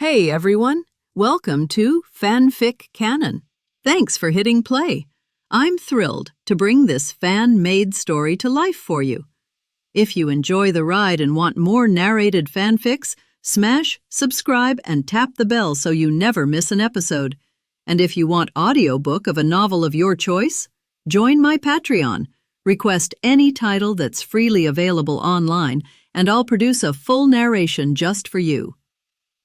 Hey everyone, welcome to FanFic Canon. Thanks for hitting play. I'm thrilled to bring this fan-made story to life for you. If you enjoy the ride and want more narrated fanfics, smash, subscribe, and tap the bell so you never miss an episode. And if you want audiobook of a novel of your choice, join my Patreon. Request any title that's freely available online, and I'll produce a full narration just for you.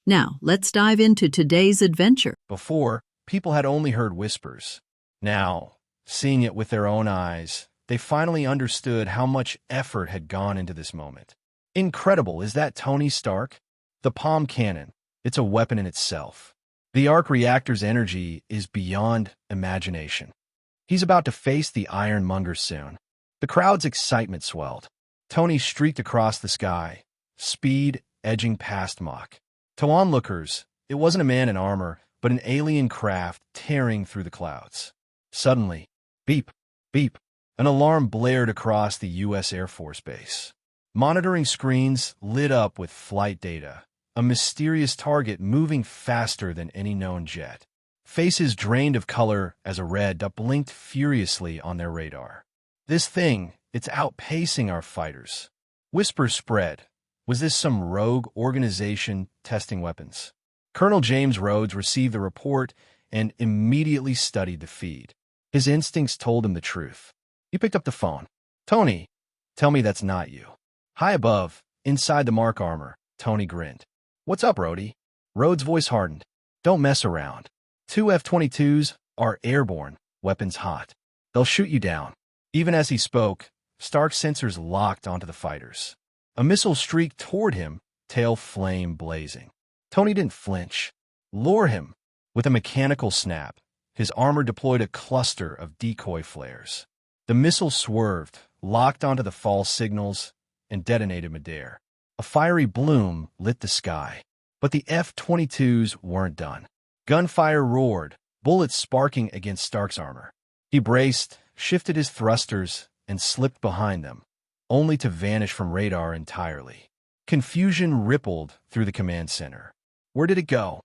Now, let's dive into today's adventure. Before, people had only heard whispers. Now, seeing it with their own eyes, they finally understood how much effort had gone into this moment. Incredible, is that Tony Stark? The palm cannon, it's a weapon in itself. The arc reactor's energy is beyond imagination. He's about to face the Ironmonger soon. The crowd's excitement swelled. Tony streaked across the sky, speed edging past Mach. To onlookers, it wasn't a man in armor, but an alien craft tearing through the clouds. Suddenly, beep, beep, an alarm blared across the U.S. Air Force Base. Monitoring screens lit up with flight data, a mysterious target moving faster than any known jet. Faces drained of color as a red dot blinked furiously on their radar. This thing, it's outpacing our fighters. Whispers spread. Was this some rogue organization testing weapons? Colonel James Rhodes received the report and immediately studied the feed. His instincts told him the truth. He picked up the phone. "Tony, tell me that's not you." High above, inside the Mark armor, Tony grinned. "What's up, Rhodey?" Rhodes' voice hardened. "Don't mess around. 2 F-22s are airborne, weapons hot. They'll shoot you down." Even as he spoke, Stark's sensors locked onto the fighters. A missile streaked toward him, tail flame blazing. Tony didn't flinch. Lure him. With a mechanical snap, his armor deployed a cluster of decoy flares. The missile swerved, locked onto the false signals, and detonated midair. A fiery bloom lit the sky. But the F-22s weren't done. Gunfire roared, bullets sparking against Stark's armor. He braced, shifted his thrusters, and slipped behind them, only to vanish from radar entirely. Confusion rippled through the command center. Where did it go?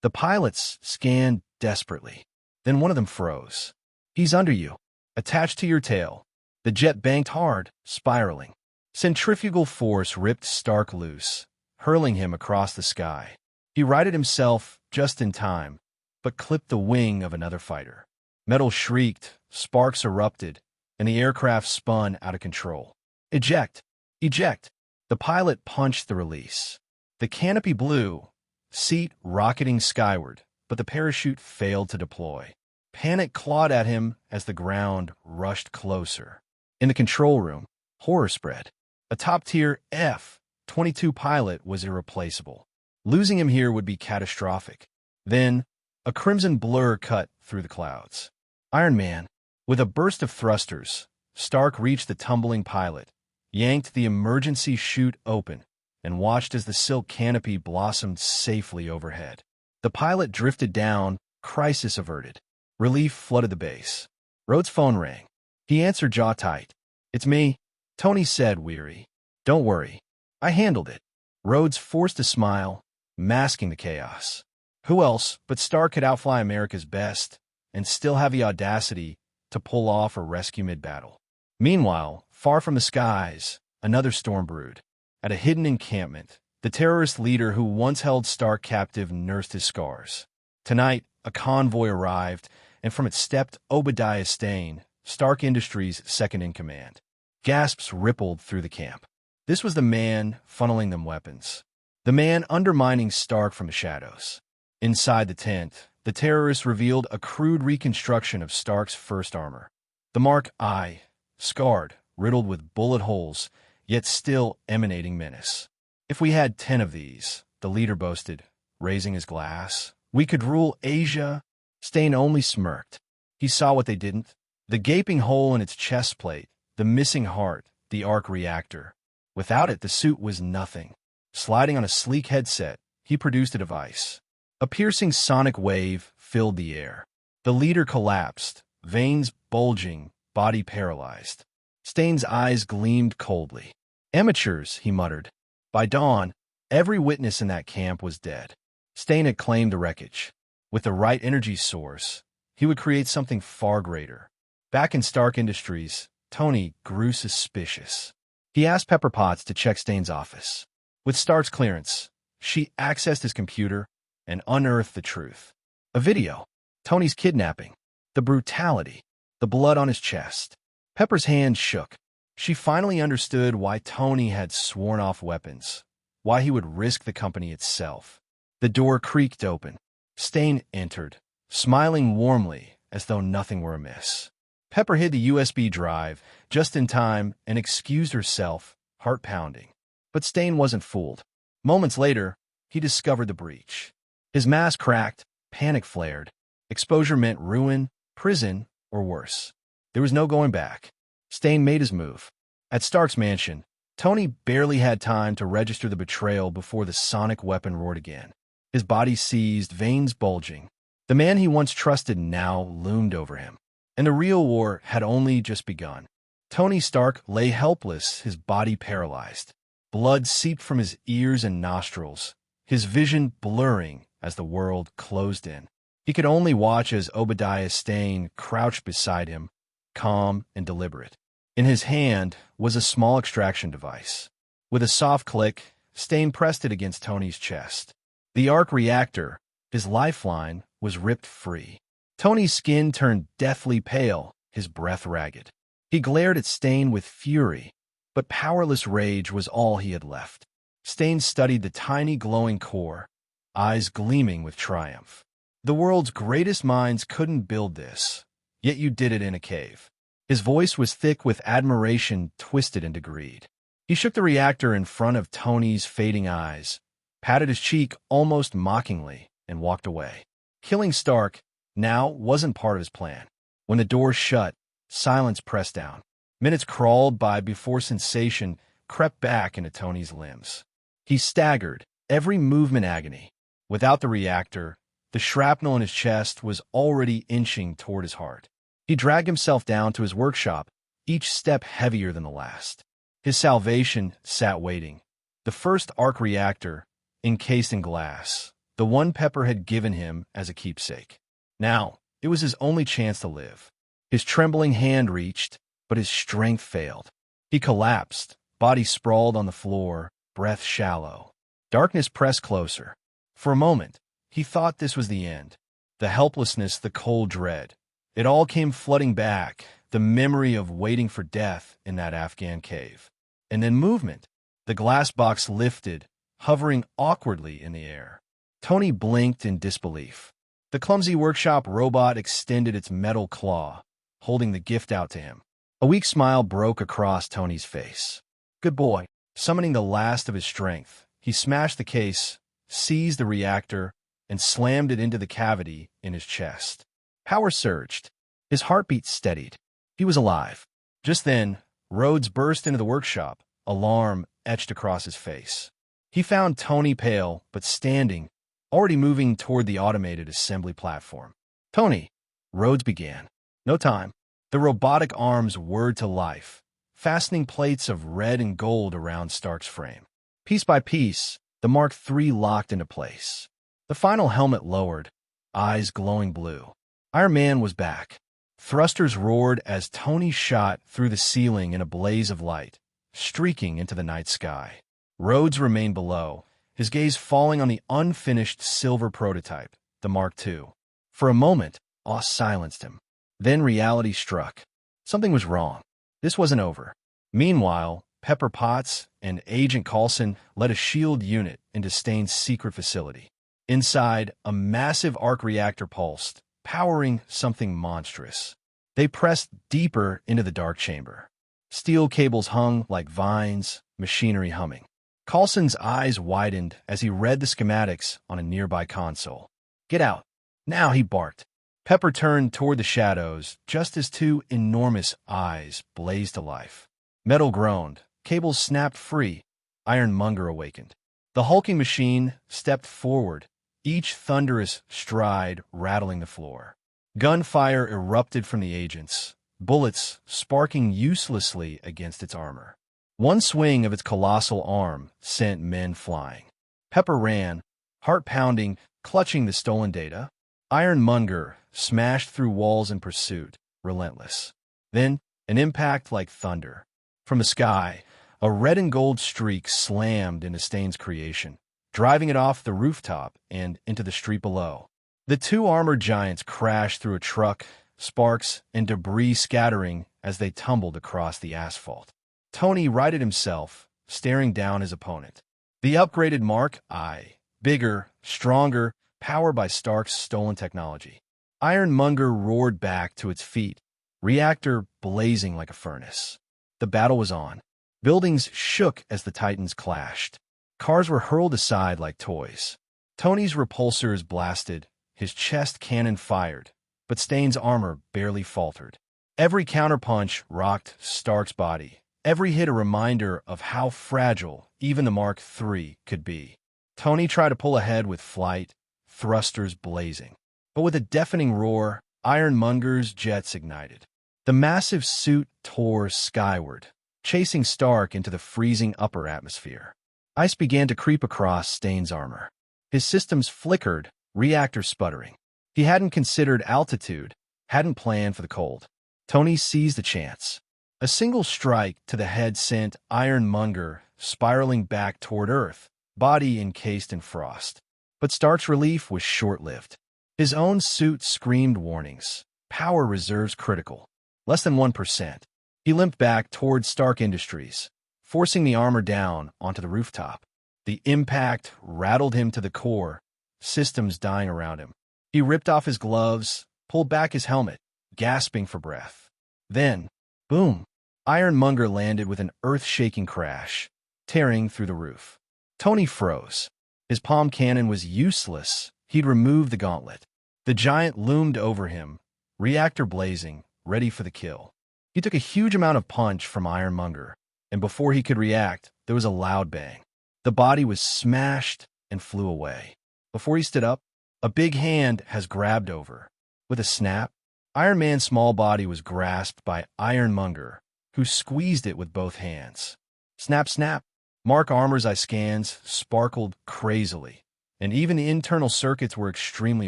The pilots scanned desperately. Then one of them froze. "He's under you, attached to your tail." The jet banked hard, spiraling. Centrifugal force ripped Stark loose, hurling him across the sky. He righted himself just in time, but clipped the wing of another fighter. Metal shrieked, sparks erupted, and the aircraft spun out of control. "Eject! Eject!" The pilot punched the release. The canopy blew, seat rocketing skyward, but the parachute failed to deploy. Panic clawed at him as the ground rushed closer. In the control room, horror spread. A top-tier F-22 pilot was irreplaceable. Losing him here would be catastrophic. Then, a crimson blur cut through the clouds. Iron Man. With a burst of thrusters, Stark reached the tumbling pilot, yanked the emergency chute open, and watched as the silk canopy blossomed safely overhead. The pilot drifted down, crisis averted. Relief flooded the base. Rhodes' phone rang. He answered jaw tight. "It's me," Tony said, weary. "Don't worry. I handled it." Rhodes forced a smile, masking the chaos. Who else but Stark could outfly America's best and still have the audacity to pull off a rescue mid-battle? Meanwhile, far from the skies, another storm brewed. At a hidden encampment, the terrorist leader who once held Stark captive nursed his scars. Tonight, a convoy arrived, and from it stepped Obadiah Stane, Stark Industries' second-in-command. Gasps rippled through the camp. This was the man funneling them weapons. The man undermining Stark from the shadows. Inside the tent, the terrorists revealed a crude reconstruction of Stark's first armor. The Mark I, scarred, riddled with bullet holes, yet still emanating menace. "If we had 10 of these," the leader boasted, raising his glass, "we could rule Asia." Stane only smirked. He saw what they didn't. The gaping hole in its chest plate, the missing heart, the arc reactor. Without it, the suit was nothing. Sliding on a sleek headset, he produced a device. A piercing sonic wave filled the air. The leader collapsed, veins bulging, body paralyzed. Stane's eyes gleamed coldly. "Amateurs," he muttered. By dawn, every witness in that camp was dead. Stain had claimed the wreckage. With the right energy source, he would create something far greater. Back in Stark Industries, Tony grew suspicious. He asked Pepper Potts to check Stain's office. With Stark's clearance, she accessed his computer and unearthed the truth. A video. Tony's kidnapping. The brutality. The blood on his chest. Pepper's hand shook. She finally understood why Tony had sworn off weapons, why he would risk the company itself. The door creaked open. Stain entered, smiling warmly as though nothing were amiss. Pepper hid the USB drive just in time and excused herself, heart pounding. But Stain wasn't fooled. Moments later, he discovered the breach. His mask cracked, panic flared. Exposure meant ruin, prison, or worse. There was no going back. Stain made his move. At Stark's mansion, Tony barely had time to register the betrayal before the sonic weapon roared again. His body seized, veins bulging. The man he once trusted now loomed over him. And the real war had only just begun. Tony Stark lay helpless, his body paralyzed. Blood seeped from his ears and nostrils, his vision blurring as the world closed in. He could only watch as Obadiah Stane crouched beside him, calm and deliberate. In his hand was a small extraction device. With a soft click, Stane pressed it against Tony's chest. The arc reactor, his lifeline, was ripped free. Tony's skin turned deathly pale, his breath ragged. He glared at Stane with fury, but powerless rage was all he had left. Stane studied the tiny glowing core, eyes gleaming with triumph. The world's greatest minds couldn't build this, yet you did it in a cave. His voice was thick with admiration twisted into greed. He shook the reactor in front of Tony's fading eyes, patted his cheek almost mockingly, and walked away. Killing Stark now wasn't part of his plan. When the door shut, silence pressed down. Minutes crawled by before sensation crept back into Tony's limbs. He staggered, every movement agony. Without the reactor, the shrapnel in his chest was already inching toward his heart. He dragged himself down to his workshop, each step heavier than the last. His salvation sat waiting. The first arc reactor, encased in glass, the one Pepper had given him as a keepsake. Now, it was his only chance to live. His trembling hand reached, but his strength failed. He collapsed, body sprawled on the floor, breath shallow. Darkness pressed closer. For a moment, he thought this was the end. The helplessness, the cold dread. It all came flooding back, the memory of waiting for death in that Afghan cave. And then movement. The glass box lifted, hovering awkwardly in the air. Tony blinked in disbelief. The clumsy workshop robot extended its metal claw, holding the gift out to him. A weak smile broke across Tony's face. Good boy. Summoning the last of his strength, he smashed the case, seized the reactor, and slammed it into the cavity in his chest. Power surged. His heartbeat steadied. He was alive. Just then, Rhodes burst into the workshop, alarm etched across his face. He found Tony pale, but standing, already moving toward the automated assembly platform. Tony, Rhodes began. No time. The robotic arms whirred to life, fastening plates of red and gold around Stark's frame. Piece by piece, the Mark III locked into place. The final helmet lowered, eyes glowing blue. Iron Man was back. Thrusters roared as Tony shot through the ceiling in a blaze of light, streaking into the night sky. Rhodes remained below, his gaze falling on the unfinished silver prototype, the Mark II. For a moment, awe silenced him. Then reality struck. Something was wrong. This wasn't over. Meanwhile, Pepper Potts and Agent Coulson led a SHIELD unit into Stane's secret facility. Inside, a massive arc reactor pulsed, powering something monstrous. They pressed deeper into the dark chamber. Steel cables hung like vines, machinery humming. Coulson's eyes widened as he read the schematics on a nearby console. Get out. Now, he barked. Pepper turned toward the shadows just as two enormous eyes blazed to life. Metal groaned. Cables snapped free. Ironmonger awakened. The hulking machine stepped forward, each thunderous stride rattling the floor. Gunfire erupted from the agents, bullets sparking uselessly against its armor. One swing of its colossal arm sent men flying. Pepper ran, heart pounding, clutching the stolen data. Ironmonger smashed through walls in pursuit, relentless. Then, an impact like thunder. From the sky, a red and gold streak slammed into Stain's creation, driving it off the rooftop and into the street below. The two armored giants crashed through a truck, sparks and debris scattering as they tumbled across the asphalt. Tony righted himself, staring down his opponent. The upgraded Mark I, bigger, stronger, powered by Stark's stolen technology. Ironmonger roared back to its feet, reactor blazing like a furnace. The battle was on. Buildings shook as the Titans clashed. Cars were hurled aside like toys. Tony's repulsors blasted, his chest cannon fired, but Stain's armor barely faltered. Every counterpunch rocked Stark's body, every hit a reminder of how fragile even the Mark III could be. Tony tried to pull ahead with flight, thrusters blazing. But with a deafening roar, Ironmonger's jets ignited. The massive suit tore skyward, chasing Stark into the freezing upper atmosphere. Ice began to creep across Stain's armor. His systems flickered, reactor sputtering. He hadn't considered altitude, hadn't planned for the cold. Tony seized the chance. A single strike to the head sent Ironmonger spiraling back toward Earth, body encased in frost. But Stark's relief was short-lived. His own suit screamed warnings. Power reserves critical. Less than 1%. He limped back toward Stark Industries, forcing the armor down onto the rooftop. The impact rattled him to the core, systems dying around him. He ripped off his gloves, pulled back his helmet, gasping for breath. Then, boom! Ironmonger landed with an earth-shaking crash, tearing through the roof. Tony froze. His palm cannon was useless. He'd removed the gauntlet. The giant loomed over him, reactor blazing, ready for the kill. He took a huge amount of punch from Ironmonger, and before he could react, there was a loud bang. The body was smashed and flew away. Before he stood up, a big hand has grabbed over. With a snap, Iron Man's small body was grasped by Ironmonger, who squeezed it with both hands. Snap, snap. Mark Armor's eye scans sparkled crazily, and even the internal circuits were extremely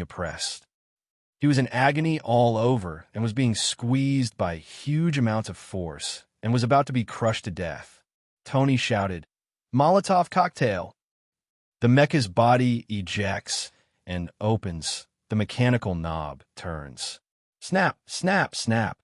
oppressed. He was in agony all over and was being squeezed by huge amounts of force and was about to be crushed to death. Tony shouted, "Molotov cocktail!" The mecha's body ejects and opens. The mechanical knob turns. Snap, snap, snap.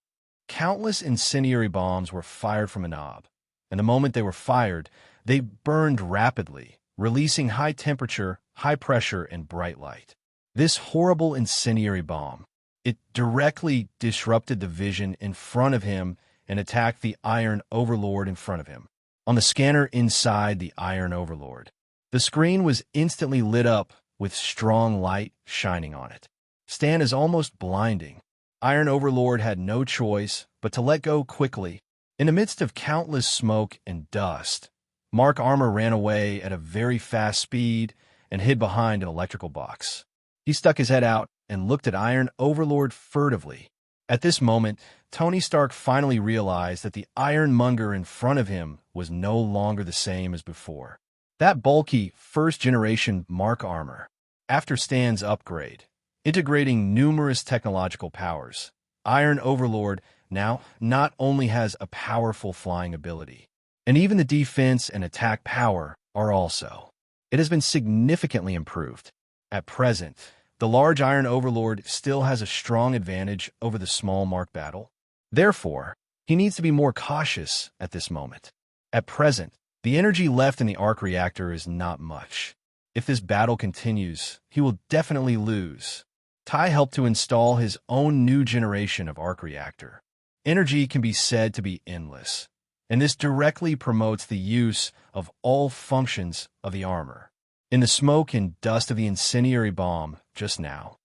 Countless incendiary bombs were fired from a knob, and the moment they were fired, they burned rapidly, releasing high temperature, high pressure, and bright light. This horrible incendiary bomb, it directly disrupted the vision in front of him and attacked the Iron Overlord in front of him. On the scanner inside the Iron Overlord, the screen was instantly lit up with strong light shining on it. Stan is almost blinding. Iron Overlord had no choice but to let go quickly. In the midst of countless smoke and dust, Mark Armor ran away at a very fast speed and hid behind an electrical box. He stuck his head out and looked at Iron Overlord furtively. At this moment, Tony Stark finally realized that the Ironmonger in front of him was no longer the same as before. That bulky, first-generation Mark Armor, after Stan's upgrade, integrating numerous technological powers, Iron Overlord now not only has a powerful flying ability, and even the defense and attack power are also. It has been significantly improved. At present, the large Iron Overlord still has a strong advantage over the small Mark battle. Therefore, he needs to be more cautious at this moment. At present, the energy left in the arc reactor is not much. If this battle continues, he will definitely lose. Ty helped to install his own new generation of arc reactor. Energy can be said to be endless, and this directly promotes the use of all functions of the armor. In the smoke and dust of the incendiary bomb just now,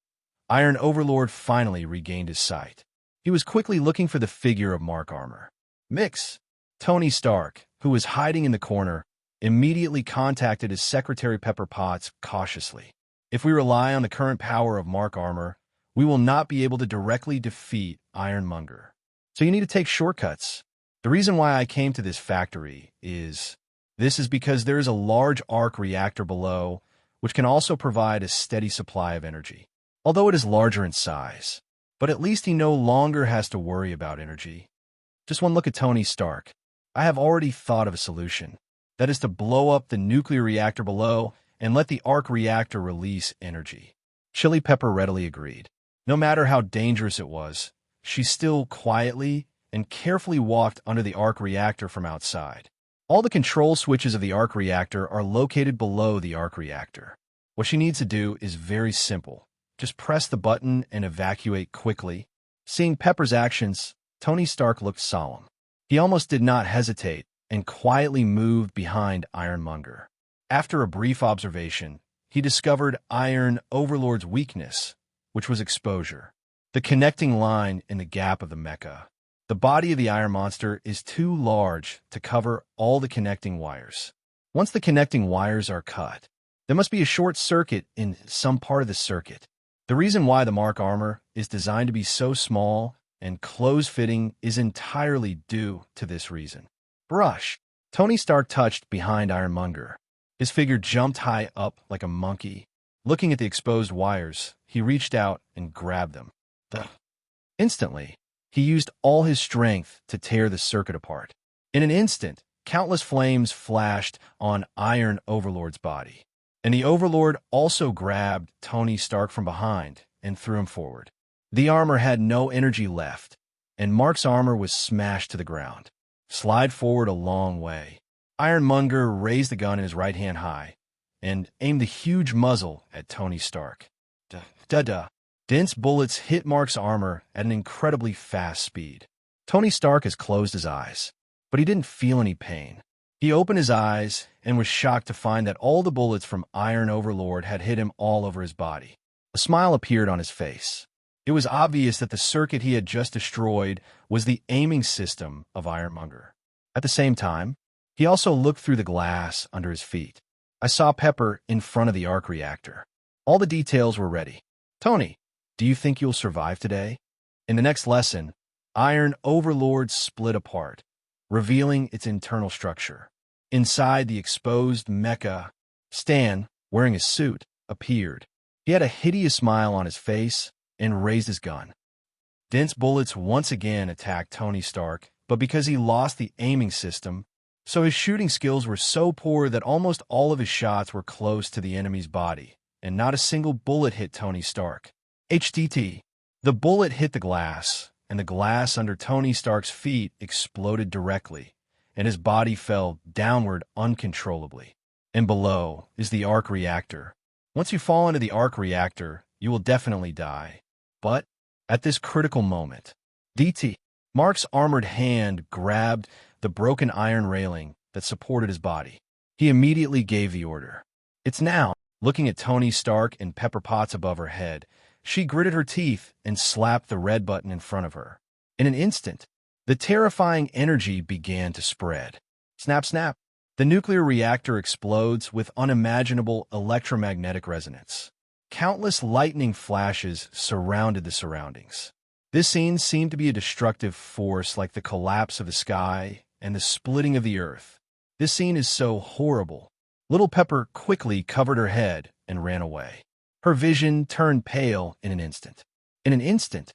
Iron Overlord finally regained his sight. He was quickly looking for the figure of Mark Armor. Mix. Tony Stark, who was hiding in the corner, immediately contacted his secretary Pepper Potts cautiously. If we rely on the current power of Mark Armor, we will not be able to directly defeat Ironmonger. So you need to take shortcuts. The reason why I came to this factory is because there is a large arc reactor below which can also provide a steady supply of energy, although it is larger in size. But at least he no longer has to worry about energy. Just one look at Tony Stark. I have already thought of a solution. That is to blow up the nuclear reactor below and let the arc reactor release energy. Chili Pepper readily agreed. No matter how dangerous it was, she still quietly and carefully walked under the arc reactor from outside. All the control switches of the arc reactor are located below the arc reactor. What she needs to do is very simple. Just press the button and evacuate quickly. Seeing Pepper's actions, Tony Stark looked solemn. He almost did not hesitate and quietly moved behind Ironmonger. After a brief observation, he discovered Iron Overlord's weakness, which was exposure. The connecting line in the gap of the mecha. The body of the Iron Monster is too large to cover all the connecting wires. Once the connecting wires are cut, there must be a short circuit in some part of the circuit. The reason why the Mark armor is designed to be so small and close-fitting is entirely due to this reason. Brush. Tony Stark touched behind Ironmonger. His figure jumped high up like a monkey. Looking at the exposed wires, he reached out and grabbed them. Instantly, he used all his strength to tear the circuit apart. In an instant, countless flames flashed on Iron Overlord's body. And the Overlord also grabbed Tony Stark from behind and threw him forward. The armor had no energy left, and Mark's armor was smashed to the ground. Slide forward a long way. Ironmonger raised the gun in his right hand high and aimed the huge muzzle at Tony Stark. Duh. Dense bullets hit Mark's armor at an incredibly fast speed. Tony Stark has closed his eyes, but he didn't feel any pain. He opened his eyes and was shocked to find that all the bullets from Iron Overlord had hit him all over his body. A smile appeared on his face. It was obvious that the circuit he had just destroyed was the aiming system of Ironmonger. At the same time, he also looked through the glass under his feet. I saw Pepper in front of the arc reactor. All the details were ready. Tony, do you think you'll survive today? In the next lesson, Iron Overlord split apart, revealing its internal structure. Inside the exposed mecha, Stan, wearing a suit, appeared. He had a hideous smile on his face and raised his gun. Dense bullets once again attacked Tony Stark, but because he lost the aiming system, so his shooting skills were so poor that almost all of his shots were close to the enemy's body, and not a single bullet hit Tony Stark. HDT. The bullet hit the glass, and the glass under Tony Stark's feet exploded directly, and his body fell downward uncontrollably. And below is the arc reactor. Once you fall into the arc reactor, you will definitely die. But at this critical moment, DT, Mark's armored hand grabbed the broken iron railing that supported his body. He immediately gave the order. It's now. Looking at Tony Stark and Pepper Potts above her head, she gritted her teeth and slapped the red button in front of her. In an instant, the terrifying energy began to spread. Snap, snap. The nuclear reactor explodes with unimaginable electromagnetic resonance. Countless lightning flashes surrounded the surroundings. This scene seemed to be a destructive force like the collapse of the sky and the splitting of the earth. This scene is so horrible. Little Pepper quickly covered her head and ran away. Her vision turned pale in an instant. In an instant,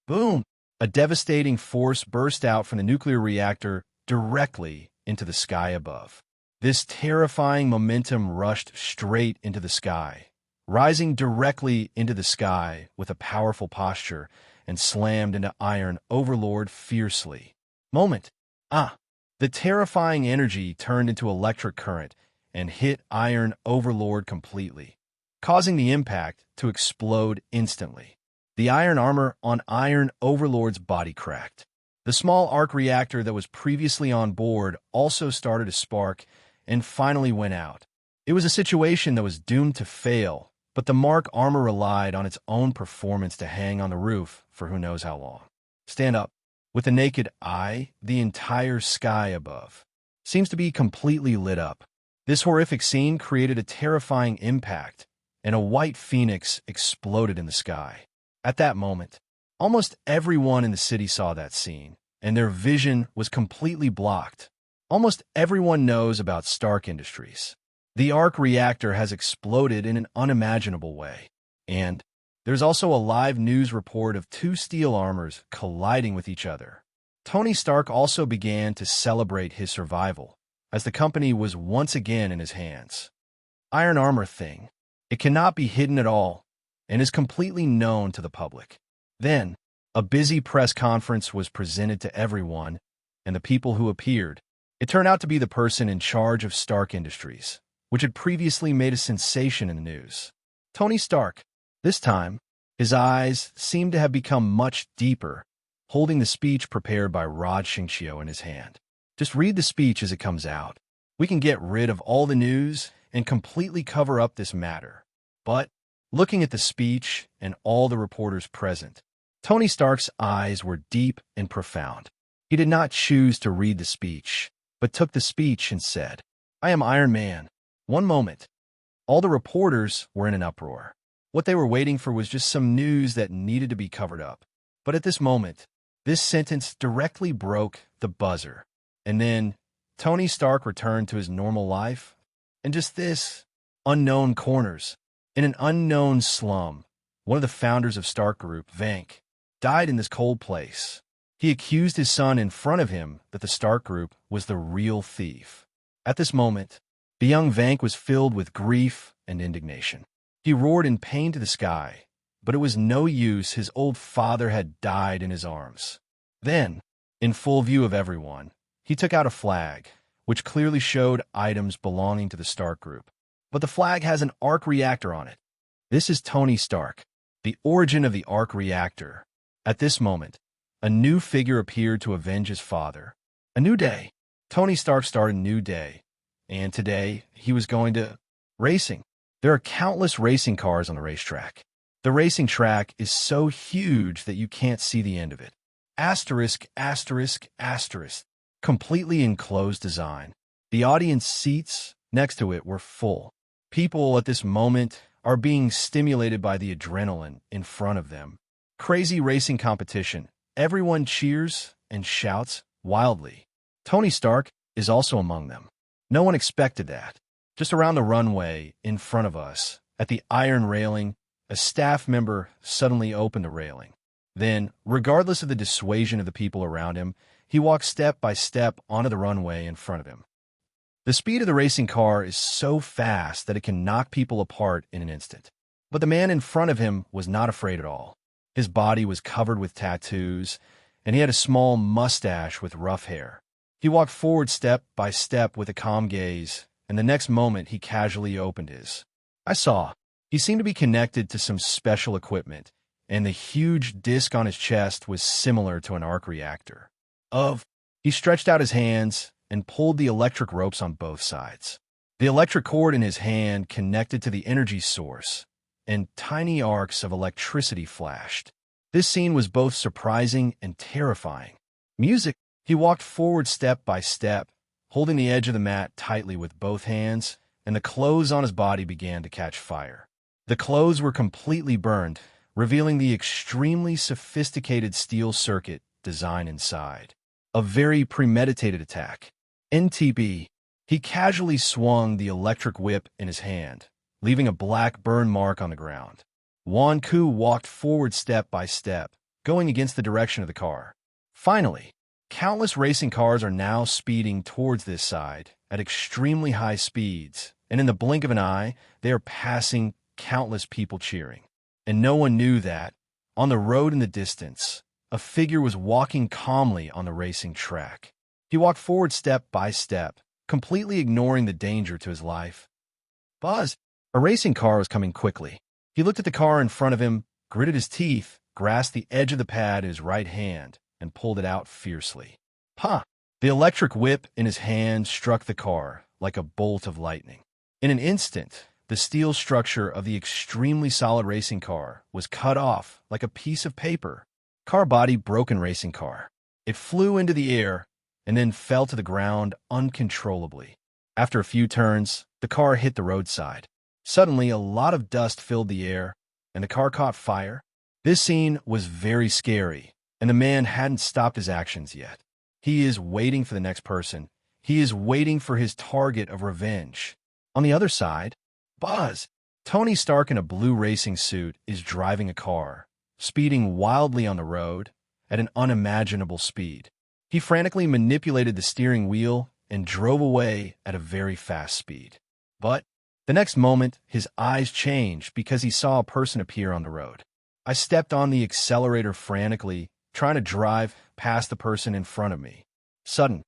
boom! A devastating force burst out from the nuclear reactor directly into the sky above. This terrifying momentum rushed straight into the sky, rising directly into the sky with a powerful posture and slammed into Iron Overlord fiercely. The terrifying energy turned into electric current and hit Iron Overlord completely, causing the impact to explode instantly. The iron armor on Iron Overlord's body cracked. The small arc reactor that was previously on board also started to spark and finally went out. It was a situation that was doomed to fail, but the Mark armor relied on its own performance to hang on the roof for who knows how long. Stand up. With the naked eye, the entire sky above seems to be completely lit up. This horrific scene created a terrifying impact, and a white phoenix exploded in the sky. At that moment, almost everyone in the city saw that scene, and their vision was completely blocked. Almost everyone knows about Stark Industries. The arc reactor has exploded in an unimaginable way. And there's also a live news report of two steel armors colliding with each other. Tony Stark also began to celebrate his survival, as the company was once again in his hands. Iron armor thing. It cannot be hidden at all, and is completely known to the public. Then, a busy press conference was presented to everyone, and the people who appeared. It turned out to be the person in charge of Stark Industries, which had previously made a sensation in the news. Tony Stark. This time, his eyes seemed to have become much deeper, holding the speech prepared by Rod Shingshio in his hand. Just read the speech as it comes out. We can get rid of all the news and completely cover up this matter. But, looking at the speech and all the reporters present, Tony Stark's eyes were deep and profound. He did not choose to read the speech, but took the speech and said, "I am Iron Man." One moment. All the reporters were in an uproar. What they were waiting for was just some news that needed to be covered up. But at this moment, this sentence directly broke the buzzer. And then, Tony Stark returned to his normal life. And just this, unknown corners. In an unknown slum, one of the founders of Stark Group, Vank, died in this cold place. He accused his son in front of him that the Stark Group was the real thief. At this moment, the young Vank was filled with grief and indignation. He roared in pain to the sky, but it was no use. His old father had died in his arms. Then, in full view of everyone, he took out a flag, which clearly showed items belonging to the Stark Group. But the flag has an arc reactor on it. This is Tony Stark, the origin of the arc reactor. At this moment, a new figure appeared to avenge his father. A new day. Tony Stark started a new day, and today he was going to racing. There are countless racing cars on the racetrack. The racing track is so huge that you can't see the end of it. Asterisk, asterisk, asterisk. Completely enclosed design. The audience seats next to it were full. People at this moment are being stimulated by the adrenaline in front of them. Crazy racing competition. Everyone cheers and shouts wildly. Tony Stark is also among them. No one expected that. Just around the runway in front of us, at the iron railing, a staff member suddenly opened the railing. Then, regardless of the dissuasion of the people around him, he walked step by step onto the runway in front of him. The speed of the racing car is so fast that it can knock people apart in an instant. But the man in front of him was not afraid at all. His body was covered with tattoos, and he had a small mustache with rough hair. He walked forward step by step with a calm gaze, and the next moment he casually opened his. I saw. He seemed to be connected to some special equipment, and the huge disc on his chest was similar to an arc reactor. He stretched out his hands and pulled the electric ropes on both sides. The electric cord in his hand connected to the energy source, and tiny arcs of electricity flashed. This scene was both surprising and terrifying. Music. He walked forward step by step, holding the edge of the mat tightly with both hands, and the clothes on his body began to catch fire. The clothes were completely burned, revealing the extremely sophisticated steel circuit design inside. A very premeditated attack. NTB. He casually swung the electric whip in his hand, leaving a black burn mark on the ground. Wan Ku walked forward step by step, going against the direction of the car. Finally, countless racing cars are now speeding towards this side at extremely high speeds, and in the blink of an eye, they are passing countless people cheering. And no one knew that, on the road in the distance, a figure was walking calmly on the racing track. He walked forward step by step, completely ignoring the danger to his life. Buzz! A racing car was coming quickly. He looked at the car in front of him, gritted his teeth, grasped the edge of the pad in his right hand, and pulled it out fiercely. Pa! The electric whip in his hand struck the car like a bolt of lightning. In an instant, the steel structure of the extremely solid racing car was cut off like a piece of paper. Car body broken racing car. It flew into the air and then fell to the ground uncontrollably. After a few turns, the car hit the roadside. Suddenly, a lot of dust filled the air, and the car caught fire. This scene was very scary, and the man hadn't stopped his actions yet. He is waiting for the next person. He is waiting for his target of revenge. On the other side, Buzz, Tony Stark in a blue racing suit, is driving a car, speeding wildly on the road at an unimaginable speed. He frantically manipulated the steering wheel and drove away at a very fast speed. But the next moment, his eyes changed because he saw a person appear on the road. I stepped on the accelerator frantically, trying to drive past the person in front of me. Suddenly,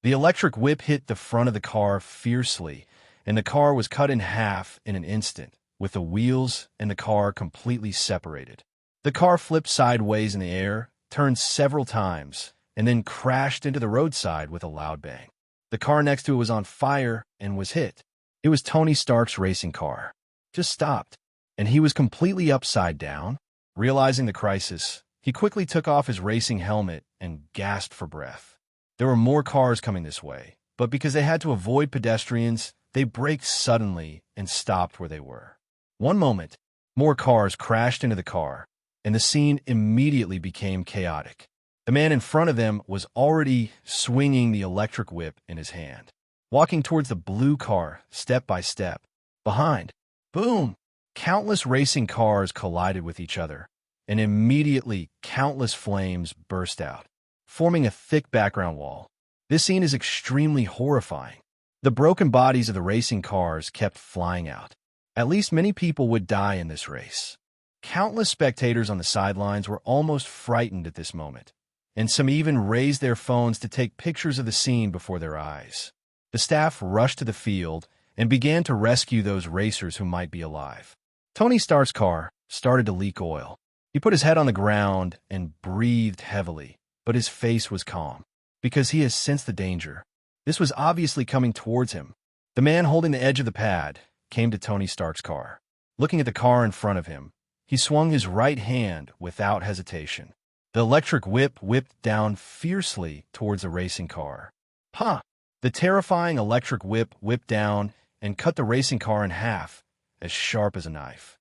the electric whip hit the front of the car fiercely, and the car was cut in half in an instant, with the wheels and the car completely separated. The car flipped sideways in the air, turned several times, and then crashed into the roadside with a loud bang. The car next to it was on fire and was hit. It was Tony Stark's racing car. Just stopped, and he was completely upside down. Realizing the crisis, he quickly took off his racing helmet and gasped for breath. There were more cars coming this way, but because they had to avoid pedestrians, they braked suddenly and stopped where they were. One moment, more cars crashed into the car, and the scene immediately became chaotic. The man in front of them was already swinging the electric whip in his hand, walking towards the blue car step by step. Behind, boom! Countless racing cars collided with each other, and immediately countless flames burst out, forming a thick background wall. This scene is extremely horrifying. The broken bodies of the racing cars kept flying out. At least many people would die in this race. Countless spectators on the sidelines were almost frightened at this moment, and some even raised their phones to take pictures of the scene before their eyes. The staff rushed to the field and began to rescue those racers who might be alive. Tony Stark's car started to leak oil. He put his head on the ground and breathed heavily, but his face was calm, because he has sensed the danger. This was obviously coming towards him. The man holding the edge of the pad came to Tony Stark's car. Looking at the car in front of him, he swung his right hand without hesitation. The electric whip whipped down fiercely towards the racing car. Ha! The terrifying electric whip whipped down and cut the racing car in half, as sharp as a knife.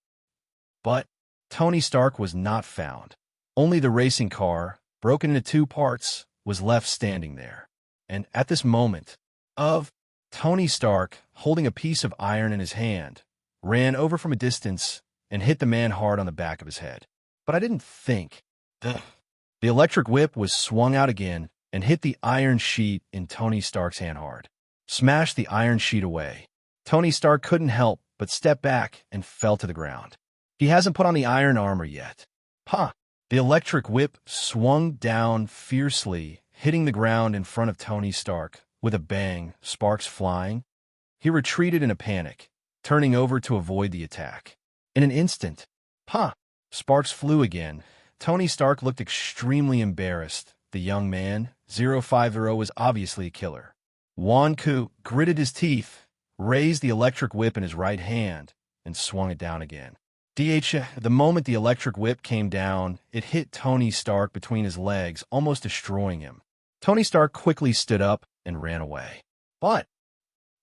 But Tony Stark was not found. Only the racing car, broken into two parts, was left standing there. And at this moment, Tony Stark, holding a piece of iron in his hand, ran over from a distance and hit the man hard on the back of his head. But I didn't think. The electric whip was swung out again and hit the iron sheet in Tony Stark's hand hard, smashed the iron sheet away. Tony Stark couldn't help but step back and fell to the ground. He hasn't put on the iron armor yet. Ha! The electric whip swung down fiercely, hitting the ground in front of Tony Stark with a bang, sparks flying. He retreated in a panic, turning over to avoid the attack. In an instant, sparks flew again. Tony Stark looked extremely embarrassed. The young man, 050, was obviously a killer. Wanku gritted his teeth, raised the electric whip in his right hand, and swung it down again. The moment the electric whip came down, it hit Tony Stark between his legs, almost destroying him. Tony Stark quickly stood up and ran away. But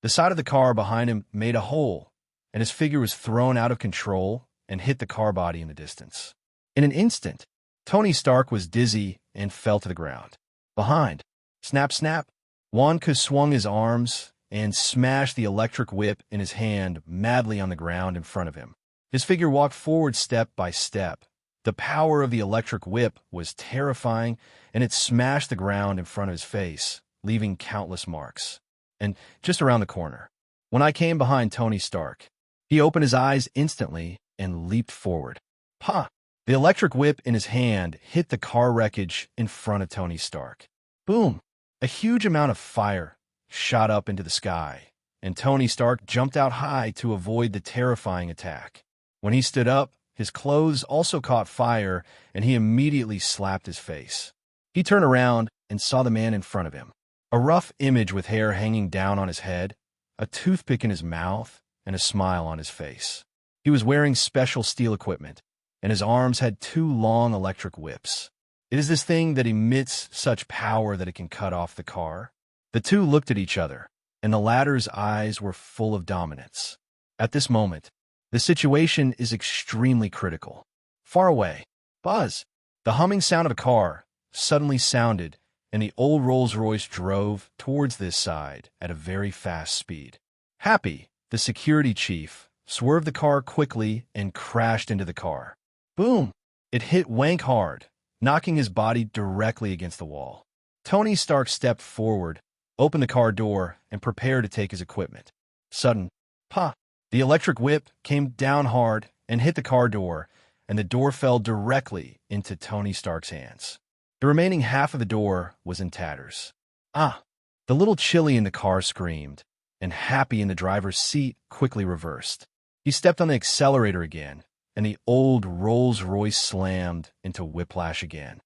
the side of the car behind him made a hole, and his figure was thrown out of control and hit the car body in the distance. In an instant, Tony Stark was dizzy and fell to the ground. Behind, snap, snap, Wanku swung his arms and smashed the electric whip in his hand madly on the ground in front of him. His figure walked forward step by step. The power of the electric whip was terrifying, and it smashed the ground in front of his face, leaving countless marks. And just around the corner, when I came behind Tony Stark, he opened his eyes instantly and leaped forward. The electric whip in his hand hit the car wreckage in front of Tony Stark. Boom! A huge amount of fire shot up into the sky, and Tony Stark jumped out high to avoid the terrifying attack. When he stood up, his clothes also caught fire, and he immediately slapped his face. He turned around and saw the man in front of him. A rough image with hair hanging down on his head, a toothpick in his mouth, and a smile on his face. He was wearing special steel equipment, and his arms had two long electric whips. It is this thing that emits such power that it can cut off the car. The two looked at each other, and the latter's eyes were full of dominance. At this moment, the situation is extremely critical. Far away, Buzz, the humming sound of a car, suddenly sounded, and the old Rolls-Royce drove towards this side at a very fast speed. Happy, the security chief, swerved the car quickly and crashed into the car. Boom! It hit Wank hard, knocking his body directly against the wall. Tony Stark stepped forward, opened the car door, and prepared to take his equipment. Sudden pop! The electric whip came down hard and hit the car door, and the door fell directly into Tony Stark's hands. The remaining half of the door was in tatters. Ah! The little Chili in the car screamed, and Happy in the driver's seat quickly reversed. He stepped on the accelerator again, and the old Rolls-Royce slammed into whiplash again.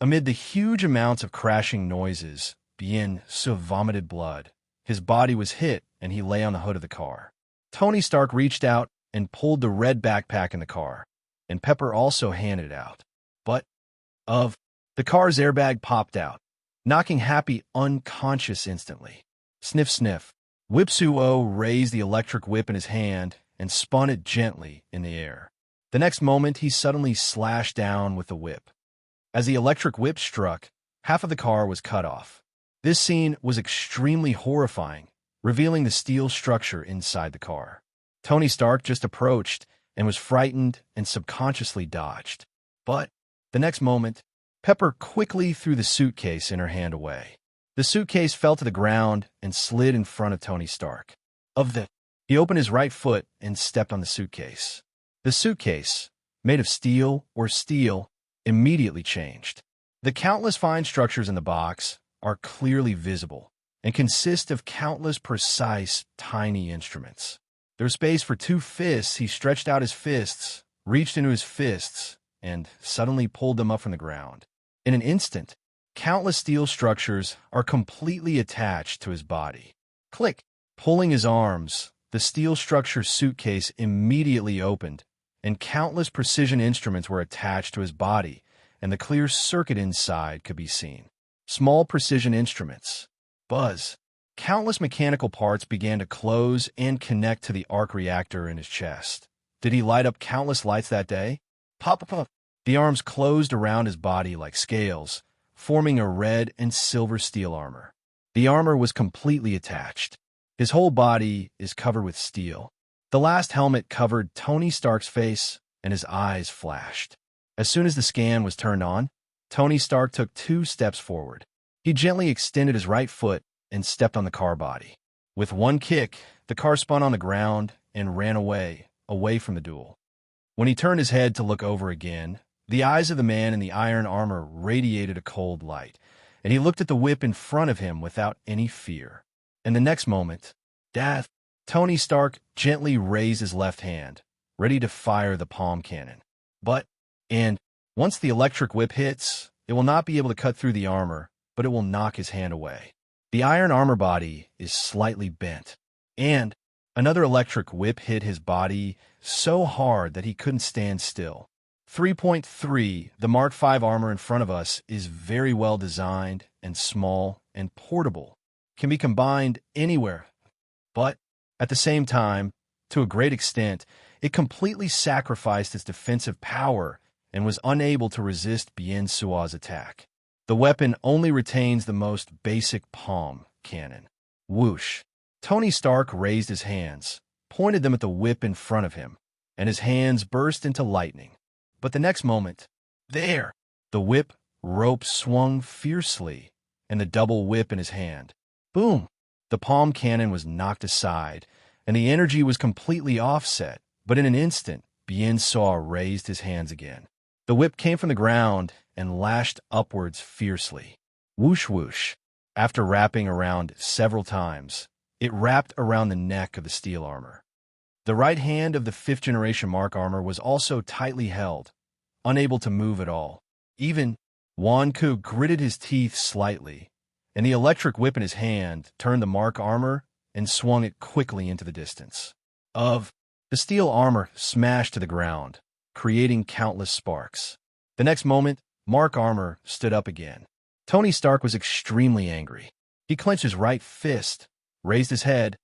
Amid the huge amounts of crashing noises, Bien-So vomited blood. His body was hit, and he lay on the hood of the car. Tony Stark reached out and pulled the red backpack in the car, and Pepper also handed it out. But, the car's airbag popped out, knocking Happy unconscious instantly. Sniff, sniff. Whipsuo raised the electric whip in his hand and spun it gently in the air. The next moment, he suddenly slashed down with the whip. As the electric whip struck, half of the car was cut off. This scene was extremely horrifying, revealing the steel structure inside the car. Tony Stark just approached and was frightened and subconsciously dodged. But the next moment, Pepper quickly threw the suitcase in her hand away. The suitcase fell to the ground and slid in front of Tony Stark. He opened his right foot and stepped on the suitcase. The suitcase, made of steel, immediately changed. The countless fine structures in the box are clearly visible and consist of countless precise, tiny instruments. There's space for 2 fists. He stretched out his fists, reached into his fists, and suddenly pulled them up from the ground. In an instant, countless steel structures are completely attached to his body. Click! Pulling his arms, the steel structure suitcase immediately opened, and countless precision instruments were attached to his body, and the clear circuit inside could be seen. Small precision instruments. Buzz. Countless mechanical parts began to close and connect to the arc reactor in his chest. Did he light up countless lights that day? Pop, pop. The arms closed around his body like scales, forming a red and silver steel armor. The armor was completely attached. His whole body is covered with steel. The last helmet covered Tony Stark's face, and his eyes flashed. As soon as the scan was turned on, Tony Stark took 2 steps forward. He gently extended his right foot and stepped on the car body. With one kick, the car spun on the ground and ran away from the duel. When he turned his head to look over again, the eyes of the man in the iron armor radiated a cold light, and he looked at the whip in front of him without any fear. And the next moment, Tony Stark gently raised his left hand, ready to fire the palm cannon. And once the electric whip hits, it will not be able to cut through the armor, but it will knock his hand away. The iron armor body is slightly bent, and another electric whip hit his body so hard that he couldn't stand still. 3.3 The Mark V armor in front of us is very well designed and small and portable, can be combined anywhere, but at the same time, to a great extent, it completely sacrificed its defensive power and was unable to resist Bien-Suo's attack. The weapon only retains the most basic palm cannon. Whoosh! Tony Stark raised his hands, pointed them at the whip in front of him, and his hands burst into lightning. But the next moment, the whip rope swung fiercely, and the double whip in his hand. Boom! The palm cannon was knocked aside, and the energy was completely offset, but in an instant, Bien-So raised his hands again. The whip came from the ground and lashed upwards fiercely. Whoosh whoosh. After wrapping around several times, it wrapped around the neck of the steel armor. The right hand of the 5th-generation Mark armor was also tightly held, unable to move at all. Even Wanku gritted his teeth slightly, and the electric whip in his hand turned the Mark armor and swung it quickly into the distance. The steel armor smashed to the ground, creating countless sparks. The next moment, Mark armor stood up again. Tony Stark was extremely angry. He clenched his right fist, raised his head,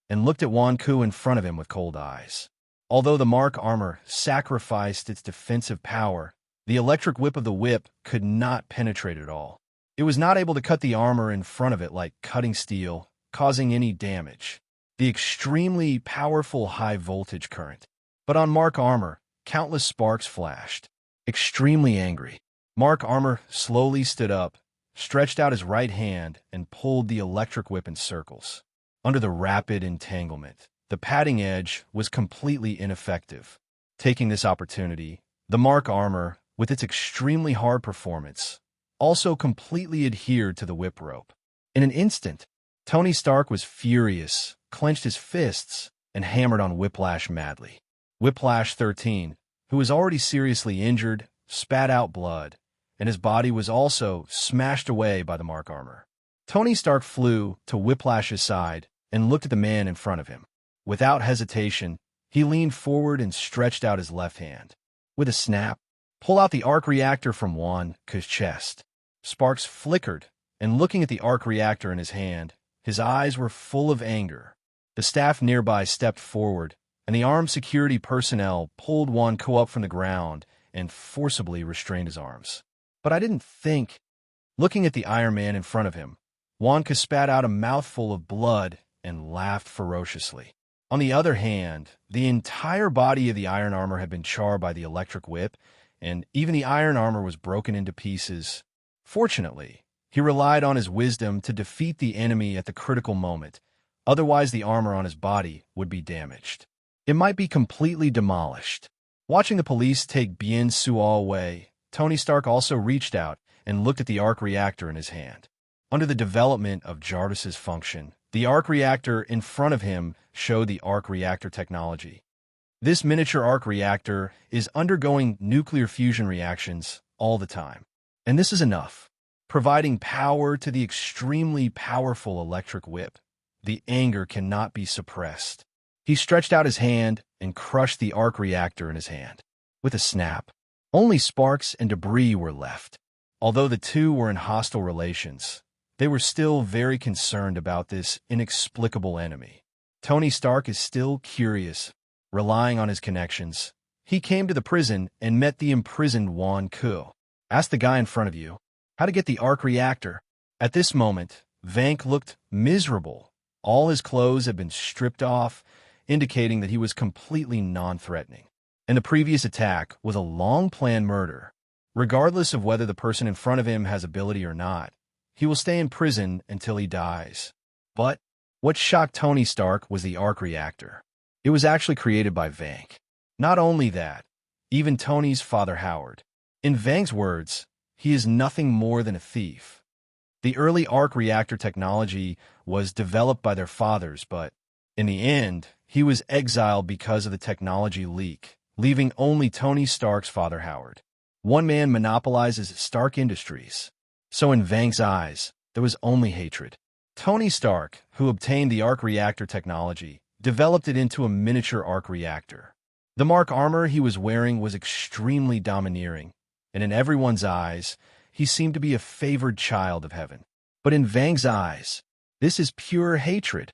and looked at Wanku in front of him with cold eyes. Although the Mark armor sacrificed its defensive power, the electric whip of the whip could not penetrate at all. It was not able to cut the armor in front of it like cutting steel, causing any damage. the extremely powerful high-voltage current. But on Mark Armor, countless sparks flashed. Extremely angry, Mark Armor slowly stood up, stretched out his right hand, and pulled the electric whip in circles. Under the rapid entanglement, the padding edge was completely ineffective. Taking this opportunity, the Mark Armor, with its extremely hard performance, also completely adhered to the whip rope. In an instant, Tony Stark was furious, clenched his fists, and hammered on Whiplash madly. Whiplash 13, who was already seriously injured, spat out blood, and his body was also smashed away by the Mark Armor. Tony Stark flew to Whiplash's side and looked at the man in front of him. Without hesitation, he leaned forward and stretched out his left hand. With a snap, pull out the arc reactor from Wanda's chest. Sparks flickered, and looking at the arc reactor in his hand, his eyes were full of anger. The staff nearby stepped forward, and the armed security personnel pulled Wanda up from the ground and forcibly restrained his arms. But I didn't think. Looking at the Iron Man in front of him, Wanda spat out a mouthful of blood and laughed ferociously. On the other hand, the entire body of the Iron Armor had been charred by the electric whip, and even the Iron Armor was broken into pieces. Fortunately, he relied on his wisdom to defeat the enemy at the critical moment, otherwise the armor on his body would be damaged. It might be completely demolished. Watching the police take Bien Sual away, Tony Stark also reached out and looked at the arc reactor in his hand. Under the development of Jarvis's function, the arc reactor in front of him showed the arc reactor technology. This miniature arc reactor is undergoing nuclear fusion reactions all the time. And this is enough, providing power to the extremely powerful electric whip. The anger cannot be suppressed. He stretched out his hand and crushed the arc reactor in his hand. With a snap, only sparks and debris were left. Although the two were in hostile relations, they were still very concerned about this inexplicable enemy. Tony Stark is still curious, relying on his connections. He came to the prison and met the imprisoned Wanda. Ask the guy in front of you how to get the arc reactor. At this moment, Vank looked miserable. All his clothes had been stripped off, indicating that he was completely non-threatening. And the previous attack was a long-planned murder. Regardless of whether the person in front of him has ability or not, he will stay in prison until he dies. But what shocked Tony Stark was the arc reactor. It was actually created by Vank. Not only that, even Tony's father Howard. In Vank's words, he is nothing more than a thief. The early arc reactor technology was developed by their fathers, but in the end, he was exiled because of the technology leak, leaving only Tony Stark's father Howard. One man monopolizes Stark Industries. So in Vank's eyes, there was only hatred. Tony Stark, who obtained the arc reactor technology, developed it into a miniature arc reactor. The Mark Armor he was wearing was extremely domineering, and in everyone's eyes, he seemed to be a favored child of heaven. But in Vank's eyes, this is pure hatred.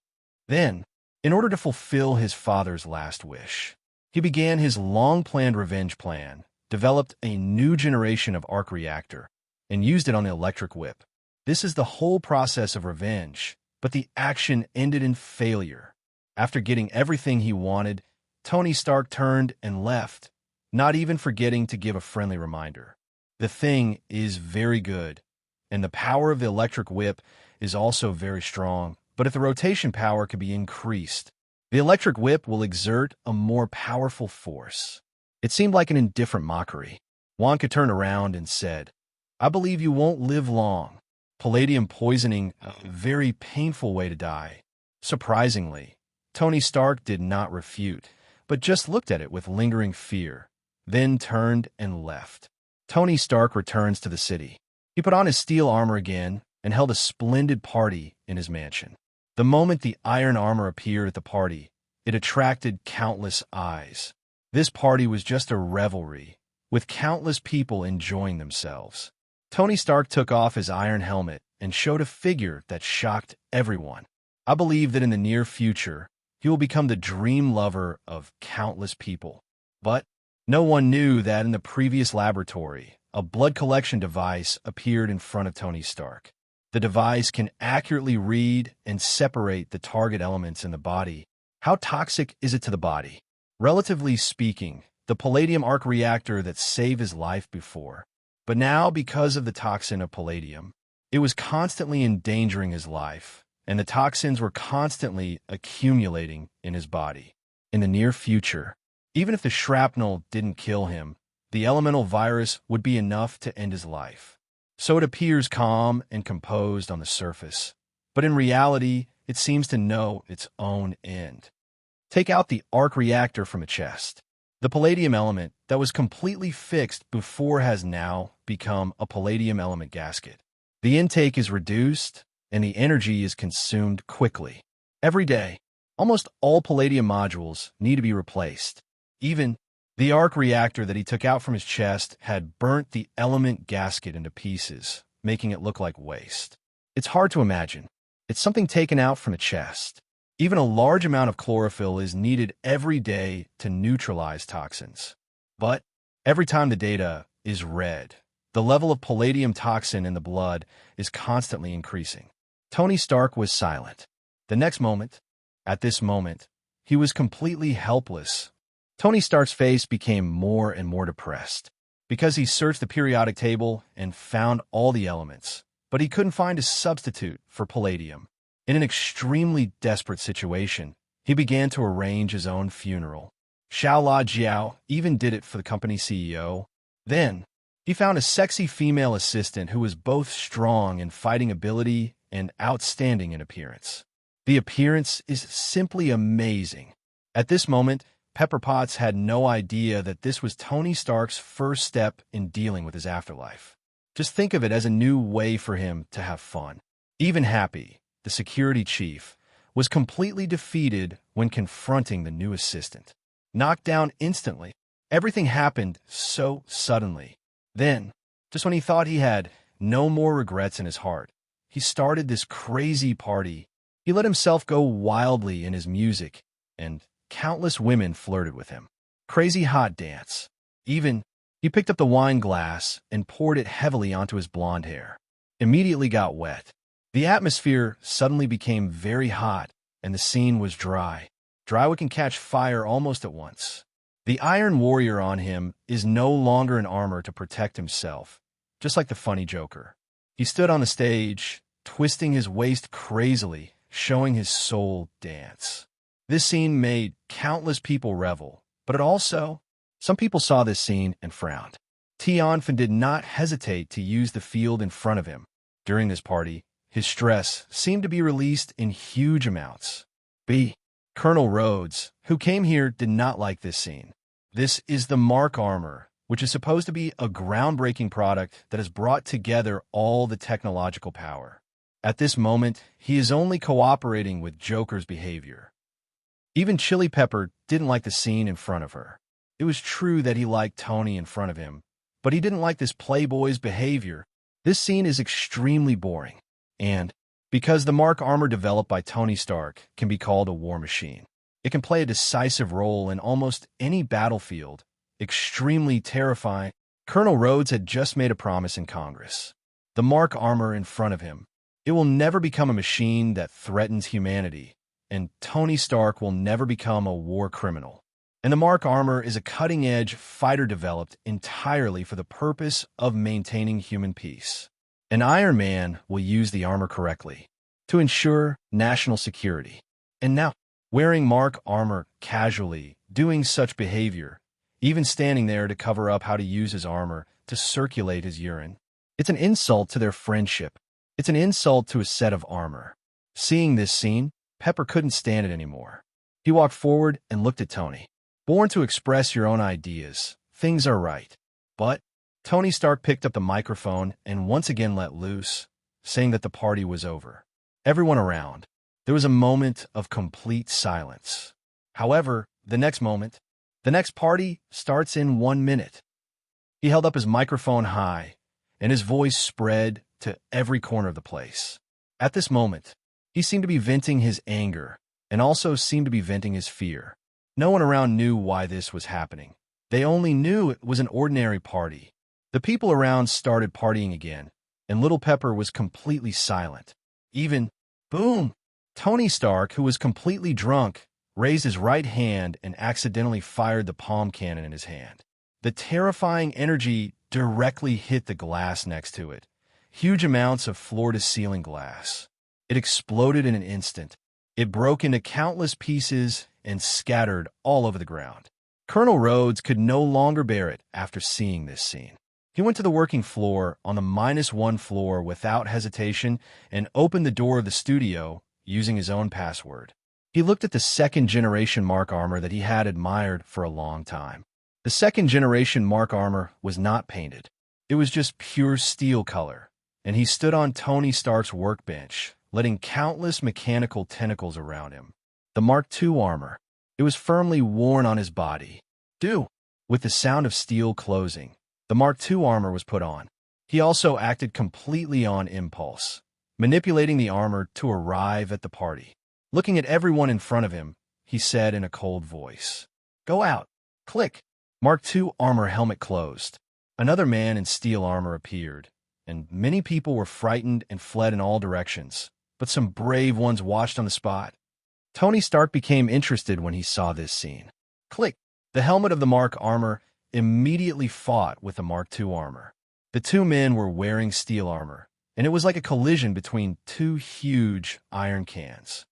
Then, in order to fulfill his father's last wish, he began his long-planned revenge plan, developed a new generation of arc reactor, and used it on the electric whip. This is the whole process of revenge, but the action ended in failure. After getting everything he wanted, Tony Stark turned and left, not even forgetting to give a friendly reminder. The thing is very good, and the power of the electric whip is also very strong, but if the rotation power could be increased, the electric whip will exert a more powerful force. It seemed like an indifferent mockery. Wanda turned around and said, "I believe you won't live long. Palladium poisoning, a very painful way to die." Surprisingly, Tony Stark did not refute, but just looked at it with lingering fear, then turned and left. Tony Stark returns to the city. He put on his steel armor again and held a splendid party in his mansion. The moment the Iron Armor appeared at the party, it attracted countless eyes. This party was just a revelry, with countless people enjoying themselves. Tony Stark took off his iron helmet and showed a figure that shocked everyone. I believe that in the near future, he will become the dream lover of countless people. But no one knew that in the previous laboratory, a blood collection device appeared in front of Tony Stark. The device can accurately read and separate the target elements in the body. How toxic is it to the body? Relatively speaking, the palladium arc reactor that saved his life before. But now, because of the toxin of palladium, it was constantly endangering his life, and the toxins were constantly accumulating in his body. In the near future, even if the shrapnel didn't kill him, the elemental virus would be enough to end his life. So it appears calm and composed on the surface, but in reality, it seems to know its own end. Take out the arc reactor from a chest. The palladium element that was completely fixed before has now become a palladium element gasket. The intake is reduced, and the energy is consumed quickly. Every day, almost all palladium modules need to be replaced. Even the arc reactor that he took out from his chest had burnt the element gasket into pieces, making it look like waste. It's hard to imagine. It's something taken out from a chest. Even a large amount of chlorophyll is needed every day to neutralize toxins. But every time the data is read, the level of palladium toxin in the blood is constantly increasing. Tony Stark was silent. At this moment, he was completely helpless. Tony Stark's face became more and more depressed because he searched the periodic table and found all the elements, but he couldn't find a substitute for palladium. In an extremely desperate situation, he began to arrange his own funeral. Xiao Jiao even did it for the company CEO. Then, he found a sexy female assistant who was both strong in fighting ability and outstanding in appearance. The appearance is simply amazing. At this moment, Pepper Potts had no idea that this was Tony Stark's first step in dealing with his afterlife. Just think of it as a new way for him to have fun. Even Happy, the security chief, was completely defeated when confronting the new assistant. Knocked down instantly. Everything happened so suddenly. Then, just when he thought he had no more regrets in his heart, he started this crazy party. He let himself go wildly in his music, and countless women flirted with him. Crazy hot dance. Even, he picked up the wine glass and poured it heavily onto his blonde hair. Immediately got wet. The atmosphere suddenly became very hot, and the scene was dry. Dry can catch fire almost at once. The Iron Warrior on him is no longer in armor to protect himself, just like the funny Joker. He stood on the stage, twisting his waist crazily, showing his soul dance. This scene made countless people revel, but some people saw this scene and frowned. Tianfen did not hesitate to use the field in front of him. During this party, his stress seemed to be released in huge amounts. Colonel Rhodes, who came here, did not like this scene. This is the Mark armor, which is supposed to be a groundbreaking product that has brought together all the technological power. At this moment, he is only cooperating with Joker's behavior. Even Chili Pepper didn't like the scene in front of her. It was true that he liked Tony in front of him, but he didn't like this playboy's behavior. This scene is extremely boring. And because the Mark armor developed by Tony Stark can be called a war machine, it can play a decisive role in almost any battlefield. Extremely terrifying. Colonel Rhodes had just made a promise in Congress. The Mark armor in front of him. It will never become a machine that threatens humanity, and Tony Stark will never become a war criminal. And the Mark armor is a cutting-edge fighter developed entirely for the purpose of maintaining human peace. An Iron Man will use the armor correctly to ensure national security. And now, wearing Mark armor casually, doing such behavior, even standing there to cover up how to use his armor to circulate his urine, it's an insult to their friendship. It's an insult to a set of armor. Seeing this scene, Pepper couldn't stand it anymore. He walked forward and looked at Tony. Born to express your own ideas, things are right. But Tony Stark picked up the microphone and once again let loose, saying that the party was over. Everyone around, there was a moment of complete silence. However, the next party starts in 1 minute. He held up his microphone high, and his voice spread to every corner of the place. At this moment, he seemed to be venting his anger and also seemed to be venting his fear. No one around knew why this was happening. They only knew it was an ordinary party. The people around started partying again, and little Pepper was completely silent. Even, boom! Tony Stark, who was completely drunk, raised his right hand and accidentally fired the palm cannon in his hand. The terrifying energy directly hit the glass next to it. Huge amounts of floor-to-ceiling glass. It exploded in an instant. It broke into countless pieces and scattered all over the ground. Colonel Rhodes could no longer bear it after seeing this scene. He went to the working floor on the -1 floor without hesitation and opened the door of the studio using his own password. He looked at the second-generation Mark armor that he had admired for a long time. The second-generation Mark armor was not painted. It was just pure steel color, and he stood on Tony Stark's workbench, letting countless mechanical tentacles around him. The Mark II armor. It was firmly worn on his body. With the sound of steel closing, the Mark II armor was put on. He also acted completely on impulse, manipulating the armor to arrive at the party. Looking at everyone in front of him, he said in a cold voice, "Go out." Click. Mark II armor helmet closed. Another man in steel armor appeared, and many people were frightened and fled in all directions, but some brave ones watched on the spot. Tony Stark became interested when he saw this scene. Click. The helmet of the Mark armor immediately fought with the Mark II armor. The two men were wearing steel armor, and it was like a collision between two huge iron cans.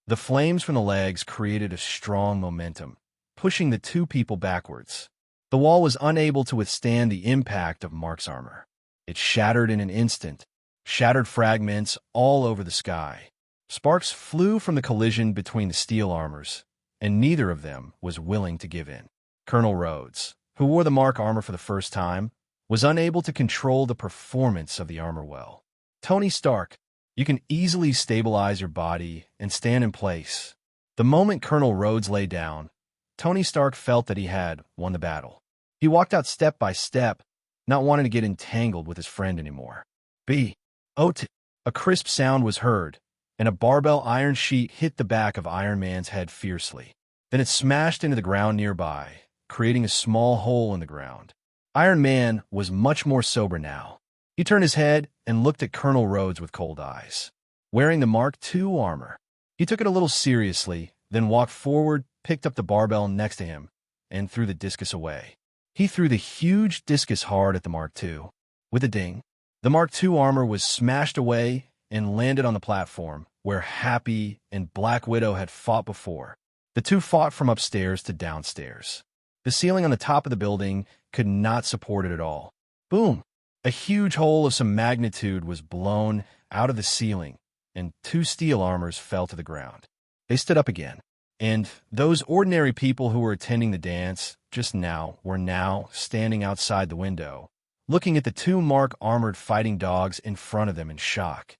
The flames from the legs created a strong momentum, pushing the two people backwards. The wall was unable to withstand the impact of Mark's armor. It shattered in an instant, shattered fragments all over the sky. Sparks flew from the collision between the steel armors, and neither of them was willing to give in. Colonel Rhodes, who wore the Mark armor for the first time, was unable to control the performance of the armor well. Tony Stark, you can easily stabilize your body and stand in place. The moment Colonel Rhodes lay down, Tony Stark felt that he had won the battle. He walked out step by step, not wanting to get entangled with his friend anymore. A crisp sound was heard, and a barbell iron sheet hit the back of Iron Man's head fiercely. Then it smashed into the ground nearby, creating a small hole in the ground. Iron Man was much more sober now. He turned his head and looked at Colonel Rhodes with cold eyes. Wearing the Mark II armor, he took it a little seriously, then walked forward, picked up the barbell next to him, and threw the discus away. He threw the huge discus hard at the Mark II. With a ding, the Mark II armor was smashed away and landed on the platform where Happy and Black Widow had fought before. The two fought from upstairs to downstairs. The ceiling on the top of the building could not support it at all. Boom! A huge hole of some magnitude was blown out of the ceiling, and two steel armors fell to the ground. They stood up again, and those ordinary people who were attending the dance just now were now standing outside the window, looking at the two Mark-armored fighting dogs in front of them in shock.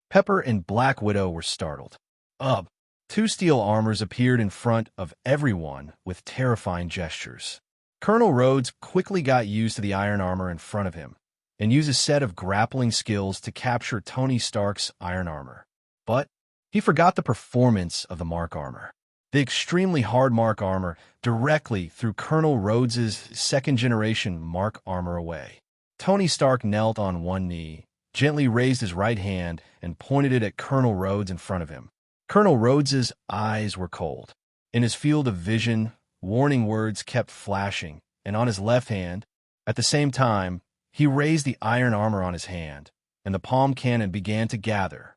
Pepper and Black Widow were startled. Two steel armors appeared in front of everyone with terrifying gestures. Colonel Rhodes quickly got used to the iron armor in front of him and used a set of grappling skills to capture Tony Stark's iron armor. But he forgot the performance of the Mark armor. The extremely hard Mark armor directly threw Colonel Rhodes's second-generation Mark armor away. Tony Stark knelt on one knee, gently raised his right hand, and pointed it at Colonel Rhodes in front of him. Colonel Rhodes's eyes were cold. In his field of vision, warning words kept flashing, and on his left hand, at the same time, he raised the iron armor on his hand, and the palm cannon began to gather.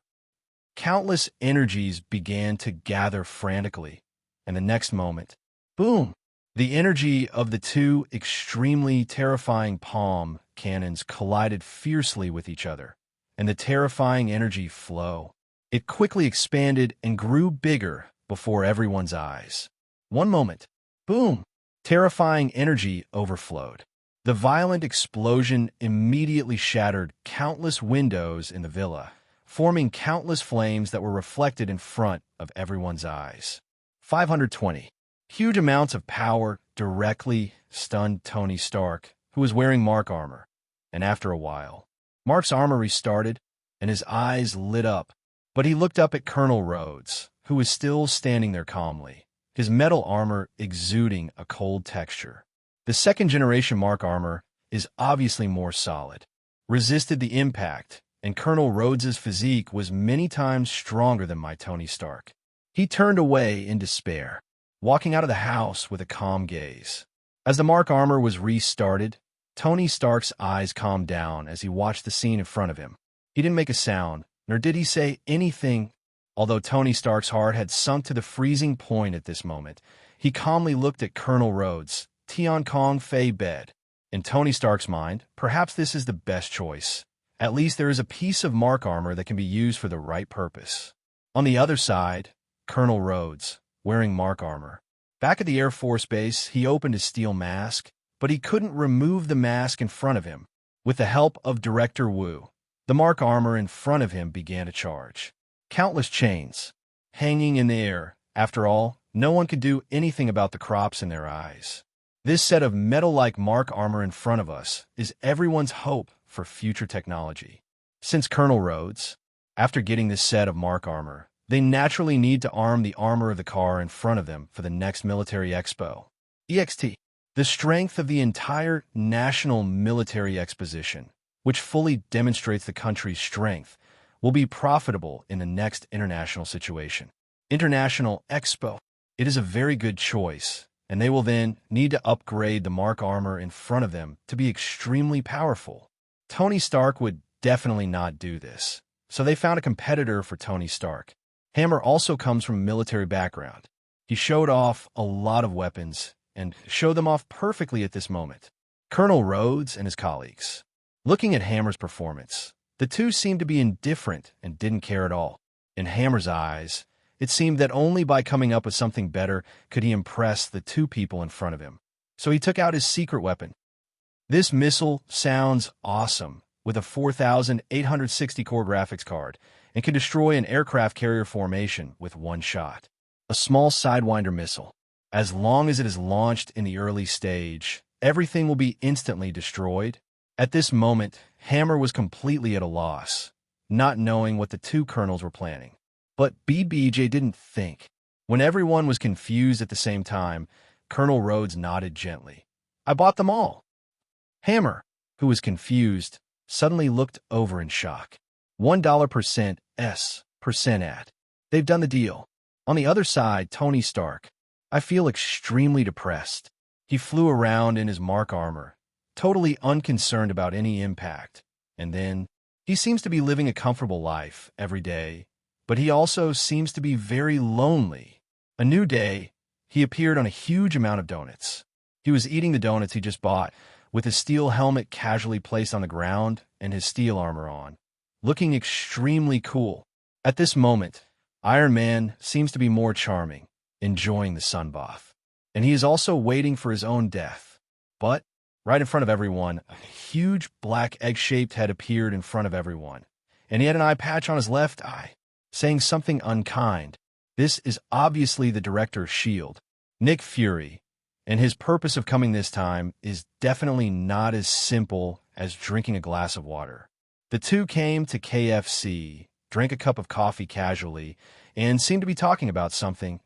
Countless energies began to gather frantically, and the next moment, boom! The energy of the two extremely terrifying palm cannons collided fiercely with each other, and the terrifying energy flow. It quickly expanded and grew bigger before everyone's eyes. One moment, boom! Terrifying energy overflowed. The violent explosion immediately shattered countless windows in the villa, forming countless flames that were reflected in front of everyone's eyes. 520. Huge amounts of power directly stunned Tony Stark, who was wearing Mark armor. And after a while, Mark's armor restarted, and his eyes lit up. But he looked up at Colonel Rhodes, who was still standing there calmly, his metal armor exuding a cold texture. The second-generation Mark armor is obviously more solid. resisted the impact, and Colonel Rhodes's physique was many times stronger than my Tony Stark. He turned away in despair, walking out of the house with a calm gaze. As the Mark armor was restarted, Tony Stark's eyes calmed down as he watched the scene in front of him. He didn't make a sound, nor did he say anything. Although Tony Stark's heart had sunk to the freezing point at this moment, he calmly looked at Colonel Rhodes, Tian Kong Fei bed. In Tony Stark's mind, perhaps this is the best choice. At least there is a piece of Mark armor that can be used for the right purpose. On the other side, Colonel Rhodes, wearing Mark armor. Back at the Air Force Base, he opened his steel mask, but he couldn't remove the mask in front of him. With the help of Director Wu, the Mark armor in front of him began to charge. Countless chains, hanging in the air. After all, no one could do anything about the crops in their eyes. This set of metal-like Mark armor in front of us is everyone's hope for future technology. Since Colonel Rhodes, after getting this set of Mark armor, they naturally need to arm the armor of the car in front of them for the next military expo. EXT. The strength of the entire National Military Exposition, which fully demonstrates the country's strength, will be profitable in the next international situation. International Expo. It is a very good choice, and they will then need to upgrade the Mark armor in front of them to be extremely powerful. Tony Stark would definitely not do this, so they found a competitor for Tony Stark. Hammer also comes from a military background. He showed off a lot of weapons and showed them off perfectly at this moment. Colonel Rhodes and his colleagues. Looking at Hammer's performance, the two seemed to be indifferent and didn't care at all. In Hammer's eyes, it seemed that only by coming up with something better could he impress the two people in front of him. So he took out his secret weapon. This missile sounds awesome, with a 4,860 core graphics card, and can destroy an aircraft carrier formation with one shot. A small Sidewinder missile. As long as it is launched in the early stage, everything will be instantly destroyed. At this moment, Hammer was completely at a loss, not knowing what the two colonels were planning. But BBJ didn't think. When everyone was confused at the same time, Colonel Rhodes nodded gently. I bought them all. Hammer, who was confused, suddenly looked over in shock. $1% % at. They've done the deal. On the other side, Tony Stark. I feel extremely depressed. He flew around in his Mark armor, totally unconcerned about any impact. And then, he seems to be living a comfortable life every day, but he also seems to be very lonely. A new day, he appeared on a huge amount of donuts. He was eating the donuts he just bought, with his steel helmet casually placed on the ground and his steel armor on, looking extremely cool. At this moment, Iron Man seems to be more charming, enjoying the sunbath. And he is also waiting for his own death. But, right in front of everyone, a huge black egg-shaped head appeared in front of everyone, and he had an eye patch on his left eye, saying something unkind. This is obviously the director's shield, Nick Fury, and his purpose of coming this time is definitely not as simple as drinking a glass of water. The two came to KFC, drank a cup of coffee casually, and seemed to be talking about something.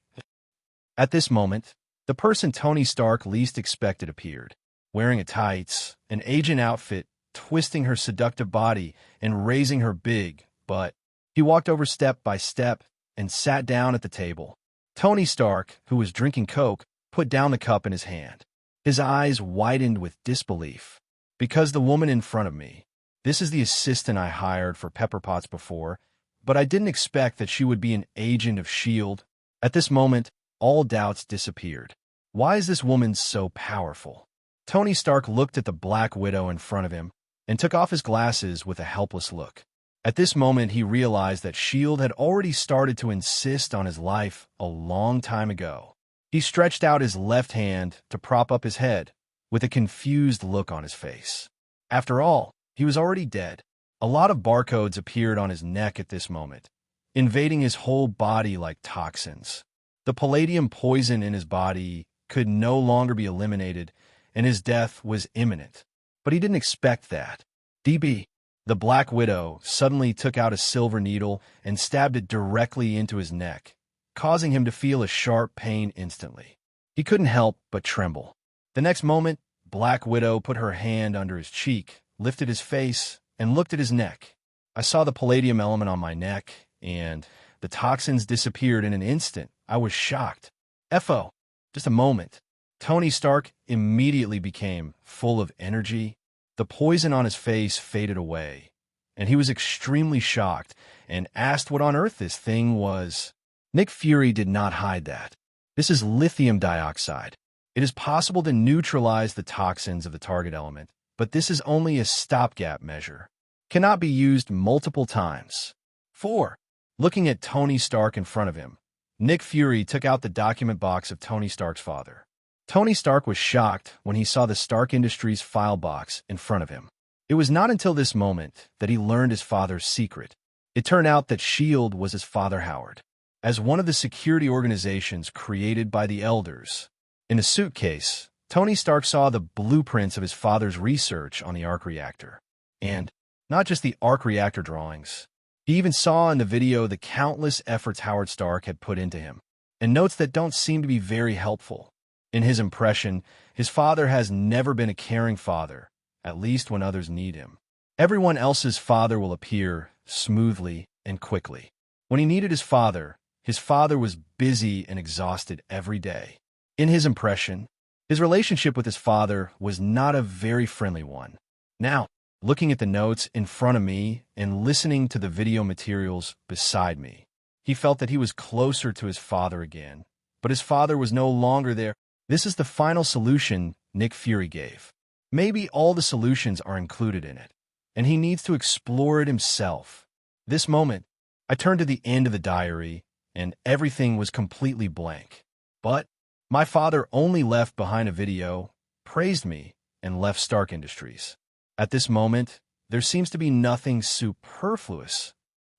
At this moment, the person Tony Stark least expected appeared, wearing a tights, an agent outfit, twisting her seductive body and raising her big butt. He walked over step by step and sat down at the table. Tony Stark, who was drinking Coke, put down the cup in his hand. His eyes widened with disbelief. Because the woman in front of me, this is the assistant I hired for Pepper Potts before, but I didn't expect that she would be an agent of S.H.I.E.L.D. At this moment, all doubts disappeared. Why is this woman so powerful? Tony Stark looked at the Black Widow in front of him and took off his glasses with a helpless look. At this moment, he realized that S.H.I.E.L.D. had already started to insist on his life a long time ago. He stretched out his left hand to prop up his head, with a confused look on his face. After all, he was already dead. A lot of barcodes appeared on his neck at this moment, invading his whole body like toxins. The palladium poison in his body could no longer be eliminated, and his death was imminent. But he didn't expect that. DB. The Black Widow suddenly took out a silver needle and stabbed it directly into his neck, causing him to feel a sharp pain instantly. He couldn't help but tremble. The next moment, Black Widow put her hand under his cheek, lifted his face, and looked at his neck. I saw the palladium element on my neck, and the toxins disappeared in an instant. I was shocked. FO. Just a moment. Tony Stark immediately became full of energy. The poison on his face faded away, and he was extremely shocked and asked what on earth this thing was. Nick Fury did not hide that. This is lithium dioxide. It is possible to neutralize the toxins of the target element, but this is only a stopgap measure. Cannot be used multiple times. 4. Looking at Tony Stark in front of him, Nick Fury took out the document box of Tony Stark's father. Tony Stark was shocked when he saw the Stark Industries file box in front of him. It was not until this moment that he learned his father's secret. It turned out that S.H.I.E.L.D. was his father Howard, as one of the security organizations created by the Elders. In a suitcase, Tony Stark saw the blueprints of his father's research on the arc reactor. And not just the arc reactor drawings. He even saw in the video the countless efforts Howard Stark had put into him, and notes that don't seem to be very helpful. In his impression, his father has never been a caring father, at least when others need him. Everyone else's father will appear smoothly and quickly. When he needed his father was busy and exhausted every day. In his impression, his relationship with his father was not a very friendly one. Now, looking at the notes in front of me and listening to the video materials beside me, he felt that he was closer to his father again, but his father was no longer there. This is the final solution Nick Fury gave. Maybe all the solutions are included in it, and he needs to explore it himself. This moment, I turned to the end of the diary, and everything was completely blank. But my father only left behind a video, praised me, and left Stark Industries. At this moment, there seems to be nothing superfluous.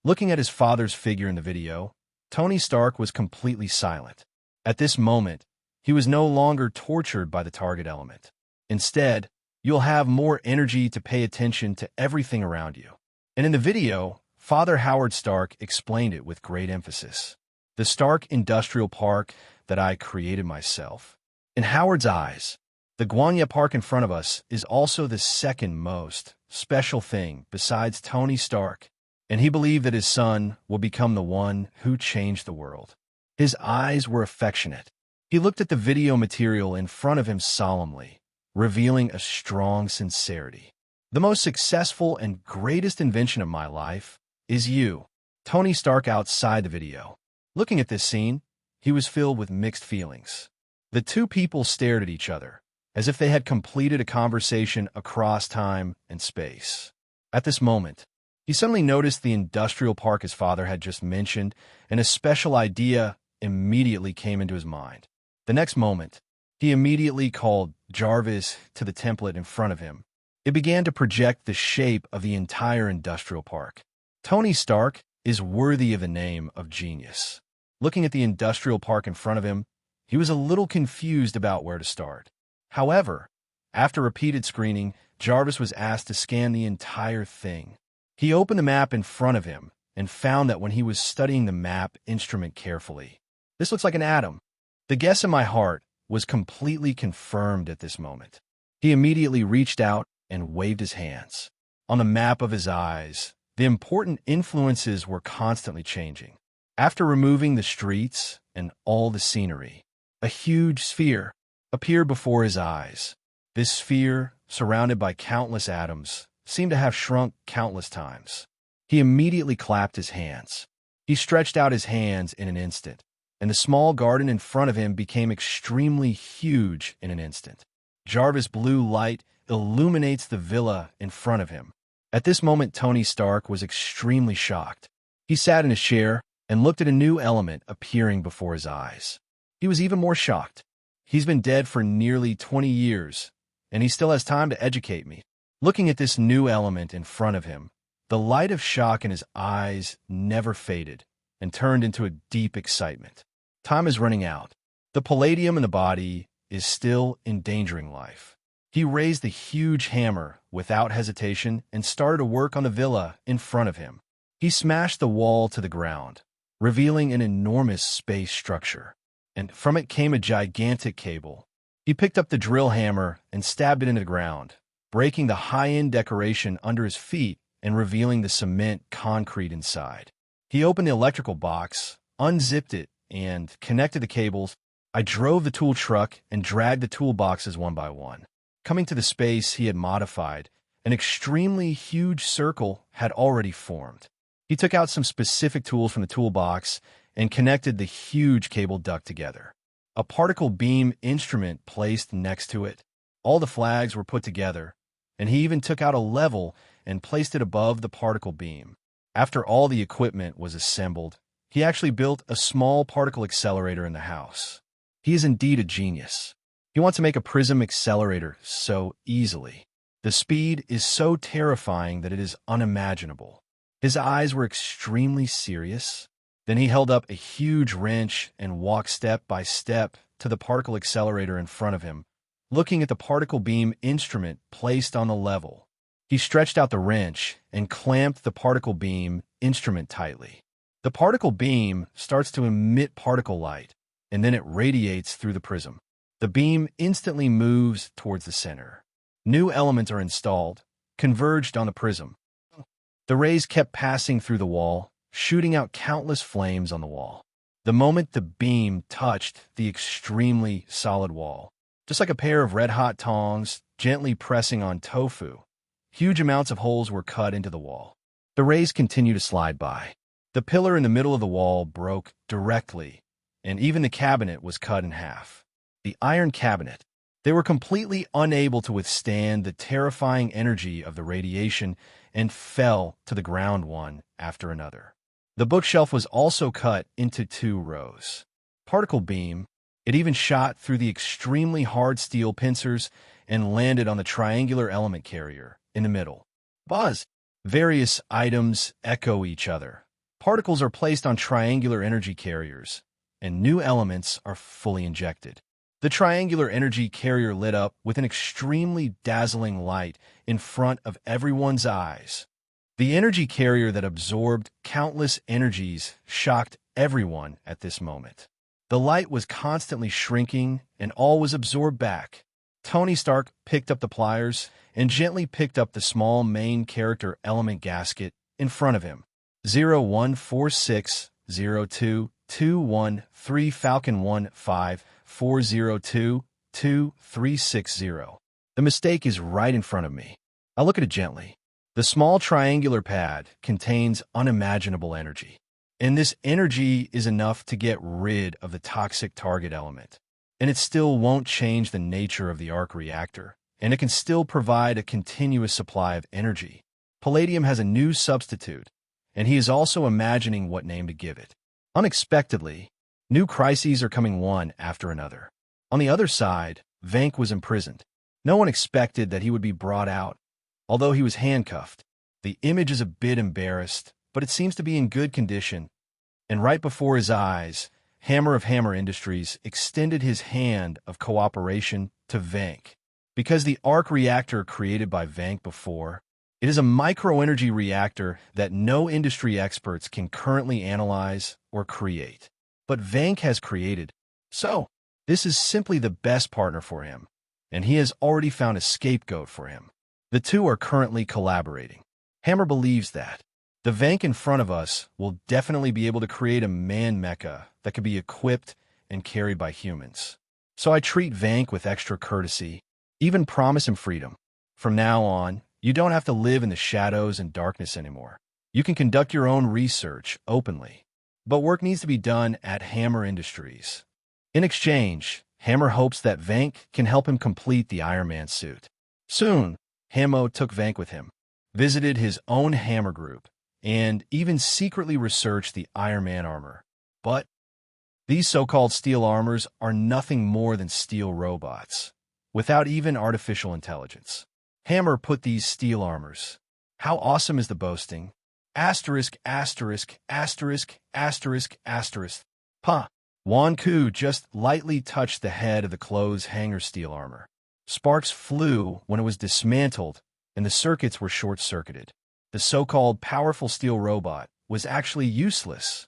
Looking at his father's figure in the video, Tony Stark was completely silent. At this moment, he was no longer tortured by the target element. Instead, you'll have more energy to pay attention to everything around you. And in the video, Father Howard Stark explained it with great emphasis. The Stark Industrial Park that I created myself. In Howard's eyes, the Gwanya Park in front of us is also the second most special thing besides Tony Stark, and he believed that his son will become the one who changed the world. His eyes were affectionate. He looked at the video material in front of him solemnly, revealing a strong sincerity. The most successful and greatest invention of my life is you. Tony Stark outside the video. Looking at this scene, he was filled with mixed feelings. The two people stared at each other, as if they had completed a conversation across time and space. At this moment, he suddenly noticed the industrial park his father had just mentioned, and a special idea immediately came into his mind. The next moment, he immediately called Jarvis to the template in front of him. It began to project the shape of the entire industrial park. Tony Stark is worthy of the name of genius. Looking at the industrial park in front of him, he was a little confused about where to start. However, after repeated screening, Jarvis was asked to scan the entire thing. He opened the map in front of him and found that when he was studying the map instrument carefully, this looks like an atom. The guess in my heart was completely confirmed at this moment. He immediately reached out and waved his hands. On the map of his eyes, the important influences were constantly changing. After removing the streets and all the scenery, a huge sphere appeared before his eyes. This sphere, surrounded by countless atoms, seemed to have shrunk countless times. He immediately clapped his hands. He stretched out his hands in an instant, and the small garden in front of him became extremely huge in an instant. Jarvis' blue light illuminates the villa in front of him. At this moment, Tony Stark was extremely shocked. He sat in his chair and looked at a new element appearing before his eyes. He was even more shocked. He's been dead for nearly 20 years, and he still has time to educate me. Looking at this new element in front of him, the light of shock in his eyes never faded and turned into a deep excitement. Time is running out. The palladium in the body is still endangering life. He raised the huge hammer without hesitation and started to work on the villa in front of him. He smashed the wall to the ground, revealing an enormous space structure, and from it came a gigantic cable. He picked up the drill hammer and stabbed it into the ground, breaking the high-end decoration under his feet and revealing the cement concrete inside. He opened the electrical box, unzipped it, and connected the cables. I drove the tool truck and dragged the toolboxes one by one. Coming to the space he had modified, an extremely huge circle had already formed. He took out some specific tools from the toolbox and connected the huge cable duct together. A particle beam instrument placed next to it. All the flags were put together, and he even took out a level and placed it above the particle beam. After all the equipment was assembled, he actually built a small particle accelerator in the house. He is indeed a genius. He wants to make a prism accelerator so easily. The speed is so terrifying that it is unimaginable. His eyes were extremely serious. Then he held up a huge wrench and walked step by step to the particle accelerator in front of him, looking at the particle beam instrument placed on the level. He stretched out the wrench and clamped the particle beam instrument tightly. The particle beam starts to emit particle light, and then it radiates through the prism. The beam instantly moves towards the center. New elements are installed, converged on the prism. The rays kept passing through the wall, shooting out countless flames on the wall. The moment the beam touched the extremely solid wall, just like a pair of red-hot tongs gently pressing on tofu, huge amounts of holes were cut into the wall. The rays continued to slide by. The pillar in the middle of the wall broke directly, and even the cabinet was cut in half. The iron cabinet. They were completely unable to withstand the terrifying energy of the radiation and fell to the ground one after another. The bookshelf was also cut into 2 rows. Particle beam. It even shot through the extremely hard steel pincers and landed on the triangular element carrier in the middle. Buzz. Various items echo each other. Particles are placed on triangular energy carriers, and new elements are fully injected. The triangular energy carrier lit up with an extremely dazzling light in front of everyone's eyes. The energy carrier that absorbed countless energies shocked everyone at this moment. The light was constantly shrinking, and all was absorbed back. Tony Stark picked up the pliers and gently picked up the small main character element gasket in front of him. 01460221 Falcon 154022 The mistake is right in front of me. I look at it gently. The small triangular pad contains unimaginable energy, and this energy is enough to get rid of the toxic target element. And it still won't change the nature of the arc reactor, and it can still provide a continuous supply of energy. Palladium has a new substitute, and he is also imagining what name to give it. Unexpectedly, new crises are coming one after another. On the other side, Vank was imprisoned. No one expected that he would be brought out, although he was handcuffed. The image is a bit embarrassed, but it seems to be in good condition. And right before his eyes, Hammer of Hammer Industries extended his hand of cooperation to Vank. Because the arc reactor created by Vank before, it is a microenergy reactor that no industry experts can currently analyze or create. But Vank has created. So, this is simply the best partner for him, and he has already found a scapegoat for him. The two are currently collaborating. Hammer believes that the Vank in front of us will definitely be able to create a man mecha that can be equipped and carried by humans. So I treat Vank with extra courtesy, even promise him freedom. From now on, you don't have to live in the shadows and darkness anymore. You can conduct your own research openly. But work needs to be done at Hammer Industries. In exchange, Hammer hopes that Vank can help him complete the Iron Man suit. Soon, Hamo took Vank with him, visited his own Hammer group, and even secretly researched the Iron Man armor. But these so-called steel armors are nothing more than steel robots, without even artificial intelligence. Hammer put these steel armors. How awesome is the boasting? Asterisk, asterisk, asterisk, asterisk, asterisk. Wan Ku just lightly touched the head of the clothes hanger steel armor. Sparks flew when it was dismantled, and the circuits were short-circuited. The so-called powerful steel robot was actually useless.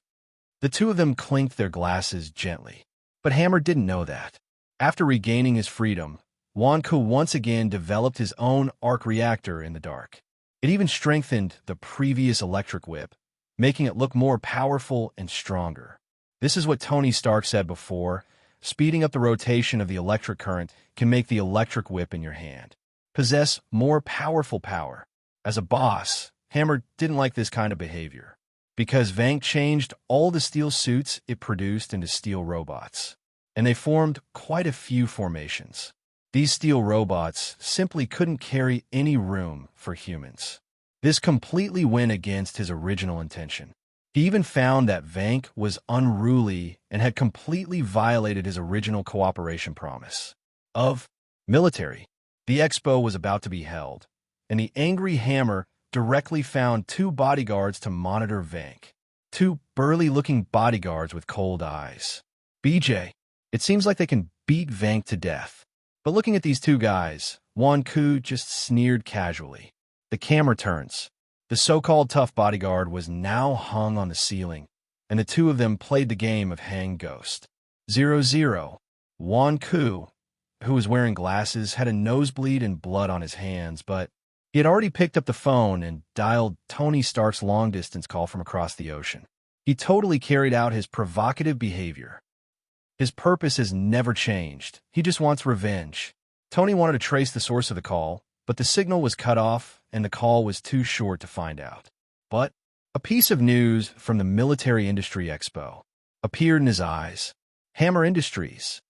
The two of them clinked their glasses gently. But Hammer didn't know that. After regaining his freedom, Wan Ku once again developed his own arc reactor in the dark. It even strengthened the previous electric whip, making it look more powerful and stronger. This is what Tony Stark said before: speeding up the rotation of the electric current can make the electric whip in your hand possess more powerful power. As a boss, Hammer didn't like this kind of behavior, because Vank changed all the steel suits it produced into steel robots, and they formed quite a few formations. These steel robots simply couldn't carry any room for humans. This completely went against his original intention. He even found that Vank was unruly and had completely violated his original cooperation promise of military. The expo was about to be held, and the angry Hammer directly found two bodyguards to monitor Vank. Two burly-looking bodyguards with cold eyes. BJ, it seems like they can beat Vank to death. But looking at these two guys, Wan Ku just sneered casually. The camera turns. The so-called tough bodyguard was now hung on the ceiling, and the two of them played the game of Hang Ghost. 0-0. Wan Ku, who was wearing glasses, had a nosebleed and blood on his hands, but he had already picked up the phone and dialed Tony Stark's long-distance call from across the ocean. He totally carried out his provocative behavior. His purpose has never changed. He just wants revenge. Tony wanted to trace the source of the call, but the signal was cut off and the call was too short to find out. But a piece of news from the Military Industry Expo appeared in his eyes. Hammer Industries.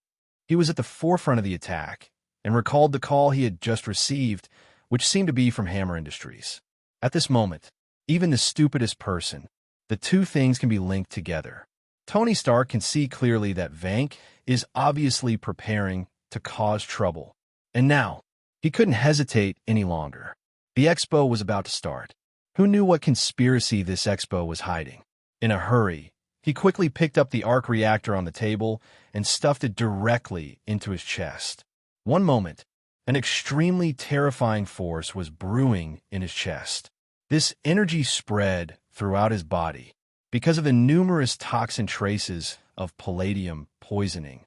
He was at the forefront of the attack and recalled the call he had just received, which seemed to be from Hammer Industries. At this moment, even the stupidest person, the two things can be linked together. Tony Stark can see clearly that Vank is obviously preparing to cause trouble. And now, he couldn't hesitate any longer. The expo was about to start. Who knew what conspiracy this expo was hiding? In a hurry, he quickly picked up the arc reactor on the table and stuffed it directly into his chest. One moment, an extremely terrifying force was brewing in his chest. This energy spread throughout his body because of the numerous toxin traces of palladium poisoning.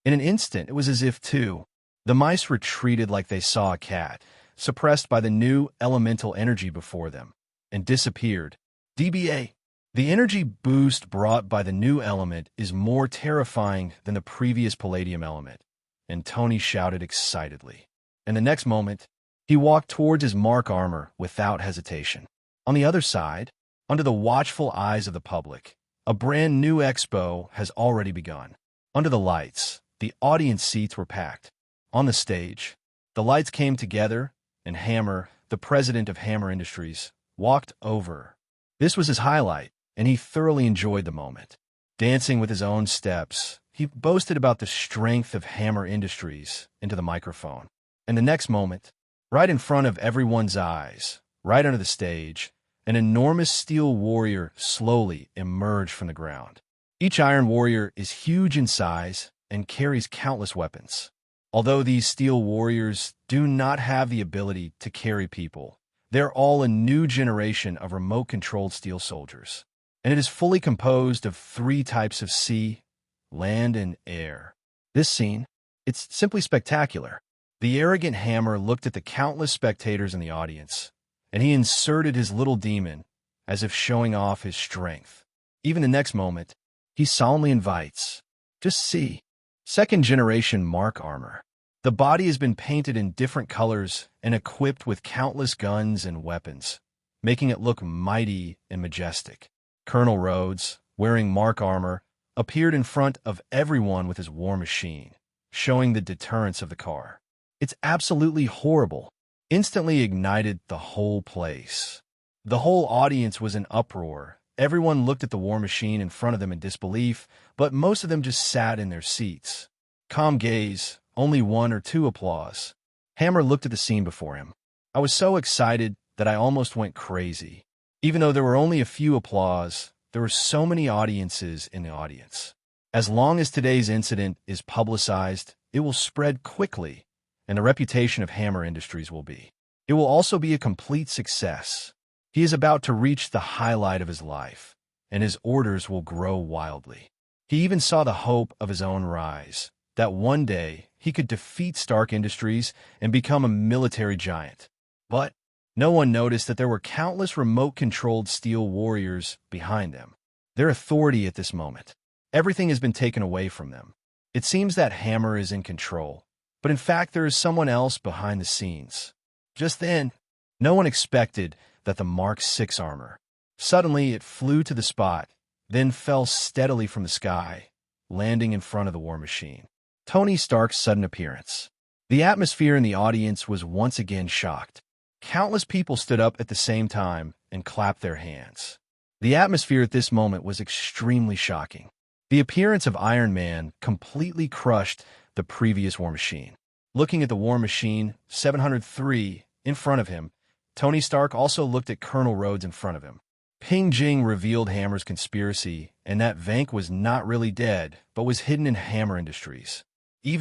In an instant, it was as if, the mice retreated like they saw a cat, suppressed by the new elemental energy before them, and disappeared. DBA. The energy boost brought by the new element is more terrifying than the previous palladium element, and Tony shouted excitedly. And the next moment, he walked towards his Mark armor without hesitation. On the other side, under the watchful eyes of the public, a brand new expo has already begun. Under the lights, the audience seats were packed. On the stage, the lights came together, and Hammer, the president of Hammer Industries, walked over. This was his highlight, and he thoroughly enjoyed the moment. Dancing with his own steps, he boasted about the strength of Hammer Industries into the microphone. And the next moment, right in front of everyone's eyes, right under the stage, an enormous steel warrior slowly emerged from the ground. Each Iron Warrior is huge in size and carries countless weapons. Although these steel warriors do not have the ability to carry people, they're all a new generation of remote-controlled steel soldiers. And it is fully composed of 3 types of sea, land, and air. This scene, it's simply spectacular. The arrogant Hammer looked at the countless spectators in the audience, and he inserted his little demon, as if showing off his strength. Even the next moment, he solemnly invites, just see, 2nd generation Mark armor. The body has been painted in different colors and equipped with countless guns and weapons, making it look mighty and majestic. Colonel Rhodes, wearing Mark armor, appeared in front of everyone with his war machine, showing the deterrence of the car. It's absolutely horrible. Instantly ignited the whole place. The whole audience was in uproar. Everyone looked at the war machine in front of them in disbelief, but most of them just sat in their seats. Calm gaze, only 1 or 2 applause. Hammer looked at the scene before him. I was so excited that I almost went crazy. Even though there were only a few applause, there were so many audiences in the audience. As long as today's incident is publicized, it will spread quickly, and the reputation of Hammer Industries will be. It will also be a complete success. He is about to reach the highlight of his life, and his orders will grow wildly. He even saw the hope of his own rise, that one day he could defeat Stark Industries and become a military giant. But No one noticed that there were countless remote-controlled steel warriors behind them. Their authority at this moment. Everything has been taken away from them. It seems that Hammer is in control, but in fact there is someone else behind the scenes. Just then, no one expected that the Mark 6 armor. Suddenly, it flew to the spot, then fell steadily from the sky, landing in front of the war machine. Tony Stark's sudden appearance. The atmosphere in the audience was once again shocked. Countless people stood up at the same time and clapped their hands. The atmosphere at this moment was extremely shocking. The appearance of Iron Man completely crushed the previous War Machine. Looking at the War Machine 703 in front of him, Tony Stark also looked at Colonel Rhodes in front of him. Ping Jing revealed Hammer's conspiracy, and that Vank was not really dead, but was hidden in Hammer Industries. He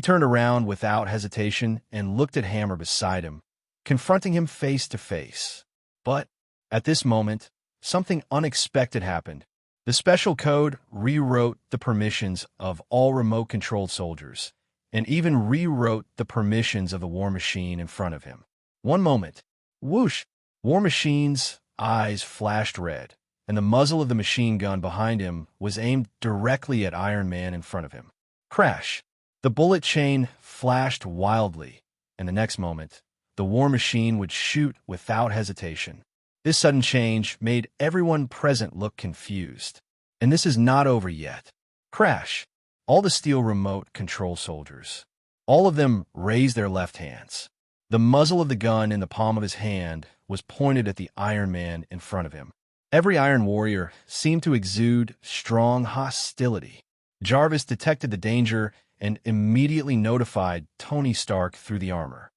turned around without hesitation and looked at Hammer beside him, confronting him face to face. But, at this moment, something unexpected happened. The special code rewrote the permissions of all remote-controlled soldiers, and even rewrote the permissions of the War Machine in front of him. One moment. Whoosh! War Machine's eyes flashed red, and the muzzle of the machine gun behind him was aimed directly at Iron Man in front of him. Crash! The bullet chain flashed wildly, and the next moment, the War Machine would shoot without hesitation. This sudden change made everyone present look confused. And this is not over yet. Crash! All the steel remote control soldiers. All of them raised their left hands. The muzzle of the gun in the palm of his hand was pointed at the Iron Man in front of him. Every Iron Warrior seemed to exude strong hostility. Jarvis detected the danger and immediately notified Tony Stark through the armor.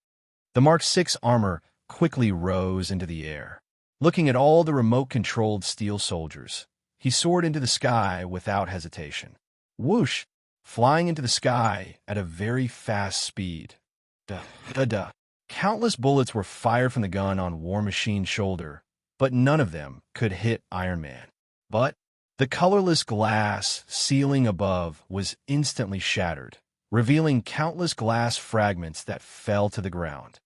The Mark 6 armor quickly rose into the air. Looking at all the remote-controlled steel soldiers, he soared into the sky without hesitation. Whoosh! Flying into the sky at a very fast speed. Duh. Countless bullets were fired from the gun on War Machine's shoulder, but none of them could hit Iron Man. But the colorless glass ceiling above was instantly shattered, revealing countless glass fragments that fell to the ground.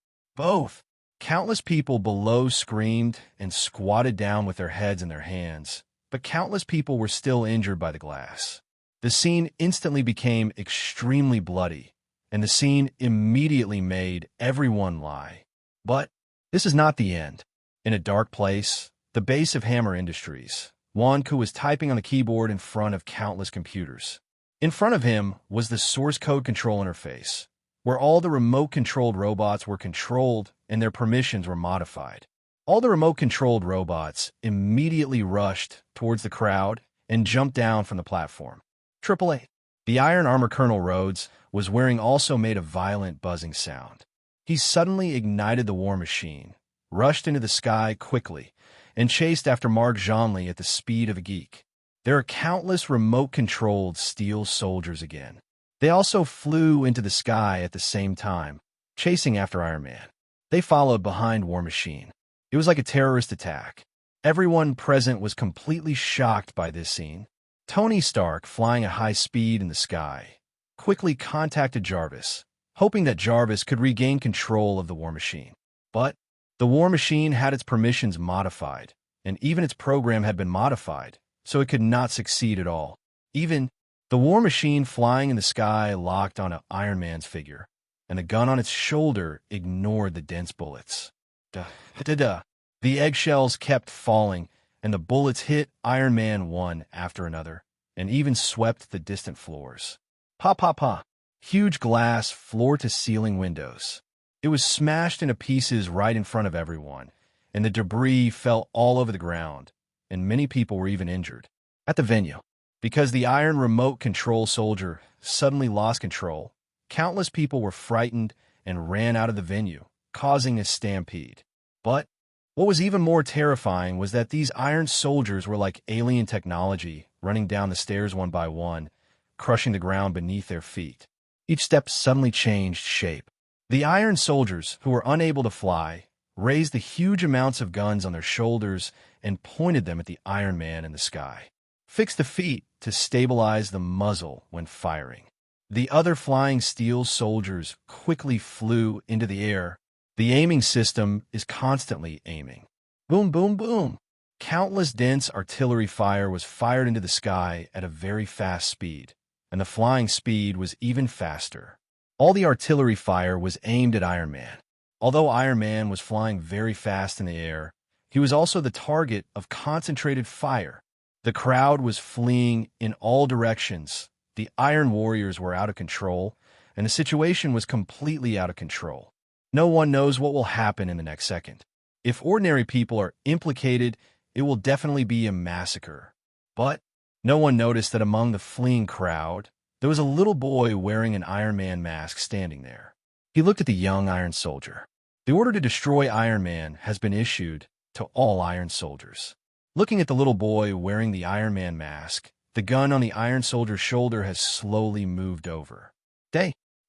Countless people below screamed and squatted down with their heads in their hands, but countless people were still injured by the glass. The scene instantly became extremely bloody, and the scene immediately made everyone lie. But this is not the end. In a dark place, the base of Hammer Industries, Wanku was typing on the keyboard in front of countless computers. In front of him was the source code control interface, where all the remote-controlled robots were controlled and their permissions were modified. All the remote-controlled robots immediately rushed towards the crowd and jumped down from the platform. AAA. The iron armor Colonel Rhodes was wearing also made a violent buzzing sound. He suddenly ignited the War Machine, rushed into the sky quickly, and chased after Mark Jeanly at the speed of a geek. There are countless remote-controlled steel soldiers again. They also flew into the sky at the same time, chasing after Iron Man. They followed behind War Machine. It was like a terrorist attack. Everyone present was completely shocked by this scene. Tony Stark, flying at high speed in the sky, quickly contacted Jarvis, hoping that Jarvis could regain control of the War Machine. But the War Machine had its permissions modified, and even its program had been modified, so it could not succeed at all. Even the War Machine flying in the sky locked onto Iron Man's figure, and the gun on its shoulder ignored the dense bullets. The eggshells kept falling, and the bullets hit Iron Man one after another, and even swept the distant floors. Pa. Huge glass floor-to-ceiling windows. It was smashed into pieces right in front of everyone, and the debris fell all over the ground, and many people were even injured. At the venue, because the iron remote control soldier suddenly lost control, countless people were frightened and ran out of the venue, causing a stampede. But what was even more terrifying was that these iron soldiers were like alien technology, running down the stairs one by one, crushing the ground beneath their feet. Each step suddenly changed shape. The iron soldiers, who were unable to fly, raised the huge amounts of guns on their shoulders and pointed them at the Iron Man in the sky. Fixed the feet to stabilize the muzzle when firing. The other flying steel soldiers quickly flew into the air, The aiming system is constantly aiming. Boom, boom, boom. Countless dense artillery fire was fired into the sky at a very fast speed, and the flying speed was even faster. All the artillery fire was aimed at Iron Man. Although Iron Man was flying very fast in the air, he was also the target of concentrated fire. The crowd was fleeing in all directions. The Iron Warriors were out of control, and the situation was completely out of control. No one knows what will happen in the next second. If ordinary people are implicated, it will definitely be a massacre. But no one noticed that among the fleeing crowd, there was a little boy wearing an Iron Man mask standing there. He looked at the young Iron Soldier. The order to destroy Iron Man has been issued to all Iron Soldiers. Looking at the little boy wearing the Iron Man mask, the gun on the Iron Soldier's shoulder has slowly moved over.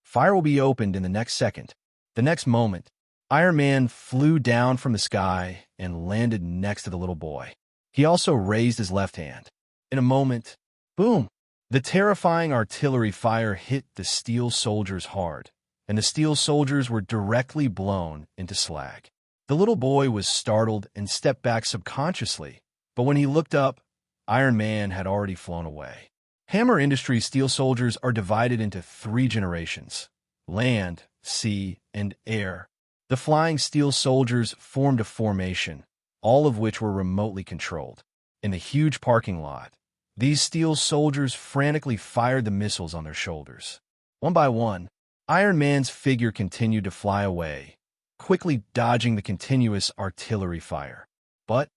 Fire will be opened in the next second. The next moment, Iron Man flew down from the sky and landed next to the little boy. He also raised his left hand. In a moment, boom! The terrifying artillery fire hit the Steel Soldiers hard, and the Steel Soldiers were directly blown into slag. The little boy was startled and stepped back subconsciously, but when he looked up, Iron Man had already flown away. Hammer Industries Steel Soldiers are divided into 3 generations: land, sea, and air. The Flying Steel Soldiers formed a formation, all of which were remotely controlled. In the huge parking lot, these Steel Soldiers frantically fired the missiles on their shoulders. One by one, Iron Man's figure continued to fly away, quickly dodging the continuous artillery fire. But,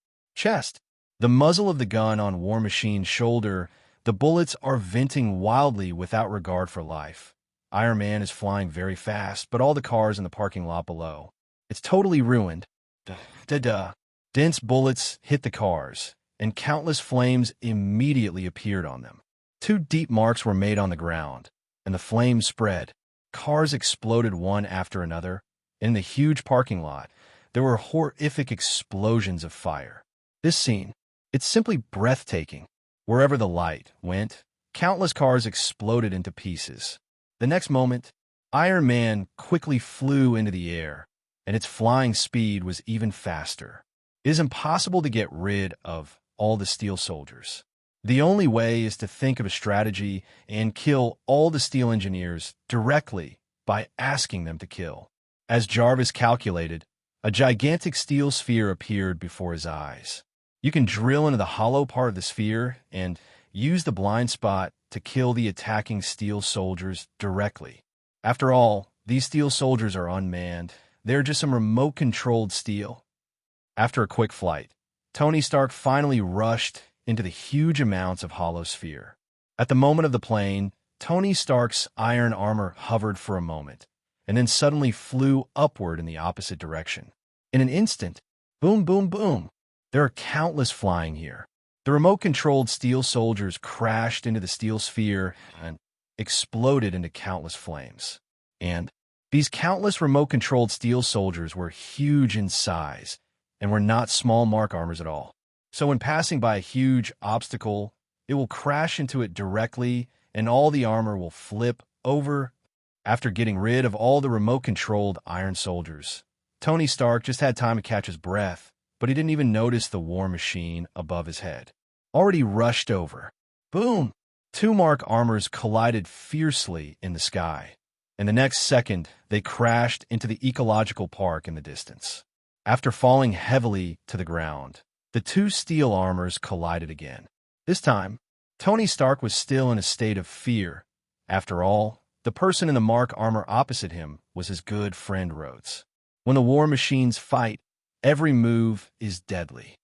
the muzzle of the gun on War Machine's shoulder, the bullets are venting wildly without regard for life. Iron Man is flying very fast, but all the cars in the parking lot below, it's totally ruined. Dense bullets hit the cars, and countless flames immediately appeared on them. 2 deep marks were made on the ground, and the flames spread. Cars exploded one after another. In the huge parking lot, there were horrific explosions of fire. This scene, it's simply breathtaking. Wherever the light went, countless cars exploded into pieces. The next moment, Iron Man quickly flew into the air, and its flying speed was even faster. It is impossible to get rid of all the Steel Soldiers. The only way is to think of a strategy and kill all the Steel Engineers directly by asking them to kill. As Jarvis calculated, a gigantic steel sphere appeared before his eyes. You can drill into the hollow part of the sphere and use the blind spot to kill the attacking Steel Soldiers directly. After all, these Steel Soldiers are unmanned. They're just some remote-controlled steel. After a quick flight, Tony Stark finally rushed into the huge amounts of hollow sphere. At the moment of the plane, Tony Stark's iron armor hovered for a moment, and then suddenly flew upward in the opposite direction. In an instant, boom, boom, boom, there are countless flying here. The remote-controlled Steel Soldiers crashed into the steel sphere and exploded into countless flames. And these countless remote-controlled Steel Soldiers were huge in size and were not small mark armors at all. So when passing by a huge obstacle, it will crash into it directly and all the armor will flip over. After getting rid of all the remote-controlled Iron Soldiers, Tony Stark just had time to catch his breath, but he didn't even notice the War Machine above his head. Already rushed over. Boom! 2 mark armors collided fiercely in the sky, and the next second they crashed into the ecological park in the distance. After falling heavily to the ground, the 2 steel armors collided again. This time, Tony Stark was still in a state of fear. After all, the person in the mark armor opposite him was his good friend Rhodes. When the War Machines fight, every move is deadly.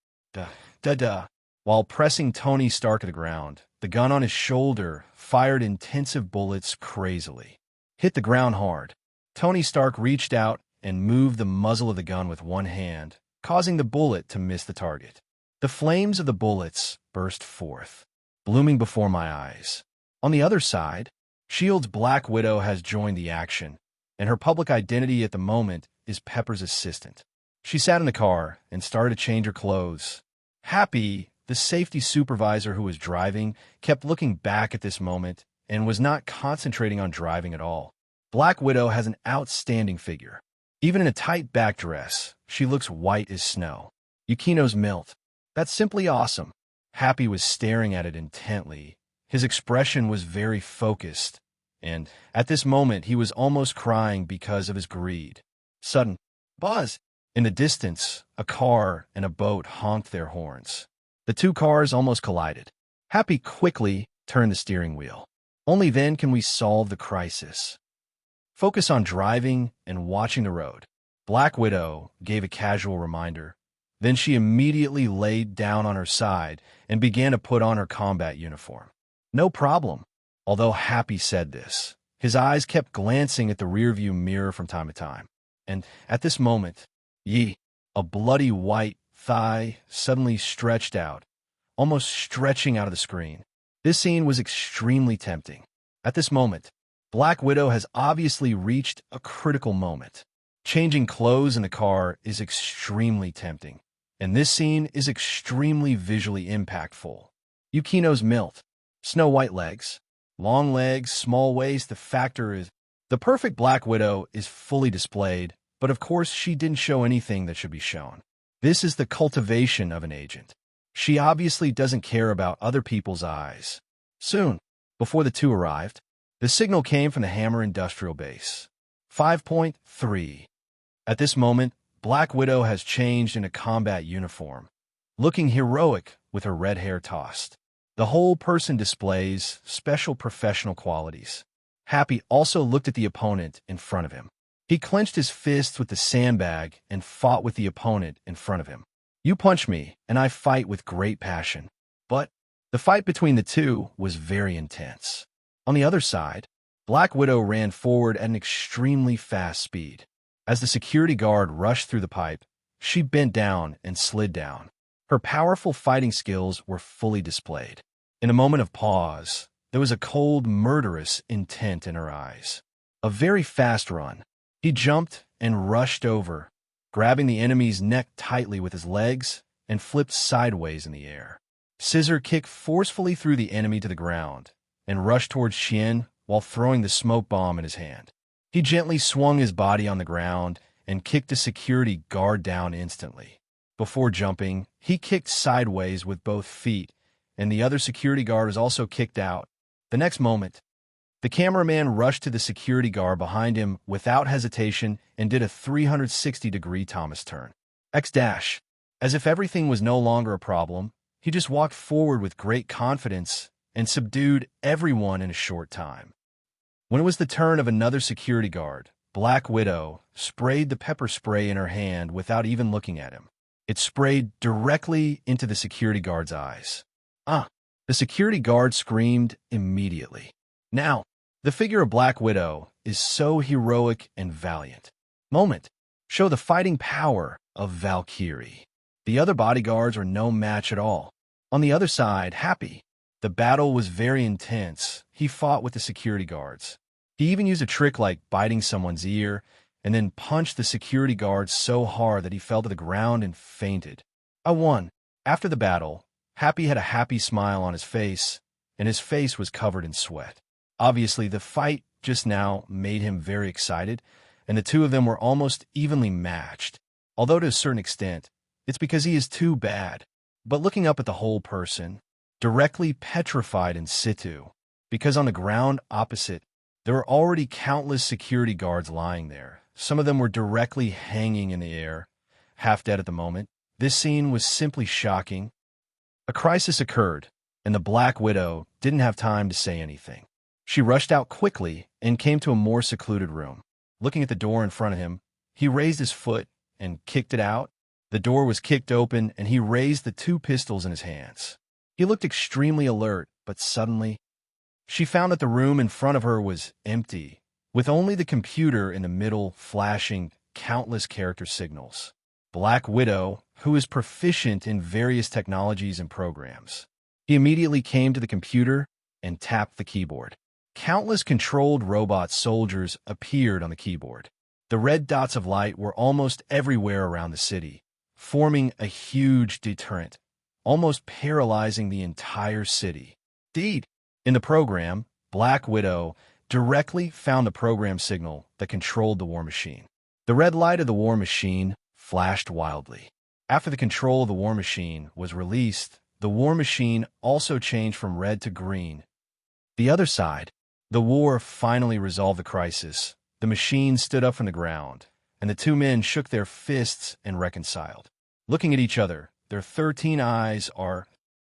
While pressing Tony Stark to the ground, the gun on his shoulder fired intensive bullets crazily. Hit the ground hard. Tony Stark reached out and moved the muzzle of the gun with one hand, causing the bullet to miss the target. The flames of the bullets burst forth, blooming before my eyes. On the other side, S.H.I.E.L.D.'s Black Widow has joined the action, and her public identity at the moment is Pepper's assistant. She sat in the car and started to change her clothes. Happy, the safety supervisor who was driving, kept looking back at this moment and was not concentrating on driving at all. Black Widow has an outstanding figure. Even in a tight back dress, she looks white as snow. Yukino's milt. That's simply awesome. Happy was staring at it intently. His expression was very focused, and at this moment he was almost crying because of his greed. Sudden buzz. In the distance, a car and a boat honked their horns. The two cars almost collided. Happy quickly turned the steering wheel. Only then can we solve the crisis. Focus on driving and watching the road. Black Widow gave a casual reminder. Then she immediately laid down on her side and began to put on her combat uniform. No problem. Although Happy said this, his eyes kept glancing at the rearview mirror from time to time. And at this moment, a bloody white thigh suddenly stretched out, almost stretching out of the screen. This scene was extremely tempting. At this moment, Black Widow has obviously reached a critical moment. Changing clothes in the car is extremely tempting, and this scene is extremely visually impactful. Yukino's milt, snow white legs, long legs, small waist. The factor is the perfect Black Widow is fully displayed, but of course she didn't show anything that should be shown. This is the cultivation of an agent. She obviously doesn't care about other people's eyes. Soon, before the two arrived, the signal came from the Hammer Industrial Base. 5.3. At this moment, Black Widow has changed into combat uniform, looking heroic with her red hair tossed. The whole person displays special professional qualities. Happy also looked at the opponent in front of him. He clenched his fists with the sandbag and fought with the opponent in front of him. You punch me, and I fight with great passion. But the fight between the two was very intense. On the other side, Black Widow ran forward at an extremely fast speed. As the security guard rushed through the pipe, she bent down and slid down. Her powerful fighting skills were fully displayed. In a moment of pause, there was a cold, murderous intent in her eyes. A very fast run. He jumped and rushed over, grabbing the enemy's neck tightly with his legs and flipped sideways in the air. Scissor kick forcefully threw the enemy to the ground and rushed towards Xian while throwing the smoke bomb in his hand. He gently swung his body on the ground and kicked a security guard down instantly. Before jumping, he kicked sideways with both feet, and the other security guard was also kicked out. The next moment, the cameraman rushed to the security guard behind him without hesitation and did a 360-degree Thomas turn. X-dash. As if everything was no longer a problem, he just walked forward with great confidence and subdued everyone in a short time. When it was the turn of another security guard, Black Widow sprayed the pepper spray in her hand without even looking at him. It sprayed directly into the security guard's eyes. The security guard screamed immediately. Now, the figure of Black Widow is so heroic and valiant. Moment. Show the fighting power of Valkyrie. The other bodyguards are no match at all. On the other side, Happy. The battle was very intense. He fought with the security guards. He even used a trick like biting someone's ear and then punched the security guard so hard that he fell to the ground and fainted. I won. After the battle, Happy had a happy smile on his face, and his face was covered in sweat. Obviously, the fight just now made him very excited, and the two of them were almost evenly matched. Although to a certain extent, it's because he is too bad. But looking up at the whole person, directly petrified in situ, because on the ground opposite, there were already countless security guards lying there. Some of them were directly hanging in the air, half dead at the moment. This scene was simply shocking. A crisis occurred, and the Black Widow didn't have time to say anything. She rushed out quickly and came to a more secluded room. Looking at the door in front of him, he raised his foot and kicked it out. The door was kicked open, and he raised the two pistols in his hands. He looked extremely alert, but suddenly, she found that the room in front of her was empty, with only the computer in the middle flashing countless character signals. Black Widow, who is proficient in various technologies and programs. He immediately came to the computer and tapped the keyboard. Countless controlled robot soldiers appeared on the keyboard. The red dots of light were almost everywhere around the city, forming a huge deterrent, almost paralyzing the entire city. Indeed, in the program, Black Widow directly found the program signal that controlled the war machine. The red light of the war machine flashed wildly. After the control of the war machine was released, the war machine also changed from red to green. The other side, the war finally resolved the crisis. The machine stood up from the ground, and the two men shook their fists and reconciled. Looking at each other, their 13 eyes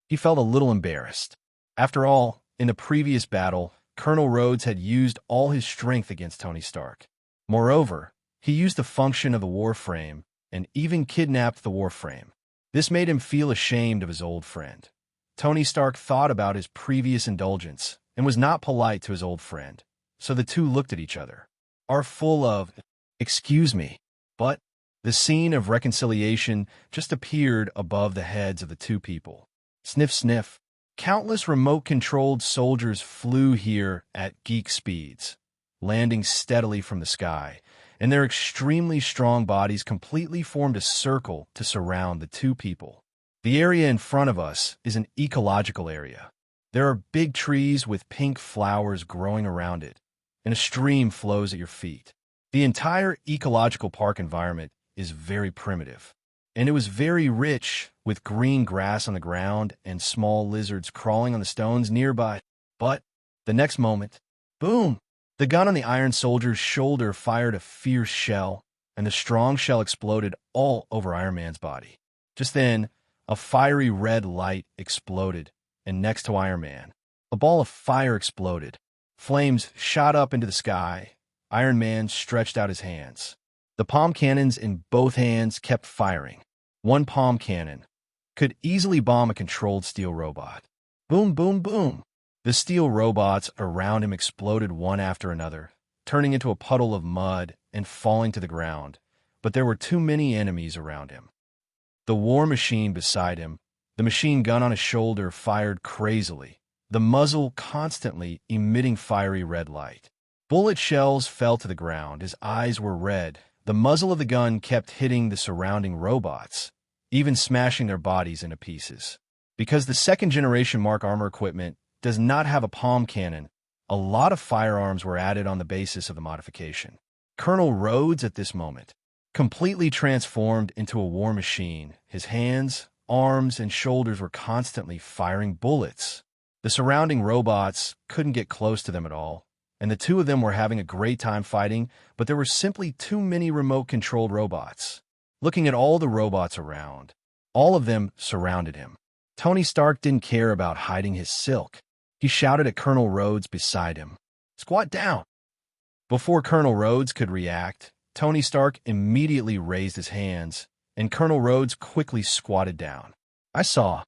he felt a little embarrassed. After all, in the previous battle, Colonel Rhodes had used all his strength against Tony Stark. Moreover, he used the function of the Warframe and even kidnapped the Warframe. This made him feel ashamed of his old friend. Tony Stark thought about his previous indulgence and was not polite to his old friend, so the two looked at each other. Are full of, "Excuse me," but the scene of reconciliation just appeared above the heads of the two people. Sniff, sniff. Countless remote-controlled soldiers flew here at geek speeds, landing steadily from the sky, and their extremely strong bodies completely formed a circle to surround the two people. The area in front of us is an ecological area. There are big trees with pink flowers growing around it, and a stream flows at your feet. The entire ecological park environment is very primitive, and it was very rich with green grass on the ground and small lizards crawling on the stones nearby. But the next moment, boom! The gun on the Iron Soldier's shoulder fired a fierce shell, and the strong shell exploded all over Iron Man's body. Just then, a fiery red light exploded, and next to Iron Man, a ball of fire exploded. Flames shot up into the sky. Iron Man stretched out his hands. The palm cannons in both hands kept firing. One palm cannon could easily bomb a controlled steel robot. Boom, boom, boom. The steel robots around him exploded one after another, turning into a puddle of mud and falling to the ground. But there were too many enemies around him. The war machine beside him, the machine gun on his shoulder, fired crazily, the muzzle constantly emitting fiery red light. Bullet shells fell to the ground. His eyes were red. The muzzle of the gun kept hitting the surrounding robots, even smashing their bodies into pieces. Because the second-generation Mark armor equipment does not have a palm cannon, a lot of firearms were added on the basis of the modification. Colonel Rhodes, at this moment, completely transformed into a war machine. His hands, arms, and shoulders were constantly firing bullets. The surrounding robots couldn't get close to them at all, and the two of them were having a great time fighting, but there were simply too many remote-controlled robots. Looking at all the robots around, all of them surrounded him. Tony Stark didn't care about hiding his silk. He shouted at Colonel Rhodes beside him, "Squat down!" Before Colonel Rhodes could react, Tony Stark immediately raised his hands, and Colonel Rhodes quickly squatted down. I saw.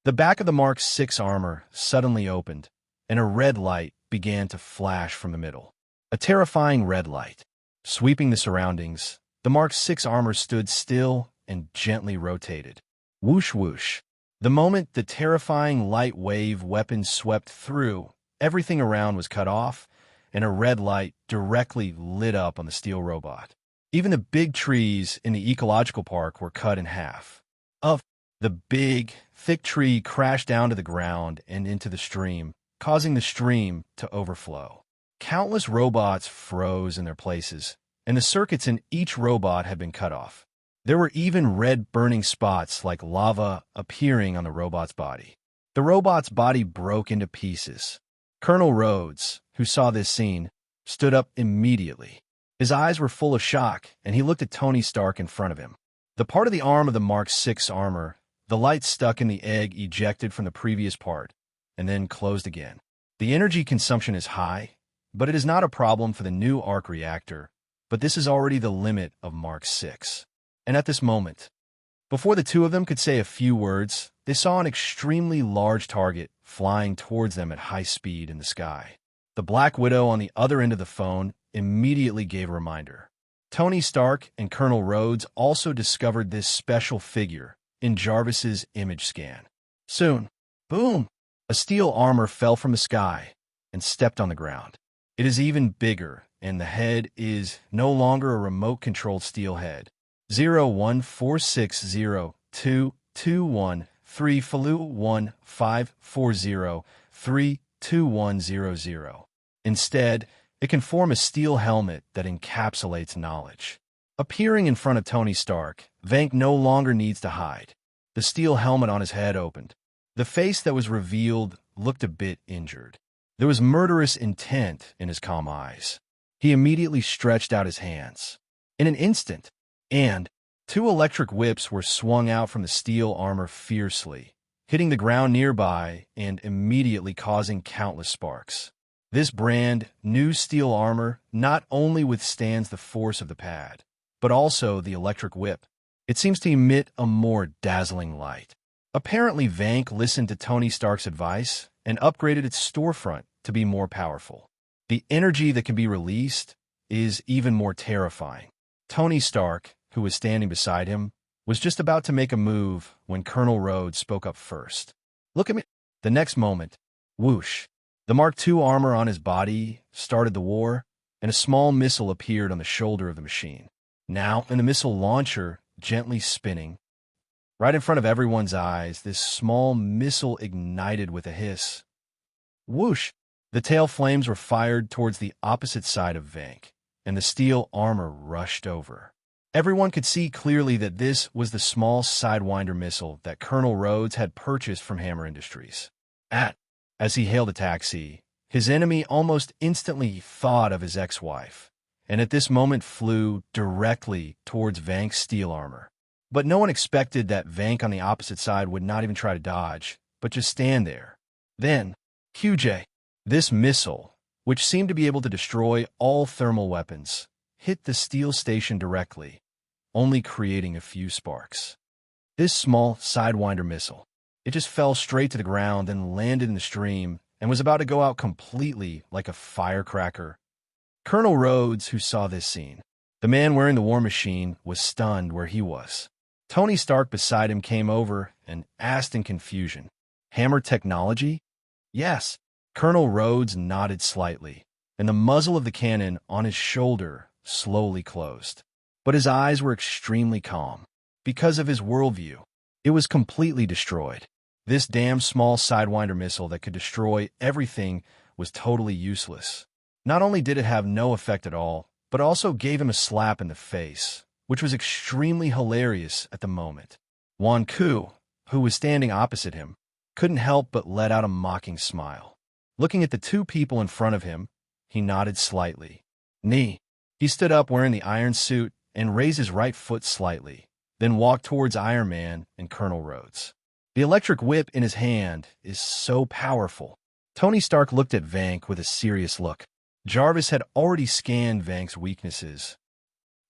The back of the Mark 6 armor suddenly opened, and a red light began to flash from the middle. A terrifying red light. Sweeping the surroundings, the Mark 6 armor stood still and gently rotated. Whoosh whoosh. The moment the terrifying light wave weapon swept through, everything around was cut off, and a red light directly lit up on the steel robot. Even the big trees in the ecological park were cut in half. The big, thick tree crashed down to the ground and into the stream, causing the stream to overflow. Countless robots froze in their places, and the circuits in each robot had been cut off. There were even red burning spots like lava appearing on the robot's body. The robot's body broke into pieces. Colonel Rhodes, who saw this scene, stood up immediately. His eyes were full of shock, and he looked at Tony Stark in front of him. The part of the arm of the Mark 6 armor, the light stuck in the egg ejected from the previous part, and then closed again. The energy consumption is high, but it is not a problem for the new arc reactor, but this is already the limit of Mark 6. And at this moment, before the two of them could say a few words, they saw an extremely large target flying towards them at high speed in the sky. The Black Widow on the other end of the phone immediately gave a reminder. Tony Stark and Colonel Rhodes also discovered this special figure in Jarvis's image scan. Soon, boom, a steel armor fell from the sky and stepped on the ground. It is even bigger, and the head is no longer a remote-controlled steel head. 014602213 Falu1540322100. Instead, it can form a steel helmet that encapsulates knowledge. Appearing in front of Tony Stark, Vank no longer needs to hide. The steel helmet on his head opened. The face that was revealed looked a bit injured. There was murderous intent in his calm eyes. He immediately stretched out his hands. In an instant, and two electric whips were swung out from the steel armor fiercely, hitting the ground nearby and immediately causing countless sparks. This brand new steel armor not only withstands the force of the pad, but also the electric whip. It seems to emit a more dazzling light. Apparently, Vank listened to Tony Stark's advice and upgraded its storefront to be more powerful. The energy that can be released is even more terrifying. Tony Stark, who was standing beside him, was just about to make a move when Colonel Rhodes spoke up first. "Look at me." The next moment, whoosh, the Mark II armor on his body started the war, and a small missile appeared on the shoulder of the machine. Now, in the missile launcher, gently spinning, right in front of everyone's eyes, this small missile ignited with a hiss. Whoosh! The tail flames were fired towards the opposite side of Vank, and the steel armor rushed over. Everyone could see clearly that this was the small Sidewinder missile that Colonel Rhodes had purchased from Hammer Industries. As he hailed a taxi, his enemy almost instantly thought of his ex-wife, and at this moment flew directly towards Vank's steel armor. But no one expected that Vank on the opposite side would not even try to dodge, but just stand there. Then, QJ, this missile, which seemed to be able to destroy all thermal weapons, hit the steel station directly, only creating a few sparks. This small Sidewinder missile, it just fell straight to the ground and landed in the stream and was about to go out completely like a firecracker. Colonel Rhodes, who saw this scene, the man wearing the war machine, was stunned where he was. Tony Stark beside him came over and asked in confusion, "Hammer technology?" "Yes." Colonel Rhodes nodded slightly, and the muzzle of the cannon on his shoulder slowly closed. But his eyes were extremely calm. Because of his worldview, it was completely destroyed. This damn small Sidewinder missile that could destroy everything was totally useless. Not only did it have no effect at all, but also gave him a slap in the face, which was extremely hilarious at the moment. Wan Ku, who was standing opposite him, couldn't help but let out a mocking smile. Looking at the two people in front of him, he nodded slightly. He stood up wearing the iron suit and raised his right foot slightly, then walked towards Iron Man and Colonel Rhodes. The electric whip in his hand is so powerful. Tony Stark looked at Vank with a serious look. Jarvis had already scanned Vank's weaknesses.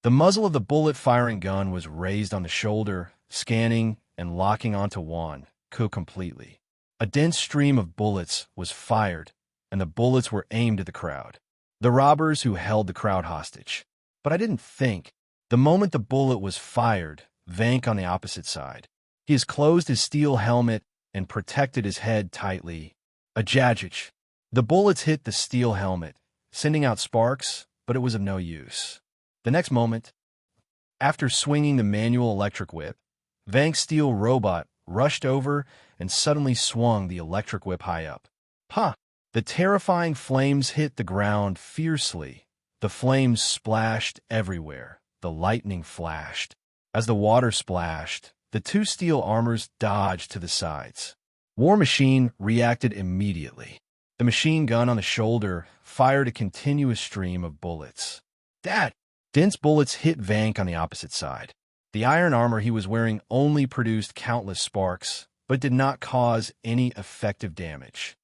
The muzzle of the bullet-firing gun was raised on the shoulder, scanning and locking onto Wan Ku completely. A dense stream of bullets was fired, and the bullets were aimed at the crowd, the robbers who held the crowd hostage. But I didn't think. The moment the bullet was fired, Vank on the opposite side, he has closed his steel helmet and protected his head tightly. A jajich. The bullets hit the steel helmet, sending out sparks, but it was of no use. The next moment, after swinging the manual electric whip, Vank's steel robot rushed over and suddenly swung the electric whip high up. The terrifying flames hit the ground fiercely. The flames splashed everywhere. The lightning flashed. As the water splashed, the two steel armors dodged to the sides. War Machine reacted immediately. The machine gun on the shoulder fired a continuous stream of bullets. Dense bullets hit Vank on the opposite side. The iron armor he was wearing only produced countless sparks, but did not cause any effective damage.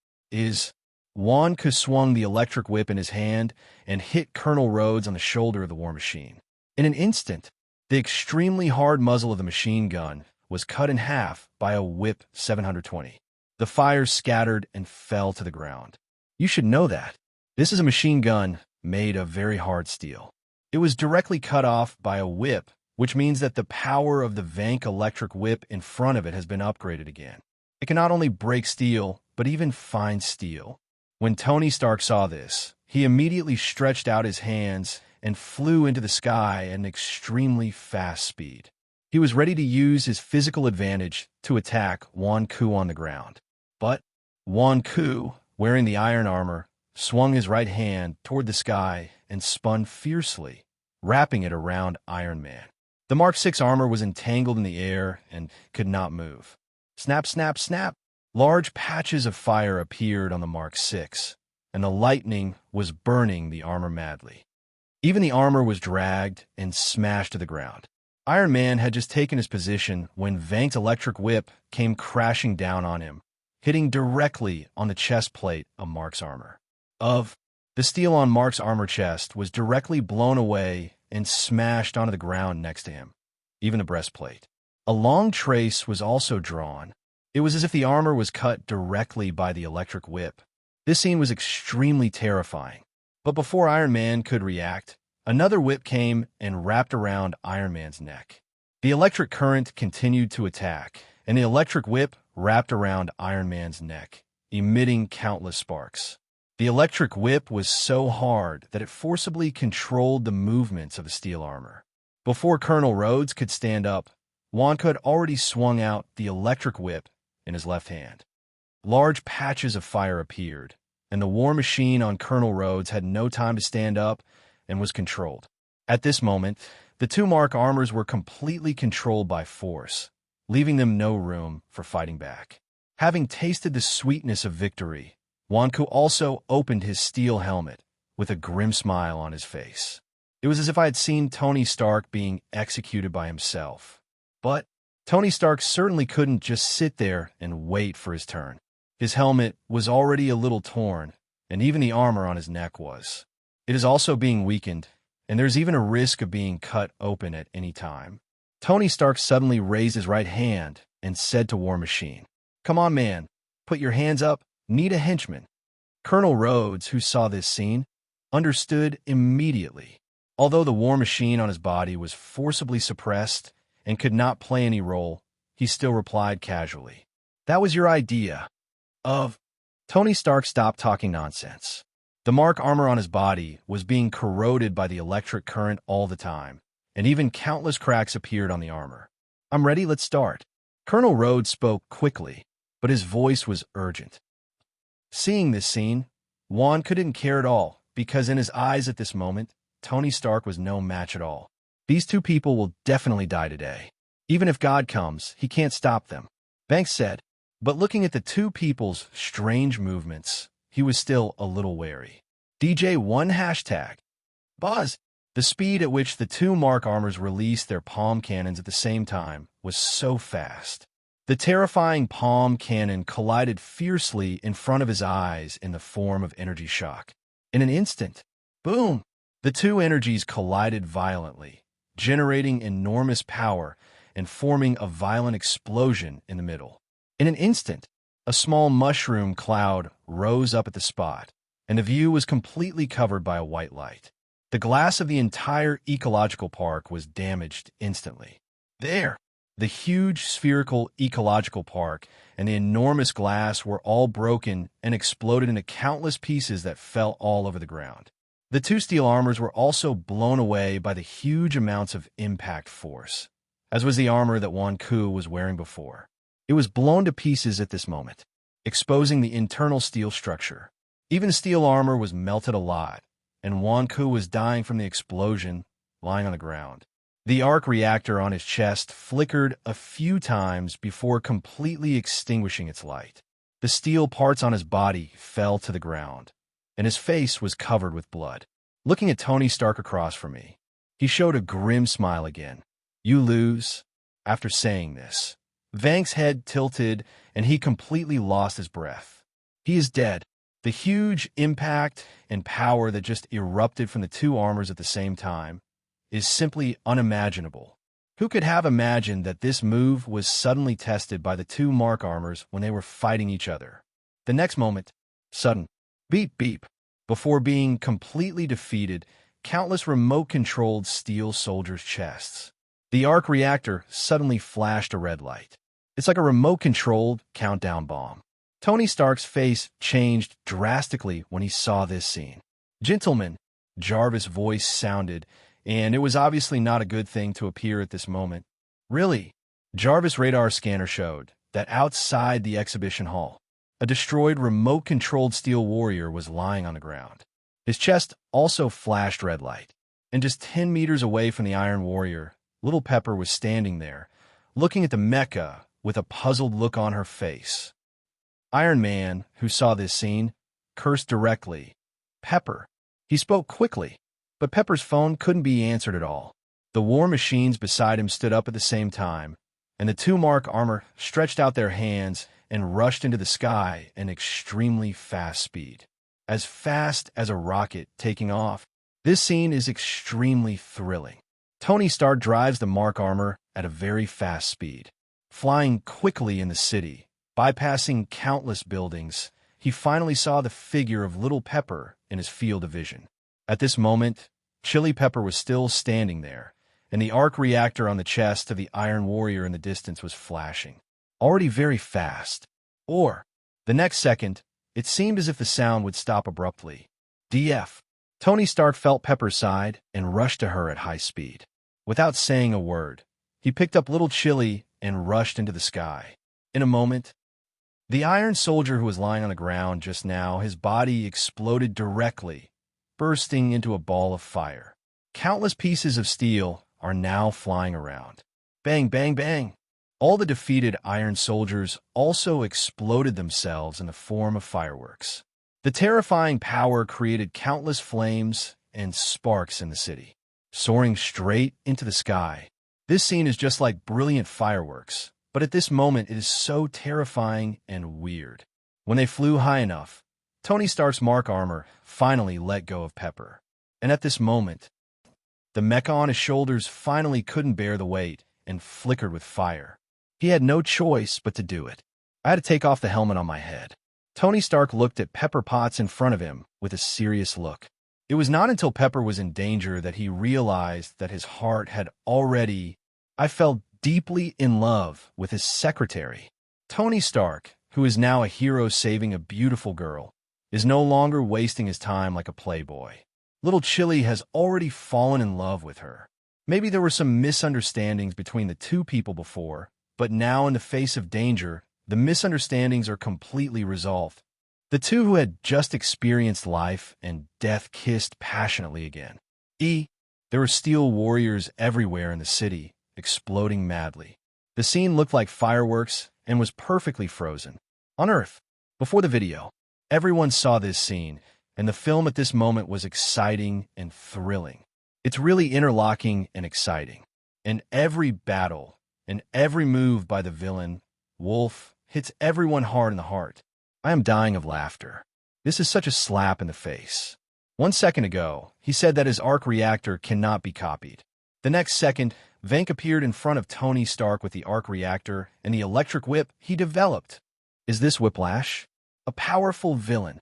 Wan Ku swung the electric whip in his hand and hit Colonel Rhodes on the shoulder of the War Machine. In an instant, the extremely hard muzzle of the machine gun was cut in half by a whip 720. The fires scattered and fell to the ground. You should know that. This is a machine gun made of very hard steel. It was directly cut off by a whip, which means that the power of the Vank electric whip in front of it has been upgraded again. It can not only break steel, but even fine steel. When Tony Stark saw this, he immediately stretched out his hands and flew into the sky at an extremely fast speed. He was ready to use his physical advantage to attack Wan Ku on the ground. But Wan Ku, wearing the iron armor, swung his right hand toward the sky and spun fiercely, wrapping it around Iron Man. The Mark 6 armor was entangled in the air and could not move. Snap, snap, snap! Large patches of fire appeared on the Mark 6, and the lightning was burning the armor madly. Even the armor was dragged and smashed to the ground. Iron Man had just taken his position when Vank's electric whip came crashing down on him, hitting directly on the chest plate of Mark's armor. The steel on Mark's armor chest was directly blown away and smashed onto the ground next to him, even the breastplate. A long trace was also drawn. It was as if the armor was cut directly by the electric whip. This scene was extremely terrifying. But before Iron Man could react, another whip came and wrapped around Iron Man's neck. The electric current continued to attack, and the electric whip wrapped around Iron Man's neck, emitting countless sparks. The electric whip was so hard that it forcibly controlled the movements of the steel armor. Before Colonel Rhodes could stand up, Wonka had already swung out the electric whip in his left hand. Large patches of fire appeared, and the war machine on Colonel Rhodes had no time to stand up and was controlled. At this moment, the two Mark armors were completely controlled by force, leaving them no room for fighting back. Having tasted the sweetness of victory, Wonku also opened his steel helmet with a grim smile on his face. It was as if I had seen Tony Stark being executed by himself. But Tony Stark certainly couldn't just sit there and wait for his turn. His helmet was already a little torn, and even the armor on his neck was. It is also being weakened, and there's even a risk of being cut open at any time. Tony Stark suddenly raised his right hand and said to War Machine, "Come on, man, put your hands up, need a henchman." Colonel Rhodes, who saw this scene, understood immediately. Although the War Machine on his body was forcibly suppressed and could not play any role, he still replied casually, "That was your idea." Tony Stark stopped talking nonsense. The Mark armor on his body was being corroded by the electric current all the time, and even countless cracks appeared on the armor. "I'm ready, let's start." Colonel Rhodes spoke quickly, but his voice was urgent. Seeing this scene, Juan couldn't care at all, because in his eyes at this moment, Tony Stark was no match at all. These two people will definitely die today. Even if God comes, he can't stop them, Banks said. But looking at the two people's strange movements, he was still a little wary. DJ1 hashtag. Buzz. The speed at which the two Mark armors released their palm cannons at the same time was so fast. The terrifying palm cannon collided fiercely in front of his eyes in the form of energy shock. In an instant, boom! The two energies collided violently, generating enormous power and forming a violent explosion in the middle. In an instant, a small mushroom cloud rose up at the spot, and the view was completely covered by a white light. The glass of the entire ecological park was damaged instantly. There, the huge spherical ecological park and the enormous glass were all broken and exploded into countless pieces that fell all over the ground. The two steel armors were also blown away by the huge amounts of impact force, as was the armor that Wan Ku was wearing before. It was blown to pieces at this moment, exposing the internal steel structure. Even steel armor was melted alive, and Wan Ku was dying from the explosion, lying on the ground. The arc reactor on his chest flickered a few times before completely extinguishing its light. The steel parts on his body fell to the ground, and his face was covered with blood. Looking at Tony Stark across from me, he showed a grim smile again. "You lose." After saying this, Vank's head tilted, and he completely lost his breath. He is dead. The huge impact and power that just erupted from the two armors at the same time is simply unimaginable. Who could have imagined that this move was suddenly tested by the two Mark armors when they were fighting each other? The next moment, sudden beep beep. Before being completely defeated, countless remote-controlled steel soldiers' chests. The arc reactor suddenly flashed a red light. It's like a remote-controlled countdown bomb. Tony Stark's face changed drastically when he saw this scene. "Gentlemen," Jarvis' voice sounded, and it was obviously not a good thing to appear at this moment. "Really?" Jarvis' radar scanner showed that outside the exhibition hall, a destroyed remote-controlled steel warrior was lying on the ground. His chest also flashed red light. And just 10 meters away from the Iron Warrior, little Pepper was standing there, looking at the mecha with a puzzled look on her face. Iron Man, who saw this scene, cursed directly. Pepper. He spoke quickly, but Pepper's phone couldn't be answered at all. The war machines beside him stood up at the same time, and the two Mark armor stretched out their hands and rushed into the sky at extremely fast speed. As fast as a rocket taking off. This scene is extremely thrilling. Tony Stark drives the Mark armor at a very fast speed. Flying quickly in the city, bypassing countless buildings, he finally saw the figure of little Pepper in his field of vision. At this moment, Chili Pepper was still standing there, and the arc reactor on the chest of the Iron Warrior in the distance was flashing, already very fast. Or, the next second, it seemed as if the sound would stop abruptly. DF. Tony Stark felt Pepper's side and rushed to her at high speed. Without saying a word, he picked up little Chili and rushed into the sky. In a moment, the Iron Soldier who was lying on the ground just now, his body exploded directly, bursting into a ball of fire. Countless pieces of steel are now flying around. Bang, bang, bang. All the defeated Iron Soldiers also exploded themselves in the form of fireworks. The terrifying power created countless flames and sparks in the city, soaring straight into the sky. This scene is just like brilliant fireworks, but at this moment it is so terrifying and weird. When they flew high enough, Tony Stark's Mark armor finally let go of Pepper. And at this moment, the mecha on his shoulders finally couldn't bear the weight and flickered with fire. He had no choice but to do it. I had to take off the helmet on my head. Tony Stark looked at Pepper Potts in front of him with a serious look. It was not until Pepper was in danger that he realized that his heart had already... I fell deeply in love with his secretary. Tony Stark, who is now a hero saving a beautiful girl, is no longer wasting his time like a playboy. Little Chili has already fallen in love with her. Maybe there were some misunderstandings between the two people before, but now in the face of danger, the misunderstandings are completely resolved. The two who had just experienced life and death kissed passionately again. There were steel warriors everywhere in the city, exploding madly. The scene looked like fireworks and was perfectly frozen. On Earth, before the video, everyone saw this scene, and the film at this moment was exciting and thrilling. It's really interlocking and exciting. And every battle and every move by the villain, Wolf, hits everyone hard in the heart. I am dying of laughter. This is such a slap in the face. 1 second ago, he said that his arc reactor cannot be copied. The next second, Vank appeared in front of Tony Stark with the arc reactor and the electric whip he developed. Is this Whiplash? A powerful villain.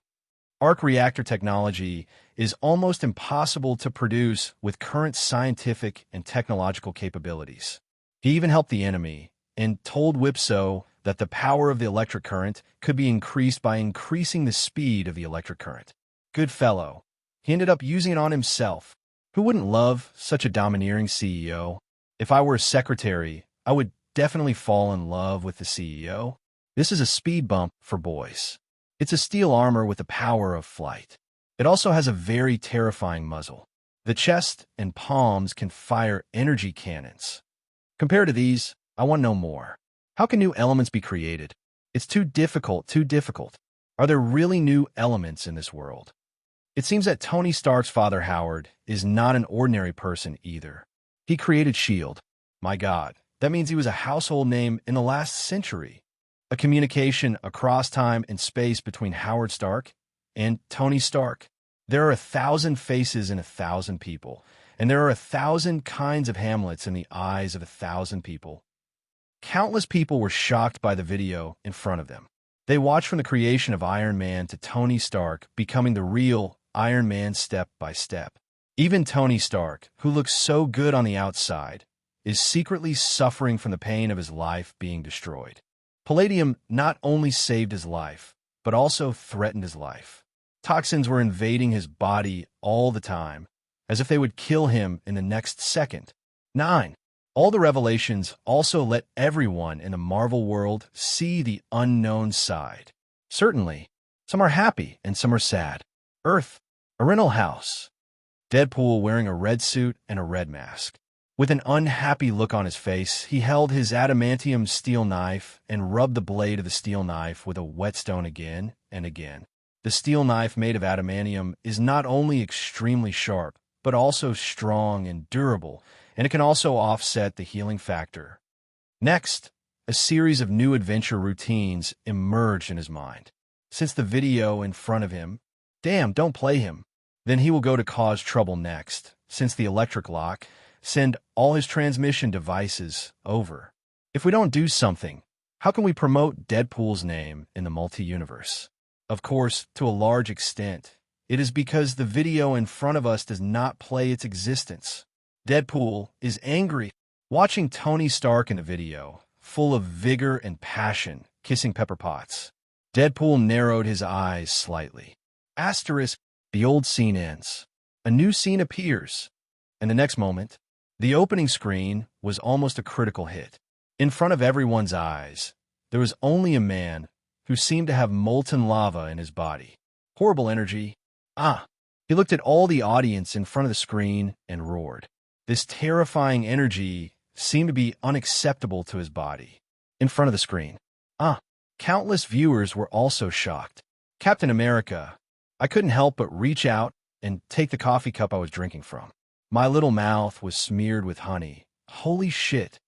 Arc reactor technology is almost impossible to produce with current scientific and technological capabilities. He even helped the enemy and told Whipso that the power of the electric current could be increased by increasing the speed of the electric current. Good fellow. He ended up using it on himself. Who wouldn't love such a domineering CEO? If I were a secretary, I would definitely fall in love with the CEO. This is a speed bump for boys. It's a steel armor with the power of flight. It also has a very terrifying muzzle. The chest and palms can fire energy cannons. Compared to these, I want to know more. How can new elements be created? It's too difficult. Are there really new elements in this world? It seems that Tony Stark's father Howard is not an ordinary person either. He created S.H.I.E.L.D. My God, that means he was a household name in the last century. A communication across time and space between Howard Stark and Tony Stark. There are 1,000 faces in 1,000 people, and there are 1,000 kinds of Hamlets in the eyes of 1,000 people. Countless people were shocked by the video in front of them. They watched from the creation of Iron Man to Tony Stark becoming the real Iron Man step by step. Even Tony Stark, who looks so good on the outside, is secretly suffering from the pain of his life being destroyed. Palladium not only saved his life, but also threatened his life. Toxins were invading his body all the time, as if they would kill him in the next second. 9. All the revelations also let everyone in the Marvel world see the unknown side. Certainly, some are happy and some are sad. Earth, a rental house. Deadpool wearing a red suit and a red mask. With an unhappy look on his face, he held his adamantium steel knife and rubbed the blade of the steel knife with a whetstone again and again. The steel knife made of adamantium is not only extremely sharp, but also strong and durable, and it can also offset the healing factor. Next, a series of new adventure routines emerged in his mind. Since the video in front of him, damn, don't play him. Then he will go to cause trouble next, since the electric lock, send all his transmission devices over. If we don't do something, how can we promote Deadpool's name in the multi-universe? Of course, to a large extent, it is because the video in front of us does not play its existence. Deadpool is angry, watching Tony Stark in the video, full of vigor and passion, kissing Pepper Potts. Deadpool narrowed his eyes slightly. Asterisk, the old scene ends. A new scene appears, and the next moment, the opening screen was almost a critical hit. In front of everyone's eyes, there was only a man who seemed to have molten lava in his body. Horrible energy. He looked at all the audience in front of the screen and roared. This terrifying energy seemed to be unacceptable to his body. In front of the screen. Countless viewers were also shocked. Captain America, I couldn't help but reach out and take the coffee cup I was drinking from. My little mouth was smeared with honey. Holy shit.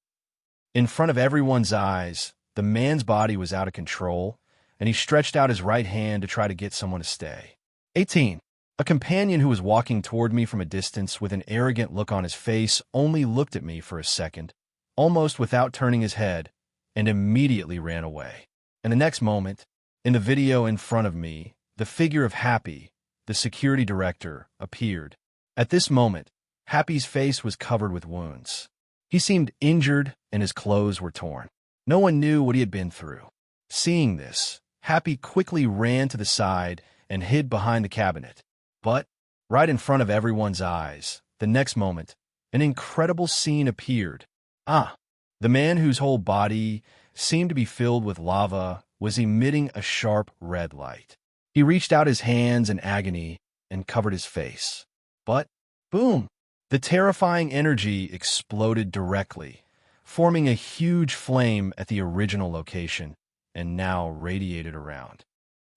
In front of everyone's eyes, the man's body was out of control, and he stretched out his right hand to try to get someone to stay. 18. A companion who was walking toward me from a distance with an arrogant look on his face only looked at me for a second, almost without turning his head, and immediately ran away. And the next moment, in the video in front of me, the figure of Happy, the security director, appeared. At this moment, Happy's face was covered with wounds. He seemed injured and his clothes were torn. No one knew what he had been through. Seeing this, Happy quickly ran to the side and hid behind the cabinet. But, right in front of everyone's eyes, the next moment, an incredible scene appeared. The man whose whole body seemed to be filled with lava was emitting a sharp red light. He reached out his hands in agony and covered his face. But, boom! The terrifying energy exploded directly, forming a huge flame at the original location, and now radiated around.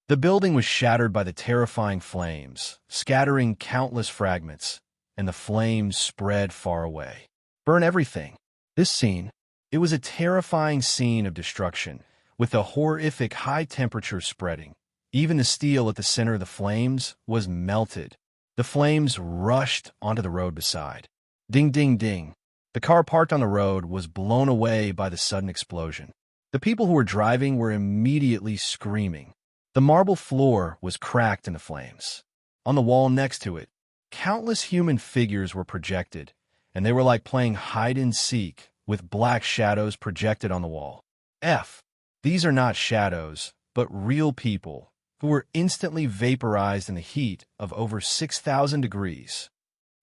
The building was shattered by the terrifying flames, scattering countless fragments, and the flames spread far away. Burn everything. This scene, it was a terrifying scene of destruction, with the horrific high temperature spreading. Even the steel at the center of the flames was melted. The flames rushed onto the road beside. Ding, ding, ding. The car parked on the road was blown away by the sudden explosion. The people who were driving were immediately screaming. The marble floor was cracked in the flames. On the wall next to it, countless human figures were projected, and they were like playing hide-and-seek with black shadows projected on the wall. These are not shadows, but real people who were instantly vaporized in the heat of over 6,000 degrees.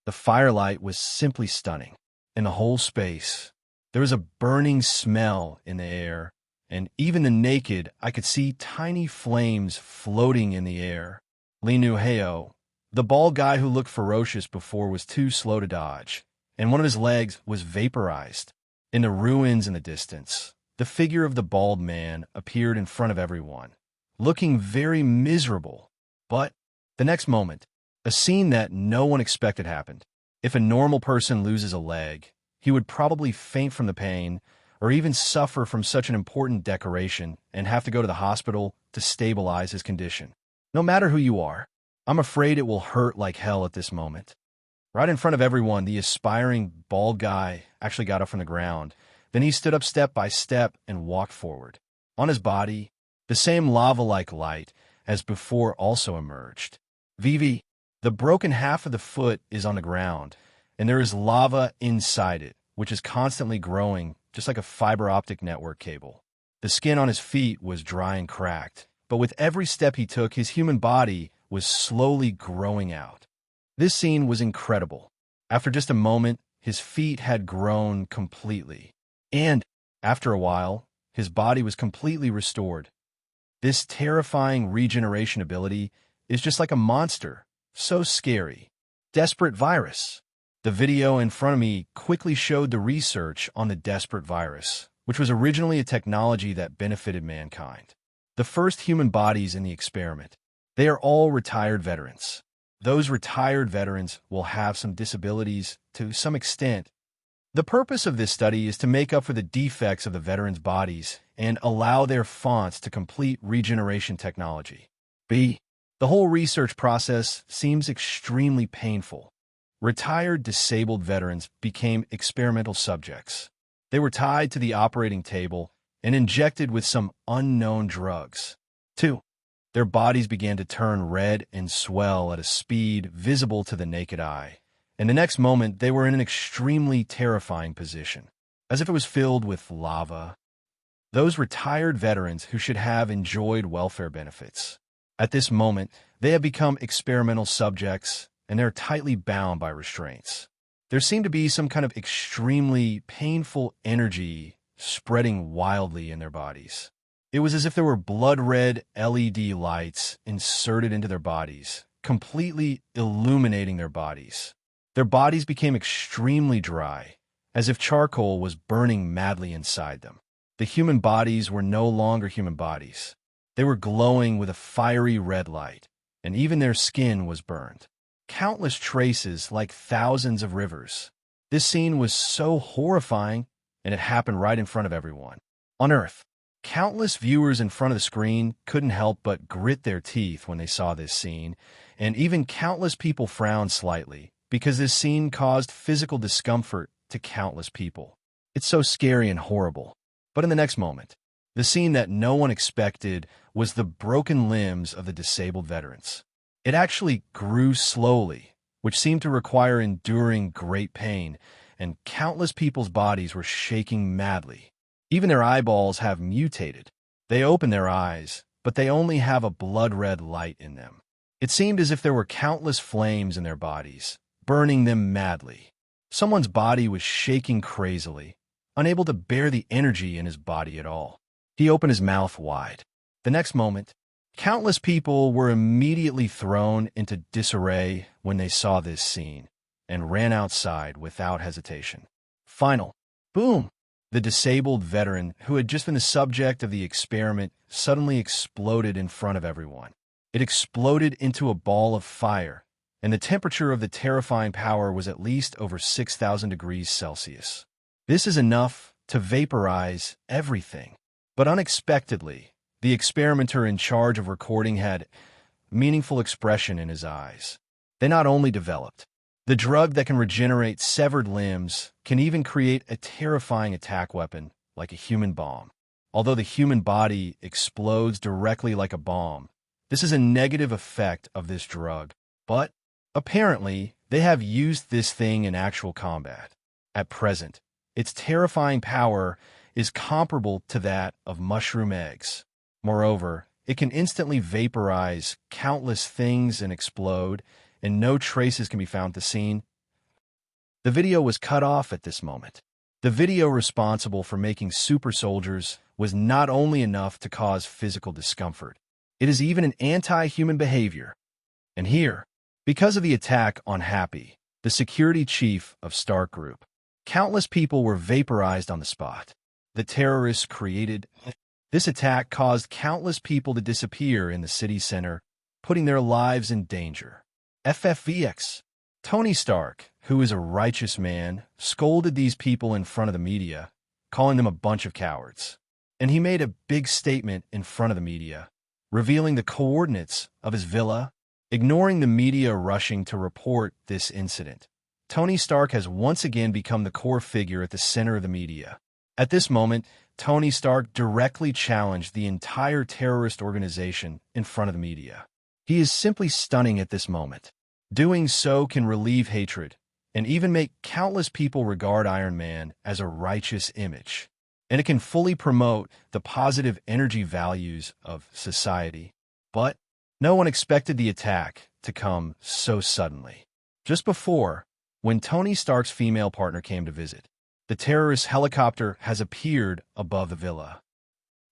The firelight was simply stunning. In the whole space, there was a burning smell in the air, and even the naked, I could see tiny flames floating in the air. Lee Nu-heo, the bald guy who looked ferocious before, was too slow to dodge, and one of his legs was vaporized. In the ruins in the distance, the figure of the bald man appeared in front of everyone, looking very miserable. But the next moment, a scene that no one expected happened. If a normal person loses a leg, he would probably faint from the pain or even suffer from such an important decoration and have to go to the hospital to stabilize his condition. No matter who you are, I'm afraid it will hurt like hell at this moment. Right in front of everyone, the aspiring bald guy actually got up from the ground. Then he stood up step by step and walked forward. On his body, the same lava-like light as before also emerged. Vivi, the broken half of the foot is on the ground, and there is lava inside it, which is constantly growing, just like a fiber optic network cable. The skin on his feet was dry and cracked, but with every step he took, his human body was slowly growing out. This scene was incredible. After just a moment, his feet had grown completely, and after a while, his body was completely restored. This terrifying regeneration ability is just like a monster, so scary. Desperate virus. The video in front of me quickly showed the research on the desperate virus, which was originally a technology that benefited mankind. The first human bodies in the experiment. They are all retired veterans. Those retired veterans will have some disabilities to some extent. The purpose of this study is to make up for the defects of the veterans' bodies and allow their fonts to complete regeneration technology. B. The whole research process seems extremely painful. Retired disabled veterans became experimental subjects. They were tied to the operating table and injected with some unknown drugs. 2. Their bodies began to turn red and swell at a speed visible to the naked eye. And the next moment, they were in an extremely terrifying position, as if it was filled with lava. Those retired veterans who should have enjoyed welfare benefits. At this moment, they have become experimental subjects, and they're tightly bound by restraints. There seemed to be some kind of extremely painful energy spreading wildly in their bodies. It was as if there were blood-red LED lights inserted into their bodies, completely illuminating their bodies. Their bodies became extremely dry, as if charcoal was burning madly inside them. The human bodies were no longer human bodies. They were glowing with a fiery red light, and even their skin was burned. Countless traces like thousands of rivers. This scene was so horrifying, and it happened right in front of everyone. On Earth, countless viewers in front of the screen couldn't help but grit their teeth when they saw this scene, and even countless people frowned slightly, because this scene caused physical discomfort to countless people. It's so scary and horrible. But in the next moment, the scene that no one expected was the broken limbs of the disabled veterans. It actually grew slowly, which seemed to require enduring great pain, and countless people's bodies were shaking madly. Even their eyeballs have mutated. They open their eyes, but they only have a blood-red light in them. It seemed as if there were countless flames in their bodies, burning them madly. Someone's body was shaking crazily, unable to bear the energy in his body at all. He opened his mouth wide. The next moment, countless people were immediately thrown into disarray when they saw this scene, and ran outside without hesitation. Final. Boom! The disabled veteran, who had just been the subject of the experiment, suddenly exploded in front of everyone. It exploded into a ball of fire, and the temperature of the terrifying power was at least over 6,000 degrees Celsius. This is enough to vaporize everything. But unexpectedly, the experimenter in charge of recording had meaningful expression in his eyes. They not only developed the drug that can regenerate severed limbs, can even create a terrifying attack weapon like a human bomb. Although the human body explodes directly like a bomb, this is a negative effect of this drug. But apparently, they have used this thing in actual combat. At present, its terrifying power is comparable to that of mushroom eggs. Moreover, it can instantly vaporize countless things and explode, and no traces can be found at the scene. The video was cut off at this moment. The video responsible for making super soldiers was not only enough to cause physical discomfort, it is even an anti-human behavior. And here, because of the attack on Happy, the security chief of Stark Group, countless people were vaporized on the spot. The terrorists created this attack caused countless people to disappear in the city center, putting their lives in danger. FFVX. Tony Stark, who is a righteous man, scolded these people in front of the media, calling them a bunch of cowards. And he made a big statement in front of the media, revealing the coordinates of his villa, ignoring the media rushing to report this incident. Tony Stark has once again become the core figure at the center of the media. At this moment, Tony Stark directly challenged the entire terrorist organization in front of the media. He is simply stunning at this moment. Doing so can relieve hatred and even make countless people regard Iron Man as a righteous image. And it can fully promote the positive energy values of society. But no one expected the attack to come so suddenly. Just before, when Tony Stark's female partner came to visit, the terrorist helicopter has appeared above the villa.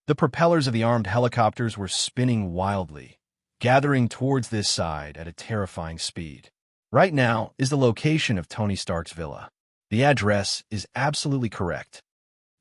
The propellers of the armed helicopters were spinning wildly, gathering towards this side at a terrifying speed. right now is the location of Tony Stark's villa. The address is absolutely correct.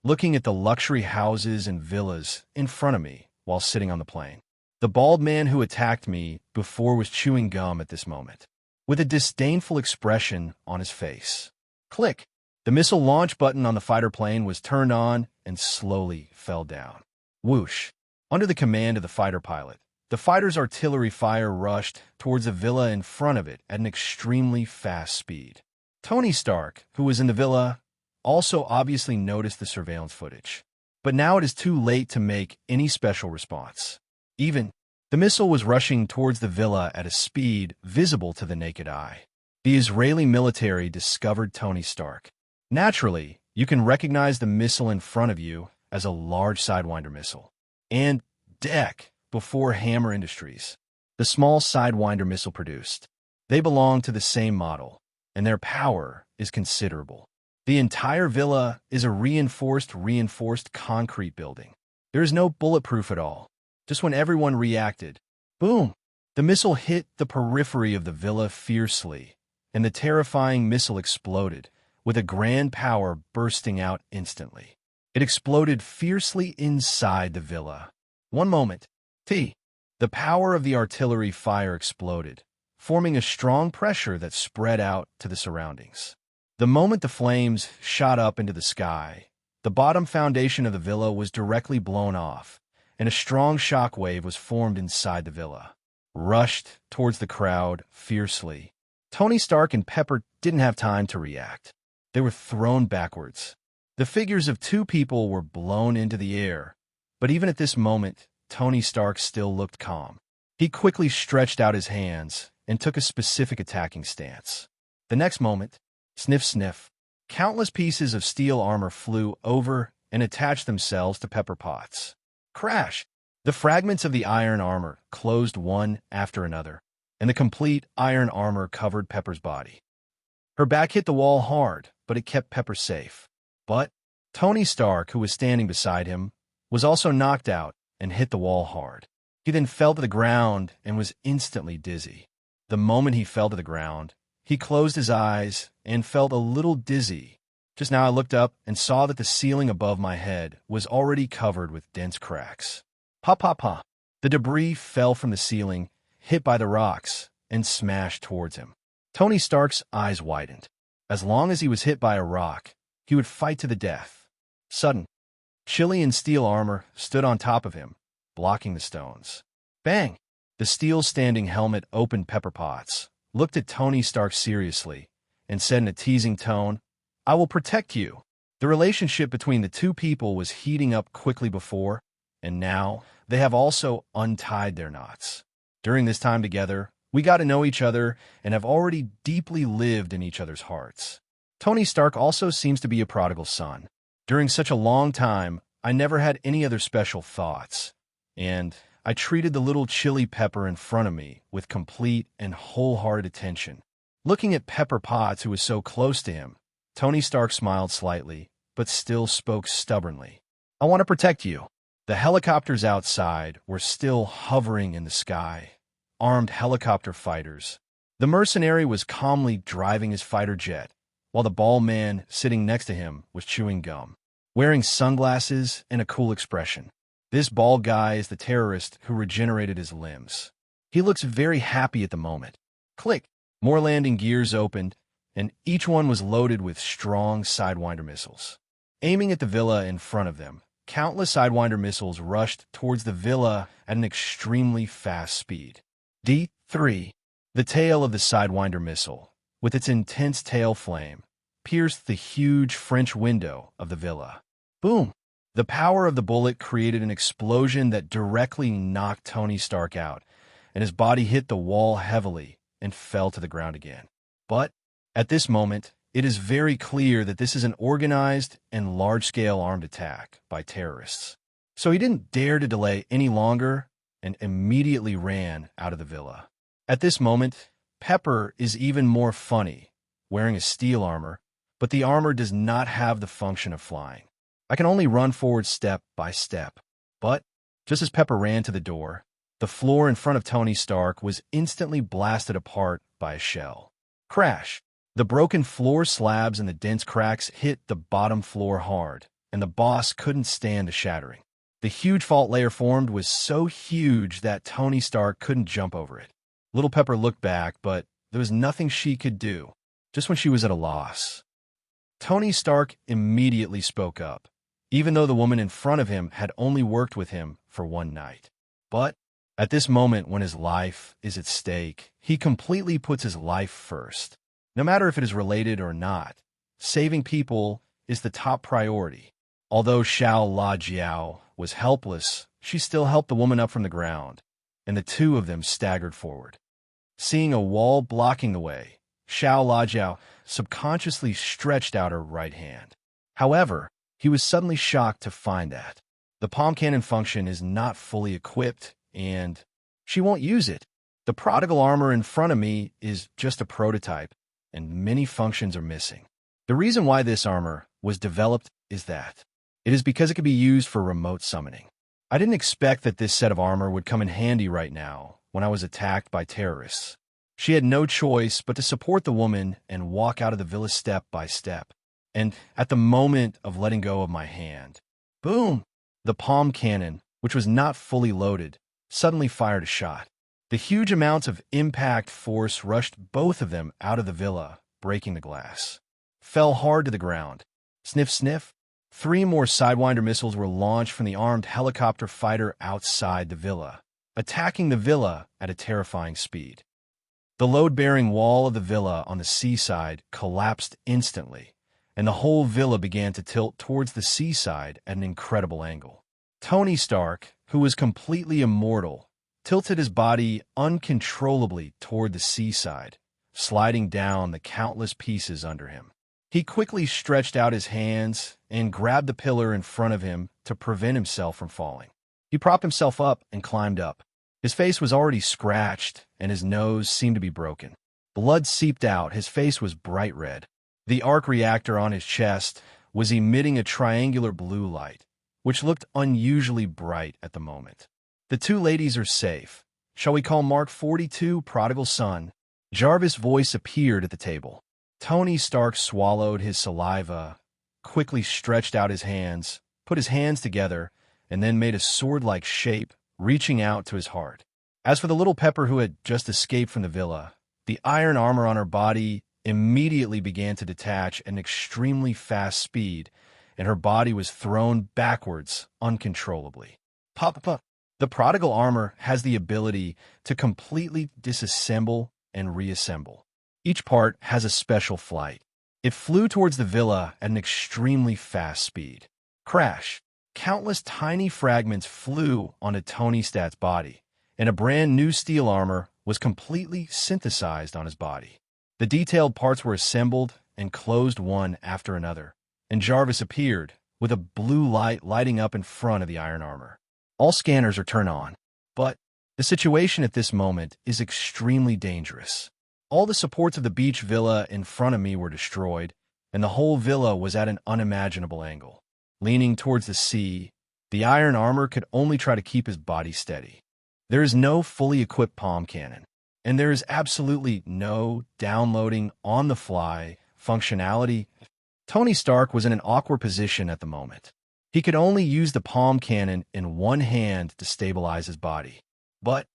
Looking at the luxury houses and villas in front of me while sitting on the plane. The bald man who attacked me before was chewing gum at this moment, with a disdainful expression on his face. Click. The missile launch button on the fighter plane was turned on and slowly fell down. Whoosh. Under the command of the fighter pilot, the fighter's artillery fire rushed towards a villa in front of it at an extremely fast speed. Tony Stark, who was in the villa, also obviously noticed the surveillance footage. But now it is too late to make any special response. The missile was rushing towards the villa at a speed visible to the naked eye. The Israeli military discovered Tony Stark. Naturally, you can recognize the missile in front of you as a large Sidewinder missile. And Deck before Hammer Industries, the small Sidewinder missile produced. They belong to the same model, and their power is considerable. The entire villa is a reinforced concrete building. There is no bulletproof at all. Just when everyone reacted, boom! The missile hit the periphery of the villa fiercely, and the terrifying missile exploded, with a grand power bursting out instantly. It exploded fiercely inside the villa. One moment. The power of the artillery fire exploded, forming a strong pressure that spread out to the surroundings. The moment the flames shot up into the sky, the bottom foundation of the villa was directly blown off, and a strong shock wave was formed inside the villa. Rushed towards the crowd fiercely. Tony Stark and Pepper didn't have time to react. They were thrown backwards. The figures of two people were blown into the air, but even at this moment, Tony Stark still looked calm. He quickly stretched out his hands and took a specific attacking stance. The next moment, sniff, sniff. Countless pieces of steel armor flew over and attached themselves to Pepper Potts. Crash! The fragments of the iron armor closed one after another, and the complete iron armor covered Pepper's body. Her back hit the wall hard, but it kept Pepper safe. But Tony Stark, who was standing beside him, was also knocked out and hit the wall hard. He then fell to the ground and was instantly dizzy. The moment he fell to the ground, he closed his eyes and felt a little dizzy. Just now I looked up and saw that the ceiling above my head was already covered with dense cracks. Pop, pop, pop. The debris fell from the ceiling, hit by the rocks, and smashed towards him. Tony Stark's eyes widened. As long as he was hit by a rock, he would fight to the death. Sudden, Chilean steel armor stood on top of him, blocking the stones. Bang! The steel-standing helmet opened Pepper Potts, looked at Tony Stark seriously, and said in a teasing tone, "I will protect you." The relationship between the two people was heating up quickly before, and now they have also untied their knots. During this time together, we got to know each other and have already deeply lived in each other's hearts. Tony Stark also seems to be a prodigal son. During such a long time, I never had any other special thoughts, and I treated the little chili Pepper in front of me with complete and wholehearted attention. Looking at Pepper Potts, who was so close to him, Tony Stark smiled slightly, but still spoke stubbornly. "I want to protect you." The helicopters outside were still hovering in the sky, armed helicopter fighters. The mercenary was calmly driving his fighter jet, while the bald man sitting next to him was chewing gum, wearing sunglasses and a cool expression. This bald guy is the terrorist who regenerated his limbs. He looks very happy at the moment. Click! More landing gears opened, and each one was loaded with strong Sidewinder missiles. Aiming at the villa in front of them, countless Sidewinder missiles rushed towards the villa at an extremely fast speed. D3. The tail of the Sidewinder missile, with its intense tail flame, pierced the huge French window of the villa. Boom! The power of the bullet created an explosion that directly knocked Tony Stark out, and his body hit the wall heavily and fell to the ground again. But at this moment, it is very clear that this is an organized and large-scale armed attack by terrorists. So he didn't dare to delay any longer and immediately ran out of the villa. At this moment, Pepper is even more funny, wearing a steel armor, but the armor does not have the function of flying. I can only run forward step by step. But just as Pepper ran to the door, the floor in front of Tony Stark was instantly blasted apart by a shell. Crash! The broken floor slabs and the dense cracks hit the bottom floor hard, and the boss couldn't stand the shattering. The huge fault layer formed was so huge that Tony Stark couldn't jump over it. Little Pepper looked back, but there was nothing she could do, just when she was at a loss. Tony Stark immediately spoke up, even though the woman in front of him had only worked with him for one night. But at this moment when his life is at stake, he completely puts his life first. No matter if it is related or not, saving people is the top priority. Although Xiao La Jiao was helpless, she still helped the woman up from the ground, and the two of them staggered forward. Seeing a wall blocking the way, Xiao La Jiao subconsciously stretched out her right hand. However, he was suddenly shocked to find that the palm cannon function is not fully equipped, and she won't use it. The prodigal armor in front of me is just a prototype, and many functions are missing. The reason why this armor was developed is that it is because it could be used for remote summoning. I didn't expect that this set of armor would come in handy right now when I was attacked by terrorists. She had no choice but to support the woman and walk out of the villa step by step. And at the moment of letting go of my hand, boom! The palm cannon, which was not fully loaded, suddenly fired a shot. The huge amounts of impact force rushed both of them out of the villa, breaking the glass. Fell hard to the ground. Sniff, sniff. 3 more Sidewinder missiles were launched from the armed helicopter fighter outside the villa, attacking the villa at a terrifying speed. The load-bearing wall of the villa on the seaside collapsed instantly, and the whole villa began to tilt towards the seaside at an incredible angle. Tony Stark, who was completely immortal, tilted his body uncontrollably toward the seaside, sliding down the countless pieces under him. He quickly stretched out his hands and grabbed the pillar in front of him to prevent himself from falling. He propped himself up and climbed up. His face was already scratched, and his nose seemed to be broken. Blood seeped out, his face was bright red. The arc reactor on his chest was emitting a triangular blue light, which looked unusually bright at the moment. The two ladies are safe. Shall we call Mark 42 Prodigal Son? Jarvis' voice appeared at the table. Tony Stark swallowed his saliva, quickly stretched out his hands, put his hands together, and then made a sword-like shape, reaching out to his heart. As for the little Pepper who had just escaped from the villa, the iron armor on her body immediately began to detach at an extremely fast speed, and her body was thrown backwards uncontrollably. Pop. The prodigal armor has the ability to completely disassemble and reassemble. Each part has a special flight. It flew towards the villa at an extremely fast speed. Crash! Countless tiny fragments flew onto Tony Stark's body, and a brand new steel armor was completely synthesized on his body. The detailed parts were assembled and closed one after another, and Jarvis appeared, with a blue light lighting up in front of the iron armor. All scanners are turned on, but the situation at this moment is extremely dangerous. All the supports of the beach villa in front of me were destroyed, and the whole villa was at an unimaginable angle. Leaning towards the sea, the iron armor could only try to keep his body steady. There is no fully equipped palm cannon, and there is absolutely no downloading on-the-fly functionality. Tony Stark was in an awkward position at the moment. He could only use the palm cannon in one hand to stabilize his body. But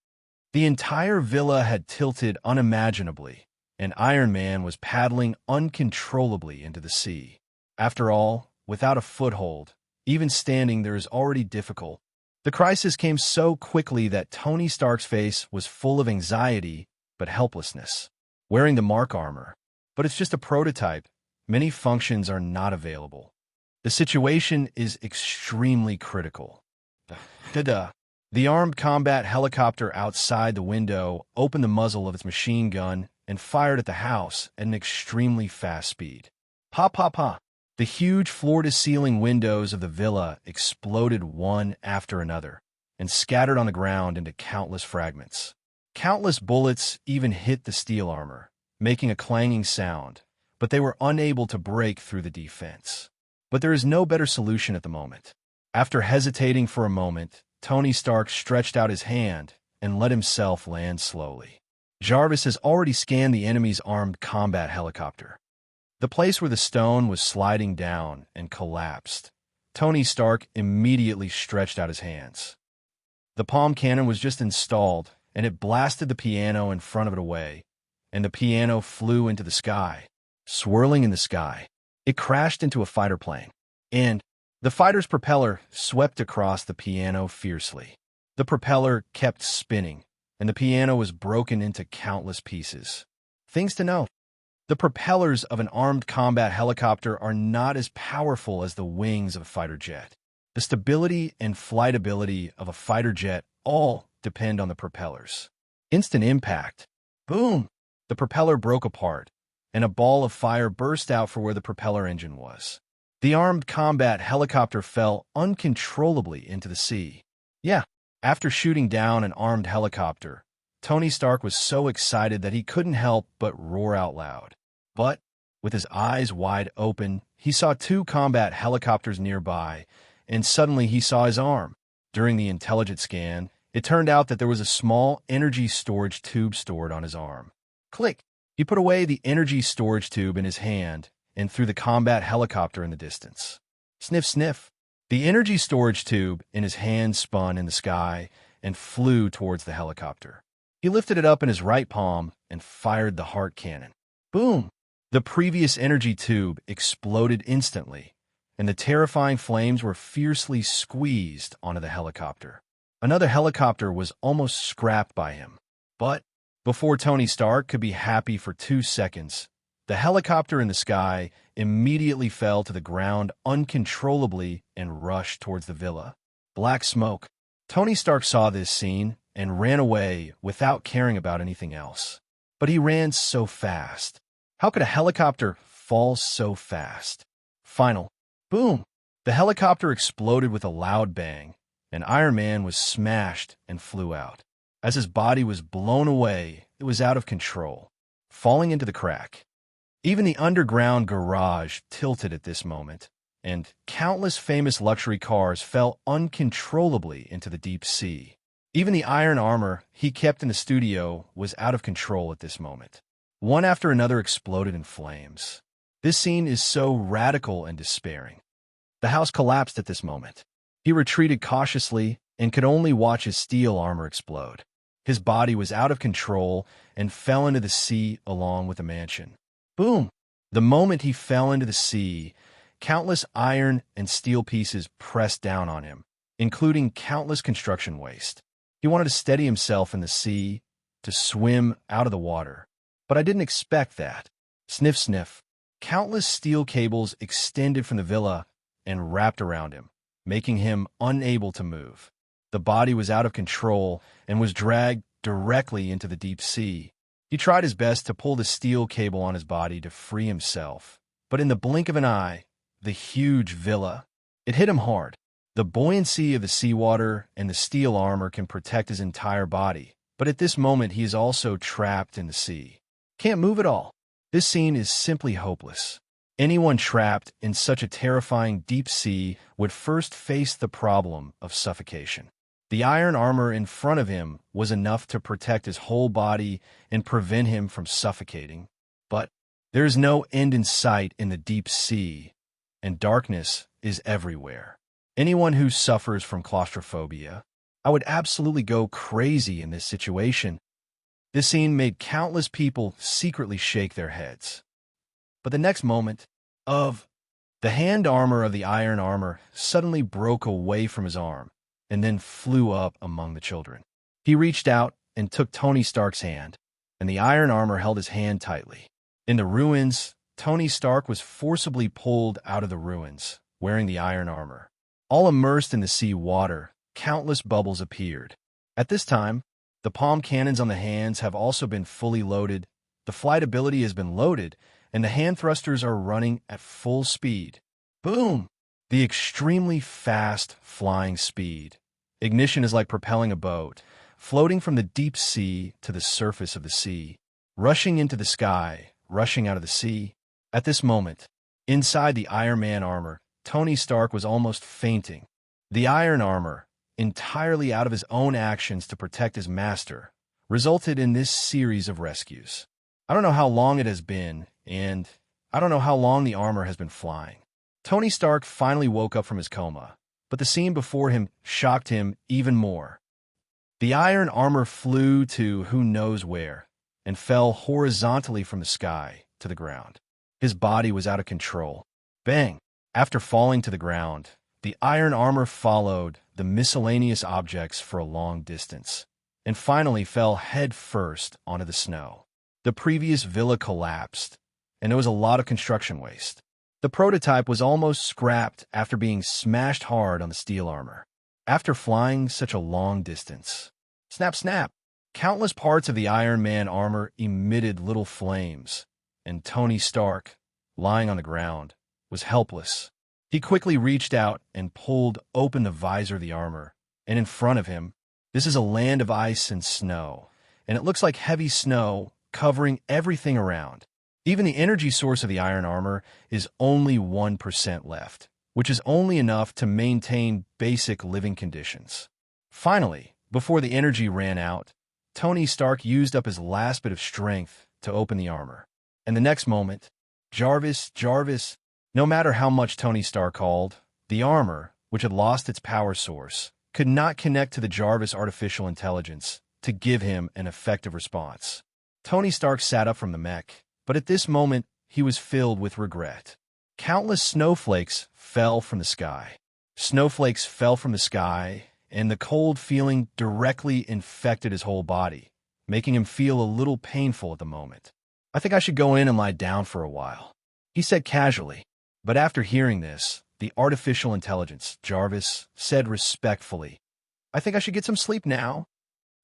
the entire villa had tilted unimaginably, and Iron Man was paddling uncontrollably into the sea. After all, without a foothold, even standing there is already difficult. The crisis came so quickly that Tony Stark's face was full of anxiety but helplessness. Wearing the Mark armor, but it's just a prototype. Many functions are not available. The situation is extremely critical. The armed combat helicopter outside the window opened the muzzle of its machine gun and fired at the house at an extremely fast speed. Pa. The huge floor-to-ceiling windows of the villa exploded one after another and scattered on the ground into countless fragments. Countless bullets even hit the steel armor, making a clanging sound, but they were unable to break through the defense. But there is no better solution at the moment. After hesitating for a moment, Tony Stark stretched out his hand and let himself land slowly. Jarvis has already scanned the enemy's armed combat helicopter. The place where the stone was sliding down and collapsed. Tony Stark immediately stretched out his hands. The palm cannon was just installed, and it blasted the piano in front of it away, and the piano flew into the sky, swirling in the sky. It crashed into a fighter plane, and the fighter's propeller swept across the piano fiercely. The propeller kept spinning, and the piano was broken into countless pieces. Things to note: the propellers of an armed combat helicopter are not as powerful as the wings of a fighter jet. The stability and flight ability of a fighter jet all depend on the propellers. Instant impact. Boom! The propeller broke apart, and a ball of fire burst out for where the propeller engine was. The armed combat helicopter fell uncontrollably into the sea. Yeah, after shooting down an armed helicopter, Tony Stark was so excited that he couldn't help but roar out loud. But, with his eyes wide open, he saw two combat helicopters nearby, and suddenly he saw his arm. During the intelligence scan, it turned out that there was a small energy storage tube stored on his arm. Click! He put away the energy storage tube in his hand and threw the combat helicopter in the distance. Sniff, sniff. The energy storage tube in his hand spun in the sky and flew towards the helicopter. He lifted it up in his right palm and fired the heart cannon. Boom! The previous energy tube exploded instantly, and the terrifying flames were fiercely squeezed onto the helicopter. Another helicopter was almost scrapped by him. But before Tony Stark could be happy for 2 seconds, the helicopter in the sky immediately fell to the ground uncontrollably and rushed towards the villa. Black smoke. Tony Stark saw this scene and ran away without caring about anything else. But he ran so fast. How could a helicopter fall so fast? Final. Boom! The helicopter exploded with a loud bang, and Iron Man was smashed and flew out. As his body was blown away, it was out of control, falling into the crack. Even the underground garage tilted at this moment, and countless famous luxury cars fell uncontrollably into the deep sea. Even the iron armor he kept in the studio was out of control at this moment. One after another exploded in flames. This scene is so radical and despairing. The house collapsed at this moment. He retreated cautiously and could only watch his steel armor explode. His body was out of control and fell into the sea along with the mansion. Boom! The moment he fell into the sea, countless iron and steel pieces pressed down on him, including countless construction waste. He wanted to steady himself in the sea, to swim out of the water. But I didn't expect that. Sniff, sniff. Countless steel cables extended from the villa and wrapped around him, making him unable to move. The body was out of control and was dragged directly into the deep sea. He tried his best to pull the steel cable on his body to free himself, but in the blink of an eye, the huge villa, it hit him hard. The buoyancy of the seawater and the steel armor can protect his entire body, but at this moment he is also trapped in the sea. Can't move at all. This scene is simply hopeless. Anyone trapped in such a terrifying deep sea would first face the problem of suffocation. The iron armor in front of him was enough to protect his whole body and prevent him from suffocating. But there is no end in sight in the deep sea, and darkness is everywhere. Anyone who suffers from claustrophobia, I would absolutely go crazy in this situation. This scene made countless people secretly shake their heads. But the next moment, the hand armor of the iron armor suddenly broke away from his arm and then flew up among the children. He reached out and took Tony Stark's hand, and the iron armor held his hand tightly. In the ruins, Tony Stark was forcibly pulled out of the ruins, wearing the iron armor. All immersed in the sea water, countless bubbles appeared. At this time, the palm cannons on the hands have also been fully loaded, the flight ability has been loaded, and the hand thrusters are running at full speed. Boom! The extremely fast flying speed. Ignition is like propelling a boat, floating from the deep sea to the surface of the sea, rushing into the sky, rushing out of the sea. At this moment, inside the Iron Man armor, Tony Stark was almost fainting. The iron armor, entirely out of his own actions to protect his master, resulted in this series of rescues. I don't know how long it has been, and I don't know how long the armor has been flying. Tony Stark finally woke up from his coma, but the scene before him shocked him even more. The iron armor flew to who knows where and fell horizontally from the sky to the ground. His body was out of control. Bang! After falling to the ground, the iron armor followed the miscellaneous objects for a long distance and finally fell head first onto the snow. The previous villa collapsed, and there was a lot of construction waste. The prototype was almost scrapped after being smashed hard on the steel armor. After flying such a long distance, snap, snap, countless parts of the Iron Man armor emitted little flames, and Tony Stark, lying on the ground, was helpless. He quickly reached out and pulled open the visor of the armor, and in front of him, this is a land of ice and snow, and it looks like heavy snow covering everything around. Even the energy source of the iron armor is only 1% left, which is only enough to maintain basic living conditions. Finally, before the energy ran out, Tony Stark used up his last bit of strength to open the armor. And the next moment, Jarvis, no matter how much Tony Stark called, the armor, which had lost its power source, could not connect to the Jarvis artificial intelligence to give him an effective response. Tony Stark sat up from the mech, but at this moment, he was filled with regret. Countless snowflakes fell from the sky. Snowflakes fell from the sky, and the cold feeling directly infected his whole body, making him feel a little painful at the moment. I think I should go in and lie down for a while, he said casually. But after hearing this, the artificial intelligence, Jarvis, said respectfully, I think I should get some sleep now.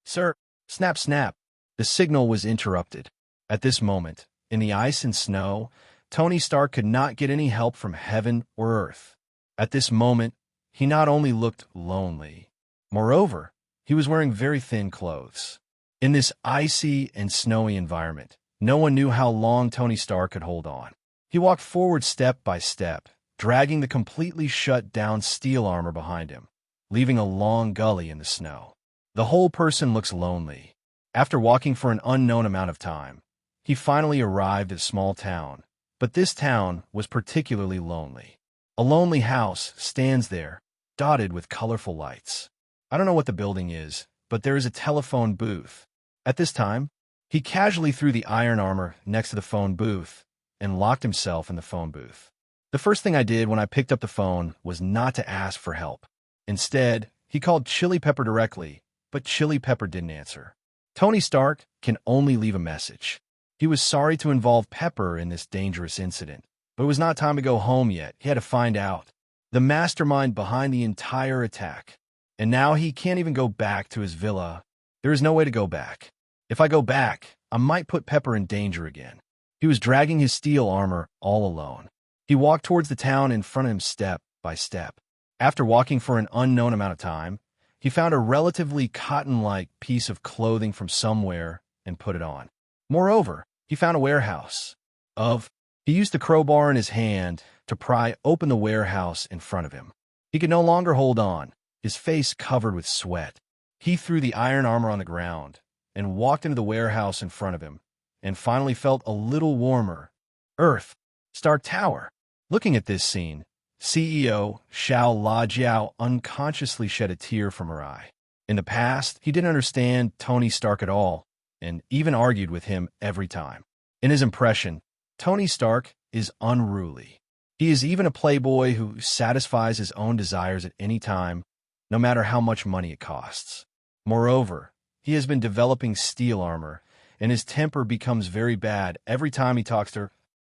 Sir, snap, snap. The signal was interrupted. At this moment, in the ice and snow, Tony Stark could not get any help from heaven or earth. At this moment, he not only looked lonely, moreover, he was wearing very thin clothes. In this icy and snowy environment, no one knew how long Tony Stark could hold on. He walked forward step by step, dragging the completely shut-down steel armor behind him, leaving a long gully in the snow. The whole person looks lonely. After walking for an unknown amount of time, he finally arrived at a small town, but this town was particularly lonely. A lonely house stands there, dotted with colorful lights. I don't know what the building is, but there is a telephone booth. At this time, he casually threw the iron armor next to the phone booth and locked himself in the phone booth. The first thing I did when I picked up the phone was not to ask for help. Instead, he called Chili Pepper directly, but Chili Pepper didn't answer. Tony Stark can only leave a message. He was sorry to involve Pepper in this dangerous incident, but it was not time to go home yet. He had to find out the mastermind behind the entire attack. And now he can't even go back to his villa. There is no way to go back. If I go back, I might put Pepper in danger again. He was dragging his steel armor all alone. He walked towards the town in front of him step by step. After walking for an unknown amount of time, he found a relatively cotton-like piece of clothing from somewhere and put it on. Moreover, he found a warehouse. He used the crowbar in his hand to pry open the warehouse in front of him. He could no longer hold on, his face covered with sweat. He threw the iron armor on the ground and walked into the warehouse in front of him, and finally felt a little warmer. Earth, Stark Tower. Looking at this scene, CEO Xiao Lajiao unconsciously shed a tear from her eye. In the past, he didn't understand Tony Stark at all, and even argued with him every time. In his impression, Tony Stark is unruly. He is even a playboy who satisfies his own desires at any time, no matter how much money it costs. Moreover, he has been developing steel armor, and his temper becomes very bad every time he talks to her.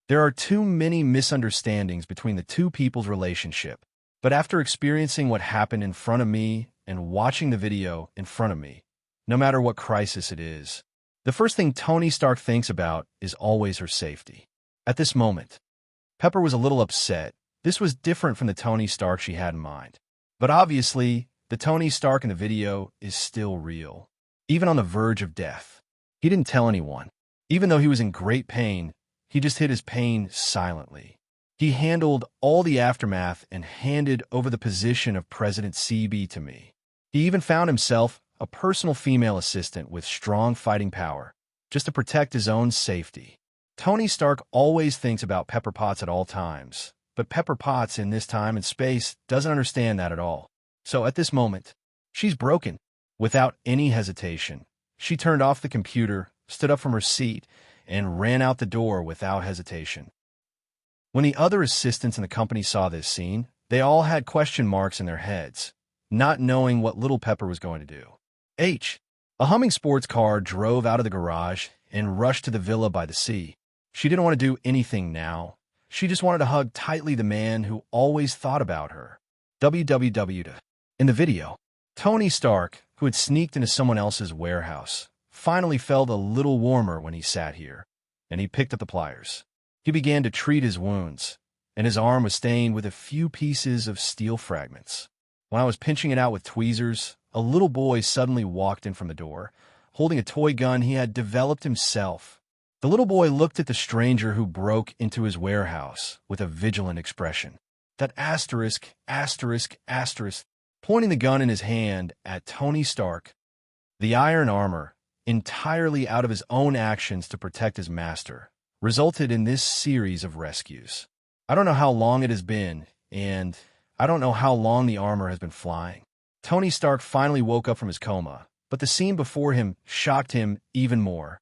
There are too many misunderstandings between the two people's relationship. But after experiencing what happened in front of me and watching the video in front of me, no matter what crisis it is, the first thing Tony Stark thinks about is always her safety. At this moment, Pepper was a little upset. This was different from the Tony Stark she had in mind. But obviously, the Tony Stark in the video is still real, even on the verge of death. He didn't tell anyone. Even though he was in great pain, he just hid his pain silently. He handled all the aftermath and handed over the position of President CB to me. He even found himself a personal female assistant with strong fighting power, just to protect his own safety. Tony Stark always thinks about Pepper Potts at all times, but Pepper Potts in this time and space doesn't understand that at all. So at this moment, she's broken. Without any hesitation, she turned off the computer, stood up from her seat, and ran out the door without hesitation. When the other assistants in the company saw this scene, they all had question marks in their heads, not knowing what little Pepper was going to do. A humming sports car drove out of the garage and rushed to the villa by the sea. She didn't want to do anything now. She just wanted to hug tightly the man who always thought about her. WWW. In the video, Tony Stark, who had sneaked into someone else's warehouse, finally felt a little warmer when he sat here, and he picked up the pliers. He began to treat his wounds, and his arm was stained with a few pieces of steel fragments. When I was pinching it out with tweezers, a little boy suddenly walked in from the door, holding a toy gun he had developed himself. The little boy looked at the stranger who broke into his warehouse with a vigilant expression. That asterisk, pointing the gun in his hand at Tony Stark. The iron armor, entirely out of his own actions to protect his master, resulted in this series of rescues. I don't know how long it has been, and I don't know how long the armor has been flying. Tony Stark finally woke up from his coma, but the scene before him shocked him even more.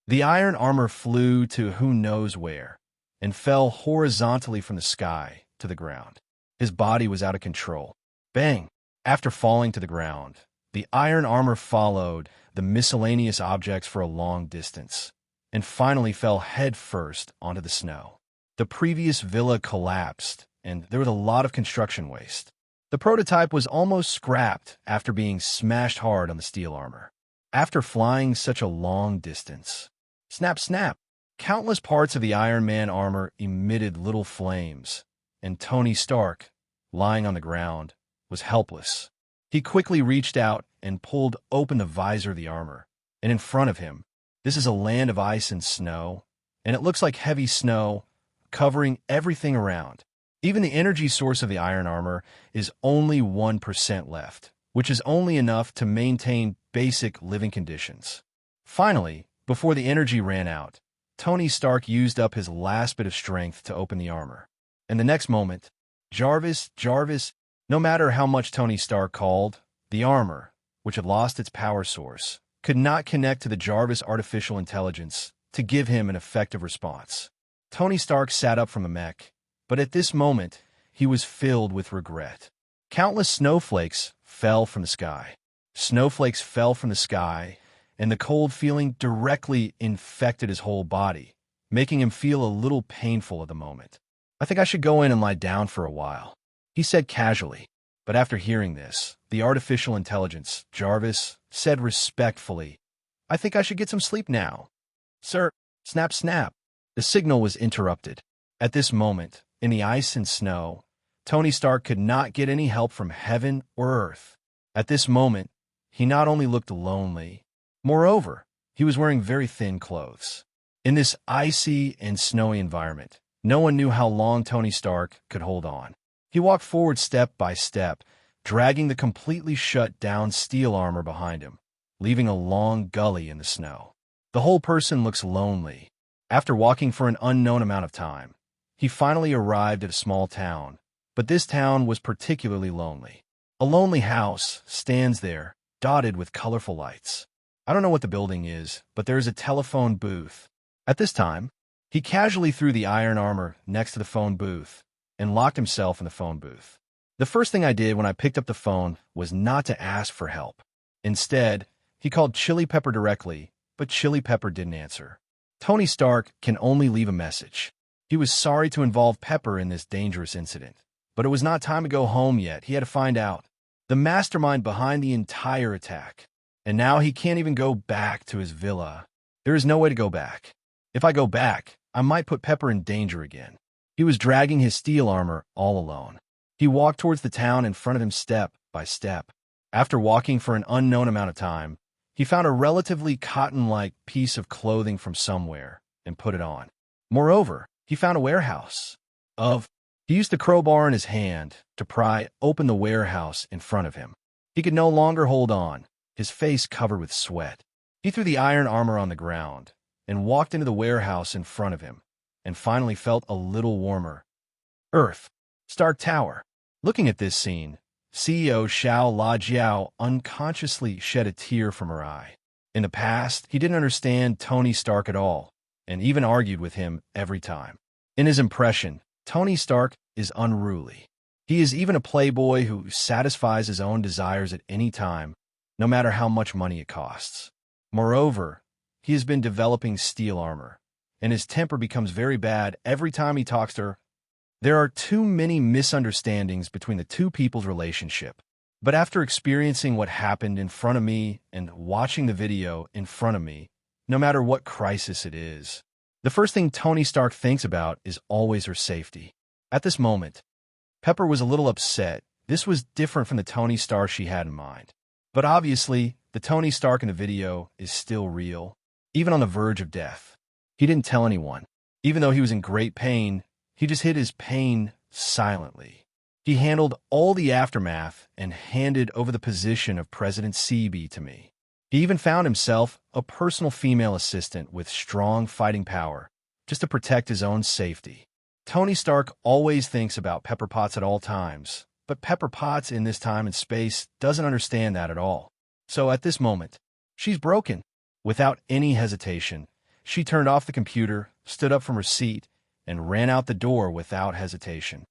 The iron armor flew to who knows where, and fell horizontally from the sky to the ground. His body was out of control. Bang! After falling to the ground, the iron armor followed the miscellaneous objects for a long distance, and finally fell headfirst onto the snow. The previous villa collapsed, and there was a lot of construction waste. The prototype was almost scrapped after being smashed hard on the steel armor. After flying such a long distance, snap, snap, countless parts of the Iron Man armor emitted little flames, and Tony Stark, lying on the ground, was helpless. He quickly reached out and pulled open the visor of the armor, and in front of him, this is a land of ice and snow, and it looks like heavy snow covering everything around. Even the energy source of the iron armor is only 1% left, which is only enough to maintain basic living conditions. Finally, before the energy ran out, Tony Stark used up his last bit of strength to open the armor. And the next moment, Jarvis, no matter how much Tony Stark called, the armor, which had lost its power source, could not connect to the Jarvis artificial intelligence to give him an effective response. Tony Stark sat up from the mech, but at this moment, he was filled with regret. Countless snowflakes fell from the sky. Snowflakes fell from the sky, and the cold feeling directly infected his whole body, making him feel a little painful at the moment. I think I should go in and lie down for a while, he said casually. But after hearing this, the artificial intelligence, Jarvis, said respectfully, I think I should get some sleep now. Sir, snap, snap. The signal was interrupted. At this moment, in the ice and snow, Tony Stark could not get any help from heaven or earth. At this moment, he not only looked lonely, moreover, he was wearing very thin clothes. In this icy and snowy environment, no one knew how long Tony Stark could hold on. He walked forward step by step, dragging the completely shut down steel armor behind him, leaving a long gully in the snow. The whole person looks lonely. After walking for an unknown amount of time, he finally arrived at a small town, but this town was particularly lonely. A lonely house stands there, dotted with colorful lights. I don't know what the building is, but there is a telephone booth. At this time, he casually threw the iron armor next to the phone booth and locked himself in the phone booth. The first thing I did when I picked up the phone was not to ask for help. Instead, he called Chili Pepper directly, but Chili Pepper didn't answer. Tony Stark can only leave a message. He was sorry to involve Pepper in this dangerous incident, but it was not time to go home yet. He had to find out the mastermind behind the entire attack. And now he can't even go back to his villa. There is no way to go back. If I go back, I might put Pepper in danger again. He was dragging his steel armor all alone. He walked towards the town in front of him step by step. After walking for an unknown amount of time, he found a relatively cotton-like piece of clothing from somewhere and put it on. Moreover, he found a warehouse. He used the crowbar in his hand to pry open the warehouse in front of him. He could no longer hold on. his face covered with sweat. He threw the iron armor on the ground and walked into the warehouse in front of him, and finally felt a little warmer. Earth. Stark Tower. Looking at this scene, CEO Xiao Lajiao unconsciously shed a tear from her eye. In the past, he didn't understand Tony Stark at all, and even argued with him every time. In his impression, Tony Stark is unruly. He is even a playboy who satisfies his own desires at any time, no matter how much money it costs. Moreover, he has been developing steel armor, and his temper becomes very bad every time he talks to her. There are too many misunderstandings between the two people's relationship. But after experiencing what happened in front of me and watching the video in front of me, no matter what crisis it is, the first thing Tony Stark thinks about is always her safety. At this moment, Pepper was a little upset. This was different from the Tony Stark she had in mind. But obviously, the Tony Stark in the video is still real, even on the verge of death. He didn't tell anyone. Even though he was in great pain, he just hid his pain silently. He handled all the aftermath and handed over the position of President CB to me. He even found himself a personal female assistant with strong fighting power, just to protect his own safety. Tony Stark always thinks about Pepper Potts at all times, but Pepper Potts in this time and space doesn't understand that at all. So at this moment, she's broken. Without any hesitation, she turned off the computer, stood up from her seat, and ran out the door without hesitation.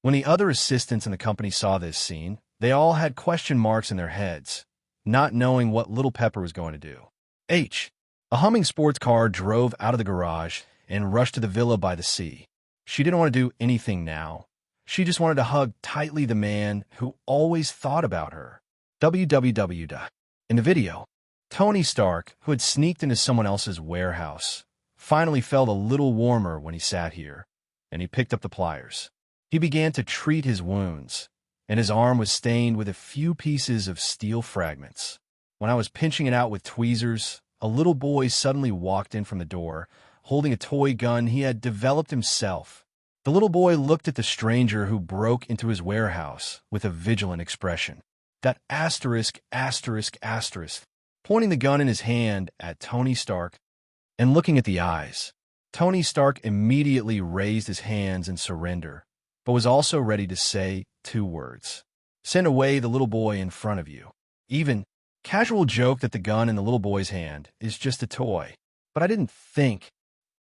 When the other assistants in the company saw this scene, they all had question marks in their heads, not knowing what little Pepper was going to do. A humming sports car drove out of the garage and rushed to the villa by the sea. She didn't want to do anything now. She just wanted to hug tightly the man who always thought about her. www. In the video, Tony Stark, who had sneaked into someone else's warehouse, finally felt a little warmer when he sat here, and he picked up the pliers. He began to treat his wounds, and his arm was stained with a few pieces of steel fragments. When I was pinching it out with tweezers, a little boy suddenly walked in from the door, holding a toy gun he had developed himself. The little boy looked at the stranger who broke into his warehouse with a vigilant expression. That asterisk, pointing the gun in his hand at Tony Stark and looking at the eyes. Tony Stark immediately raised his hands in surrender, but was also ready to say 2 words. Send away the little boy in front of you. Even casual joke that the gun in the little boy's hand is just a toy. But I didn't think.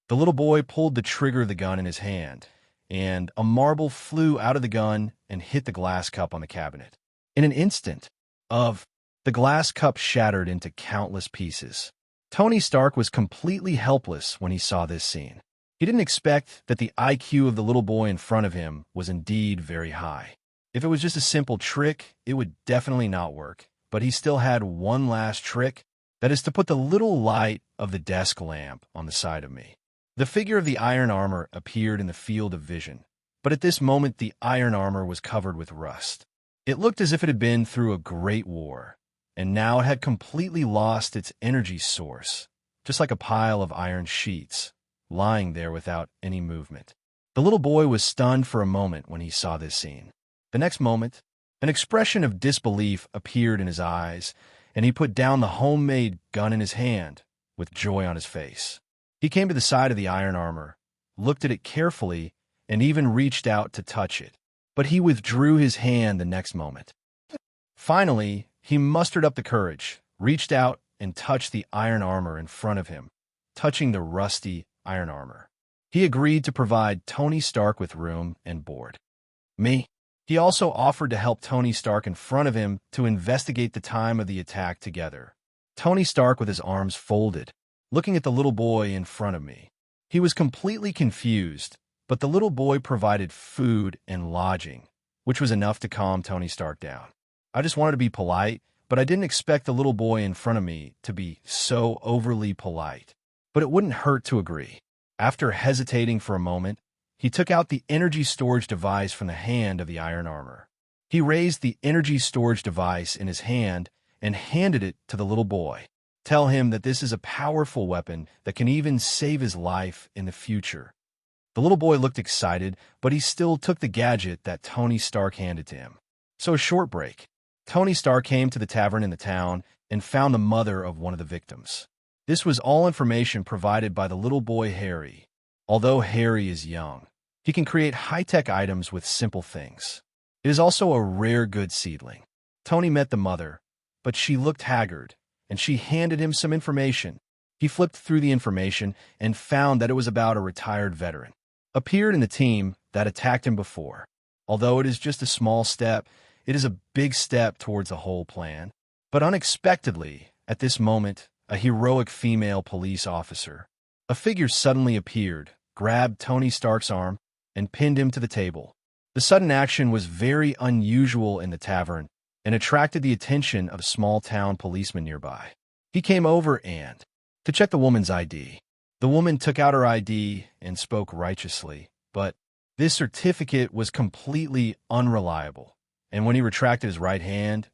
The little boy pulled the trigger of the gun in his hand, and a marble flew out of the gun and hit the glass cup on the cabinet. In an instant, the glass cup shattered into countless pieces. Tony Stark was completely helpless when he saw this scene. He didn't expect that the IQ of the little boy in front of him was indeed very high. If it was just a simple trick, it would definitely not work. But he still had one last trick, that is to put the little light of the desk lamp on the side of me. The figure of the iron armor appeared in the field of vision, but at this moment the iron armor was covered with rust. It looked as if it had been through a great war, and now it had completely lost its energy source, just like a pile of iron sheets, lying there without any movement. The little boy was stunned for a moment when he saw this scene. The next moment, an expression of disbelief appeared in his eyes, and he put down the homemade gun in his hand with joy on his face. He came to the side of the iron armor, looked at it carefully, and even reached out to touch it. But he withdrew his hand the next moment. Finally, he mustered up the courage, reached out, and touched the iron armor in front of him, touching the rusty iron armor. He agreed to provide Tony Stark with room and board. He also offered to help Tony Stark in front of him to investigate the time of the attack together. Tony Stark with his arms folded, looking at the little boy in front of me. He was completely confused, but the little boy provided food and lodging, which was enough to calm Tony Stark down. I just wanted to be polite, but I didn't expect the little boy in front of me to be so overly polite. But it wouldn't hurt to agree. After hesitating for a moment, he took out the energy storage device from the hand of the iron armor. He raised the energy storage device in his hand and handed it to the little boy. Tell him that this is a powerful weapon that can even save his life in the future. The little boy looked excited, but he still took the gadget that Tony Stark handed to him. So a short break. Tony Stark came to the tavern in the town and found the mother of one of the victims. This was all information provided by the little boy Harry. Although Harry is young, he can create high-tech items with simple things. It is also a rare good seedling. Tony met the mother, but she looked haggard, and she handed him some information. He flipped through the information and found that it was about a retired veteran. Appeared in the team that attacked him before. Although it is just a small step, it is a big step towards a whole plan. But unexpectedly, at this moment, a heroic female police officer, a figure suddenly appeared, grabbed Tony Stark's arm, and pinned him to the table. The sudden action was very unusual in the tavern and attracted the attention of a small-town policeman nearby. He came over and, to check the woman's ID. The woman took out her ID and spoke righteously, but this certificate was completely unreliable. And when he retracted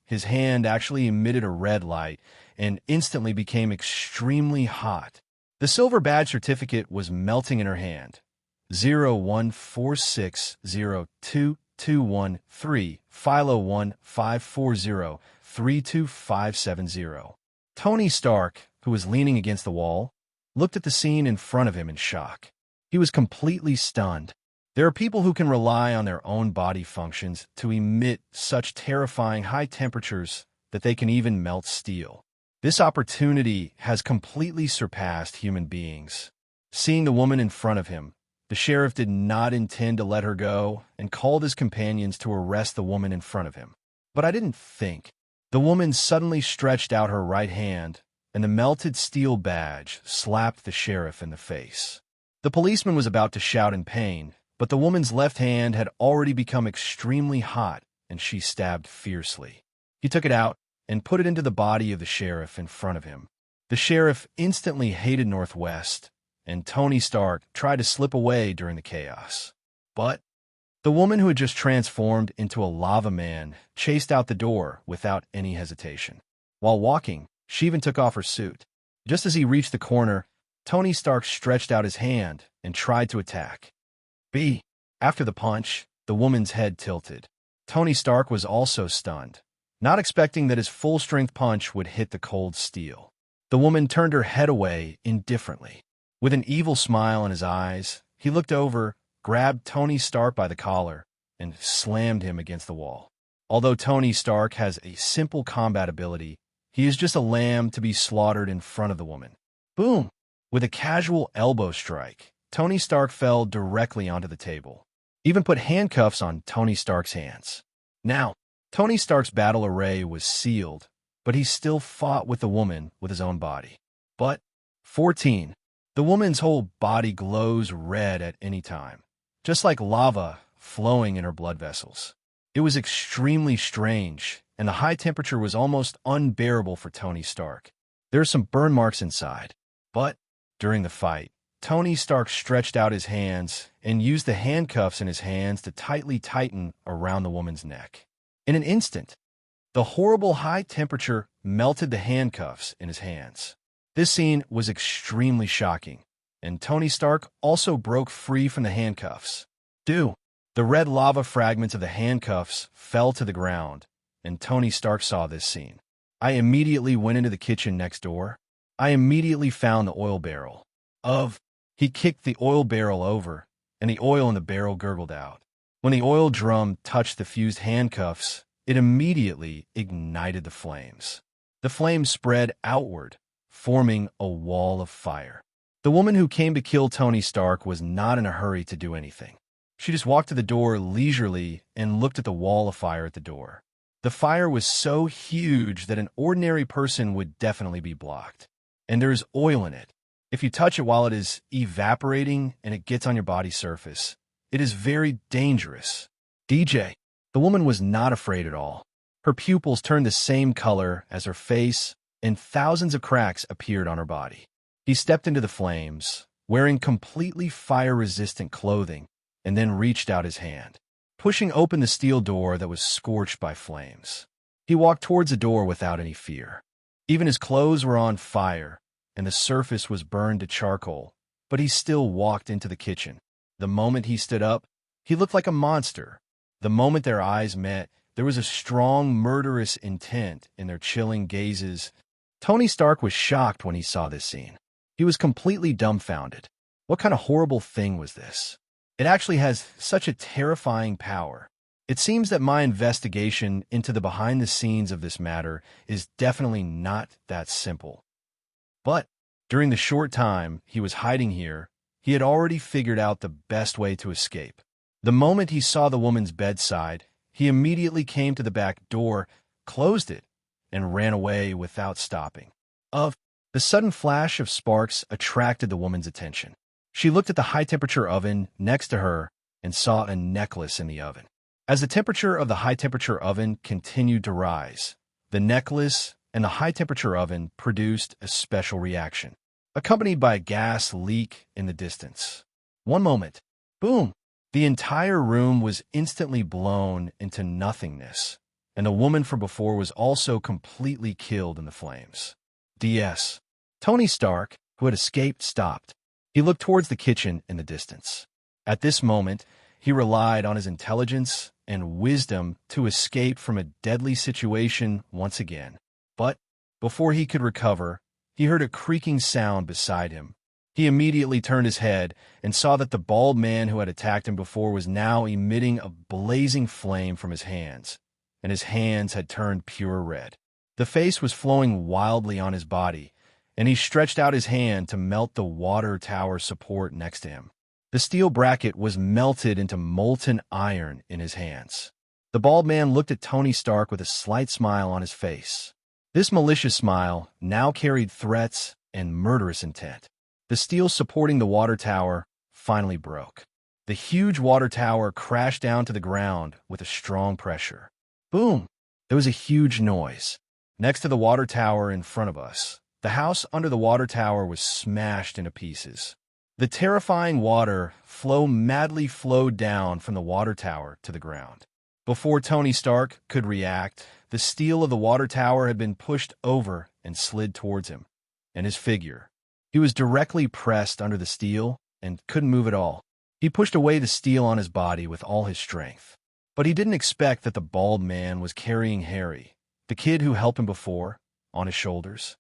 his hand actually emitted a red light and instantly became extremely hot. The silver badge certificate was melting in her hand. 0146022213, Philo 154032570. Tony Stark, who was leaning against the wall, looked at the scene in front of him in shock. He was completely stunned. There are people who can rely on their own body functions to emit such terrifying high temperatures that they can even melt steel. This opportunity has completely surpassed human beings. Seeing the woman in front of him, the sheriff did not intend to let her go and called his companions to arrest the woman in front of him. But I didn't think. The woman suddenly stretched out her right hand, and the melted steel badge slapped the sheriff in the face. The policeman was about to shout in pain, but the woman's left hand had already become extremely hot, and she stabbed fiercely. He took it out and put it into the body of the sheriff in front of him. The sheriff instantly hated Northwest, and Tony Stark tried to slip away during the chaos. But the woman who had just transformed into a lava man chased out the door without any hesitation. While walking, she even took off her suit. Just as he reached the corner, Tony Stark stretched out his hand and tried to attack. After the punch, the woman's head tilted. Tony Stark was also stunned, not expecting that his full-strength punch would hit the cold steel. The woman turned her head away indifferently. With an evil smile in his eyes, he looked over, grabbed Tony Stark by the collar, and slammed him against the wall. Although Tony Stark has a simple combat ability, he is just a lamb to be slaughtered in front of the woman. Boom! With a casual elbow strike, Tony Stark fell directly onto the table. Even put handcuffs on Tony Stark's hands. Now, Tony Stark's battle array was sealed, but he still fought with the woman with his own body. But 14. The woman's whole body glows red at any time, just like lava flowing in her blood vessels. It was extremely strange, and the high temperature was almost unbearable for Tony Stark. There are some burn marks inside, but during the fight, Tony Stark stretched out his hands and used the handcuffs in his hands to tightly tighten around the woman's neck. In an instant, the horrible high temperature melted the handcuffs in his hands. This scene was extremely shocking, and Tony Stark also broke free from the handcuffs. The red lava fragments of the handcuffs fell to the ground, and Tony Stark saw this scene. I immediately went into the kitchen next door. I immediately found the oil barrel. He kicked the oil barrel over, and the oil in the barrel gurgled out. When the oil drum touched the fused handcuffs, it immediately ignited the flames. The flames spread outward, forming a wall of fire. The woman who came to kill Tony Stark was not in a hurry to do anything. She just walked to the door leisurely and looked at the wall of fire at the door. The fire was so huge that an ordinary person would definitely be blocked. And there's oil in it. If you touch it while it is evaporating and it gets on your body surface, it is very dangerous. The woman was not afraid at all. Her pupils turned the same color as her face, and thousands of cracks appeared on her body. He stepped into the flames, wearing completely fire-resistant clothing, and then reached out his hand, pushing open the steel door that was scorched by flames. He walked towards the door without any fear. Even his clothes were on fire, and the surface was burned to charcoal, but he still walked into the kitchen. The moment he stood up, he looked like a monster. The moment their eyes met, There was a strong, murderous intent in their chilling gazes. Tony Stark was shocked when he saw this scene. He was completely dumbfounded. What kind of horrible thing was this? It actually has such a terrifying power. It seems that my investigation into the behind-the-scenes of this matter is definitely not that simple. But during the short time he was hiding here, he had already figured out the best way to escape. The moment he saw the woman's bedside, he immediately came to the back door, closed it, and ran away without stopping. The sudden flash of sparks attracted the woman's attention. She looked at the high-temperature oven next to her and saw a necklace in the oven. As the temperature of the high-temperature oven continued to rise, the necklace and the high-temperature oven produced a special reaction, accompanied by a gas leak in the distance. One moment, boom! The entire room was instantly blown into nothingness, and the woman from before was also completely killed in the flames. DS. Tony Stark, who had escaped, stopped. He looked towards the kitchen in the distance. At this moment, he relied on his intelligence and wisdom to escape from a deadly situation once again. But before he could recover, he heard a creaking sound beside him. He immediately turned his head and saw that the bald man who had attacked him before was now emitting a blazing flame from his hands, and his hands had turned pure red. The face was flowing wildly on his body, and he stretched out his hand to melt the water tower support next to him. The steel bracket was melted into molten iron in his hands. The bald man looked at Tony Stark with a slight smile on his face. This malicious smile now carried threats and murderous intent. The steel supporting the water tower finally broke. The huge water tower crashed down to the ground with a strong pressure. Boom! There was a huge noise. Next to the water tower in front of us, the house under the water tower was smashed into pieces. The terrifying water flow madly flowed down from the water tower to the ground. Before Tony Stark could react, the steel of the water tower had been pushed over and slid towards him, and his figure. He was directly pressed under the steel and couldn't move at all. He pushed away the steel on his body with all his strength. But he didn't expect that the bald man was carrying Harry, the kid who helped him before, on his shoulders.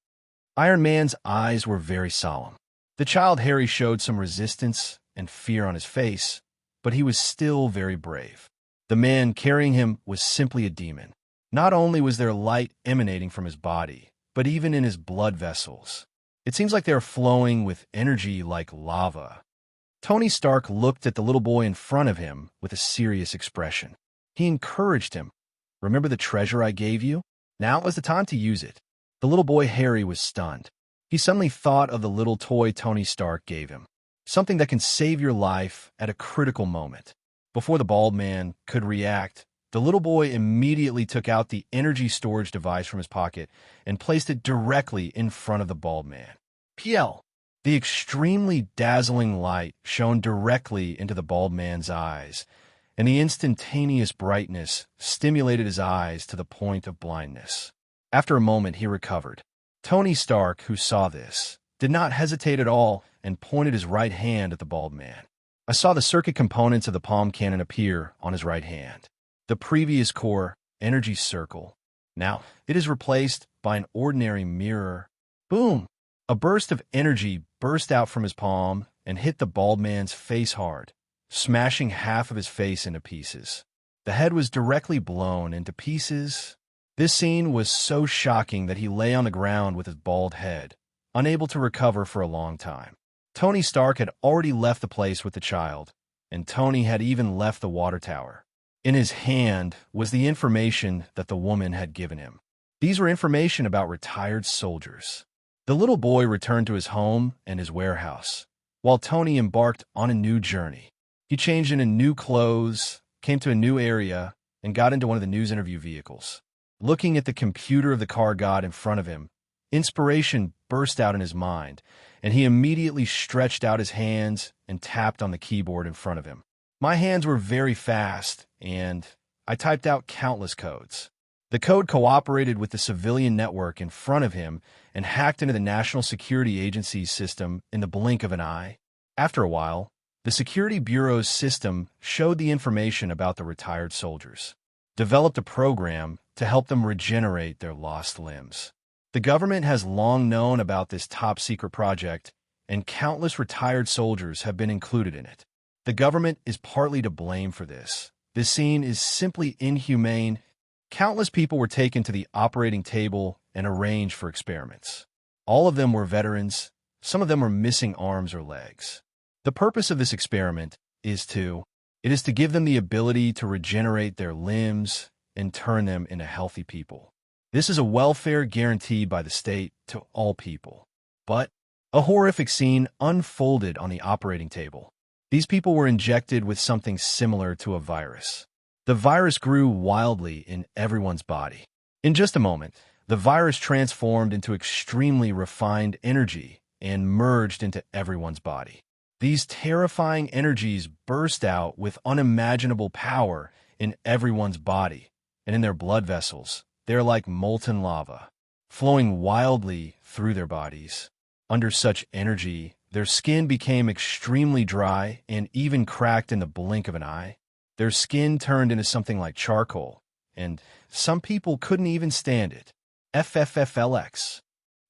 Iron Man's eyes were very solemn. The child Harry showed some resistance and fear on his face, but he was still very brave. The man carrying him was simply a demon. Not only was there light emanating from his body, but even in his blood vessels. It seems like they are flowing with energy like lava. Tony Stark looked at the little boy in front of him with a serious expression. He encouraged him. "Remember the treasure I gave you? Now is the time to use it." The little boy Harry was stunned. He suddenly thought of the little toy Tony Stark gave him, something that can save your life at a critical moment. Before the bald man could react, the little boy immediately took out the energy storage device from his pocket and placed it directly in front of the bald man. PL. The extremely dazzling light shone directly into the bald man's eyes, and the instantaneous brightness stimulated his eyes to the point of blindness. After a moment, he recovered. Tony Stark, who saw this, did not hesitate at all and pointed his right hand at the bald man. I saw the circuit components of the palm cannon appear on his right hand. The previous core, energy circle. Now, it is replaced by an ordinary mirror. Boom! A burst of energy burst out from his palm and hit the bald man's face hard, smashing half of his face into pieces. The head was directly blown into pieces. This scene was so shocking that he lay on the ground with his bald head, unable to recover for a long time. Tony Stark had already left the place with the child, and Tony had even left the water tower. In his hand was the information that the woman had given him. These were information about retired soldiers. The little boy returned to his home and his warehouse, while Tony embarked on a new journey. He changed into new clothes, came to a new area, and got into one of the news interview vehicles. Looking at the computer of the car god in front of him, inspiration burst out in his mind, and he immediately stretched out his hands and tapped on the keyboard in front of him. My hands were very fast, and I typed out countless codes. The code cooperated with the civilian network in front of him and hacked into the National Security Agency's system in the blink of an eye. After a while, the Security Bureau's system showed the information about the retired soldiers. developed a program to help them regenerate their lost limbs. The government has long known about this top-secret project, and countless retired soldiers have been included in it. The government is partly to blame for this. This scene is simply inhumane. Countless people were taken to the operating table and arranged for experiments. All of them were veterans. Some of them were missing arms or legs. The purpose of this experiment is to give them the ability to regenerate their limbs and turn them into healthy people. This is a welfare guaranteed by the state to all people. But a horrific scene unfolded on the operating table. These people were injected with something similar to a virus. The virus grew wildly in everyone's body. In just a moment, the virus transformed into extremely refined energy and merged into everyone's body. These terrifying energies burst out with unimaginable power in everyone's body, and in their blood vessels, they're like molten lava, flowing wildly through their bodies. Under such energy, their skin became extremely dry and even cracked in the blink of an eye. Their skin turned into something like charcoal, and some people couldn't even stand it. FFFLX.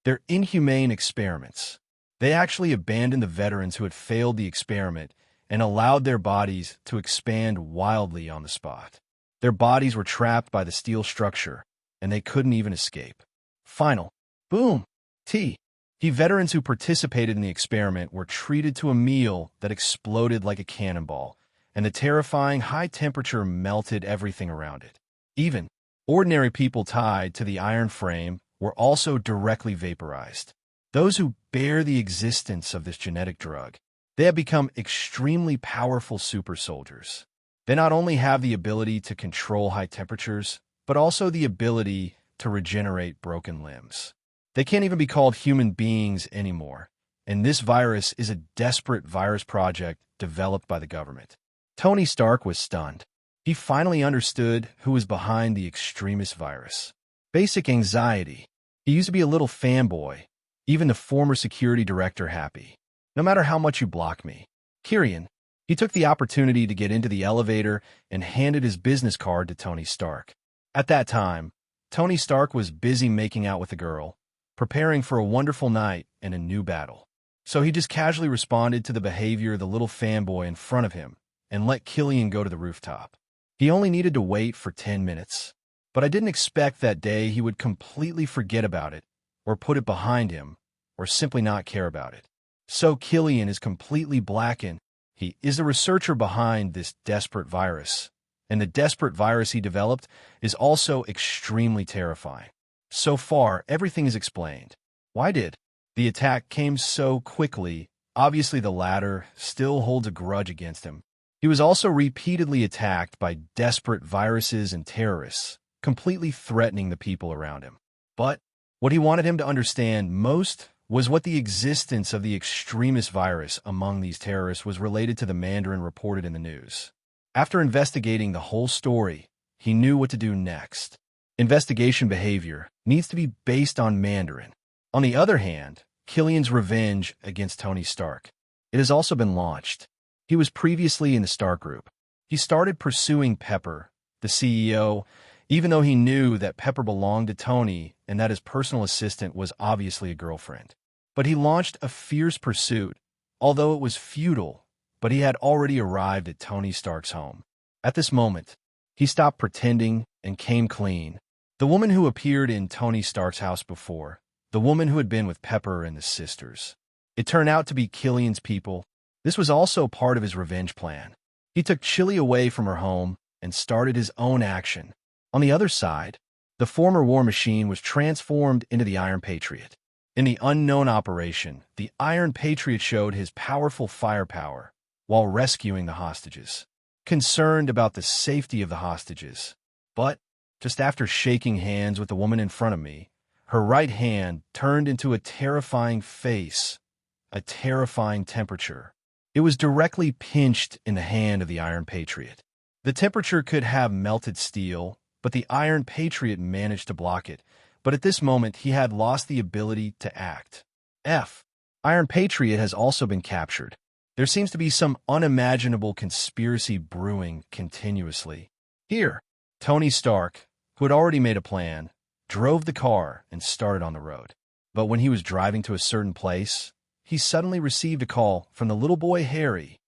They're inhumane experiments. They actually abandoned the veterans who had failed the experiment and allowed their bodies to expand wildly on the spot. Their bodies were trapped by the steel structure, and they couldn't even escape. Final. Boom. The veterans who participated in the experiment were treated to a meal that exploded like a cannonball, and the terrifying high temperature melted everything around it. Even ordinary people tied to the iron frame were also directly vaporized. Those who bear the existence of this genetic drug, they have become extremely powerful super soldiers. They not only have the ability to control high temperatures, but also the ability to regenerate broken limbs. They can't even be called human beings anymore, and this virus is a desperate virus project developed by the government. Tony Stark was stunned. He finally understood who was behind the extremist virus. Basic anxiety. He used to be a little fanboy, even the former security director happy. No matter how much you block me. Kyrian, he took the opportunity to get into the elevator and handed his business card to Tony Stark. At that time, Tony Stark was busy making out with a girl, preparing for a wonderful night and a new battle. So he just casually responded to the behavior of the little fanboy in front of him and let Killian go to the rooftop. He only needed to wait for 10 minutes. But I didn't expect that day he would completely forget about it, or put it behind him, or simply not care about it. So Killian is completely blackened. He is the researcher behind this desperate virus, and the desperate virus he developed is also extremely terrifying. So far, everything is explained. Why did the attack came so quickly? Obviously, the latter still holds a grudge against him. He was also repeatedly attacked by desperate viruses and terrorists, completely threatening the people around him. But what he wanted him to understand most was what the existence of the extremist virus among these terrorists was related to the Mandarin reported in the news. After investigating the whole story, he knew what to do next. Investigation behavior needs to be based on Mandarin. On the other hand, Killian's revenge against Tony Stark. It has also been launched. He was previously in the Stark Group. He started pursuing Pepper, the CEO, even though he knew that Pepper belonged to Tony and that his personal assistant was obviously a girlfriend. But he launched a fierce pursuit, although it was futile, but he had already arrived at Tony Stark's home. At this moment, he stopped pretending and came clean. The woman who appeared in Tony Stark's house before, the woman who had been with Pepper and the sisters. It turned out to be Killian's people. This was also part of his revenge plan. He took Chili away from her home and started his own action. On the other side, the former War Machine was transformed into the Iron Patriot. In the unknown operation, the Iron Patriot showed his powerful firepower while rescuing the hostages, concerned about the safety of the hostages. But just after shaking hands with the woman in front of me, her right hand turned into a terrifying face, a terrifying temperature. It was directly pinched in the hand of the Iron Patriot. The temperature could have melted steel, but the Iron Patriot managed to block it. But at this moment, he had lost the ability to act. Iron Patriot has also been captured. There seems to be some unimaginable conspiracy brewing continuously. Here, Tony Stark, who had already made a plan, drove the car and started on the road. But when he was driving to a certain place, he suddenly received a call from the little boy Harry.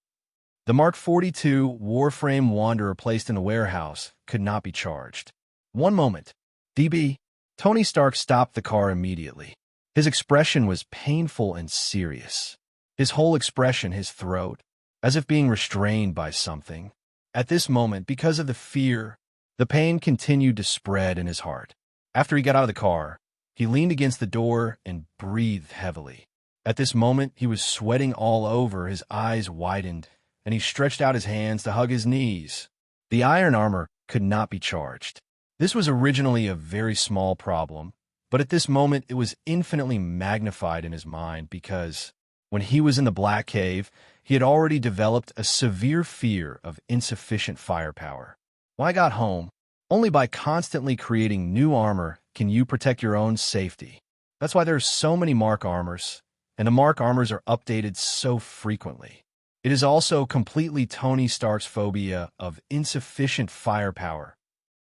The Mark 42 Warframe Wanderer placed in the warehouse could not be charged. One moment. DB. Tony Stark stopped the car immediately. His expression was painful and serious. His whole expression, his throat, as if being restrained by something. At this moment, because of the fear, the pain continued to spread in his heart. After he got out of the car, he leaned against the door and breathed heavily. At this moment, he was sweating all over, his eyes widened, and he stretched out his hands to hug his knees. The iron armor could not be charged. This was originally a very small problem, but at this moment it was infinitely magnified in his mind because, when he was in the Black Cave, he had already developed a severe fear of insufficient firepower. When I got home, only by constantly creating new armor can you protect your own safety. That's why there are so many Mark armors, and the Mark armors are updated so frequently. It is also completely Tony Stark's phobia of insufficient firepower.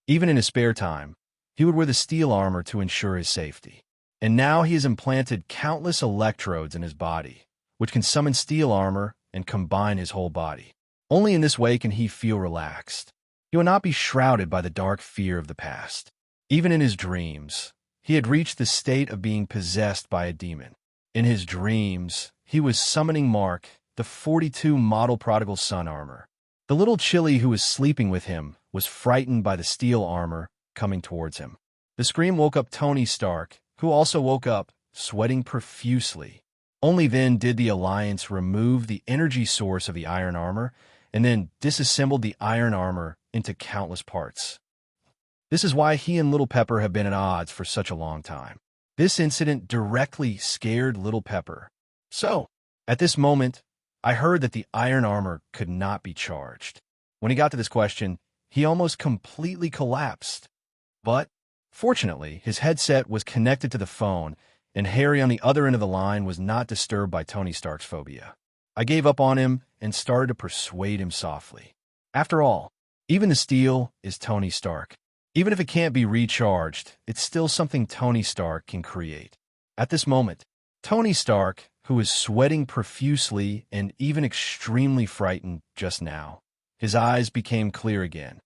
Even in his spare time, he would wear the steel armor to ensure his safety. And now he has implanted countless electrodes in his body, which can summon steel armor and combine his whole body. Only in this way can he feel relaxed. He will not be shrouded by the dark fear of the past. Even in his dreams, he had reached the state of being possessed by a demon. In his dreams, he was summoning Mark, the 42 model prodigal son armor. The little Chili who was sleeping with him was frightened by the steel armor coming towards him. The scream woke up Tony Stark, who also woke up, sweating profusely. Only then did the Alliance remove the energy source of the iron armor and then disassembled the iron armor into countless parts. This is why he and Little Pepper have been at odds for such a long time. This incident directly scared Little Pepper. So, at this moment, I heard that the iron armor could not be charged. When he got to this question, he almost completely collapsed. But, fortunately, his headset was connected to the phone, and Harry on the other end of the line was not disturbed by Tony Stark's phobia. I gave up on him and started to persuade him softly. After all, even the steel is Tony Stark. Even if it can't be recharged, it's still something Tony Stark can create. At this moment, Tony Stark, who is sweating profusely and even extremely frightened just now, his eyes became clear again.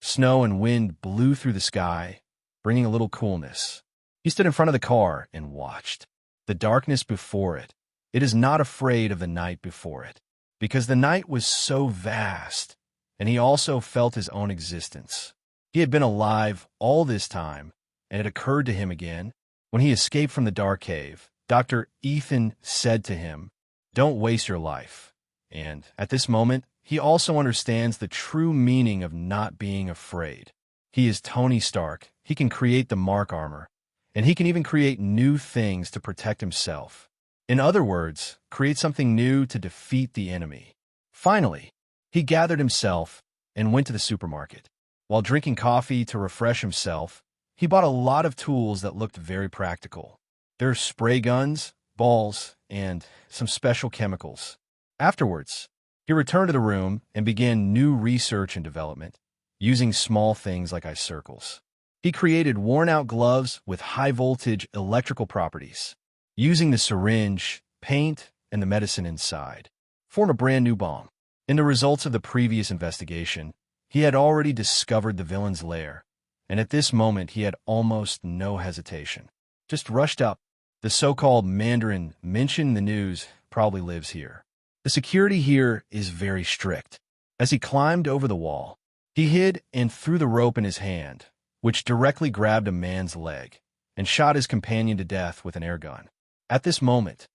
Snow and wind blew through the sky, bringing a little coolness. He stood in front of the car and watched. The darkness before it. It is not afraid of the night before it, because the night was so vast, and he also felt his own existence. He had been alive all this time, and it occurred to him again. When he escaped from the dark cave, Dr. Ethan said to him, "Don't waste your life." And at this moment, he also understands the true meaning of not being afraid. He is Tony Stark. He can create the Mark armor, and he can even create new things to protect himself. In other words, create something new to defeat the enemy. Finally, he gathered himself and went to the supermarket. While drinking coffee to refresh himself, he bought a lot of tools that looked very practical. There are spray guns, balls, and some special chemicals. Afterwards, he returned to the room and began new research and development, using small things like ice circles. He created worn-out gloves with high-voltage electrical properties, using the syringe, paint, and the medicine inside. Form a brand new bomb. In the results of the previous investigation, he had already discovered the villain's lair, and at this moment he had almost no hesitation. Just rushed up. The so-called Mandarin mentioned in the news probably lives here. The security here is very strict. As he climbed over the wall, he hid and threw the rope in his hand, which directly grabbed a man's leg and shot his companion to death with an air gun. At this moment,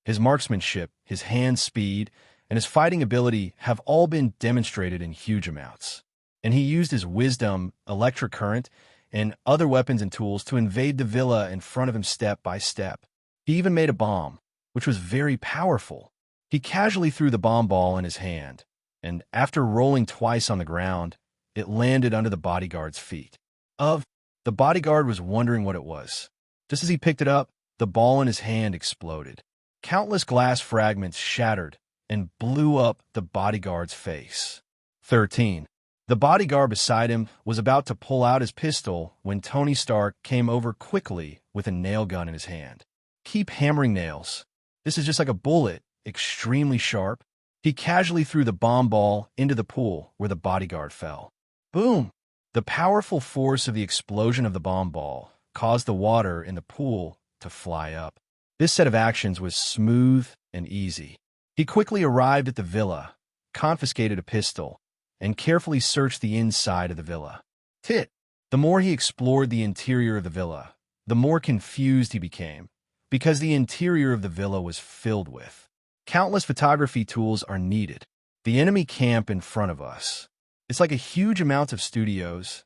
his marksmanship, his hand speed, and his fighting ability have all been demonstrated in huge amounts. And he used his wisdom, electric current, and other weapons and tools to invade the villa in front of him step by step. He even made a bomb, which was very powerful. He casually threw the bomb ball in his hand, and after rolling twice on the ground, it landed under the bodyguard's feet. The bodyguard was wondering what it was. Just as he picked it up, the ball in his hand exploded. Countless glass fragments shattered and blew up the bodyguard's face. 13. The bodyguard beside him was about to pull out his pistol when Tony Stark came over quickly with a nail gun in his hand. Keep hammering nails. This is just like a bullet, extremely sharp. He casually threw the bomb ball into the pool where the bodyguard fell. Boom! The powerful force of the explosion of the bomb ball caused the water in the pool to fly up. This set of actions was smooth and easy. He quickly arrived at the villa, confiscated a pistol, and carefully searched the inside of the villa. The more he explored the interior of the villa, the more confused he became, because the interior of the villa was filled with countless photography tools are needed. The enemy camp in front of us. It's like a huge amount of studios.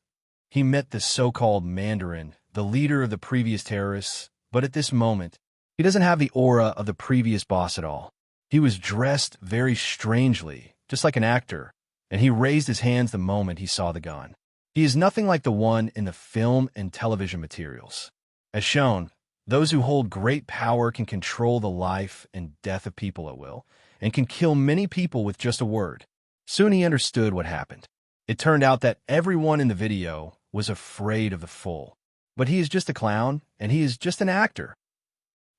He met the so-called Mandarin, the leader of the previous terrorists, but at this moment, he doesn't have the aura of the previous boss at all. He was dressed very strangely, just like an actor, and he raised his hands the moment he saw the gun. He is nothing like the one in the film and television materials. As shown, those who hold great power can control the life and death of people at will, and can kill many people with just a word. Soon he understood what happened. It turned out that everyone in the video was afraid of the Fool. But he is just a clown, and he is just an actor.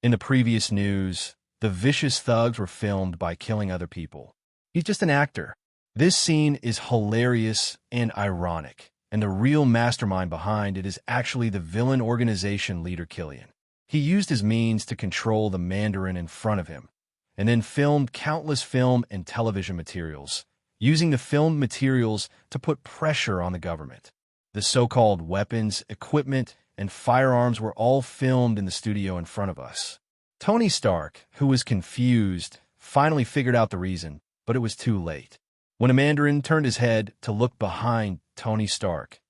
In the previous news, the vicious thugs were filmed by killing other people. He's just an actor. This scene is hilarious and ironic, and the real mastermind behind it is actually the villain organization leader Killian. He used his means to control the Mandarin in front of him, and then filmed countless film and television materials, using the filmed materials to put pressure on the government. The so-called weapons, equipment, and firearms were all filmed in the studio in front of us. Tony Stark, who was confused, finally figured out the reason, but it was too late. When a Mandarin turned his head to look behind Tony Stark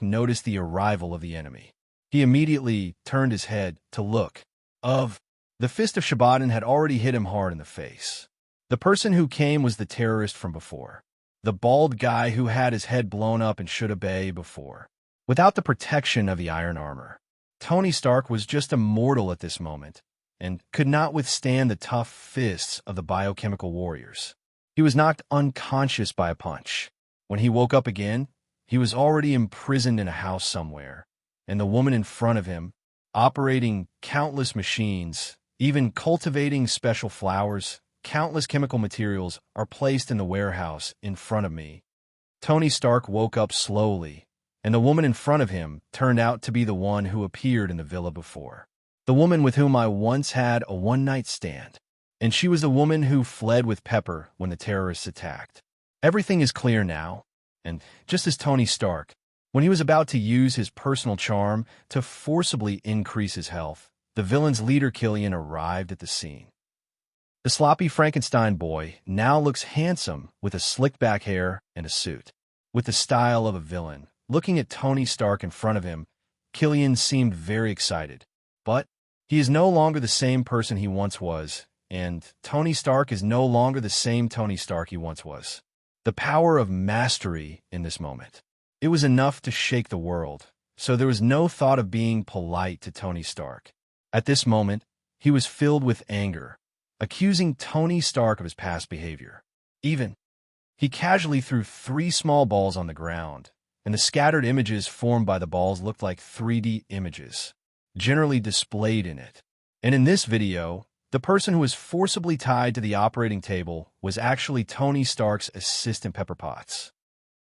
noticed the arrival of the enemy. He immediately turned his head to look. The fist of Shabadan had already hit him hard in the face. The person who came was the terrorist from before. The bald guy who had his head blown up in Shuda Bay before. Without the protection of the iron armor, Tony Stark was just a mortal at this moment and could not withstand the tough fists of the biochemical warriors. He was knocked unconscious by a punch. When he woke up again, he was already imprisoned in a house somewhere, and the woman in front of him, operating countless machines, even cultivating special flowers, countless chemical materials are placed in the warehouse in front of me. Tony Stark woke up slowly, and the woman in front of him turned out to be the one who appeared in the villa before. The woman with whom I once had a one-night stand. And she was the woman who fled with Pepper when the terrorists attacked. Everything is clear now, and just as Tony Stark, when he was about to use his personal charm to forcibly increase his health, the villain's leader Killian arrived at the scene. The sloppy Frankenstein boy now looks handsome with a slicked back hair and a suit. With the style of a villain, looking at Tony Stark in front of him, Killian seemed very excited. But he is no longer the same person he once was, and Tony Stark is no longer the same Tony Stark he once was. The power of mastery in this moment. It was enough to shake the world, so there was no thought of being polite to Tony Stark. At this moment, he was filled with anger, accusing Tony Stark of his past behavior. He casually threw 3 small balls on the ground, and the scattered images formed by the balls looked like 3D images, generally displayed in it. And in this video, the person who was forcibly tied to the operating table was actually Tony Stark's assistant Pepper Potts.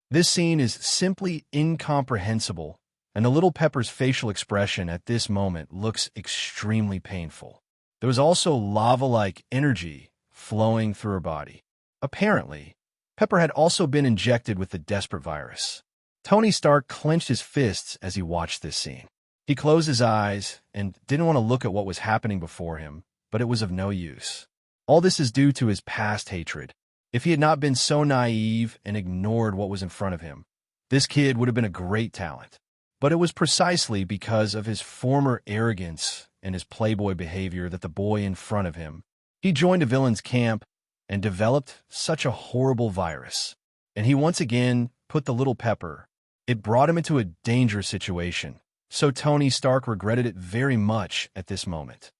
This scene is simply incomprehensible, and the little Pepper's facial expression at this moment looks extremely painful. There was also lava-like energy flowing through her body. Apparently, Pepper had also been injected with the desperate virus. Tony Stark clenched his fists as he watched this scene. He closed his eyes and didn't want to look at what was happening before him, but it was of no use. All this is due to his past hatred. If he had not been so naive and ignored what was in front of him, this kid would have been a great talent. But it was precisely because of his former arrogance and his playboy behavior that the boy in front of him, he joined a villain's camp and developed such a horrible virus. And he once again put the little Pepper. It brought him into a dangerous situation. So Tony Stark regretted it very much at this moment.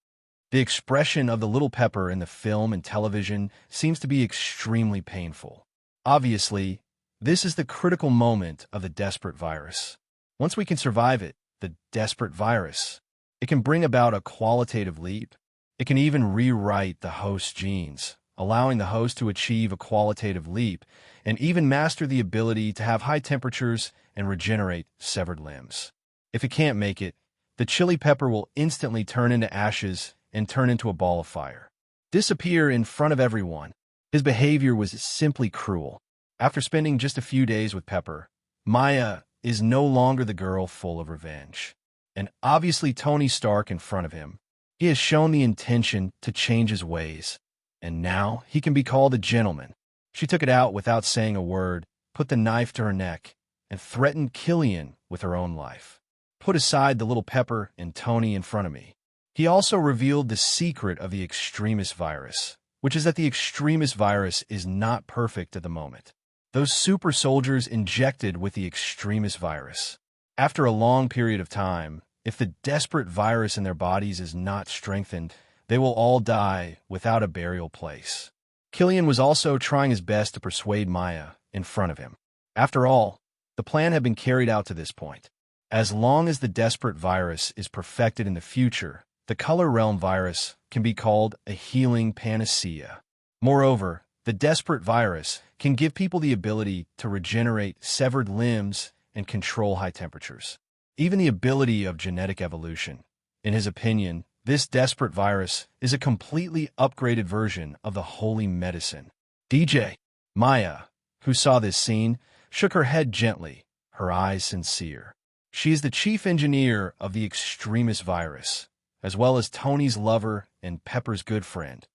The expression of the little Pepper in the film and television seems to be extremely painful. Obviously, This is the critical moment of the desperate virus. Once we can survive it, the desperate virus, it can bring about a qualitative leap. It can even rewrite the host's genes, allowing the host to achieve a qualitative leap and even master the ability to have high temperatures and regenerate severed limbs. If it can't make it, the chili pepper will instantly turn into ashes and turn into a ball of fire. Disappear in front of everyone. His behavior was simply cruel. After spending just a few days with Pepper, Maya is no longer the girl full of revenge. And obviously Tony Stark in front of him, he has shown the intention to change his ways. And now he can be called a gentleman. She took it out without saying a word, put the knife to her neck, and threatened Killian with her own life. Put aside the little Pepper and Tony in front of me. He also revealed the secret of the extremist virus, which is that the extremist virus is not perfect at the moment. Those super soldiers injected with the extremist virus. After a long period of time, if the desperate virus in their bodies is not strengthened, they will all die without a burial place. Killian was also trying his best to persuade Maya in front of him. After all, the plan had been carried out to this point. As long as the desperate virus is perfected in the future, the Color Realm virus can be called a healing panacea. Moreover, the desperate virus can give people the ability to regenerate severed limbs and control high temperatures. Even the ability of genetic evolution. In his opinion, this desperate virus is a completely upgraded version of the holy medicine. DJ, Maya, who saw this scene, shook her head gently, her eyes sincere. She is the chief engineer of the extremist virus, as well as Tony's lover and Pepper's good friend.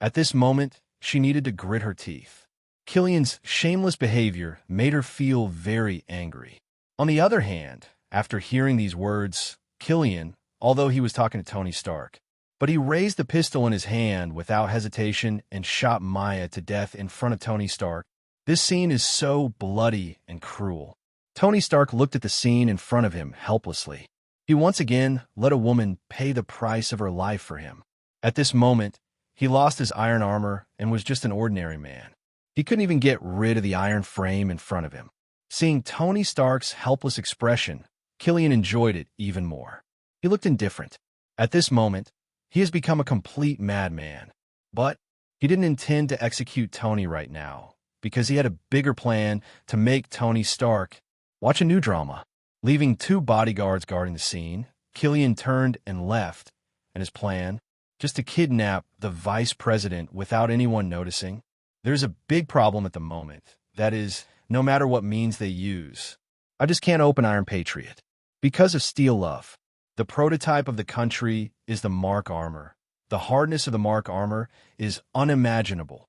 At this moment, she needed to grit her teeth. Killian's shameless behavior made her feel very angry. On the other hand, after hearing these words, Killian, although he was talking to Tony Stark, but he raised the pistol in his hand without hesitation and shot Maya to death in front of Tony Stark. This scene is so bloody and cruel. Tony Stark looked at the scene in front of him helplessly. He once again let a woman pay the price of her life for him. At this moment, he lost his iron armor and was just an ordinary man. He couldn't even get rid of the iron frame in front of him. Seeing Tony Stark's helpless expression, Killian enjoyed it even more. He looked indifferent. At this moment, he has become a complete madman. But he didn't intend to execute Tony right now, because he had a bigger plan to make Tony Stark watch a new drama. Leaving 2 bodyguards guarding the scene, Killian turned and left, and his plan, just to kidnap the vice president without anyone noticing. There's a big problem at the moment. That is, no matter what means they use. I just can't open Iron Patriot. Because of Steel Love. The prototype of the country is the Mark armor. The hardness of the Mark armor is unimaginable.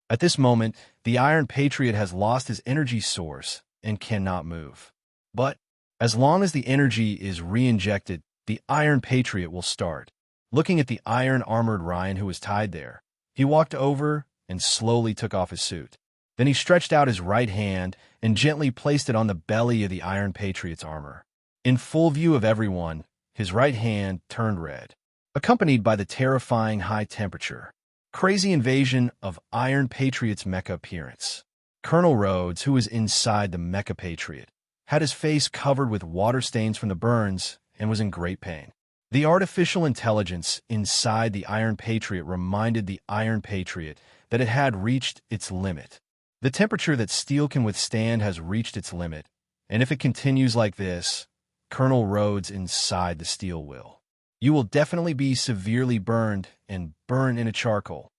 At this moment, the Iron Patriot has lost his energy source and cannot move. But as long as the energy is re-injected, the Iron Patriot will start. Looking at the iron-armored Ryan who was tied there, he walked over and slowly took off his suit. Then he stretched out his right hand and gently placed it on the belly of the Iron Patriot's armor. In full view of everyone, his right hand turned red, accompanied by the terrifying high temperature. Crazy invasion of Iron Patriot's mecha appearance. Colonel Rhodes, who was inside the Mecha Patriot, had his face covered with water stains from the burns and was in great pain. The artificial intelligence inside the Iron Patriot reminded the Iron Patriot that it had reached its limit. The temperature that steel can withstand has reached its limit, and if it continues like this, Colonel Rhodes inside the steel will. You will definitely be severely burned and burn in a charcoal.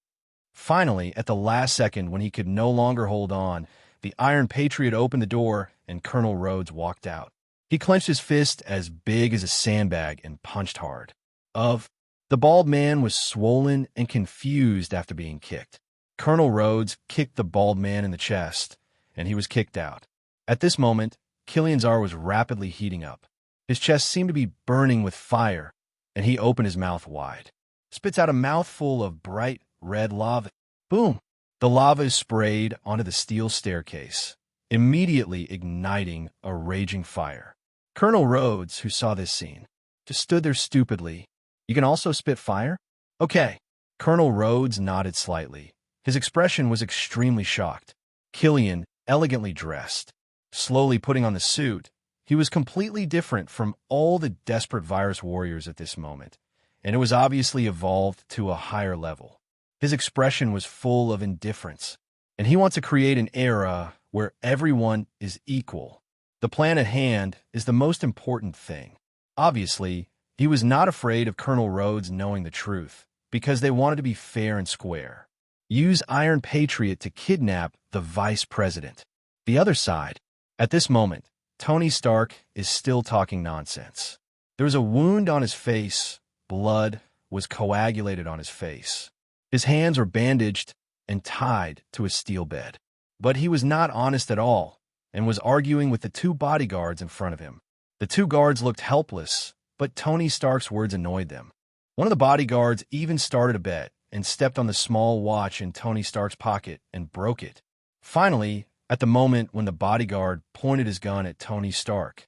Finally, at the last second when he could no longer hold on, the Iron Patriot opened the door and Colonel Rhodes walked out. He clenched his fist as big as a sandbag and punched hard. The bald man was swollen and confused after being kicked. Colonel Rhodes kicked the bald man in the chest, and he was kicked out. At this moment, Killian's arm was rapidly heating up. His chest seemed to be burning with fire, and he opened his mouth wide. Spits out a mouthful of bright red lava. Boom! The lava is sprayed onto the steel staircase, immediately igniting a raging fire. Colonel Rhodes, who saw this scene, just stood there stupidly. You can also spit fire? Okay. Colonel Rhodes nodded slightly. His expression was extremely shocked. Killian, elegantly dressed. Slowly putting on the suit, he was completely different from all the desperate virus warriors at this moment, and it was obviously evolved to a higher level. His expression was full of indifference, and he wants to create an era where everyone is equal. The plan at hand is the most important thing. Obviously, he was not afraid of Colonel Rhodes knowing the truth, because they wanted to be fair and square. Use Iron Patriot to kidnap the vice president. The other side. At this moment, Tony Stark is still talking nonsense. There was a wound on his face. Blood was coagulated on his face. His hands were bandaged and tied to a steel bed. But he was not honest at all and was arguing with the two bodyguards in front of him. The two guards looked helpless, but Tony Stark's words annoyed them. One of the bodyguards even started a bet and stepped on the small watch in Tony Stark's pocket and broke it. Finally, at the moment when the bodyguard pointed his gun at Tony Stark,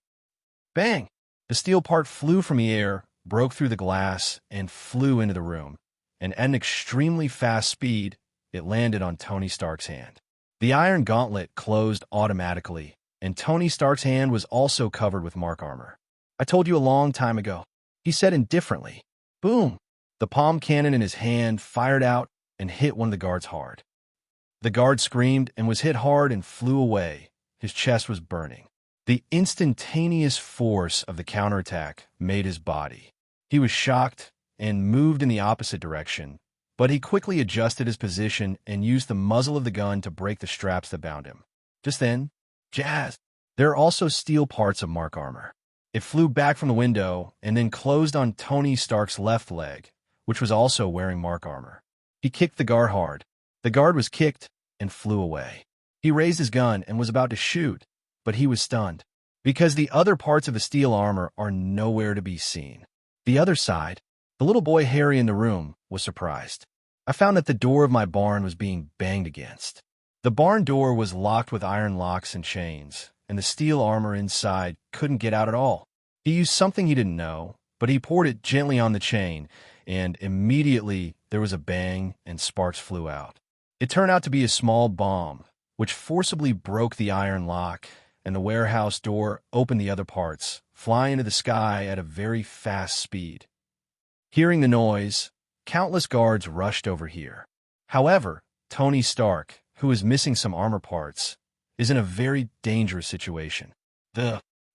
bang! The steel part flew from the air, broke through the glass, and flew into the room. And at an extremely fast speed, it landed on Tony Stark's hand. The iron gauntlet closed automatically, and Tony Stark's hand was also covered with mark armor. I told you a long time ago, he said indifferently. Boom! The palm cannon in his hand fired out and hit one of the guards hard. The guard screamed and was hit hard and flew away. His chest was burning. The instantaneous force of the counterattack made his body. He was shocked and moved in the opposite direction, but he quickly adjusted his position and used the muzzle of the gun to break the straps that bound him. Just then, jazz! There are also steel parts of mark armor. It flew back from the window and then closed on Tony Stark's left leg, which was also wearing mark armor. He kicked the guard hard. The guard was kicked and flew away. He raised his gun and was about to shoot, but he was stunned, because the other parts of the steel armor are nowhere to be seen. The other side, the little boy Harry in the room, was surprised. I found that the door of my barn was being banged against. The barn door was locked with iron locks and chains, and the steel armor inside couldn't get out at all. He used something he didn't know, but he poured it gently on the chain, and immediately there was a bang and sparks flew out. It turned out to be a small bomb, which forcibly broke the iron lock, and the warehouse door opened the other parts, flying into the sky at a very fast speed. Hearing the noise, countless guards rushed over here. However, Tony Stark, who is missing some armor parts, is in a very dangerous situation.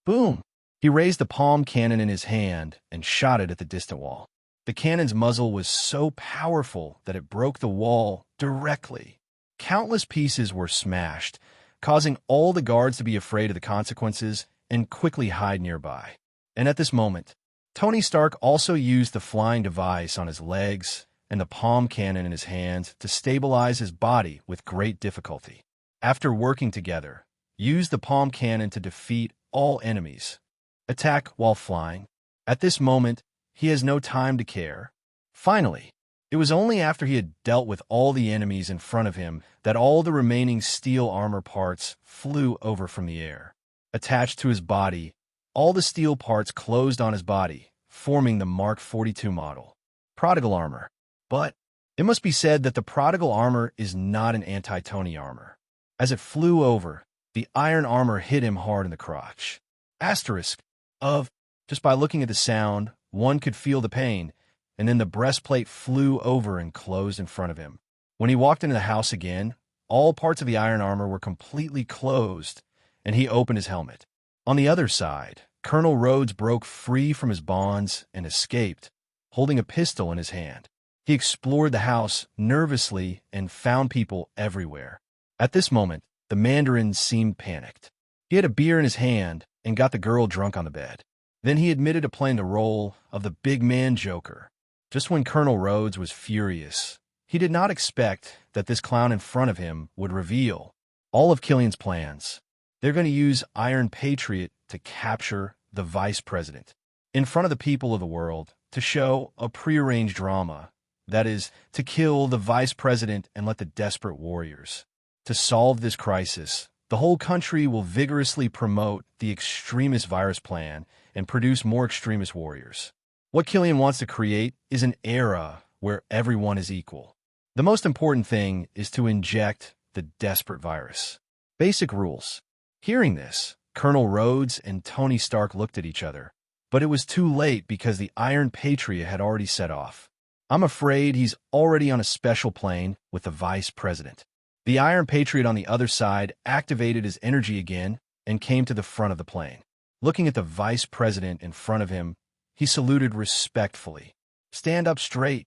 Boom! He raised the palm cannon in his hand and shot it at the distant wall. The cannon's muzzle was so powerful that it broke the wall directly. Countless pieces were smashed, causing all the guards to be afraid of the consequences and quickly hide nearby. And at this moment, Tony Stark also used the flying device on his legs and the palm cannon in his hands to stabilize his body with great difficulty. After working together, use the palm cannon to defeat all enemies. Attack while flying. At this moment, he has no time to care. Finally, it was only after he had dealt with all the enemies in front of him that all the remaining steel armor parts flew over from the air. Attached to his body, all the steel parts closed on his body, forming the Mark 42 model. Prodigal armor. But it must be said that the prodigal armor is not an anti-Tony armor. As it flew over, the iron armor hit him hard in the crotch. Just by looking at the sound, one could feel the pain, and then the breastplate flew over and closed in front of him. When he walked into the house again, all parts of the iron armor were completely closed, and he opened his helmet. On the other side, Colonel Rhodes broke free from his bonds and escaped, holding a pistol in his hand. He explored the house nervously and found people everywhere. At this moment, the Mandarin seemed panicked. He had a beer in his hand and got the girl drunk on the bed. Then he admitted to playing the role of the big man Joker. Just when Colonel Rhodes was furious, he did not expect that this clown in front of him would reveal all of Killian's plans. They're going to use Iron Patriot to capture the vice president in front of the people of the world to show a prearranged drama, that is, to kill the vice president and let the desperate warriors. To solve this crisis, the whole country will vigorously promote the extremist virus plan and produce more extremist warriors. What Killian wants to create is an era where everyone is equal. The most important thing is to inject the desperate virus. Basic rules. Hearing this, Colonel Rhodes and Tony Stark looked at each other, but it was too late because the Iron Patriot had already set off. I'm afraid he's already on a special plane with the Vice President. The Iron Patriot on the other side activated his energy again and came to the front of the plane. Looking at the Vice President in front of him, he saluted respectfully. Stand up straight.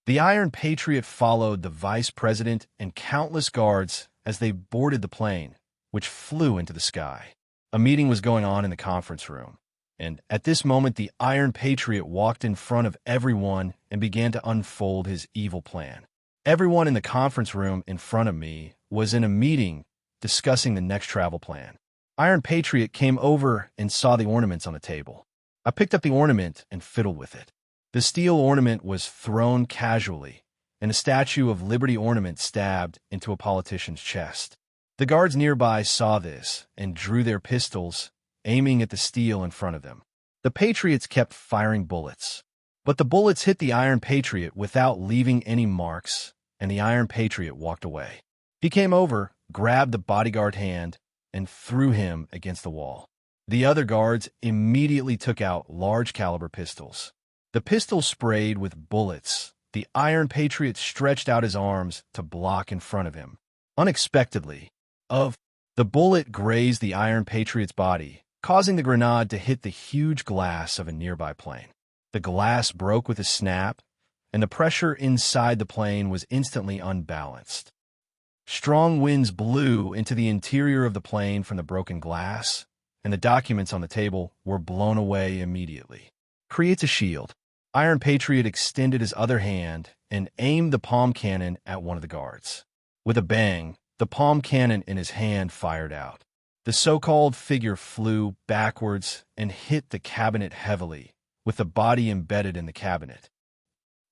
The Iron Patriot followed the Vice President and countless guards as they boarded the plane, which flew into the sky. A meeting was going on in the conference room, and at this moment the Iron Patriot walked in front of everyone and began to unfold his evil plan. Everyone in the conference room in front of me was in a meeting discussing the next travel plan. Iron Patriot came over and saw the ornaments on the table. I picked up the ornament and fiddled with it. The steel ornament was thrown casually, and a Statue of Liberty ornament stabbed into a politician's chest. The guards nearby saw this and drew their pistols, aiming at the steel in front of them. The Patriots kept firing bullets, but the bullets hit the Iron Patriot without leaving any marks, and the Iron Patriot walked away. He came over, grabbed the bodyguard hand, and threw him against the wall. The other guards immediately took out large-caliber pistols. The pistols sprayed with bullets. The Iron Patriot stretched out his arms to block in front of him. Unexpectedly, the bullet grazed the Iron Patriot's body, causing the grenade to hit the huge glass of a nearby plane. The glass broke with a snap, and the pressure inside the plane was instantly unbalanced. Strong winds blew into the interior of the plane from the broken glass, and the documents on the table were blown away immediately. Creates a shield. Iron Patriot extended his other hand and aimed the palm cannon at one of the guards. With a bang, the palm cannon in his hand fired out. The so-called figure flew backwards and hit the cabinet heavily, with the body embedded in the cabinet.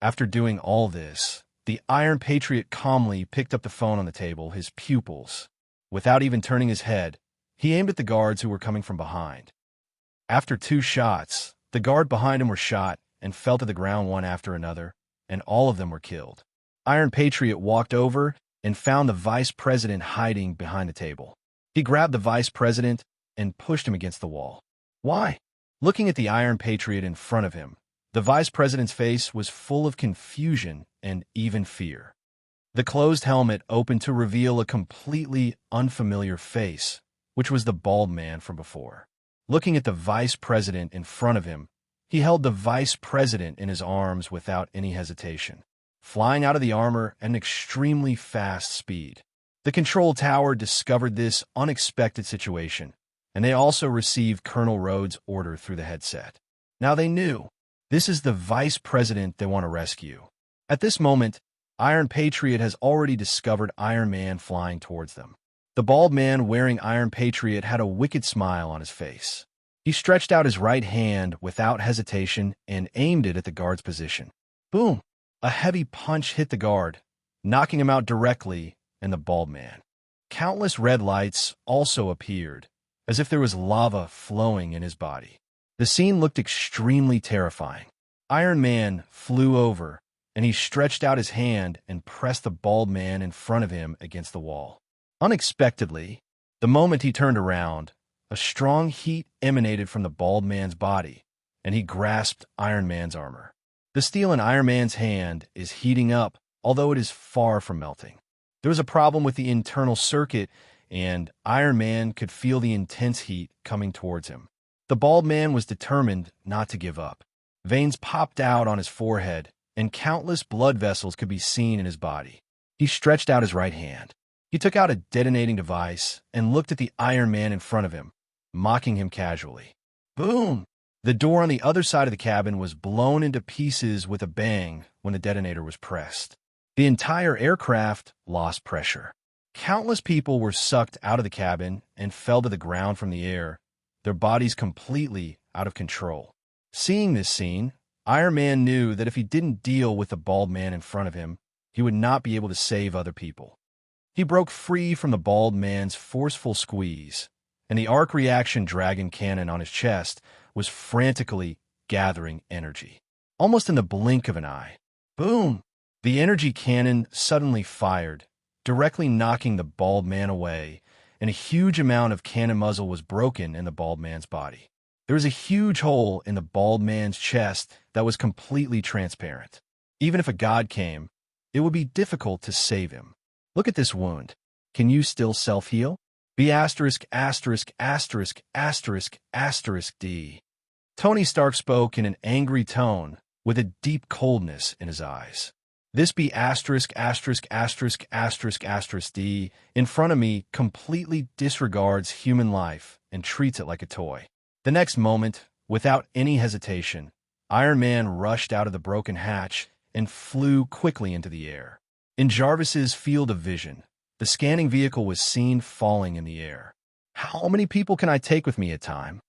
After doing all this, the Iron Patriot calmly picked up the phone on the table, his pupils. Without even turning his head, he aimed at the guards who were coming from behind. After 2 shots, the guard behind him were shot and fell to the ground one after another, and all of them were killed. Iron Patriot walked over and found the Vice President hiding behind the table. He grabbed the Vice President and pushed him against the wall. Why? Looking at the Iron Patriot in front of him, the Vice President's face was full of confusion and even fear. The closed helmet opened to reveal a completely unfamiliar face, which was the bald man from before. Looking at the Vice President in front of him, he held the Vice President in his arms without any hesitation, flying out of the armor at an extremely fast speed. The control tower discovered this unexpected situation, and they also received Colonel Rhodes' order through the headset. Now they knew, this is the Vice President they want to rescue. At this moment, Iron Patriot has already discovered Iron Man flying towards them. The bald man wearing Iron Patriot had a wicked smile on his face. He stretched out his right hand without hesitation and aimed it at the guard's position. Boom! A heavy punch hit the guard, knocking him out directly and the bald man. Countless red lights also appeared, as if there was lava flowing in his body. The scene looked extremely terrifying. Iron Man flew over, and he stretched out his hand and pressed the bald man in front of him against the wall. Unexpectedly, the moment he turned around, a strong heat emanated from the bald man's body, and he grasped Iron Man's armor. The steel in Iron Man's hand is heating up, although it is far from melting. There was a problem with the internal circuit, and Iron Man could feel the intense heat coming towards him. The bald man was determined not to give up. Veins popped out on his forehead, and countless blood vessels could be seen in his body. He stretched out his right hand. He took out a detonating device and looked at the Iron Man in front of him, mocking him casually. Boom! The door on the other side of the cabin was blown into pieces with a bang when the detonator was pressed. The entire aircraft lost pressure. Countless people were sucked out of the cabin and fell to the ground from the air, their bodies completely out of control. Seeing this scene, Iron Man knew that if he didn't deal with the bald man in front of him, he would not be able to save other people. He broke free from the bald man's forceful squeeze, and the arc reaction dragon cannon on his chest was frantically gathering energy. Almost in the blink of an eye, boom! The energy cannon suddenly fired, directly knocking the bald man away and a huge amount of cannon muzzle was broken in the bald man's body. There was a huge hole in the bald man's chest that was completely transparent. Even if a god came, it would be difficult to save him. Look at this wound. Can you still self-heal? B*****************. D. Tony Stark spoke in an angry tone with a deep coldness in his eyes. This B************ D in front of me completely disregards human life and treats it like a toy. The next moment, without any hesitation, Iron Man rushed out of the broken hatch and flew quickly into the air. In Jarvis's field of vision, the scanning vehicle was seen falling in the air. How many people can I take with me at a time?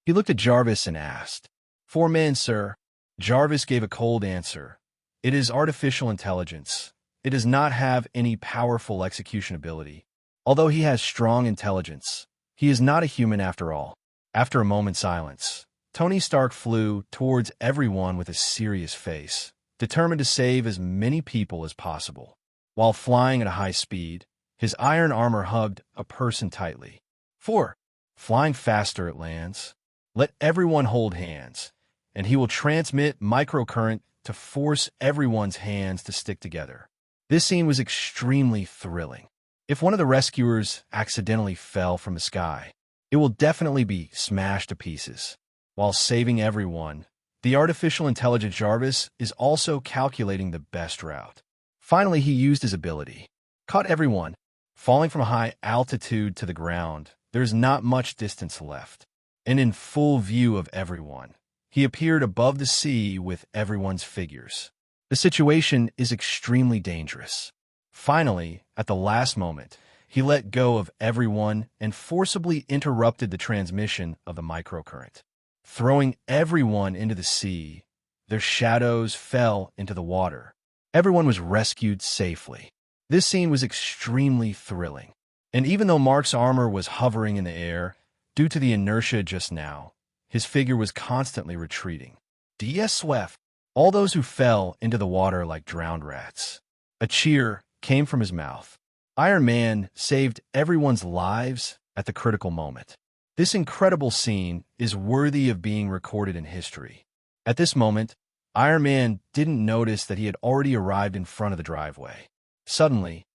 He looked at Jarvis and asked. 4 men, sir. Jarvis gave a cold answer. It is artificial intelligence. It does not have any powerful execution ability. Although he has strong intelligence, he is not a human after all. After a moment's silence, Tony Stark flew towards everyone with a serious face, determined to save as many people as possible. While flying at a high speed, his iron armor hugged a person tightly. 4. Flying faster it lands. Let everyone hold hands, and he will transmit microcurrent to force everyone's hands to stick together. This scene was extremely thrilling. If one of the rescuers accidentally fell from the sky, it will definitely be smashed to pieces. While saving everyone, the artificial intelligent Jarvis is also calculating the best route. Finally, he used his ability. Caught everyone. Falling from a high altitude to the ground, there's not much distance left. And in full view of everyone, he appeared above the sea with everyone's figures. The situation is extremely dangerous. Finally, at the last moment, he let go of everyone and forcibly interrupted the transmission of the microcurrent. Throwing everyone into the sea, their shadows fell into the water. Everyone was rescued safely. This scene was extremely thrilling. And even though Mark's armor was hovering in the air, due to the inertia just now, his figure was constantly retreating. D.S. Swift, all those who fell into the water like drowned rats. A cheer came from his mouth. Iron Man saved everyone's lives at the critical moment. This incredible scene is worthy of being recorded in history. At this moment, Iron Man didn't notice that he had already arrived in front of the driveway. Suddenly,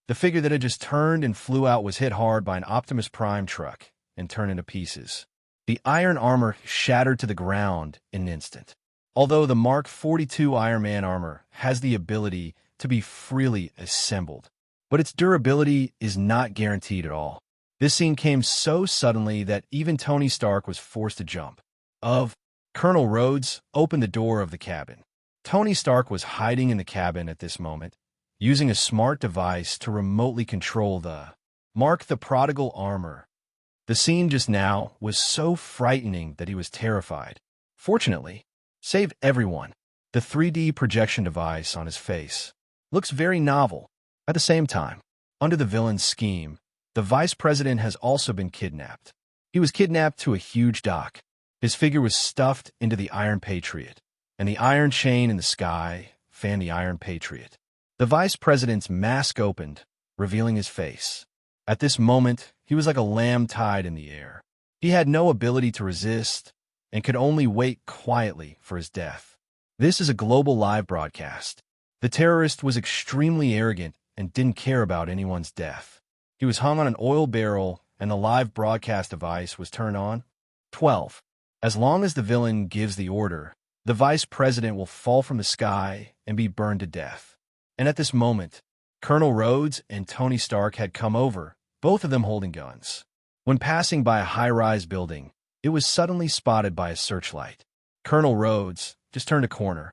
the figure that had just turned and flew out was hit hard by an Optimus Prime truck and turned into pieces. The iron armor shattered to the ground in an instant. Although the Mark 42 Iron Man armor has the ability to be freely assembled, but its durability is not guaranteed at all. This scene came so suddenly that even Tony Stark was forced to jump. Colonel Rhodes opened the door of the cabin. Tony Stark was hiding in the cabin at this moment, using a smart device to remotely control the Mark the Prodigal armor. The scene just now was so frightening that he was terrified. Fortunately, saved everyone. The 3D projection device on his face looks very novel. At the same time, under the villain's scheme, the vice president has also been kidnapped. He was kidnapped to a huge dock. His figure was stuffed into the Iron Patriot, and the iron chain in the sky fanned the Iron Patriot. The vice president's mask opened, revealing his face. At this moment, he was like a lamb tied in the air. He had no ability to resist and could only wait quietly for his death. This is a global live broadcast. The terrorist was extremely arrogant and didn't care about anyone's death. He was hung on an oil barrel and the live broadcast device was turned on. 12. As long as the villain gives the order, the vice president will fall from the sky and be burned to death. And at this moment, Colonel Rhodes and Tony Stark had come over, both of them holding guns. When passing by a high-rise building, it was suddenly spotted by a searchlight. Colonel Rhodes just turned a corner.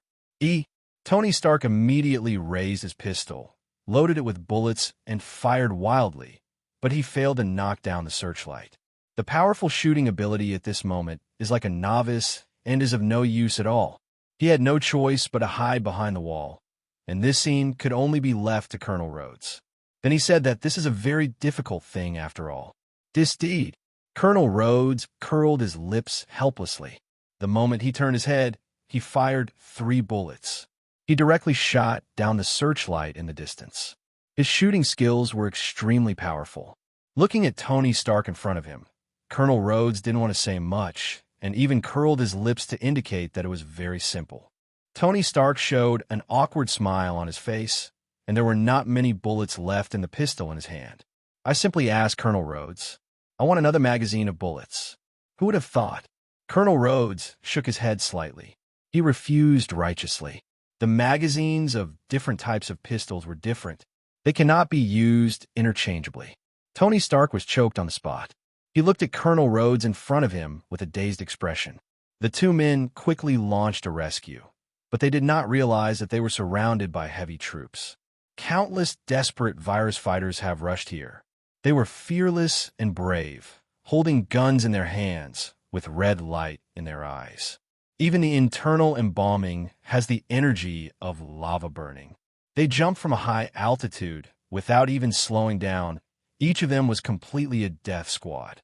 Tony Stark immediately raised his pistol, loaded it with bullets, and fired wildly, but he failed to knock down the searchlight. The powerful shooting ability at this moment is like a novice and is of no use at all. He had no choice but to hide behind the wall, and this scene could only be left to Colonel Rhodes. Then he said that this is a very difficult thing after all. This deed. Colonel Rhodes curled his lips helplessly. The moment he turned his head, he fired 3 bullets. He directly shot down the searchlight in the distance. His shooting skills were extremely powerful. Looking at Tony Stark in front of him, Colonel Rhodes didn't want to say much and even curled his lips to indicate that it was very simple. Tony Stark showed an awkward smile on his face, and there were not many bullets left in the pistol in his hand. I simply asked Colonel Rhodes, "I want another magazine of bullets." Who would have thought? Colonel Rhodes shook his head slightly. He refused righteously. The magazines of different types of pistols were different. They cannot be used interchangeably. Tony Stark was choked on the spot. He looked at Colonel Rhodes in front of him with a dazed expression. The two men quickly launched a rescue, but they did not realize that they were surrounded by heavy troops. Countless desperate virus fighters have rushed here. They were fearless and brave, holding guns in their hands with red light in their eyes. Even the internal embalming has the energy of lava burning. They jumped from a high altitude without even slowing down. Each of them was completely a death squad.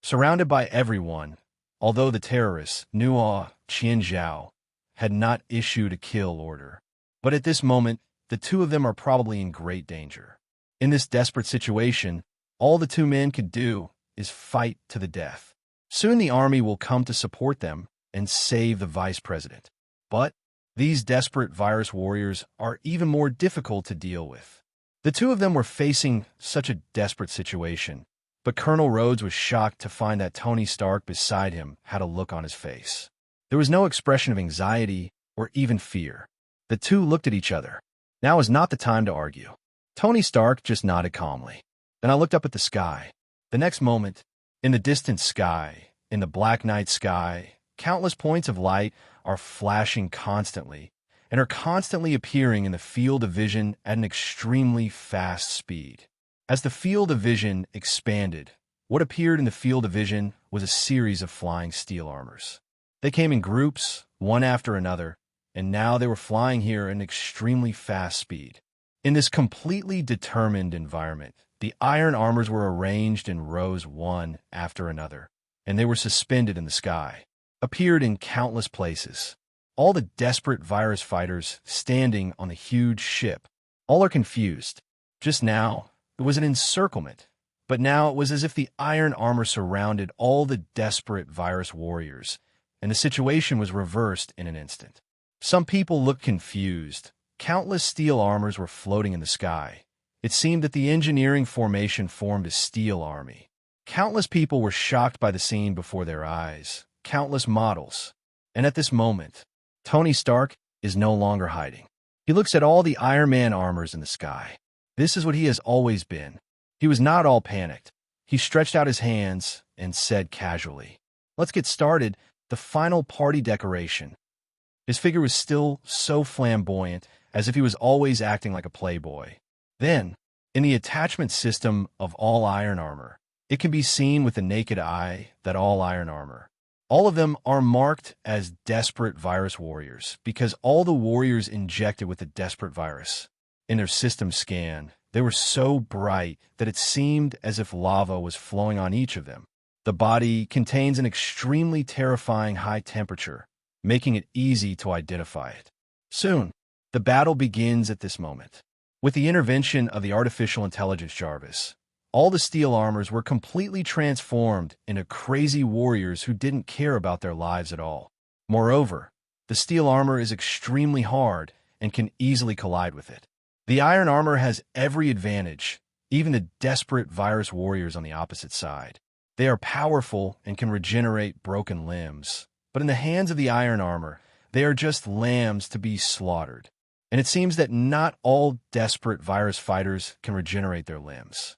Surrounded by everyone, although the terrorists, Nuo Qianzhao, had not issued a kill order. But at this moment, the two of them are probably in great danger. In this desperate situation, all the two men could do is fight to the death. Soon the army will come to support them and save the vice president. But these desperate virus warriors are even more difficult to deal with. The two of them were facing such a desperate situation, but Colonel Rhodes was shocked to find that Tony Stark beside him had a look on his face. There was no expression of anxiety or even fear. The two looked at each other. Now is not the time to argue. Tony Stark just nodded calmly. Then I looked up at the sky. The next moment, in the distant sky, in the black night sky, countless points of light are flashing constantly and are constantly appearing in the field of vision at an extremely fast speed. As the field of vision expanded, what appeared in the field of vision was a series of flying steel armors. They came in groups, one after another, and now they were flying here at an extremely fast speed. In this completely determined environment, the iron armors were arranged in rows one after another, and they were suspended in the sky, appeared in countless places. All the desperate virus fighters standing on the huge ship, all are confused. Just now, it was an encirclement, but now it was as if the iron armor surrounded all the desperate virus warriors, and the situation was reversed in an instant. Some people looked confused. Countless steel armors were floating in the sky. It seemed that the engineering formation formed a steel army. Countless people were shocked by the scene before their eyes. Countless models. And at this moment, Tony Stark is no longer hiding. He looks at all the Iron Man armors in the sky. This is what he has always been. He was not all panicked. He stretched out his hands and said casually, "Let's get started. The final party decoration." His figure was still so flamboyant, as if he was always acting like a playboy. Then, in the attachment system of all iron armor, it can be seen with the naked eye that all iron armor, all of them are marked as desperate virus warriors because all the warriors injected with the desperate virus. In their system scan, they were so bright that it seemed as if lava was flowing on each of them. The body contains an extremely terrifying high temperature, making it easy to identify it. Soon, the battle begins at this moment. With the intervention of the artificial intelligence Jarvis, all the steel armors were completely transformed into crazy warriors who didn't care about their lives at all. Moreover, the steel armor is extremely hard and can easily collide with it. The iron armor has every advantage, even the desperate virus warriors on the opposite side. They are powerful and can regenerate broken limbs, but in the hands of the iron armor, they are just lambs to be slaughtered. And it seems that not all desperate virus fighters can regenerate their limbs.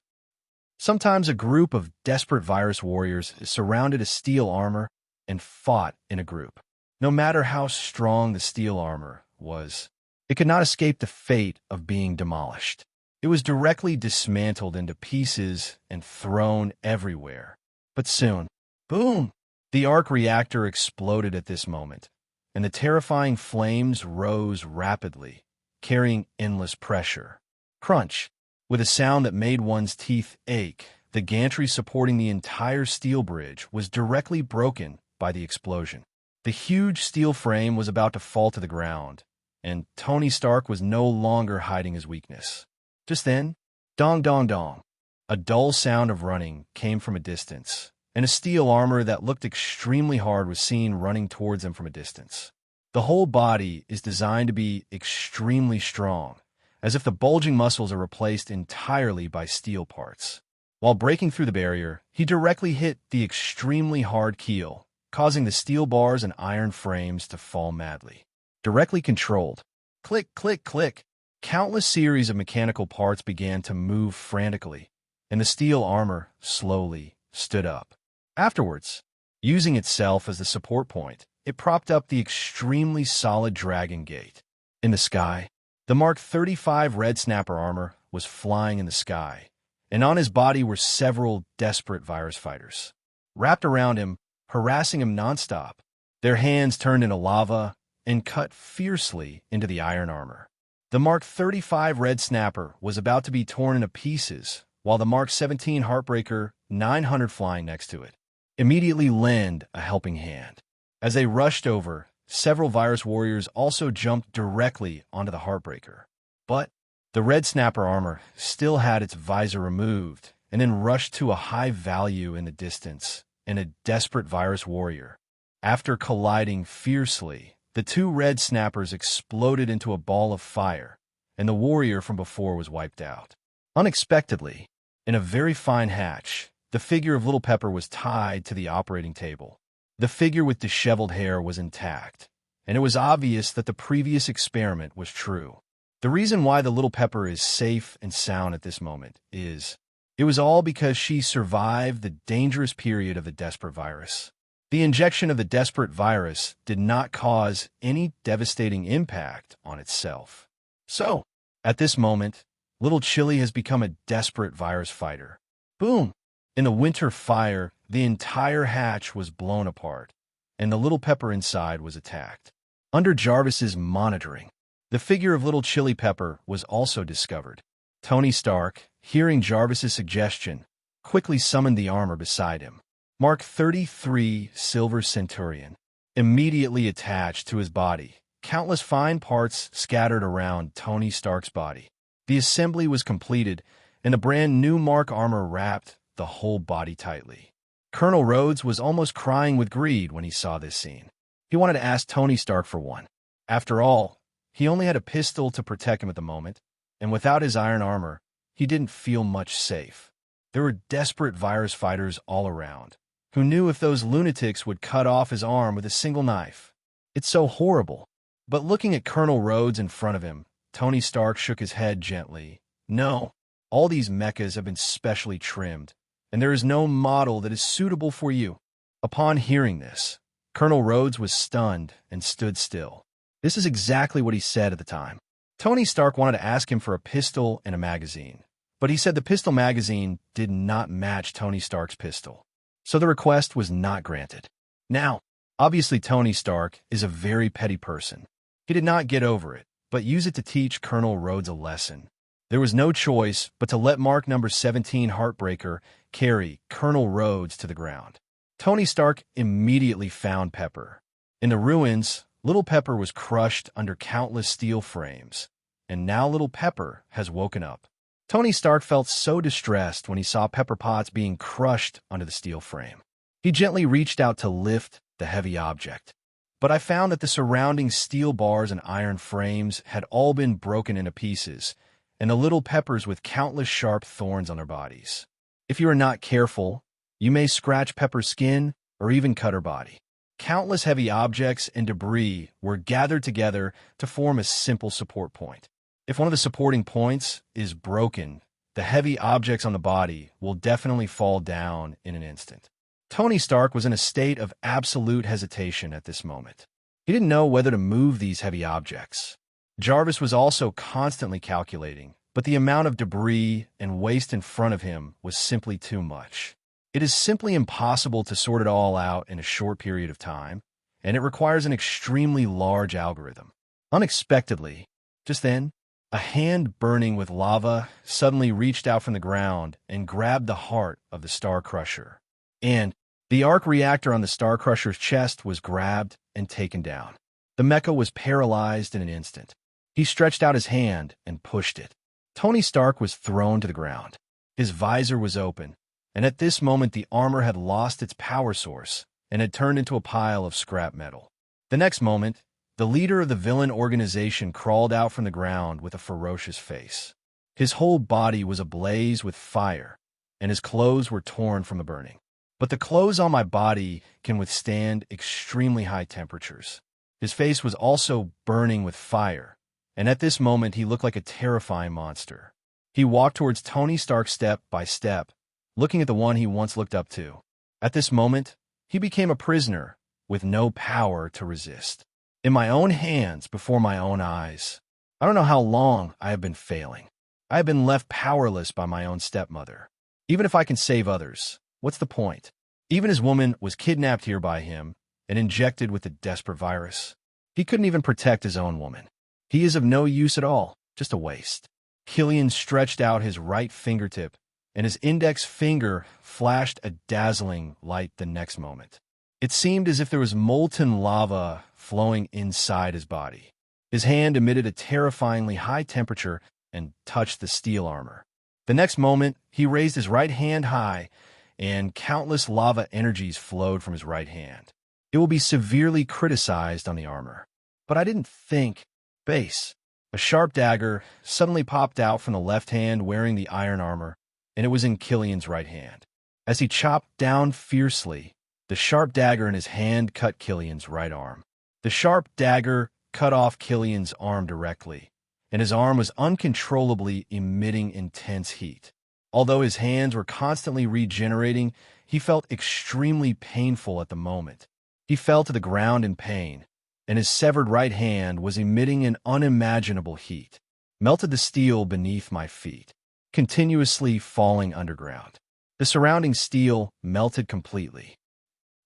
Sometimes a group of desperate virus warriors surrounded a steel armor and fought in a group. No matter how strong the steel armor was, it could not escape the fate of being demolished. It was directly dismantled into pieces and thrown everywhere. But soon, boom! The arc reactor exploded at this moment, and the terrifying flames rose rapidly, carrying endless pressure. Crunch! With a sound that made one's teeth ache, the gantry supporting the entire steel bridge was directly broken by the explosion. The huge steel frame was about to fall to the ground, and Tony Stark was no longer hiding his weakness. Just then, dong dong dong, A dull sound of running came from a distance, and a steel armor that looked extremely hard was seen running towards him from a distance. The whole body is designed to be extremely strong, as if the bulging muscles are replaced entirely by steel parts. While breaking through the barrier, he directly hit the extremely hard keel, causing the steel bars and iron frames to fall madly. Directly controlled. Click, click, click. Countless series of mechanical parts began to move frantically, and the steel armor slowly stood up. Afterwards, using itself as the support point, it propped up the extremely solid dragon gate. In the sky, the Mark 35 Red Snapper armor was flying in the sky, and on his body were several desperate virus fighters. Wrapped around him, harassing him nonstop, their hands turned into lava and cut fiercely into the iron armor. The Mark 35 Red Snapper was about to be torn into pieces, while the Mark 17 Heartbreaker 900 flying next to it immediately lent a helping hand. As they rushed over, several virus warriors also jumped directly onto the Heartbreaker. But the Red Snapper armor still had its visor removed and then rushed to a high value in the distance and a desperate virus warrior. After colliding fiercely, the two Red Snappers exploded into a ball of fire, and the warrior from before was wiped out. Unexpectedly, in a very fine hatch, the figure of Little Pepper was tied to the operating table. The figure with disheveled hair was intact, and it was obvious that the previous experiment was true. The reason why the Little Pepper is safe and sound at this moment is, it was all because she survived the dangerous period of the Desperate Virus. The injection of the Desperate Virus did not cause any devastating impact on itself. So, at this moment, Little Chili has become a desperate virus fighter. Boom! In the winter fire, the entire hatch was blown apart, and the Little Pepper inside was attacked. Under Jarvis's monitoring, the figure of Little Chili Pepper was also discovered. Tony Stark, hearing Jarvis's suggestion, quickly summoned the armor beside him. Mark 33 Silver Centurion, immediately attached to his body, countless fine parts scattered around Tony Stark's body. The assembly was completed, and the brand new Mark armor wrapped the whole body tightly. Colonel Rhodes was almost crying with greed when he saw this scene. He wanted to ask Tony Stark for one. After all, he only had a pistol to protect him at the moment, and without his iron armor, he didn't feel much safe. There were desperate virus fighters all around, who knew if those lunatics would cut off his arm with a single knife. It's so horrible. But looking at Colonel Rhodes in front of him, Tony Stark shook his head gently. No, all these mechas have been specially trimmed, and there is no model that is suitable for you. Upon hearing this, Colonel Rhodes was stunned and stood still. This is exactly what he said at the time. Tony Stark wanted to ask him for a pistol and a magazine, but he said the pistol magazine did not match Tony Stark's pistol, so the request was not granted. Now, obviously Tony Stark is a very petty person. He did not get over it, but use it to teach Colonel Rhodes a lesson. There was no choice but to let Mark number 17 Heartbreaker carry Colonel Rhodes to the ground. Tony Stark immediately found Pepper. In the ruins, Little Pepper was crushed under countless steel frames, and now Little Pepper has woken up. Tony Stark felt so distressed when he saw Pepper Potts being crushed under the steel frame. He gently reached out to lift the heavy object, but I found that the surrounding steel bars and iron frames had all been broken into pieces, and the Little Peppers with countless sharp thorns on their bodies. If you are not careful, you may scratch Pepper's skin or even cut her body. Countless heavy objects and debris were gathered together to form a simple support point. If one of the supporting points is broken, the heavy objects on the body will definitely fall down in an instant. Tony Stark was in a state of absolute hesitation at this moment. He didn't know whether to move these heavy objects. Jarvis was also constantly calculating, but the amount of debris and waste in front of him was simply too much. It is simply impossible to sort it all out in a short period of time, and it requires an extremely large algorithm. Unexpectedly, just then, a hand burning with lava suddenly reached out from the ground and grabbed the heart of the Star Crusher. And the arc reactor on the Star Crusher's chest was grabbed and taken down. The mecha was paralyzed in an instant. He stretched out his hand and pushed it. Tony Stark was thrown to the ground. His visor was open, and at this moment the armor had lost its power source and had turned into a pile of scrap metal. The next moment, the leader of the villain organization crawled out from the ground with a ferocious face. His whole body was ablaze with fire, and his clothes were torn from the burning. But the clothes on my body can withstand extremely high temperatures. His face was also burning with fire, and at this moment he looked like a terrifying monster. He walked towards Tony Stark step by step, looking at the one he once looked up to. At this moment, he became a prisoner with no power to resist. In my own hands, before my own eyes. I don't know how long I have been failing. I have been left powerless by my own stepmother. Even if I can save others, what's the point? Even his woman was kidnapped here by him and injected with a desperate virus. He couldn't even protect his own woman. He is of no use at all, just a waste. Killian stretched out his right fingertip, and his index finger flashed a dazzling light the next moment. It seemed as if there was molten lava flowing inside his body. His hand emitted a terrifyingly high temperature and touched the steel armor. The next moment, he raised his right hand high, and countless lava energies flowed from his right hand. It will be severely criticized on the armor. But I didn't think. Base. A sharp dagger suddenly popped out from the left hand wearing the iron armor, and it was in Killian's right hand. As he chopped down fiercely, the sharp dagger in his hand cut Killian's right arm. The sharp dagger cut off Killian's arm directly, and his arm was uncontrollably emitting intense heat. Although his hands were constantly regenerating, he felt extremely painful at the moment. He fell to the ground in pain, and his severed right hand was emitting an unimaginable heat, melted the steel beneath my feet, continuously falling underground. The surrounding steel melted completely.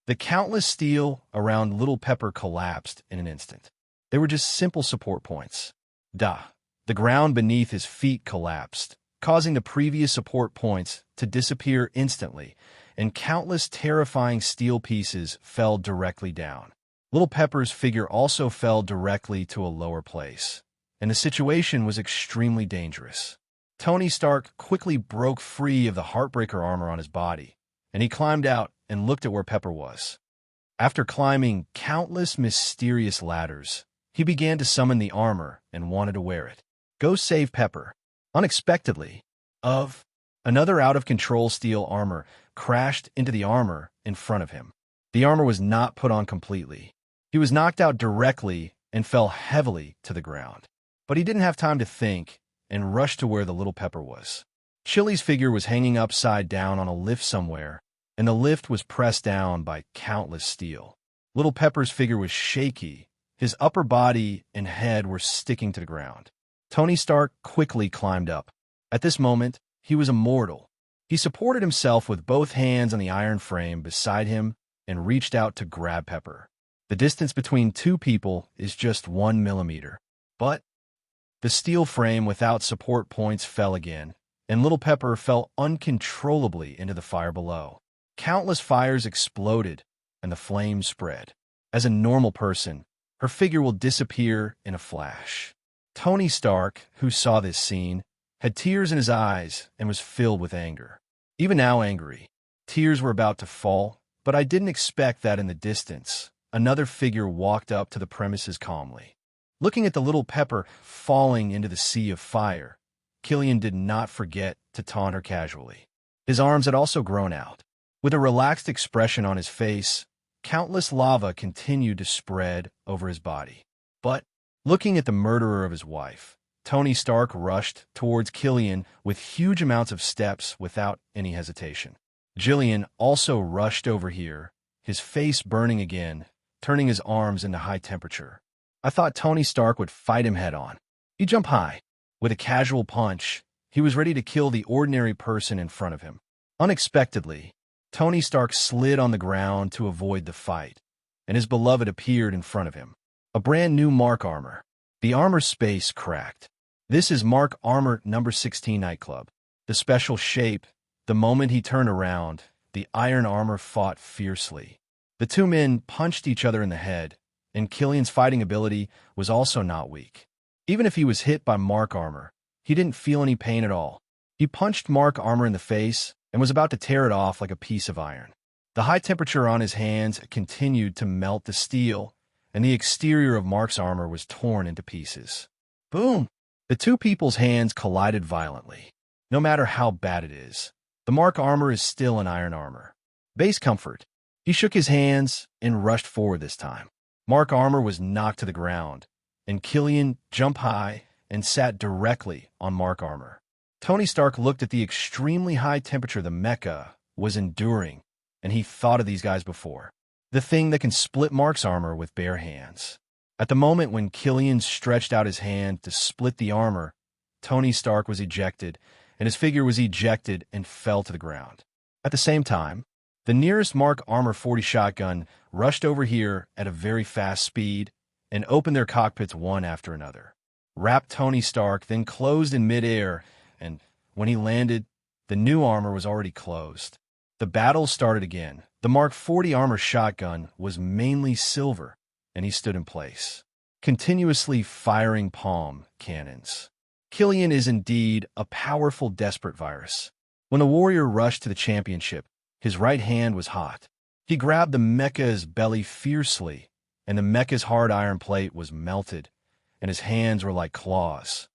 The countless steel around Little Pepper collapsed in an instant. They were just simple support points. The ground beneath his feet collapsed, causing the previous support points to disappear instantly, and countless terrifying steel pieces fell directly down. Little Pepper's figure also fell directly to a lower place, and the situation was extremely dangerous. Tony Stark quickly broke free of the Heartbreaker armor on his body, and he climbed out and looked at where Pepper was. After climbing countless mysterious ladders, he began to summon the armor and wanted to wear it. Go save Pepper. Unexpectedly, another out-of-control steel armor crashed into the armor in front of him. The armor was not put on completely. He was knocked out directly and fell heavily to the ground. But he didn't have time to think and rushed to where the Little Pepper was. Chili's figure was hanging upside down on a lift somewhere, and the lift was pressed down by countless steel. Little Pepper's figure was shaky. His upper body and head were sticking to the ground. Tony Stark quickly climbed up. At this moment, he was immortal. He supported himself with both hands on the iron frame beside him and reached out to grab Pepper. The distance between two people is just 1 millimeter. But the steel frame without support points fell again, and Little Pepper fell uncontrollably into the fire below. Countless fires exploded, and the flames spread. As a normal person, her figure will disappear in a flash. Tony Stark, who saw this scene, had tears in his eyes and was filled with anger. Even now angry. Tears were about to fall, but I didn't expect that in the distance. Another figure walked up to the premises calmly. Looking at the Little Pepper falling into the sea of fire, Killian did not forget to taunt her casually. His arms had also grown out. With a relaxed expression on his face, countless lava continued to spread over his body. But, looking at the murderer of his wife, Tony Stark rushed towards Killian with huge amounts of steps without any hesitation. Jillian also rushed over here, his face burning again, turning his arms into high temperature. I thought Tony Stark would fight him head-on. He jumped high. With a casual punch, he was ready to kill the ordinary person in front of him. Unexpectedly, Tony Stark slid on the ground to avoid the fight, and his beloved appeared in front of him. A brand new Mark armor. The armor space cracked. This is Mark Armor number 16 nightclub. The special shape. The moment he turned around, the iron armor fought fiercely. The two men punched each other in the head, and Killian's fighting ability was also not weak. Even if he was hit by Mark armor, he didn't feel any pain at all. He punched Mark armor in the face and was about to tear it off like a piece of iron. The high temperature on his hands continued to melt the steel, and the exterior of Mark's armor was torn into pieces. Boom! The two people's hands collided violently. No matter how bad it is, the Mark armor is still an iron armor. Base comfort. He shook his hands and rushed forward this time. Mark armor was knocked to the ground, and Killian jumped high and sat directly on Mark armor. Tony Stark looked at the extremely high temperature the mecha was enduring, and he thought of these guys before. The thing that can split Mark's armor with bare hands. At the moment when Killian stretched out his hand to split the armor, Tony Stark was ejected, and his figure was ejected and fell to the ground. At the same time, the nearest Mark Armor 40 shotgun rushed over here at a very fast speed and opened their cockpits one after another. Wrapped Tony Stark, then closed in midair, and when he landed, the new armor was already closed. The battle started again. The Mark 40 armor shotgun was mainly silver, and he stood in place, continuously firing palm cannons. Killian is indeed a powerful, desperate virus. When the warrior rushed to the championship, his right hand was hot. He grabbed the mecha's belly fiercely, and the mecha's hard iron plate was melted, and his hands were like claws.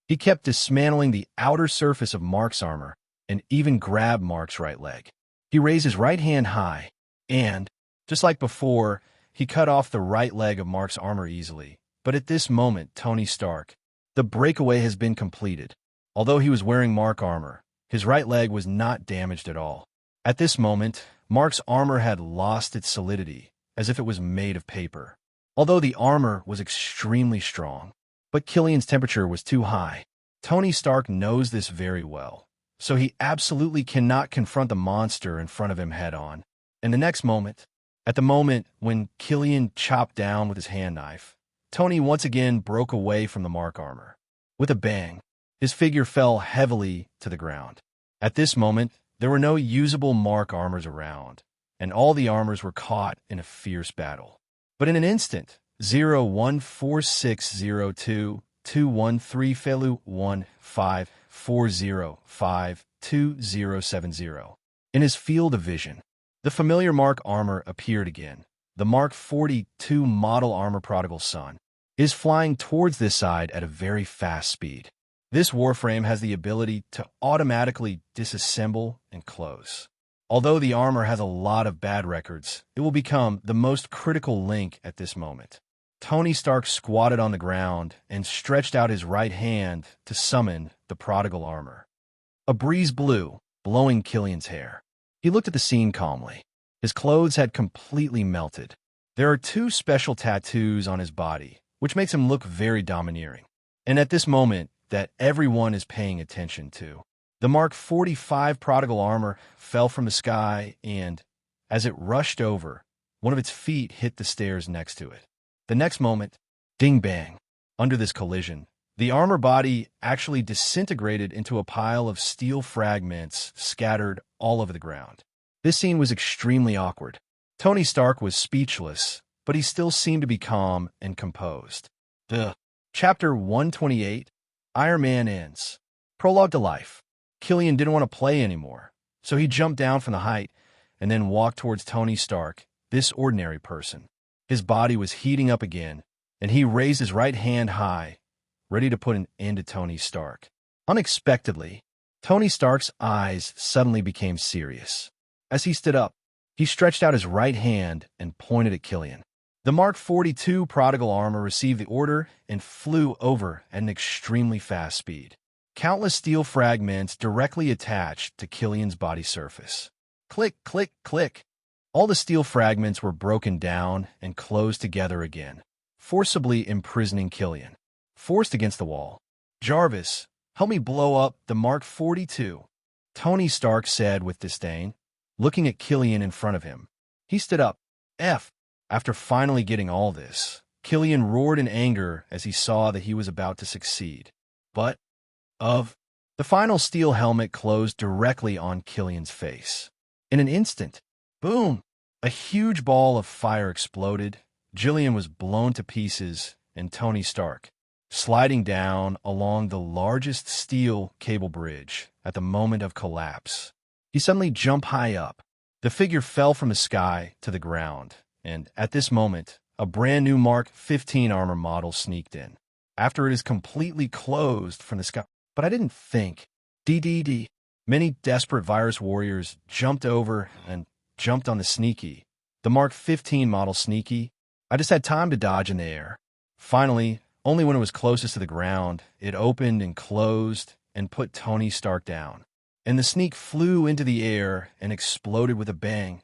He kept dismantling the outer surface of Mark's armor and even grabbed Mark's right leg. He raised his right hand high, and, just like before, he cut off the right leg of Mark's armor easily. But at this moment, Tony Stark, the breakaway has been completed. Although he was wearing Mark armor, his right leg was not damaged at all. At this moment, Mark's armor had lost its solidity, as if it was made of paper. Although the armor was extremely strong, but Killian's temperature was too high. Tony Stark knows this very well, so he absolutely cannot confront the monster in front of him head-on. In the next moment, at the moment when Killian chopped down with his hand knife, Tony once again broke away from the Mark armor. With a bang, his figure fell heavily to the ground. At this moment, there were no usable Mark armors around, and all the armors were caught in a fierce battle. But in an instant, 014602 213 Felu 15405270. In his field of vision, the familiar Mark armor appeared again. The Mark 42 model armor Prodigal Son is flying towards this side at a very fast speed. This warframe has the ability to automatically disassemble and close. Although the armor has a lot of bad records, it will become the most critical link at this moment. Tony Stark squatted on the ground and stretched out his right hand to summon the Prodigal armor. A breeze blew, blowing Killian's hair. He looked at the scene calmly. His clothes had completely melted. There are two special tattoos on his body, which makes him look very domineering. And at this moment, that everyone is paying attention to. The Mark 45 Prodigal armor fell from the sky and, as it rushed over, one of its feet hit the stairs next to it. The next moment, ding-bang. Under this collision, the armor body actually disintegrated into a pile of steel fragments scattered all over the ground. This scene was extremely awkward. Tony Stark was speechless, but he still seemed to be calm and composed. Chapter 128, Iron Man ends. Prologue to life. Killian didn't want to play anymore, so he jumped down from the height and then walked towards Tony Stark, this ordinary person. His body was heating up again, and he raised his right hand high, ready to put an end to Tony Stark. Unexpectedly, Tony Stark's eyes suddenly became serious. As he stood up, he stretched out his right hand and pointed at Killian. The Mark 42 Prodigal armor received the order and flew over at an extremely fast speed. Countless steel fragments directly attached to Killian's body surface. Click, click, click. All the steel fragments were broken down and closed together again, forcibly imprisoning Killian. Forced against the wall. "Jarvis, help me blow up the Mark 42, Tony Stark said with disdain, looking at Killian in front of him. He stood up. After finally getting all this, Killian roared in anger as he saw that he was about to succeed. But, the final steel helmet closed directly on Killian's face. In an instant, boom! A huge ball of fire exploded. Jillian was blown to pieces, and Tony Stark, sliding down along the largest steel cable bridge at the moment of collapse. He suddenly jumped high up. The figure fell from the sky to the ground, and at this moment, a brand new Mark 15 armor model sneaked in. After it is completely closed from the sky. But I didn't think. DDD. Many desperate virus warriors jumped over and jumped on the Sneaky. The Mark 15 model Sneaky. I just had time to dodge in the air. Finally, only when it was closest to the ground, it opened and closed and put Tony Stark down. And the Sneak flew into the air and exploded with a bang.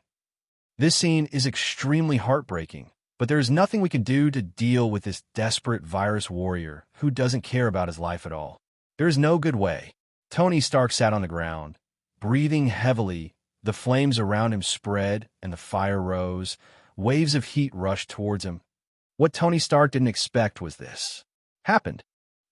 This scene is extremely heartbreaking, but there is nothing we can do to deal with this desperate virus warrior who doesn't care about his life at all. There is no good way. Tony Stark sat on the ground, breathing heavily. The flames around him spread and the fire rose. Waves of heat rushed towards him. What Tony Stark didn't expect was this. Happened.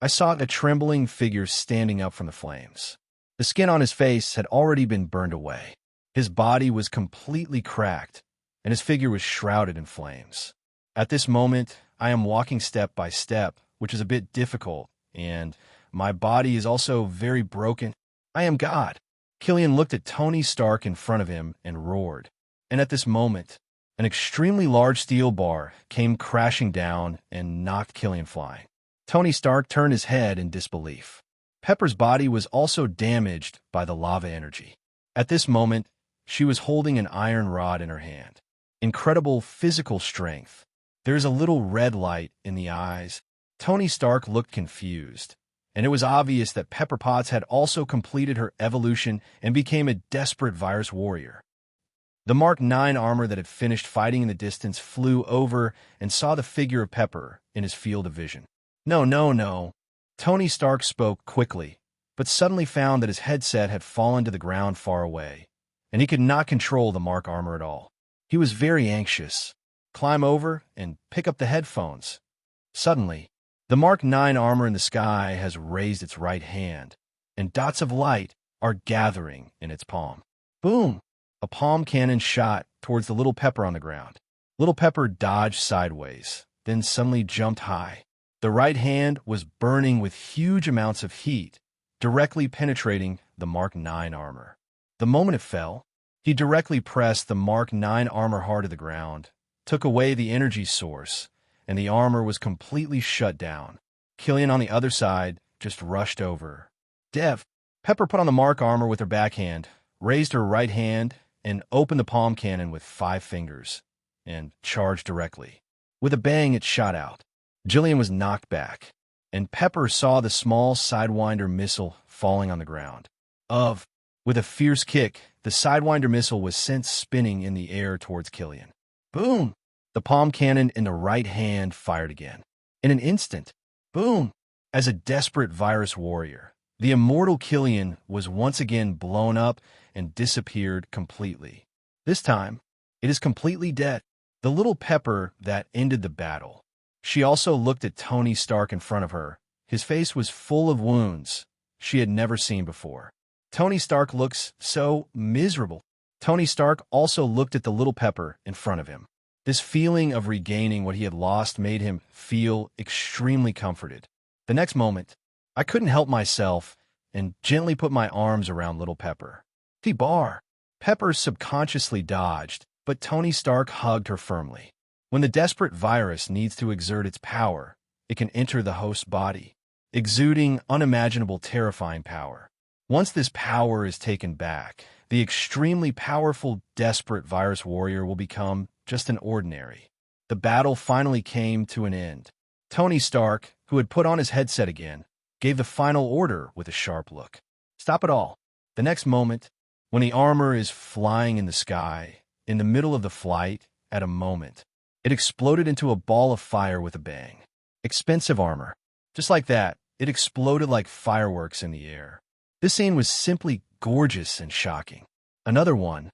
I saw a trembling figure standing up from the flames. The skin on his face had already been burned away. His body was completely cracked, and his figure was shrouded in flames. At this moment, I am walking step by step, which is a bit difficult, and my body is also very broken. I am God. Killian looked at Tony Stark in front of him and roared. And at this moment, an extremely large steel bar came crashing down and knocked Killian flying. Tony Stark turned his head in disbelief. Pepper's body was also damaged by the lava energy. At this moment, she was holding an iron rod in her hand. Incredible physical strength. There is a little red light in the eyes. Tony Stark looked confused, and it was obvious that Pepper Potts had also completed her evolution and became a desperate virus warrior. The Mark 9 armor that had finished fighting in the distance flew over and saw the figure of Pepper in his field of vision. No. Tony Stark spoke quickly, but suddenly found that his headset had fallen to the ground far away, and he could not control the Mark armor at all. He was very anxious. Climb over and pick up the headphones. Suddenly, the Mark 9 armor in the sky has raised its right hand, and dots of light are gathering in its palm. Boom! A palm cannon shot towards the little Pepper on the ground. Little Pepper dodged sideways, then suddenly jumped high. The right hand was burning with huge amounts of heat, directly penetrating the Mark 9 armor. The moment it fell, he directly pressed the Mark 9 armor hard to the ground, took away the energy source, and the armor was completely shut down. Killian on the other side just rushed over. Dev. Pepper put on the Mark armor with her backhand, raised her right hand, and opened the palm cannon with 5 fingers, and charged directly. With a bang, it shot out. Jillian was knocked back, and Pepper saw the small Sidewinder missile falling on the ground. With a fierce kick, the Sidewinder missile was sent spinning in the air towards Killian. Boom! The palm cannon in the right hand fired again. In an instant, boom! As a desperate virus warrior, the immortal Killian was once again blown up and disappeared completely. This time, it is completely dead. The little Pepper that ended the battle. She also looked at Tony Stark in front of her. His face was full of wounds she had never seen before. Tony Stark looks so miserable. Tony Stark also looked at the little Pepper in front of him. This feeling of regaining what he had lost made him feel extremely comforted. The next moment, I couldn't help myself and gently put my arms around little Pepper. T-bar. Pepper subconsciously dodged, but Tony Stark hugged her firmly. When the desperate virus needs to exert its power, it can enter the host's body, exuding unimaginable terrifying power. Once this power is taken back, the extremely powerful, desperate virus warrior will become just an ordinary. The battle finally came to an end. Tony Stark, who had put on his headset again, gave the final order with a sharp look. Stop it all. The next moment, when the armor is flying in the sky, in the middle of the flight, at a moment, it exploded into a ball of fire with a bang. Expensive armor. Just like that, it exploded like fireworks in the air. This scene was simply gorgeous and shocking. Another one.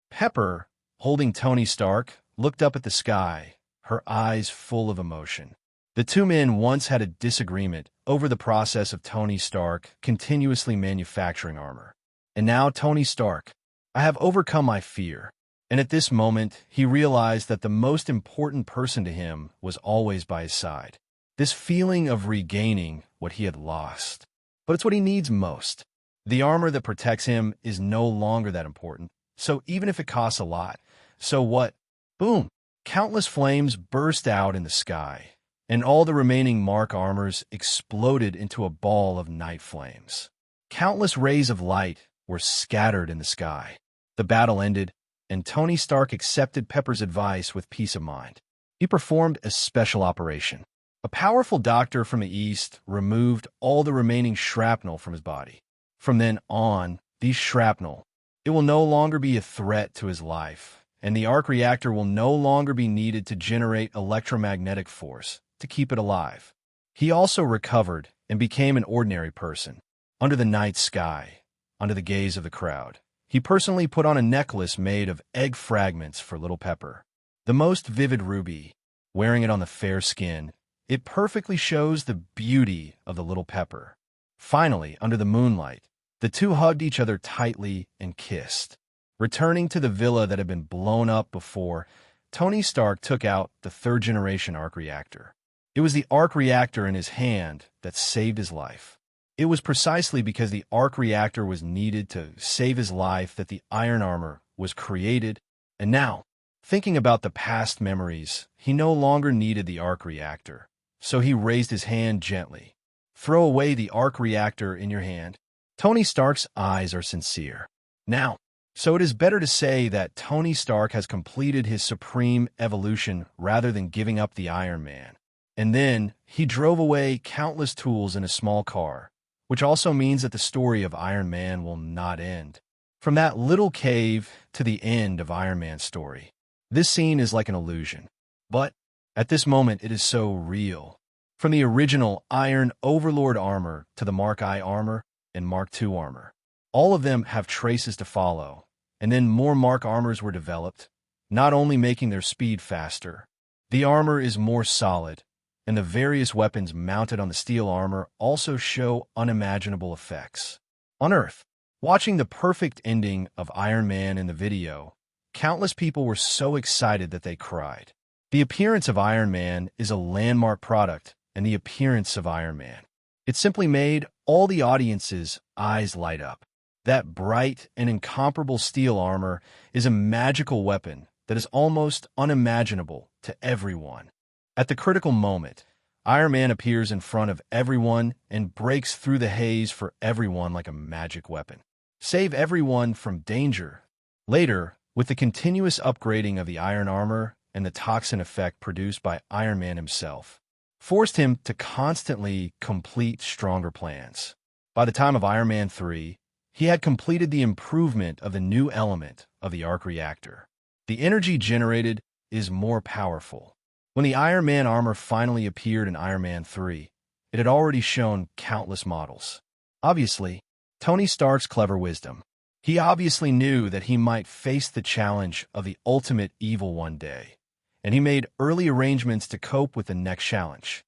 Pepper, holding Tony Stark, looked up at the sky, her eyes full of emotion. The two men once had a disagreement over the process of Tony Stark continuously manufacturing armor. And now Tony Stark, I have overcome my fear. And at this moment, he realized that the most important person to him was always by his side. This feeling of regaining what he had lost. But it's what he needs most. The armor that protects him is no longer that important, so even if it costs a lot, so what? Boom! Countless flames burst out in the sky, and all the remaining Mark armors exploded into a ball of night flames. Countless rays of light were scattered in the sky. The battle ended, and Tony Stark accepted Pepper's advice with peace of mind. He performed a special operation. A powerful doctor from the East removed all the remaining shrapnel from his body. From then on, these shrapnel, it will no longer be a threat to his life, and the arc reactor will no longer be needed to generate electromagnetic force to keep it alive. He also recovered and became an ordinary person. Under the night sky, under the gaze of the crowd, he personally put on a necklace made of egg fragments for little Pepper. The most vivid ruby, wearing it on the fair skin, it perfectly shows the beauty of the little Pepper. Finally, under the moonlight, the two hugged each other tightly and kissed. Returning to the villa that had been blown up before, Tony Stark took out the third-generation arc reactor. It was the arc reactor in his hand that saved his life. It was precisely because the arc reactor was needed to save his life that the iron armor was created, and now, thinking about the past memories, he no longer needed the arc reactor. So he raised his hand gently. Throw away the arc reactor in your hand. Tony Stark's eyes are sincere. Now, so it is better to say that Tony Stark has completed his supreme evolution rather than giving up the Iron Man. And then he drove away countless tools in a small car, which also means that the story of Iron Man will not end. From that little cave to the end of Iron Man's story, this scene is like an illusion. But at this moment, it is so real. From the original Iron Overlord armor to the Mark I armor and Mark II armor, all of them have traces to follow. And then more Mark armors were developed, not only making their speed faster. The armor is more solid, and the various weapons mounted on the steel armor also show unimaginable effects. On Earth, watching the perfect ending of Iron Man in the video, countless people were so excited that they cried. The appearance of Iron Man is a landmark product, and the appearance of Iron Man. It simply made all the audience's eyes light up. That bright and incomparable steel armor is a magical weapon that is almost unimaginable to everyone. At the critical moment, Iron Man appears in front of everyone and breaks through the haze for everyone like a magic weapon. Save everyone from danger. Later, with the continuous upgrading of the iron armor and the toxin effect produced by Iron Man himself, forced him to constantly complete stronger plans. By the time of Iron Man 3, he had completed the improvement of the new element of the arc reactor. The energy generated is more powerful. When the Iron Man armor finally appeared in Iron Man 3, it had already shown countless models. Obviously, Tony Stark's clever wisdom. He obviously knew that he might face the challenge of the ultimate evil one day, and he made early arrangements to cope with the next challenge.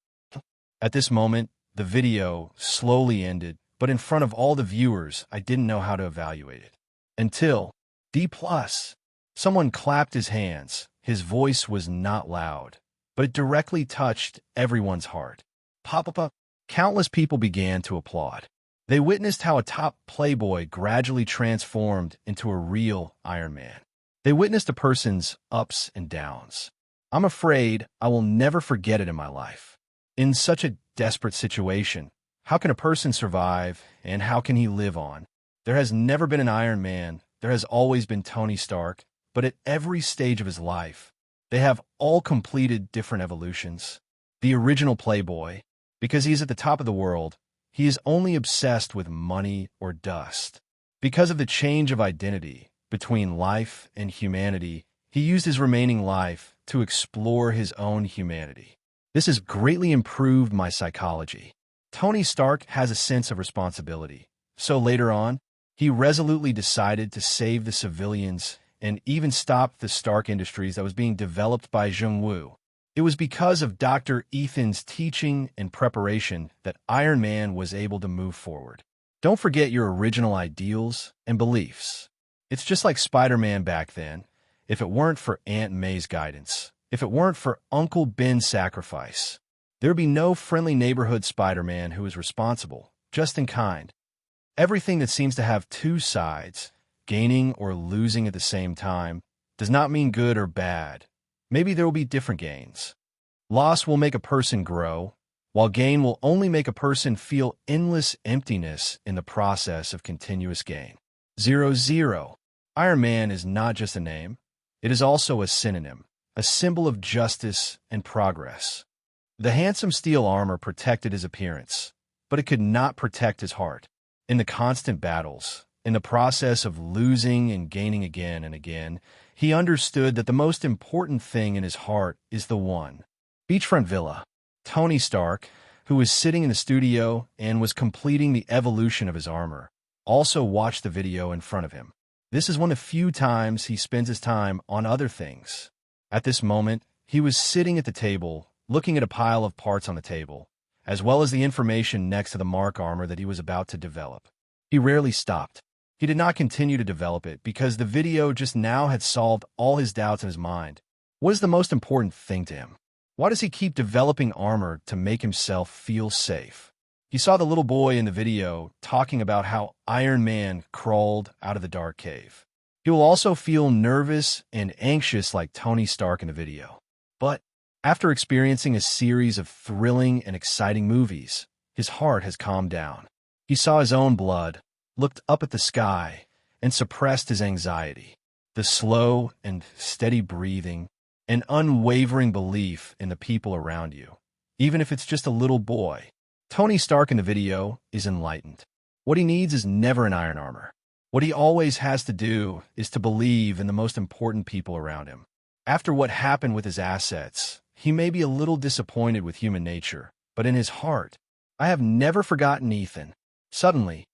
At this moment, the video slowly ended, but in front of all the viewers, I didn't know how to evaluate it. Until D+. Someone clapped his hands. His voice was not loud, but it directly touched everyone's heart. Pop. Countless people began to applaud. They witnessed how a top playboy gradually transformed into a real Iron Man. They witnessed a person's ups and downs. I'm afraid I will never forget it in my life. In such a desperate situation, how can a person survive, and how can he live on? There has never been an Iron Man. There has always been Tony Stark, but at every stage of his life, they have all completed different evolutions. The original playboy, because he's at the top of the world, he is only obsessed with money or dust. Because of the change of identity between life and humanity, he used his remaining life to explore his own humanity. This has greatly improved my psychology. Tony Stark has a sense of responsibility, so later on, he resolutely decided to save the civilians and even stop the Stark Industries that was being developed by Jung-Woo. It was because of Dr. Ethan's teaching and preparation that Iron Man was able to move forward. Don't forget your original ideals and beliefs. It's just like Spider-Man back then. If it weren't for Aunt May's guidance, if it weren't for Uncle Ben's sacrifice, There would be no friendly neighborhood Spider-Man who is responsible, just in kind. Everything that seems to have two sides, gaining or losing at the same time, does not mean good or bad. Maybe there will be different gains. Loss will make a person grow, while gain will only make a person feel endless emptiness in the process of continuous gain. 0-0. Iron Man is not just a name. It is also a synonym, a symbol of justice and progress. The handsome steel armor protected his appearance, but it could not protect his heart. In the constant battles, in the process of losing and gaining again and again, he understood that the most important thing in his heart is the one. Beachfront Villa. Tony Stark, who was sitting in the studio and was completing the evolution of his armor, also watched the video in front of him. This is one of the few times he spends his time on other things. At this moment, he was sitting at the table, looking at a pile of parts on the table, as well as the information next to the Mark armor that he was about to develop. He rarely stopped. He did not continue to develop it because the video just now had solved all his doubts in his mind. What is the most important thing to him? Why does he keep developing armor to make himself feel safe? He saw the little boy in the video talking about how Iron Man crawled out of the dark cave. He will also feel nervous and anxious like Tony Stark in the video. But after experiencing a series of thrilling and exciting movies, his heart has calmed down. He saw his own blood, looked up at the sky, and suppressed his anxiety. The slow and steady breathing, an unwavering belief in the people around you, even if it's just a little boy. Tony Stark in the video is enlightened. What he needs is never an iron armor. What he always has to do is to believe in the most important people around him. After what happened with his assets, he may be a little disappointed with human nature, but in his heart, I have never forgotten Ethan. Suddenly,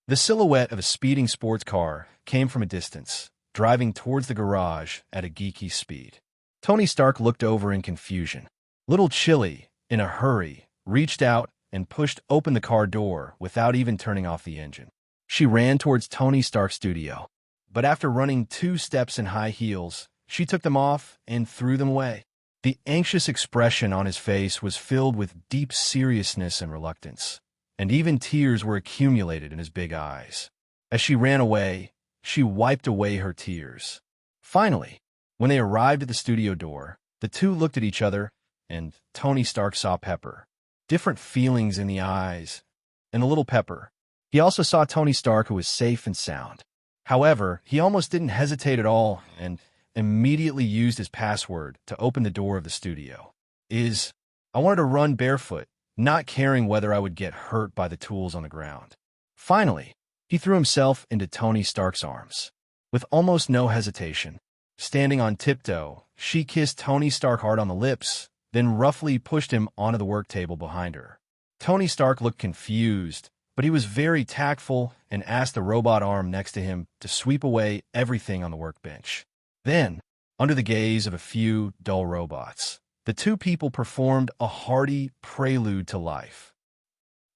the silhouette of a speeding sports car came from a distance, driving towards the garage at a geeky speed. Tony Stark looked over in confusion. Little Chilly, in a hurry, reached out and pushed open the car door without even turning off the engine. She ran towards Tony Stark's studio, but after running 2 steps in high heels, she took them off and threw them away. The anxious expression on his face was filled with deep seriousness and reluctance, and even tears were accumulated in his big eyes. As she ran away, she wiped away her tears. Finally, when they arrived at the studio door, the two looked at each other, and Tony Stark saw Pepper. Different feelings in the eyes, and the little Pepper. He also saw Tony Stark, who was safe and sound. However, he almost didn't hesitate at all, and immediately used his password to open the door of the studio. I wanted to run barefoot, not caring whether I would get hurt by the tools on the ground. Finally, he threw himself into Tony Stark's arms. With almost no hesitation, standing on tiptoe, she kissed Tony Stark hard on the lips, then roughly pushed him onto the work table behind her. Tony Stark looked confused, but he was very tactful and asked the robot arm next to him to sweep away everything on the workbench. Then, under the gaze of a few dull robots, the two people performed a hearty prelude to life.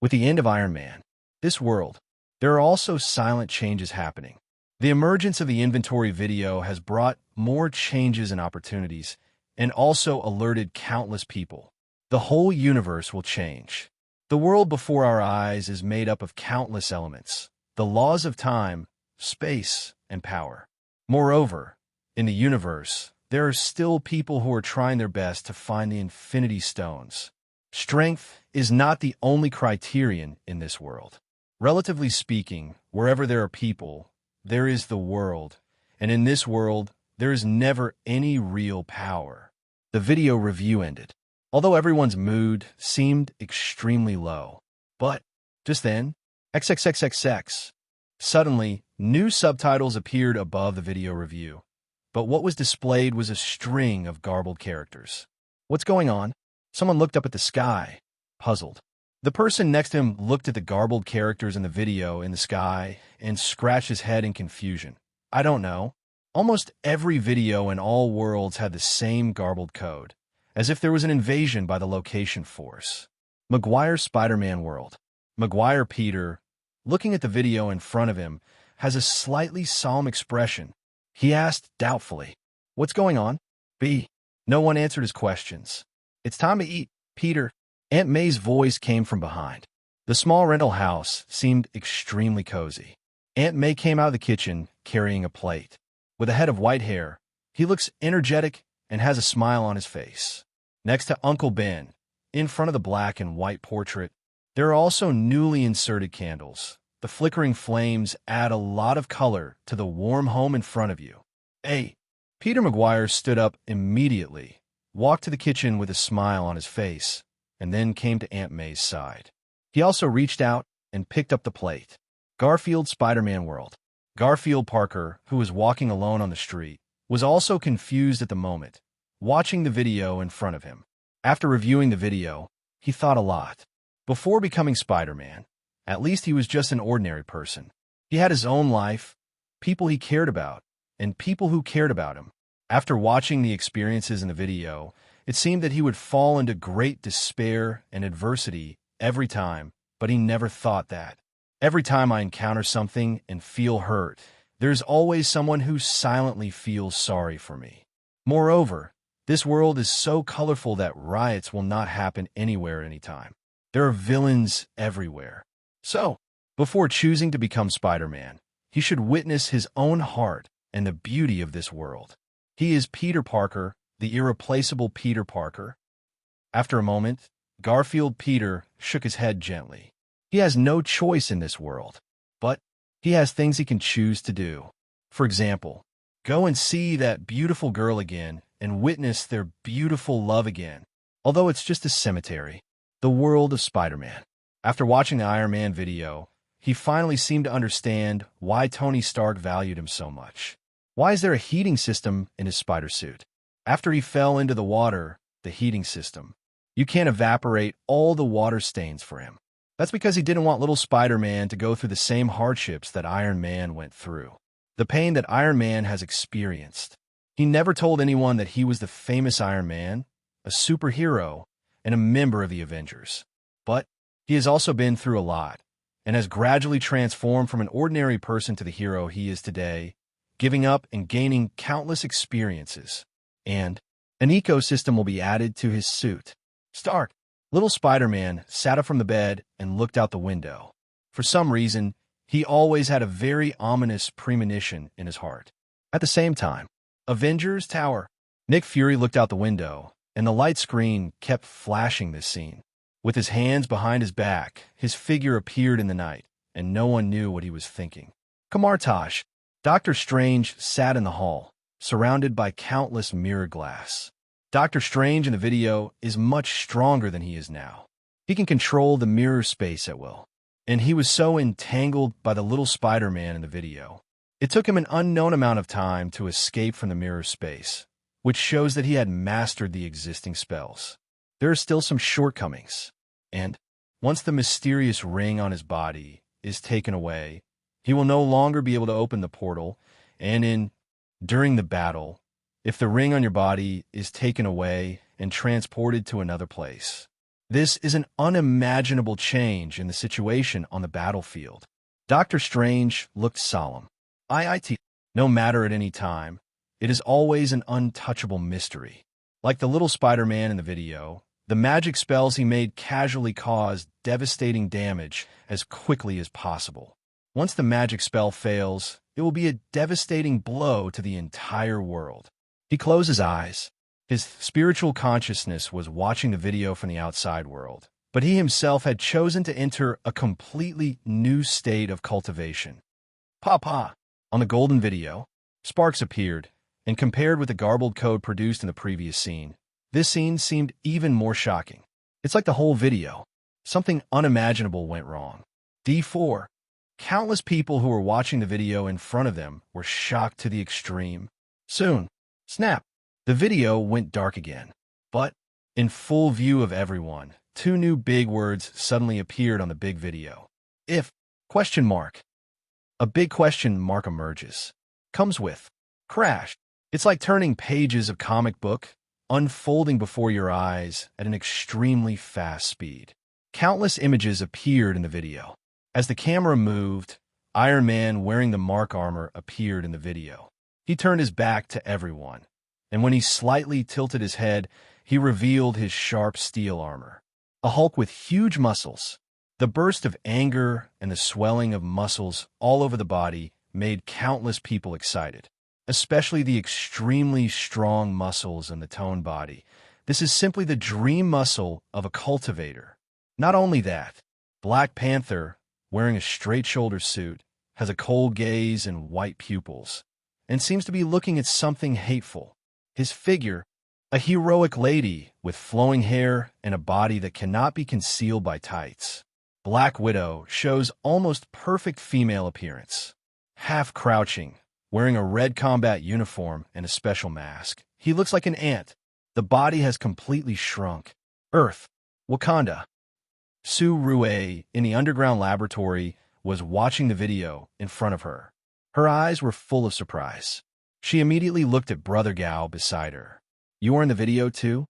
With the end of Iron Man, this world, there are also silent changes happening. The emergence of the inventory video has brought more changes and opportunities, and also alerted countless people. The whole universe will change. The world before our eyes is made up of countless elements, the laws of time, space, and power. Moreover, in the universe, there are still people who are trying their best to find the Infinity Stones. Strength is not the only criterion in this world. Relatively speaking, wherever there are people, there is the world, and in this world, there is never any real power. The video review ended, although everyone's mood seemed extremely low. But, just then, XXXXX. Suddenly, new subtitles appeared above the video review. But what was displayed was a string of garbled characters. What's going on? Someone looked up at the sky, puzzled. The person next to him looked at the garbled characters in the video in the sky and scratched his head in confusion. I don't know. Almost every video in all worlds had the same garbled code, as if there was an invasion by the location force. Maguire's Spider-Man world. Maguire Peter, looking at the video in front of him, has a slightly solemn expression. He asked doubtfully, "What's going on?" B. No one answered his questions. "It's time to eat," Peter, Aunt May's voice came from behind. The small rental house seemed extremely cozy. Aunt May came out of the kitchen carrying a plate. With a head of white hair, he looks energetic and has a smile on his face. Next to Uncle Ben, in front of the black and white portrait, there are also newly inserted candles. The flickering flames add a lot of color to the warm home in front of you. Hey! Peter Maguire stood up immediately, walked to the kitchen with a smile on his face, and then came to Aunt May's side. He also reached out and picked up the plate. Garfield Spider-Man World. Garfield Parker, who was walking alone on the street, was also confused at the moment, watching the video in front of him. After reviewing the video, he thought a lot. Before becoming Spider-Man, at least he was just an ordinary person. He had his own life, people he cared about, and people who cared about him. After watching the experiences in the video, it seemed that he would fall into great despair and adversity every time, but he never thought that. Every time I encounter something and feel hurt, there's always someone who silently feels sorry for me. Moreover, this world is so colorful that riots will not happen anywhere anytime. There are villains everywhere. So, before choosing to become Spider-Man, he should witness his own heart and the beauty of this world. He is Peter Parker, the irreplaceable Peter Parker. After a moment, Garfield Peter shook his head gently. He has no choice in this world, but he has things he can choose to do. For example, go and see that beautiful girl again and witness their beautiful love again, although it's just a cemetery. The world of Spider-Man. After watching the Iron Man video, he finally seemed to understand why Tony Stark valued him so much. Why is there a heating system in his spider suit? After he fell into the water, the heating system, you can't evaporate all the water stains for him. That's because he didn't want little Spider-Man to go through the same hardships that Iron Man went through. The pain that Iron Man has experienced. He never told anyone that he was the famous Iron Man, a superhero, and a member of the Avengers. But he has also been through a lot, and has gradually transformed from an ordinary person to the hero he is today, giving up and gaining countless experiences. And an ecosystem will be added to his suit. Stark. Little Spider-Man sat up from the bed and looked out the window. For some reason, he always had a very ominous premonition in his heart. At the same time, Avengers Tower. Nick Fury looked out the window, and the light screen kept flashing this scene. With his hands behind his back, his figure appeared in the night, and no one knew what he was thinking. Kamartaj. Doctor Strange sat in the hall, surrounded by countless mirror glass. Doctor Strange in the video is much stronger than he is now. He can control the mirror space at will, and he was so entangled by the little Spider-Man in the video. It took him an unknown amount of time to escape from the mirror space, which shows that he had mastered the existing spells. There are still some shortcomings, and once the mysterious ring on his body is taken away, he will no longer be able to open the portal, and during the battle, if the ring on your body is taken away and transported to another place. This is an unimaginable change in the situation on the battlefield. Doctor Strange looked solemn. No matter at any time, it is always an untouchable mystery. Like the little Spider-Man in the video, the magic spells he made casually caused devastating damage as quickly as possible. Once the magic spell fails, it will be a devastating blow to the entire world. He closed his eyes. His spiritual consciousness was watching the video from the outside world, but he himself had chosen to enter a completely new state of cultivation. Papa! On the golden video, sparks appeared, and compared with the garbled code produced in the previous scene, this scene seemed even more shocking. It's like the whole video. Something unimaginable went wrong. D4. Countless people who were watching the video in front of them were shocked to the extreme. Soon, snap, the video went dark again. But, in full view of everyone, two new big words suddenly appeared on the big video. If, question mark. A big question mark emerges. Comes with, crash. It's like turning pages of comic book, unfolding before your eyes at an extremely fast speed. Countless images appeared in the video. As the camera moved, Iron Man wearing the Mark armor appeared in the video. He turned his back to everyone, and when he slightly tilted his head, he revealed his sharp steel armor. A Hulk with huge muscles. The burst of anger and the swelling of muscles all over the body made countless people excited, especially the extremely strong muscles in the toned body. This is simply the dream muscle of a cultivator. Not only that, Black Panther, wearing a straight-shoulder suit, has a cold gaze and white pupils, and seems to be looking at something hateful. His figure, a heroic lady with flowing hair and a body that cannot be concealed by tights. Black Widow shows almost perfect female appearance. Half crouching, wearing a red combat uniform and a special mask. He looks like an ant. The body has completely shrunk. Earth, Wakanda. Su Rue, in the underground laboratory, was watching the video in front of her. Her eyes were full of surprise. She immediately looked at Brother Gao beside her. "You are in the video too?"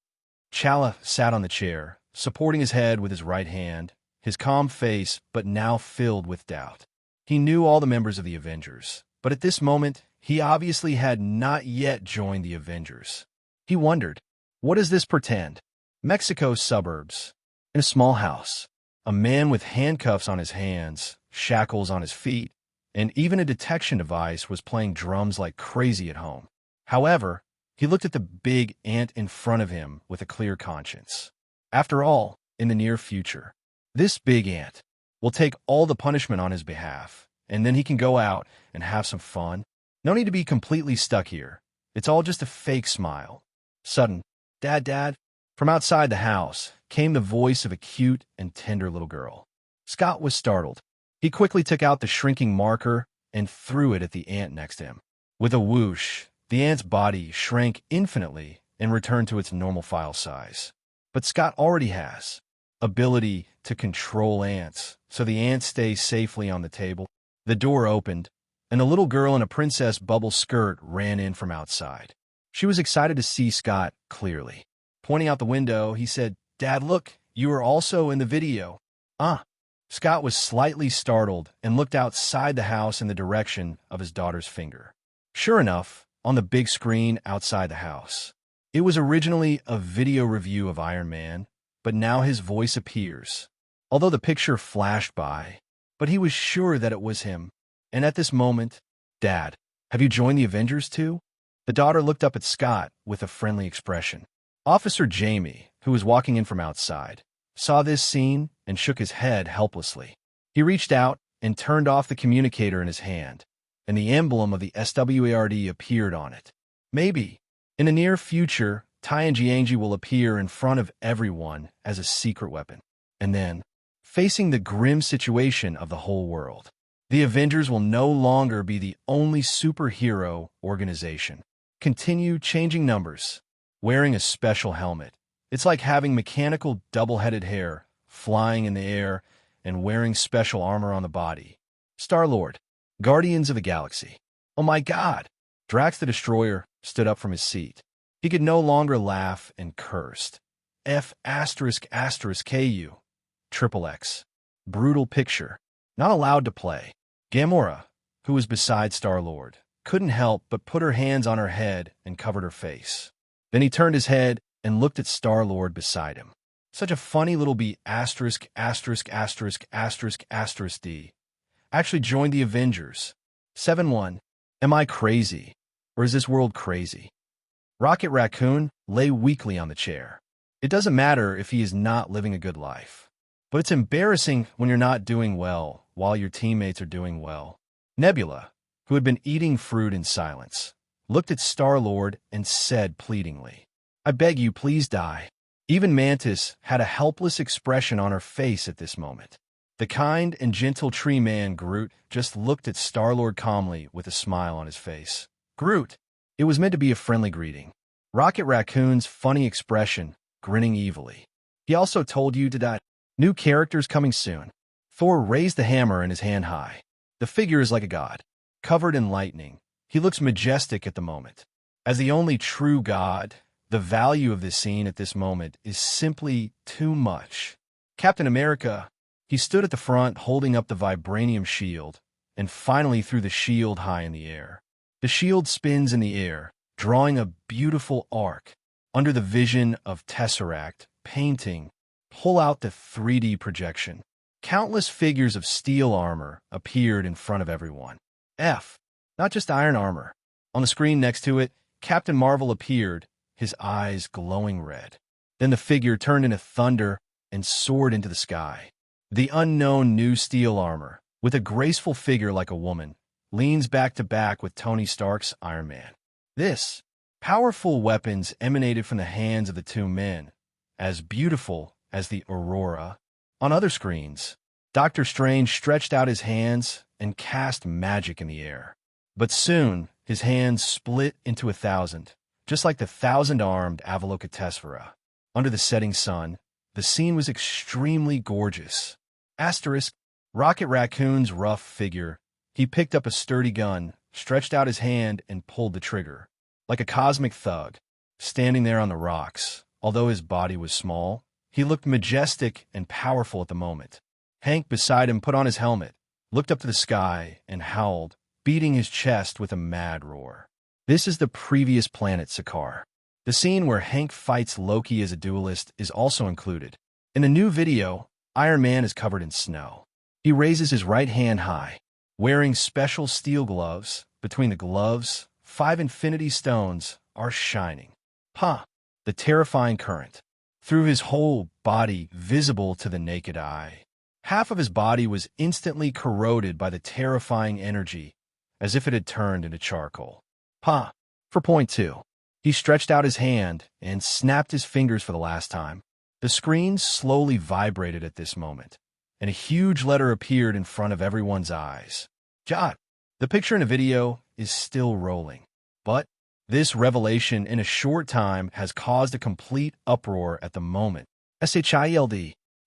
Chala sat on the chair, supporting his head with his right hand, his calm face but now filled with doubt. He knew all the members of the Avengers, but at this moment, he obviously had not yet joined the Avengers. He wondered, what does this portend? Mexico suburbs. In a small house, a man with handcuffs on his hands, shackles on his feet, and even a detection device was playing drums like crazy at home. However, he looked at the big ant in front of him with a clear conscience. After all, in the near future, this big ant will take all the punishment on his behalf, and then he can go out and have some fun. No need to be completely stuck here. It's all just a fake smile. Sudden, Dad, from outside the house came the voice of a cute and tender little girl. Scott was startled. He quickly took out the shrinking marker and threw it at the ant next to him. With a whoosh, the ant's body shrank infinitely and returned to its normal file size. But Scott already has ability to control ants, so the ants stay safely on the table. The door opened, and a little girl in a princess bubble skirt ran in from outside. She was excited to see Scott clearly. Pointing out the window, he said, "Dad, look, you are also in the video." Scott was slightly startled and looked outside the house in the direction of his daughter's finger. Sure enough, on the big screen outside the house, it was originally a video review of Iron Man, but now his voice appears. Although the picture flashed by, but he was sure that it was him. And at this moment, "Dad, have you joined the Avengers too?" The daughter looked up at Scott with a friendly expression. Officer Jamie, who was walking in from outside, saw this scene and shook his head helplessly. He reached out and turned off the communicator in his hand, and the emblem of the SWARD appeared on it. Maybe, in the near future, Tianji will appear in front of everyone as a secret weapon. And then, facing the grim situation of the whole world, the Avengers will no longer be the only superhero organization. Continue changing numbers. Wearing a special helmet. It's like having mechanical double-headed hair, flying in the air, and wearing special armor on the body. Star-Lord. Guardians of the Galaxy. Oh my God! Drax the Destroyer stood up from his seat. He could no longer laugh and cursed. F***KU. Triple X. Brutal picture. Not allowed to play. Gamora, who was beside Star-Lord, couldn't help but put her hands on her head and covered her face. Then he turned his head and looked at Star-Lord beside him. Such a funny little B****************** D actually joined the Avengers. 7-1. Am I crazy? Or is this world crazy? Rocket Raccoon lay weakly on the chair. It doesn't matter if he is not living a good life. But it's embarrassing when you're not doing well while your teammates are doing well. Nebula, who had been eating fruit in silence, looked at Star-Lord and said pleadingly, "I beg you, please die." Even Mantis had a helpless expression on her face at this moment. The kind and gentle tree man Groot just looked at Star-Lord calmly with a smile on his face. Groot. It was meant to be a friendly greeting. Rocket Raccoon's funny expression, grinning evilly. He also told you to die. New characters coming soon. Thor raised the hammer in his hand high. The figure is like a god, covered in lightning. He looks majestic at the moment. As the only true god, the value of this scene at this moment is simply too much. Captain America, he stood at the front holding up the vibranium shield, and finally threw the shield high in the air. The shield spins in the air, drawing a beautiful arc. under the vision of Tesseract, painting, pull out the 3D projection. Countless figures of steel armor appeared in front of everyone. Not just iron armor. On the screen next to it, Captain Marvel appeared, his eyes glowing red. Then the figure turned into thunder and soared into the sky. The unknown new steel armor, with a graceful figure like a woman, leans back to back with Tony Stark's Iron Man. This powerful weapons emanated from the hands of the two men, as beautiful as the aurora. On other screens, Doctor Strange stretched out his hands and cast magic in the air. But soon, his hands split into 1,000, just like the 1,000-armed Avalokitesvara. Under the setting sun, the scene was extremely gorgeous. Rocket Raccoon's rough figure. He picked up a sturdy gun, stretched out his hand, and pulled the trigger. Like a cosmic thug, standing there on the rocks, although his body was small, he looked majestic and powerful at the moment. Hank beside him put on his helmet, looked up to the sky, and howled, beating his chest with a mad roar. This is the previous planet Sakaar. The scene where Hank fights Loki as a duelist is also included. In the new video, Iron Man is covered in snow. He raises his right hand high, wearing special steel gloves. Between the gloves, 5 infinity stones are shining. The terrifying current. Through his whole body, visible to the naked eye. Half of his body was instantly corroded by the terrifying energy, as if it had turned into charcoal. For point 2. He stretched out his hand and snapped his fingers for the last time. The screen slowly vibrated at this moment, and a huge letter appeared in front of everyone's eyes. Jot. The picture in the video is still rolling, but this revelation in a short time has caused a complete uproar at the moment. SHILD.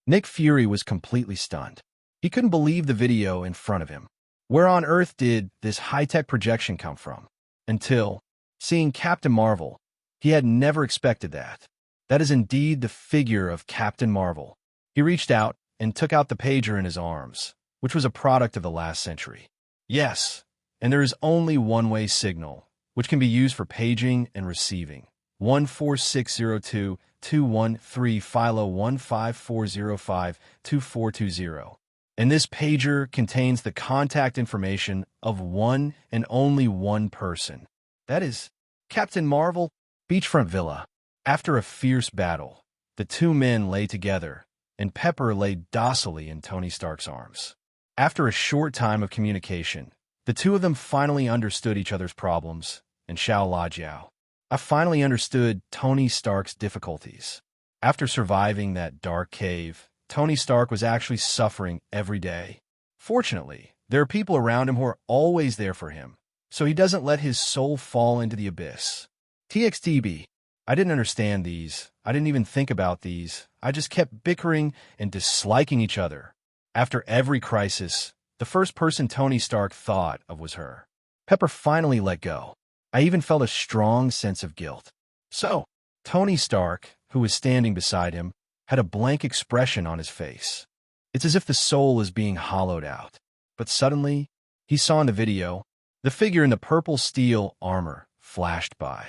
Nick Fury was completely stunned. He couldn't believe the video in front of him. Where on earth did this high-tech projection come from? Until seeing Captain Marvel, he had never expected that. That is indeed the figure of Captain Marvel. He reached out and took out the pager in his arms, which was a product of the last century. Yes, and there is only one-way signal, which can be used for paging and receiving. 14602-213 Philo 15405-2420. And this pager contains the contact information of one and only one person. That is Captain Marvel. Beachfront Villa. After a fierce battle, the two men lay together, and Pepper lay docilely in Tony Stark's arms. After a short time of communication, the two of them finally understood each other's problems, and Xiao Lajiao. I finally understood Tony Stark's difficulties. After surviving that dark cave, Tony Stark was actually suffering every day. Fortunately, there are people around him who are always there for him, so he doesn't let his soul fall into the abyss. TXTB. I didn't understand these. I didn't even think about these. I just kept bickering and disliking each other. After every crisis, the first person Tony Stark thought of was her. Pepper finally let go. I even felt a strong sense of guilt. So, Tony Stark, who was standing beside him, had a blank expression on his face. It's as if the soul is being hollowed out. But suddenly, he saw in the video, the figure in the purple steel armor flashed by.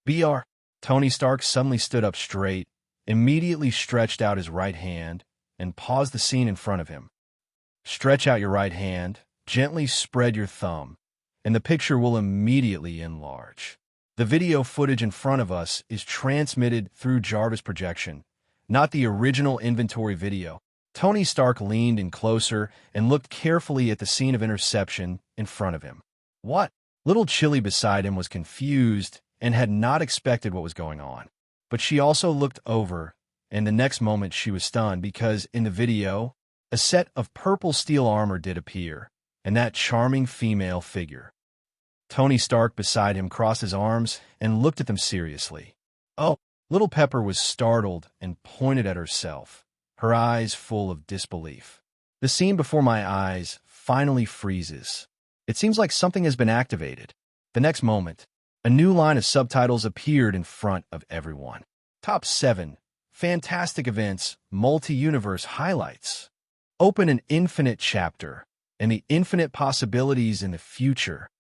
BR. Tony Stark suddenly stood up straight, immediately stretched out his right hand, and paused the scene in front of him. Stretch out your right hand, gently spread your thumb, and the picture will immediately enlarge. The video footage in front of us is transmitted through Jarvis projection, not the original inventory video. Tony Stark leaned in closer and looked carefully at the scene of interception in front of him. What? Little Chili beside him was confused and had not expected what was going on. But she also looked over, and the next moment she was stunned because in the video, a set of purple steel armor did appear, and that charming female figure. Tony Stark beside him crossed his arms and looked at them seriously. Oh, little Pepper was startled and pointed at herself, her eyes full of disbelief. The scene before my eyes finally freezes. It seems like something has been activated. The next moment, a new line of subtitles appeared in front of everyone. Top 7. Fantastic Events, Multi-Universe Highlights. Open an infinite chapter, and the infinite possibilities in the future.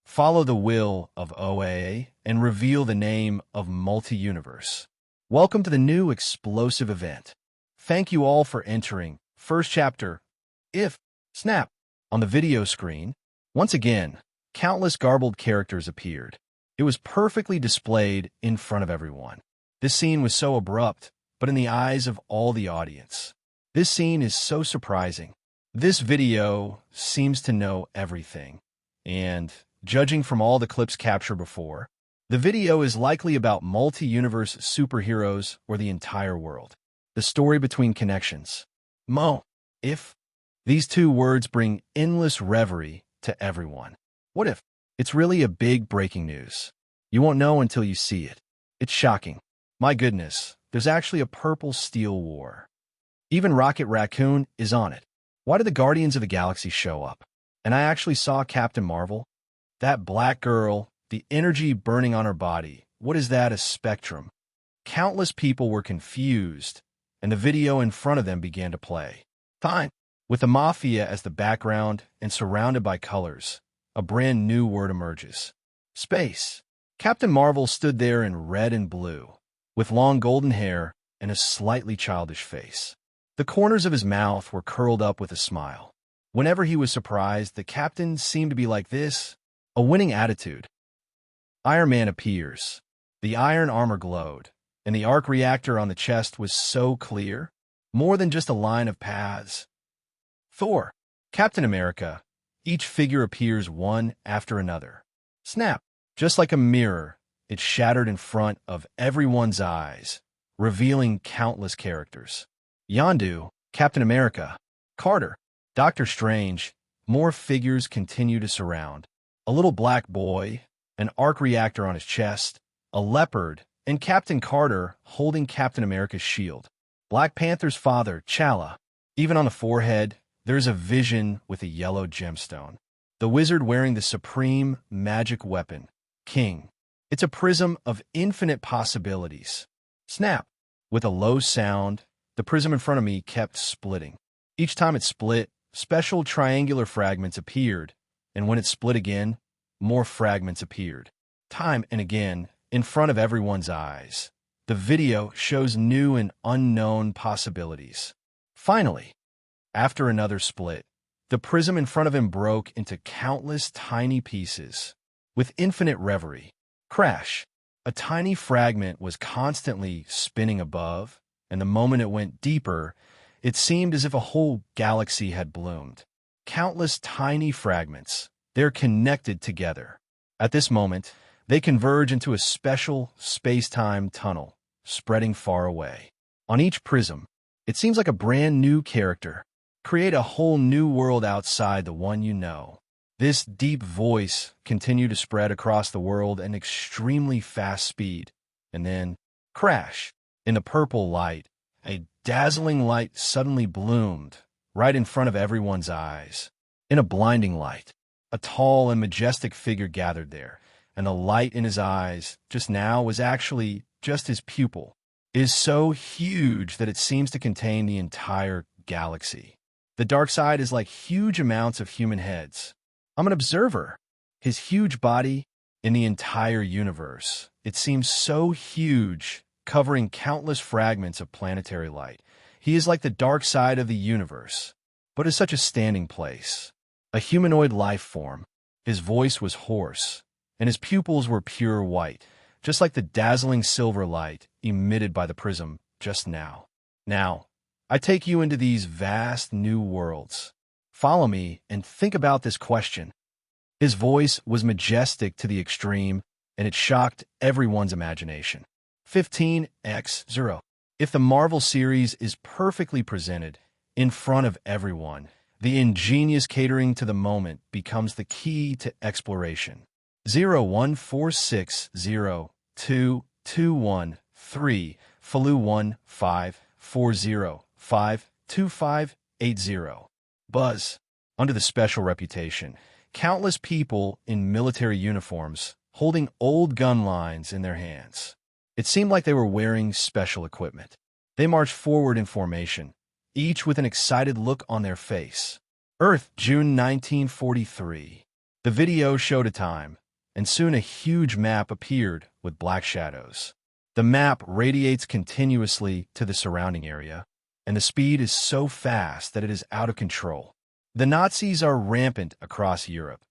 follow the will of OA, and reveal the name of Multi-Universe. Welcome to the new explosive event. Thank you all for entering. First chapter, If, Snap. On the video screen, once again, countless garbled characters appeared. It was perfectly displayed in front of everyone. This scene was so abrupt, but in the eyes of all the audience, this scene is so surprising. This video seems to know everything, and judging from all the clips captured before, the video is likely about multi-universe superheroes or the entire world. The story between connections. If. These two words bring endless reverie to everyone. What if? It's really a big breaking news. You won't know until you see it. It's shocking. My goodness, there's actually a purple steel war. Even Rocket Raccoon is on it. Why did the Guardians of the Galaxy show up? And I actually saw Captain Marvel. That black girl, the energy burning on her body. What is that, a spectrum? Countless people were confused, and the video in front of them began to play. Fine. With the Mafia as the background and surrounded by colors, a brand new word emerges. Space. Captain Marvel stood there in red and blue, with long golden hair and a slightly childish face. The corners of his mouth were curled up with a smile. Whenever he was surprised, the captain seemed to be like this, a winning attitude. Iron Man appears. The iron armor glowed, and the arc reactor on the chest was so clear, more than just a line of paths. Thor. Captain America. Each figure appears one after another. Snap. Just like a mirror, it shattered in front of everyone's eyes, revealing countless characters. Yondu, Captain America, Carter, Doctor Strange. More figures continue to surround. A little black boy, an arc reactor on his chest, a leopard, and Captain Carter holding Captain America's shield. Black Panther's father, T'Challa. Even on the forehead, there's a vision with a yellow gemstone. The wizard wearing the supreme magic weapon, King. It's a prism of infinite possibilities. Snap. With a low sound, the prism in front of me kept splitting. Each time it split, special triangular fragments appeared, and when it split again, more fragments appeared. Time and again, in front of everyone's eyes. The video shows new and unknown possibilities. Finally, after another split, the prism in front of him broke into countless tiny pieces. With infinite reverie, crash. A tiny fragment was constantly spinning above, and the moment it went deeper, it seemed as if a whole galaxy had bloomed. Countless tiny fragments, they're connected together. At this moment, they converge into a special space-time tunnel, spreading far away. On each prism, it seems like a brand new character. Create a whole new world outside the one you know. This deep voice continued to spread across the world at an extremely fast speed. And then, crash. In the purple light, a dazzling light suddenly bloomed right in front of everyone's eyes. In a blinding light, a tall and majestic figure gathered there, and the light in his eyes just now was actually just his pupil. It is so huge that it seems to contain the entire galaxy. The dark side is like huge amounts of human heads. I'm an observer. His huge body in the entire universe. It seems so huge, covering countless fragments of planetary light. He is like the dark side of the universe, but is such a standing place. A humanoid life form. His voice was hoarse, and his pupils were pure white, just like the dazzling silver light emitted by the prism just now. Now, I take you into these vast new worlds. Follow me and think about this question. His voice was majestic to the extreme, and it shocked everyone's imagination. 15x0. If the Marvel series is perfectly presented in front of everyone, the ingenious catering to the moment becomes the key to exploration. 014602213 Falu 154052580. Buzz. Under the special reputation, countless people in military uniforms holding old gun lines in their hands. It seemed like they were wearing special equipment. They marched forward in formation, each with an excited look on their face. Earth, June 1943. The video showed a time, and soon a huge map appeared with black shadows. The map radiates continuously to the surrounding area, and the speed is so fast that it is out of control. The Nazis are rampant across Europe,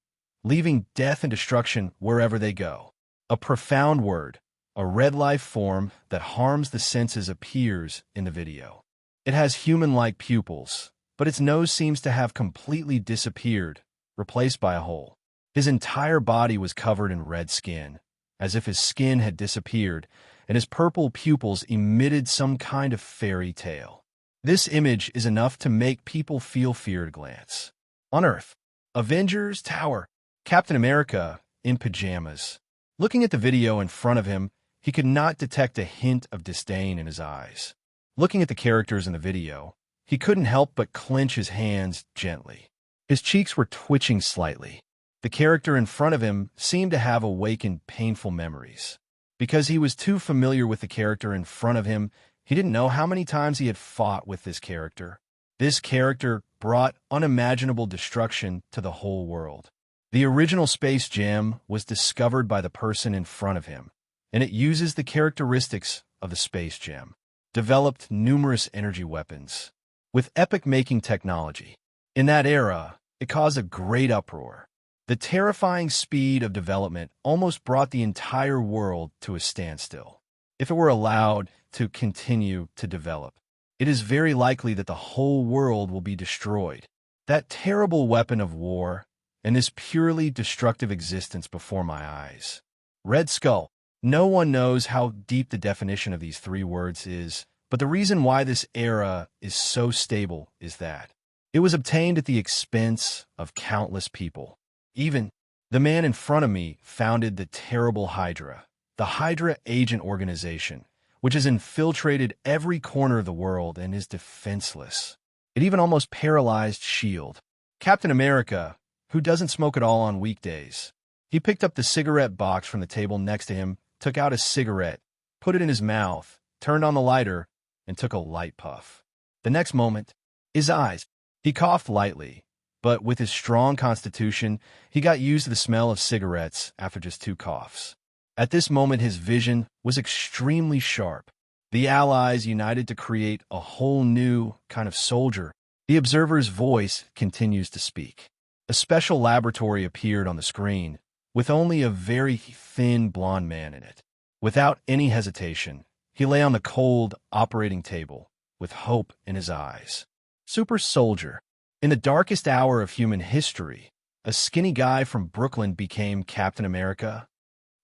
leaving death and destruction wherever they go. A profound word, a red life form that harms the senses appears in the video. It has human-like pupils, but its nose seems to have completely disappeared, replaced by a hole. His entire body was covered in red skin, as if his skin had disappeared, and his purple pupils emitted some kind of fairy tale. This image is enough to make people feel fear at a glance. On Earth, Avengers Tower, Captain America in pajamas. Looking at the video in front of him, he could not detect a hint of disdain in his eyes. Looking at the characters in the video, he couldn't help but clench his hands gently. His cheeks were twitching slightly. The character in front of him seemed to have awakened painful memories. Because he was too familiar with the character in front of him, he didn't know how many times he had fought with this character. This character brought unimaginable destruction to the whole world. The original space gem was discovered by the person in front of him, and it uses the characteristics of the space gem. Developed numerous energy weapons with epic-making technology. In that era, it caused a great uproar. The terrifying speed of development almost brought the entire world to a standstill. If it were allowed to continue to develop, it is very likely that the whole world will be destroyed. That terrible weapon of war and this purely destructive existence before my eyes. Red Skull. No one knows how deep the definition of these three words is, but the reason why this era is so stable is that it was obtained at the expense of countless people. Even the man in front of me founded the terrible Hydra, the Hydra agent organization, which has infiltrated every corner of the world and is defenseless. It even almost paralyzed S.H.I.E.L.D. Captain America, who doesn't smoke at all on weekdays. He picked up the cigarette box from the table next to him, took out a cigarette, put it in his mouth, turned on the lighter, and took a light puff. The next moment, his eyes. He coughed lightly, but with his strong constitution, he got used to the smell of cigarettes after just 2 coughs. At this moment, his vision was extremely sharp. The Allies united to create a whole new kind of soldier. The observer's voice continues to speak. A special laboratory appeared on the screen, with only a very thin blonde man in it. Without any hesitation, he lay on the cold operating table, with hope in his eyes. Super soldier. In the darkest hour of human history, a skinny guy from Brooklyn became Captain America.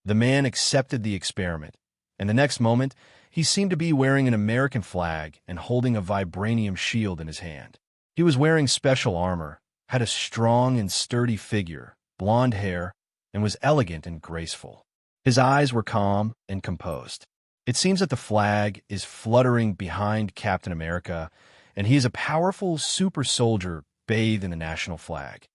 The man accepted the experiment, and the next moment, he seemed to be wearing an American flag and holding a vibranium shield in his hand. He was wearing special armor, had a strong and sturdy figure, blonde hair, and was elegant and graceful. His eyes were calm and composed. It seems that the flag is fluttering behind Captain America, and he is a powerful super soldier bathed in the national flag.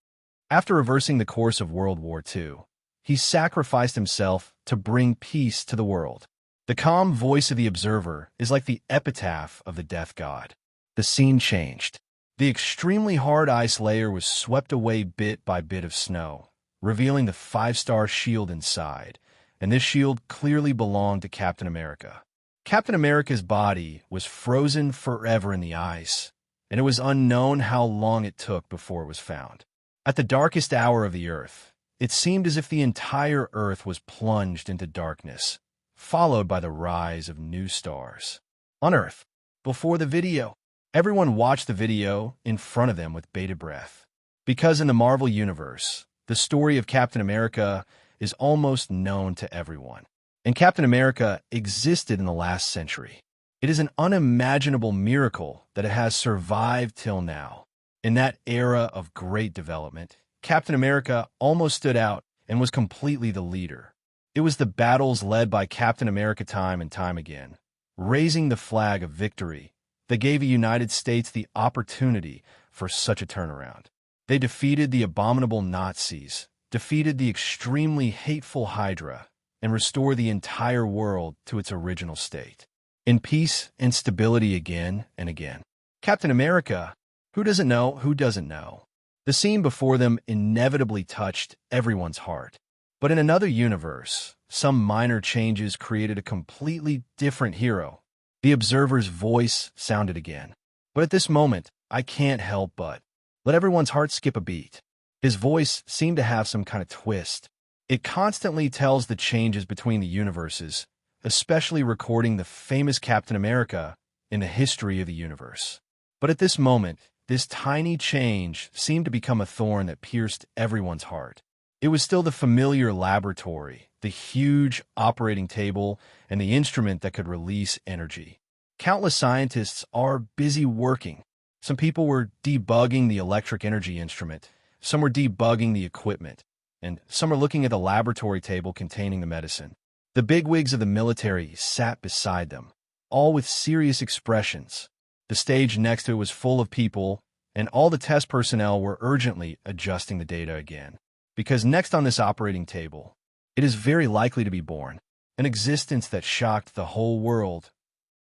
After reversing the course of World War II, he sacrificed himself to bring peace to the world. The calm voice of the observer is like the epitaph of the death god. The scene changed. The extremely hard ice layer was swept away bit by bit of snow, revealing the 5-star shield inside, and this shield clearly belonged to Captain America. Captain America's body was frozen forever in the ice, and it was unknown how long it took before it was found. At the darkest hour of the Earth, it seemed as if the entire Earth was plunged into darkness, followed by the rise of new stars. On Earth, before the video, everyone watched the video in front of them with bated breath. Because in the Marvel Universe, the story of Captain America is almost known to everyone. And Captain America existed in the last century. It is an unimaginable miracle that it has survived till now. In that era of great development, Captain America almost stood out and was completely the leader. It was the battles led by Captain America time and time again, raising the flag of victory, that gave the United States the opportunity for such a turnaround. They defeated the abominable Nazis, defeated the extremely hateful Hydra, and restored the entire world to its original state, in peace and stability again and again. Captain America, who doesn't know, The scene before them inevitably touched everyone's heart. But in another universe, some minor changes created a completely different hero. The observer's voice sounded again. But at this moment, I can't help but let everyone's heart skip a beat. His voice seemed to have some kind of twist. It constantly tells the changes between the universes, especially recording the famous Captain America in the history of the universe. But at this moment, this tiny change seemed to become a thorn that pierced everyone's heart. It was still the familiar laboratory, the huge operating table, and the instrument that could release energy. Countless scientists are busy working. Some people were debugging the electric energy instrument, some were debugging the equipment, and some are looking at the laboratory table containing the medicine. The bigwigs of the military sat beside them, all with serious expressions. The stage next to it was full of people, and all the test personnel were urgently adjusting the data again. Because next on this operating table, it is very likely to be born, an existence that shocked the whole world.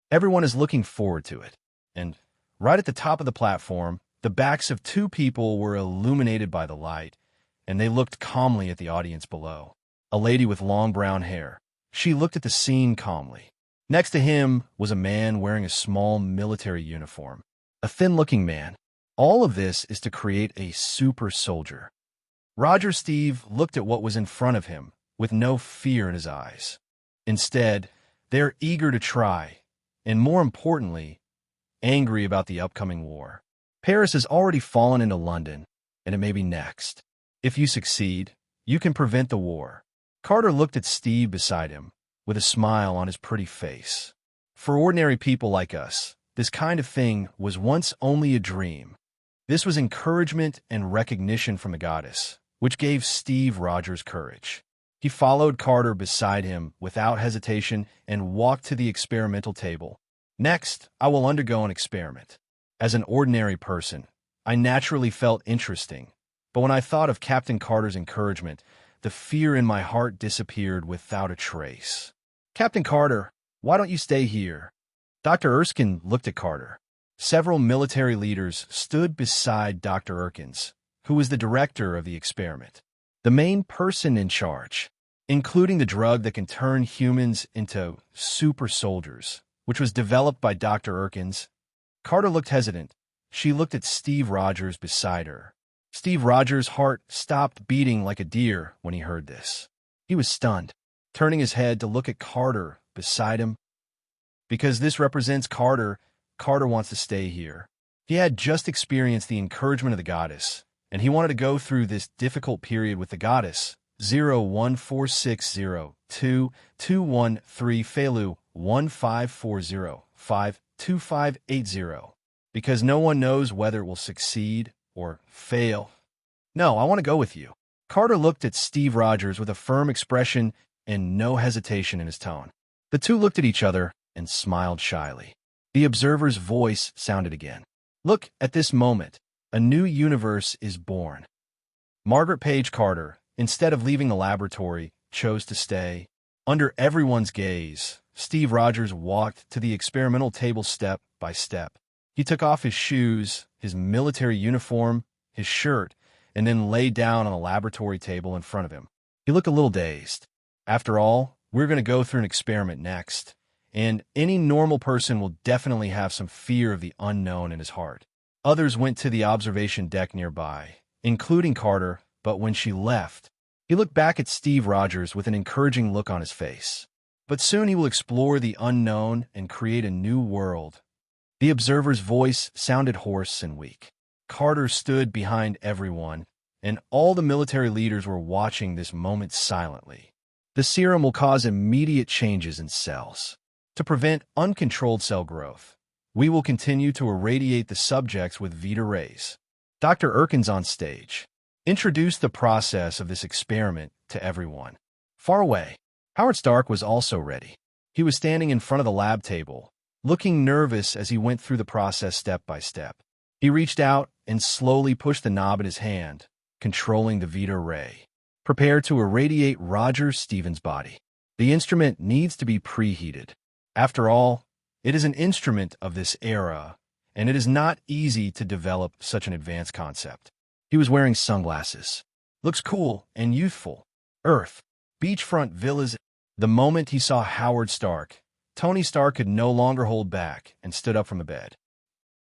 Everyone is looking forward to it. And right at the top of the platform, the backs of two people were illuminated by the light, and they looked calmly at the audience below. A lady with long brown hair. She looked at the scene calmly. Next to him was a man wearing a small military uniform. A thin-looking man. All of this is to create a super soldier. Roger Steve looked at what was in front of him with no fear in his eyes. Instead, they're eager to try, and more importantly, angry about the upcoming war. Paris has already fallen into London, and it may be next. If you succeed, you can prevent the war. Carter looked at Steve beside him, with a smile on his pretty face. For ordinary people like us, this kind of thing was once only a dream. This was encouragement and recognition from the goddess, which gave Steve Rogers courage. He followed Carter beside him without hesitation and walked to the experimental table. Next, I will undergo an experiment. As an ordinary person, I naturally felt interesting, but when I thought of Captain Carter's encouragement, the fear in my heart disappeared without a trace. Captain Carter, why don't you stay here? Dr. Erskine looked at Carter. Several military leaders stood beside Dr. Erskine, who was the director of the experiment, the main person in charge, including the drug that can turn humans into super soldiers, which was developed by Dr. Erskine. Carter looked hesitant. She looked at Steve Rogers beside her. Steve Rogers' heart stopped beating like a deer when he heard this. He was stunned, turning his head to look at Carter beside him. Because this represents Carter, Carter wants to stay here. He had just experienced the encouragement of the goddess, and he wanted to go through this difficult period with the goddess. 014602213 Felu 1540-52580. Because no one knows whether it will succeed or fail. No, I want to go with you. Carter looked at Steve Rogers with a firm expression and no hesitation in his tone. The two looked at each other and smiled shyly. The observer's voice sounded again. Look, at this moment, a new universe is born. Margaret Page Carter, instead of leaving the laboratory, chose to stay. Under everyone's gaze, Steve Rogers walked to the experimental table step by step. He took off his shoes, his military uniform, his shirt, and then lay down on the laboratory table in front of him. He looked a little dazed. After all, we're going to go through an experiment next, and any normal person will definitely have some fear of the unknown in his heart. Others went to the observation deck nearby, including Carter, but when she left, he looked back at Steve Rogers with an encouraging look on his face. But soon he will explore the unknown and create a new world. The observer's voice sounded hoarse and weak. Carter stood behind everyone, and all the military leaders were watching this moment silently. The serum will cause immediate changes in cells. To prevent uncontrolled cell growth, we will continue to irradiate the subjects with Vita rays. Dr. Erskine's on stage. Introduced the process of this experiment to everyone. Far away, Howard Stark was also ready. He was standing in front of the lab table, looking nervous as he went through the process step by step. He reached out and slowly pushed the knob in his hand, controlling the Vita ray. Prepare to irradiate Roger Stevens' body. The instrument needs to be preheated. After all, it is an instrument of this era, and it is not easy to develop such an advanced concept. He was wearing sunglasses. Looks cool and youthful. Earth. Beachfront villas. The moment he saw Howard Stark, Tony Stark could no longer hold back and stood up from the bed.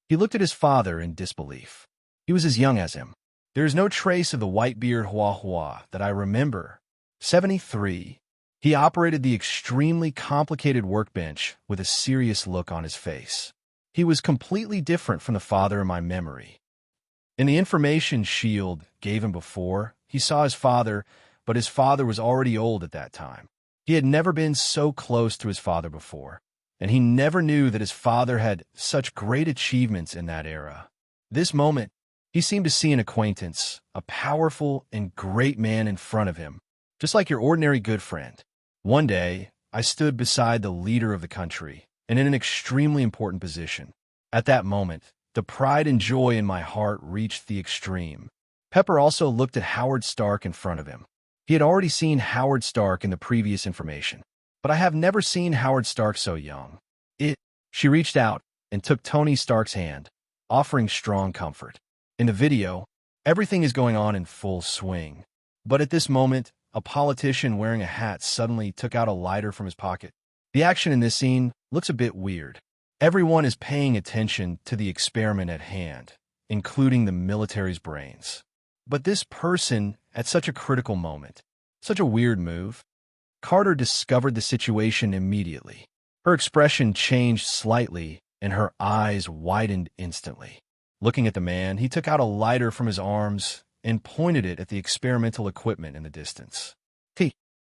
He looked at his father in disbelief. He was as young as him. There is no trace of the white-beard Hua that I remember. 73. He operated the extremely complicated workbench with a serious look on his face. He was completely different from the father in my memory. In the information Shield gave him before, he saw his father, but his father was already old at that time. He had never been so close to his father before, and he never knew that his father had such great achievements in that era. This moment, he seemed to see an acquaintance, a powerful and great man in front of him, just like your ordinary good friend. One day, I stood beside the leader of the country, and in an extremely important position. At that moment, the pride and joy in my heart reached the extreme. Pepper also looked at Howard Stark in front of him. He had already seen Howard Stark in the previous information, but I have never seen Howard Stark so young. She reached out and took Tony Stark's hand, offering strong comfort. In the video, everything is going on in full swing. But at this moment, a politician wearing a hat suddenly took out a lighter from his pocket. The action in this scene looks a bit weird. Everyone is paying attention to the experiment at hand, including the military's brains. But this person, at such a critical moment, such a weird move. Carter discovered the situation immediately. Her expression changed slightly, and her eyes widened instantly. Looking at the man, he took out a lighter from his arms and pointed it at the experimental equipment in the distance.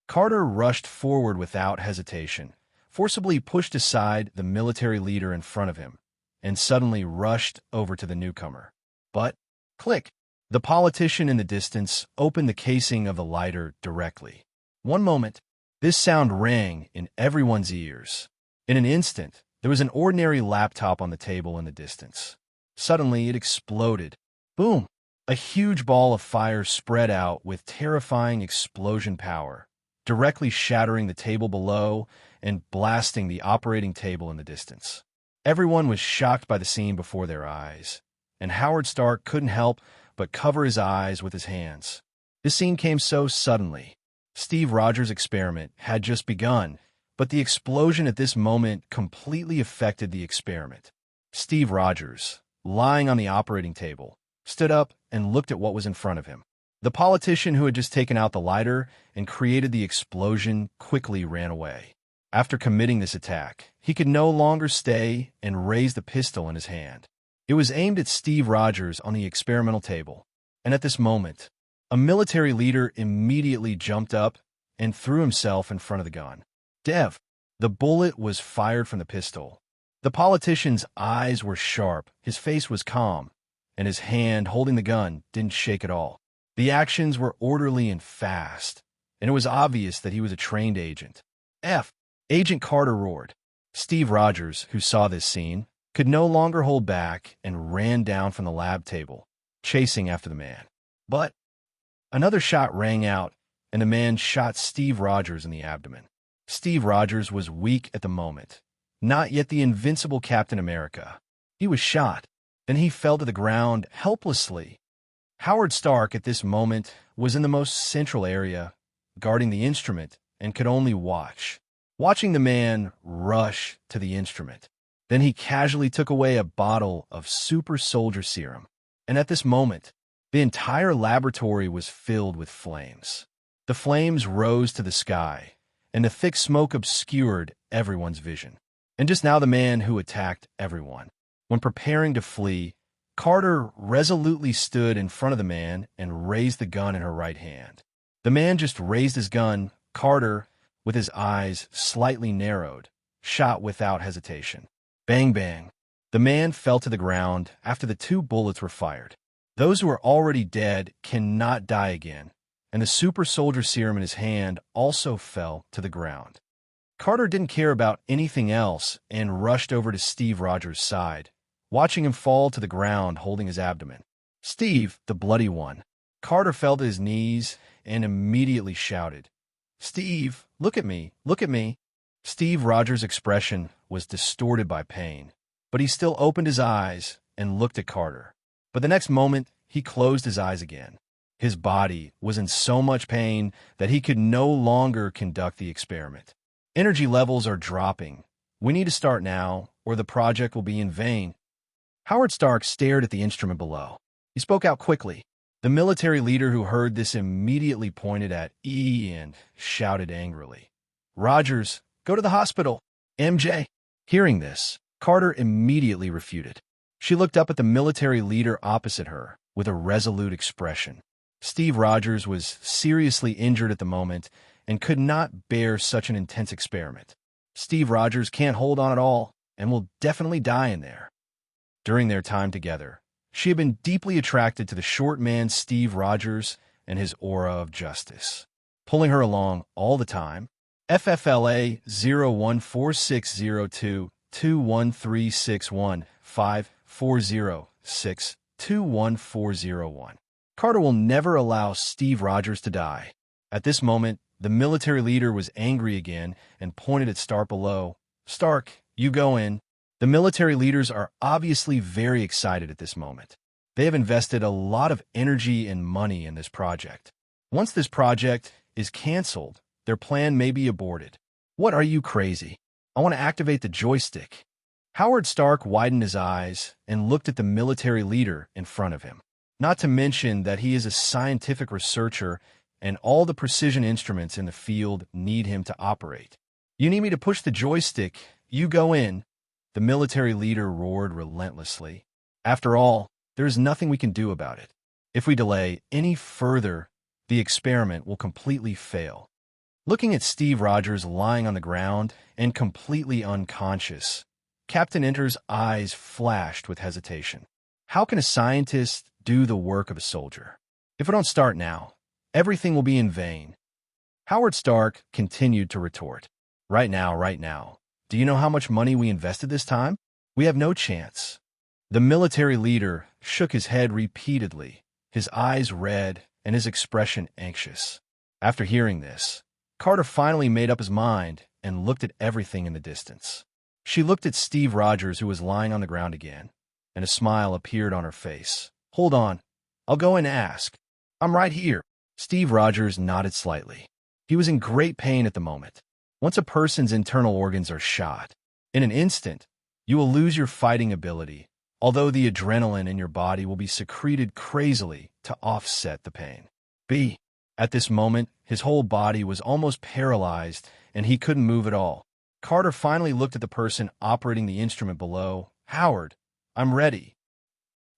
Carter rushed forward without hesitation, forcibly pushed aside the military leader in front of him, and suddenly rushed over to the newcomer. But, click! The politician in the distance opened the casing of the lighter directly. One moment, this sound rang in everyone's ears. In an instant, there was an ordinary laptop on the table in the distance. Suddenly, it exploded. Boom! A huge ball of fire spread out with terrifying explosion power, directly shattering the table below and blasting the operating table in the distance. Everyone was shocked by the scene before their eyes, and Howard Stark couldn't help but cover his eyes with his hands. This scene came so suddenly. Steve Rogers' experiment had just begun, but the explosion at this moment completely affected the experiment. Steve Rogers, lying on the operating table, stood up and looked at what was in front of him. The politician who had just taken out the lighter and created the explosion quickly ran away. After committing this attack, he could no longer stay and raised the pistol in his hand. It was aimed at Steve Rogers on the experimental table, and at this moment, a military leader immediately jumped up and threw himself in front of the gun. The bullet was fired from the pistol. The politician's eyes were sharp, his face was calm, and his hand holding the gun didn't shake at all. The actions were orderly and fast, and it was obvious that he was a trained agent. Agent Carter roared. Steve Rogers, who saw this scene, could no longer hold back and ran down from the lab table, chasing after the man. But another shot rang out, and the man shot Steve Rogers in the abdomen. Steve Rogers was weak at the moment, not yet the invincible Captain America. He was shot, then he fell to the ground helplessly. Howard Stark at this moment was in the most central area, guarding the instrument, and could only watching the man rush to the instrument. Then he casually took away a bottle of super soldier serum, and at this moment, the entire laboratory was filled with flames. The flames rose to the sky, and the thick smoke obscured everyone's vision. And just now the man who attacked everyone. When preparing to flee, Carter resolutely stood in front of the man and raised the gun in her right hand. The man just raised his gun. Carter, with his eyes slightly narrowed, shot without hesitation. Bang, bang. The man fell to the ground after the 2 bullets were fired. Those who are already dead cannot die again, and the super soldier serum in his hand also fell to the ground. Carter didn't care about anything else and rushed over to Steve Rogers' side, watching him fall to the ground holding his abdomen. Steve, the bloody one. Carter fell to his knees and immediately shouted, "Steve, look at me, look at me." Steve Rogers' expression was distorted by pain, but he still opened his eyes and looked at Carter. But the next moment, he closed his eyes again. His body was in so much pain that he could no longer conduct the experiment. Energy levels are dropping. We need to start now, or the project will be in vain. Howard Stark stared at the instrument below. He spoke out quickly. The military leader who heard this immediately pointed at E and shouted angrily, "Rogers, go to the hospital! MJ!" Hearing this, Carter immediately refuted. She looked up at the military leader opposite her with a resolute expression. Steve Rogers was seriously injured at the moment and could not bear such an intense experiment. Steve Rogers can't hold on at all and will definitely die in there. During their time together, she had been deeply attracted to the short man Steve Rogers and his aura of justice. Pulling her along all the time, FFLA 01460221361540621401. Carter will never allow Steve Rogers to die. At this moment, the military leader was angry again and pointed at Stark below. "Stark, you go in." The military leaders are obviously very excited at this moment. They have invested a lot of energy and money in this project. Once this project is canceled, their plan may be aborted. "What, are you crazy? I want to activate the joystick." Howard Stark widened his eyes and looked at the military leader in front of him. Not to mention that he is a scientific researcher and all the precision instruments in the field need him to operate. "You need me to push the joystick? You go in." The military leader roared relentlessly. "After all, there is nothing we can do about it. If we delay any further, the experiment will completely fail." Looking at Steve Rogers lying on the ground and completely unconscious, Captain Enter's eyes flashed with hesitation. How can a scientist do the work of a soldier? "If we don't start now, everything will be in vain." Howard Stark continued to retort. Right now. Do you know how much money we invested this time? We have no chance." The military leader shook his head repeatedly, his eyes red and his expression anxious. After hearing this, Carter finally made up his mind and looked at everything in the distance. She looked at Steve Rogers, who was lying on the ground again, and a smile appeared on her face. "Hold on. I'll go and ask." "I'm right here." Steve Rogers nodded slightly. He was in great pain at the moment. Once a person's internal organs are shot, in an instant, you will lose your fighting ability, although the adrenaline in your body will be secreted crazily to offset the pain. At this moment, his whole body was almost paralyzed and he couldn't move at all. Carter finally looked at the person operating the instrument below. "Howard, I'm ready."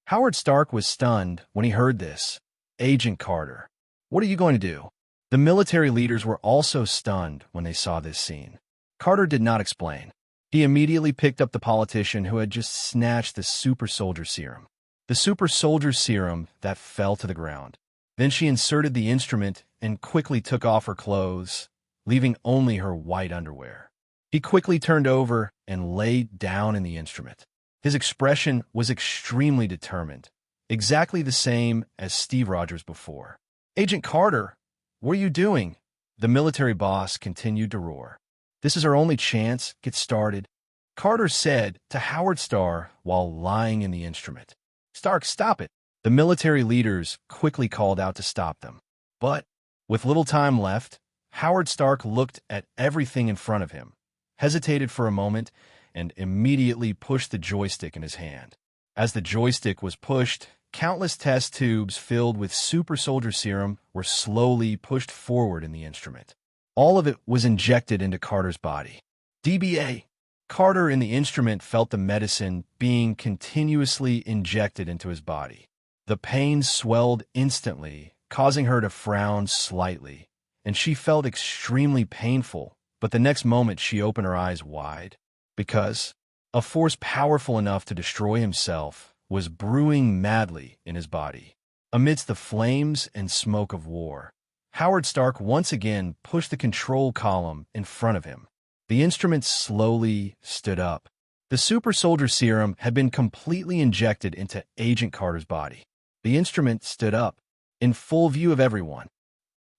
Howard Stark was stunned when he heard this. "Agent Carter, what are you going to do?" The military leaders were also stunned when they saw this scene. Carter did not explain. He immediately picked up the politician who had just snatched the super soldier serum. The super soldier serum that fell to the ground. Then she inserted the instrument and quickly took off her clothes, leaving only her white underwear. He quickly turned over and lay down in the instrument. His expression was extremely determined, exactly the same as Steve Rogers before. "Agent Carter, what are you doing?" The military boss continued to roar. "This is our only chance. Get started," Carter said to Howard Stark while lying in the instrument. "Stark, stop it." The military leaders quickly called out to stop them. But, with little time left, Howard Stark looked at everything in front of him, hesitated for a moment, and immediately pushed the joystick in his hand. As the joystick was pushed, countless test tubes filled with super soldier serum were slowly pushed forward in the instrument. All of it was injected into Carter's body. DBA. Carter in the instrument felt the medicine being continuously injected into his body. The pain swelled instantly, causing her to frown slightly, and she felt extremely painful, but the next moment she opened her eyes wide, because a force powerful enough to destroy himself was brewing madly in his body. Amidst the flames and smoke of war, Howard Stark once again pushed the control column in front of him. The instrument slowly stood up. The super soldier serum had been completely injected into Agent Carter's body. The instrument stood up, in full view of everyone.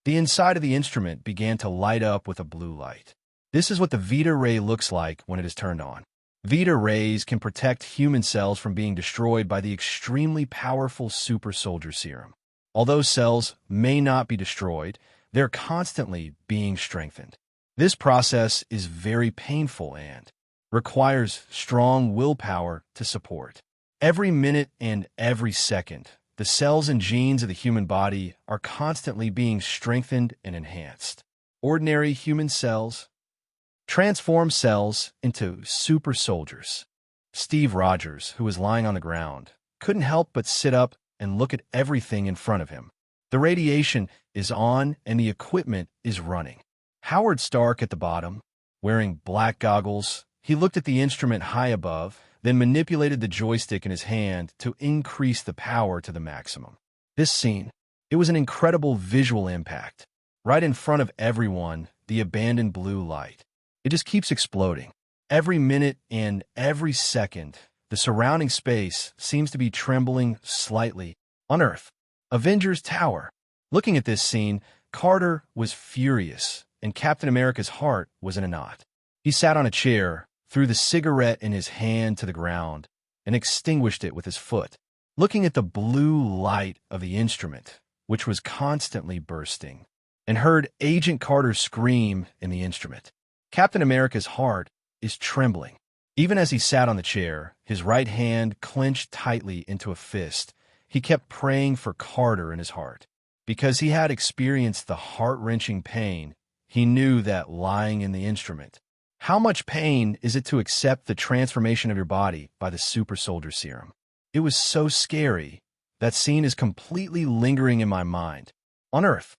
The inside of the instrument began to light up with a blue light. This is what the Vita ray looks like when it is turned on. Vita rays can protect human cells from being destroyed by the extremely powerful super soldier serum. Although cells may not be destroyed, they're constantly being strengthened. This process is very painful and requires strong willpower to support. Every minute and every second, the cells and genes of the human body are constantly being strengthened and enhanced. Ordinary human cells transform cells into super soldiers. Steve Rogers, who was lying on the ground, couldn't help but sit up and look at everything in front of him. The radiation is on and the equipment is running. Howard Stark at the bottom, wearing black goggles, he looked at the instrument high above, then manipulated the joystick in his hand to increase the power to the maximum. This scene, it was an incredible visual impact. Right in front of everyone, the abandoned blue light. It just keeps exploding. Every minute and every second, the surrounding space seems to be trembling slightly. On Earth, Avengers Tower. Looking at this scene, Carter was furious, and Captain America's heart was in a knot. He sat on a chair, threw the cigarette in his hand to the ground, and extinguished it with his foot, looking at the blue light of the instrument, which was constantly bursting, and heard Agent Carter scream in the instrument. Captain America's heart is trembling. Even as he sat on the chair, his right hand clenched tightly into a fist, he kept praying for Carter in his heart. Because he had experienced the heart-wrenching pain, he knew that lying in the instrument. How much pain is it to accept the transformation of your body by the super soldier serum? It was so scary. That scene is completely lingering in my mind. On Earth,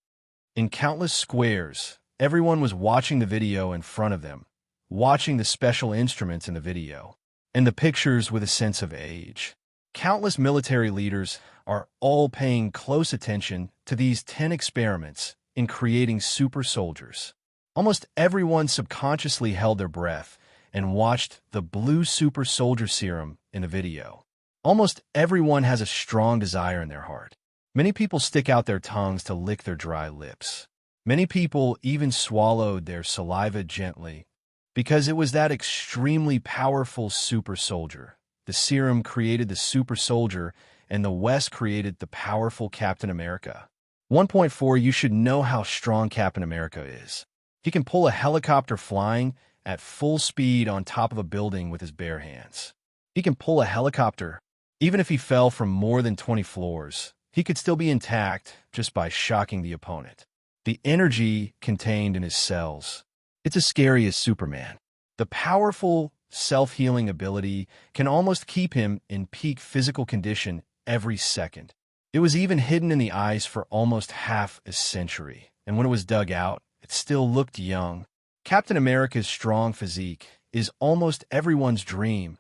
in countless squares, everyone was watching the video in front of them, watching the special instruments in the video, and the pictures with a sense of age. Countless military leaders are all paying close attention to these 10 experiments in creating super soldiers. Almost everyone subconsciously held their breath and watched the blue super soldier serum in the video. Almost everyone has a strong desire in their heart. Many people stick out their tongues to lick their dry lips. Many people even swallowed their saliva gently because it was that extremely powerful super soldier. The serum created the super soldier, and the West created the powerful Captain America. 1.4 You should know how strong Captain America is. He can pull a helicopter flying at full speed on top of a building with his bare hands. He can pull a helicopter. Even if he fell from more than 20 floors, he could still be intact just by shocking the opponent. The energy contained in his cells, it's as scary as Superman. The powerful self-healing ability can almost keep him in peak physical condition every second. It was even hidden in the ice for almost half a century, and when it was dug out, it still looked young. Captain America's strong physique is almost everyone's dream,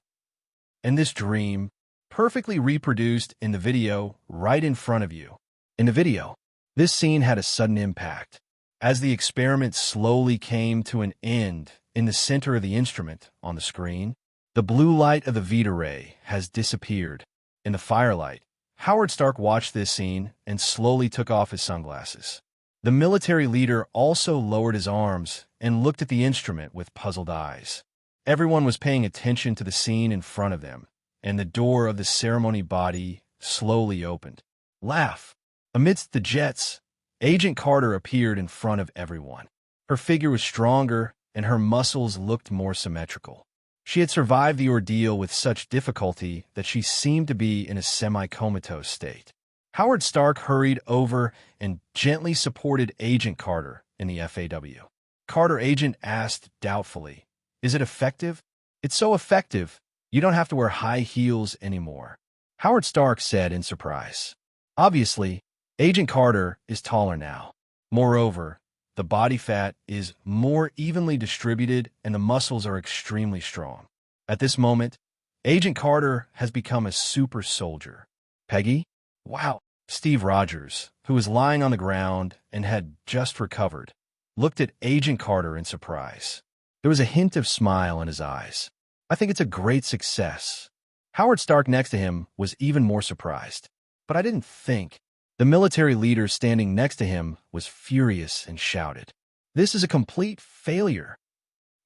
and this dream perfectly reproduced in the video right in front of you. In the video, this scene had a sudden impact. As the experiment slowly came to an end in the center of the instrument on the screen, the blue light of the Vita ray has disappeared. In the firelight, Howard Stark watched this scene and slowly took off his sunglasses. The military leader also lowered his arms and looked at the instrument with puzzled eyes. Everyone was paying attention to the scene in front of them, and the door of the ceremony body slowly opened. Laugh! Amidst the jets, Agent Carter appeared in front of everyone. Her figure was stronger, and her muscles looked more symmetrical. She had survived the ordeal with such difficulty that she seemed to be in a semi-comatose state. Howard Stark hurried over and gently supported Agent Carter in the FAW. Carter Agent asked doubtfully, "Is it effective?" "It's so effective, you don't have to wear high heels anymore," Howard Stark said in surprise. Obviously, Agent Carter is taller now. Moreover, the body fat is more evenly distributed and the muscles are extremely strong. At this moment, Agent Carter has become a super soldier. Peggy? Wow. Steve Rogers, who was lying on the ground and had just recovered, looked at Agent Carter in surprise. There was a hint of smile in his eyes. "I think it's a great success." Howard Stark next to him was even more surprised. "But I didn't think." The military leader standing next to him was furious and shouted, "This is a complete failure."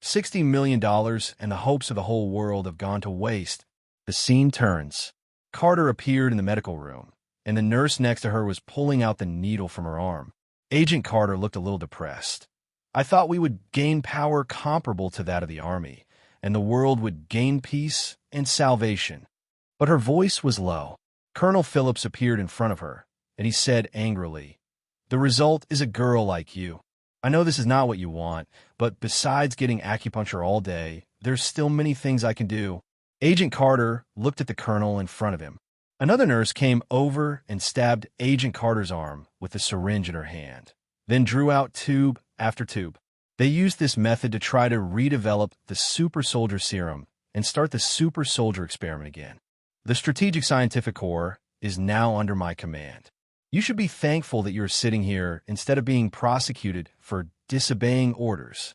$60 million and the hopes of the whole world have gone to waste. The scene turns. Carter appeared in the medical room, and the nurse next to her was pulling out the needle from her arm. Agent Carter looked a little depressed. I thought we would gain power comparable to that of the army, and the world would gain peace and salvation. But her voice was low. Colonel Phillips appeared in front of her, and he said angrily, "The result is a girl like you. I know this is not what you want, but besides getting acupuncture all day, there's still many things I can do." Agent Carter looked at the colonel in front of him. Another nurse came over and stabbed Agent Carter's arm with a syringe in her hand, then drew out tube after tube. They used this method to try to redevelop the super soldier serum and start the super soldier experiment again. The Strategic Scientific Corps is now under my command. You should be thankful that you're sitting here instead of being prosecuted for disobeying orders.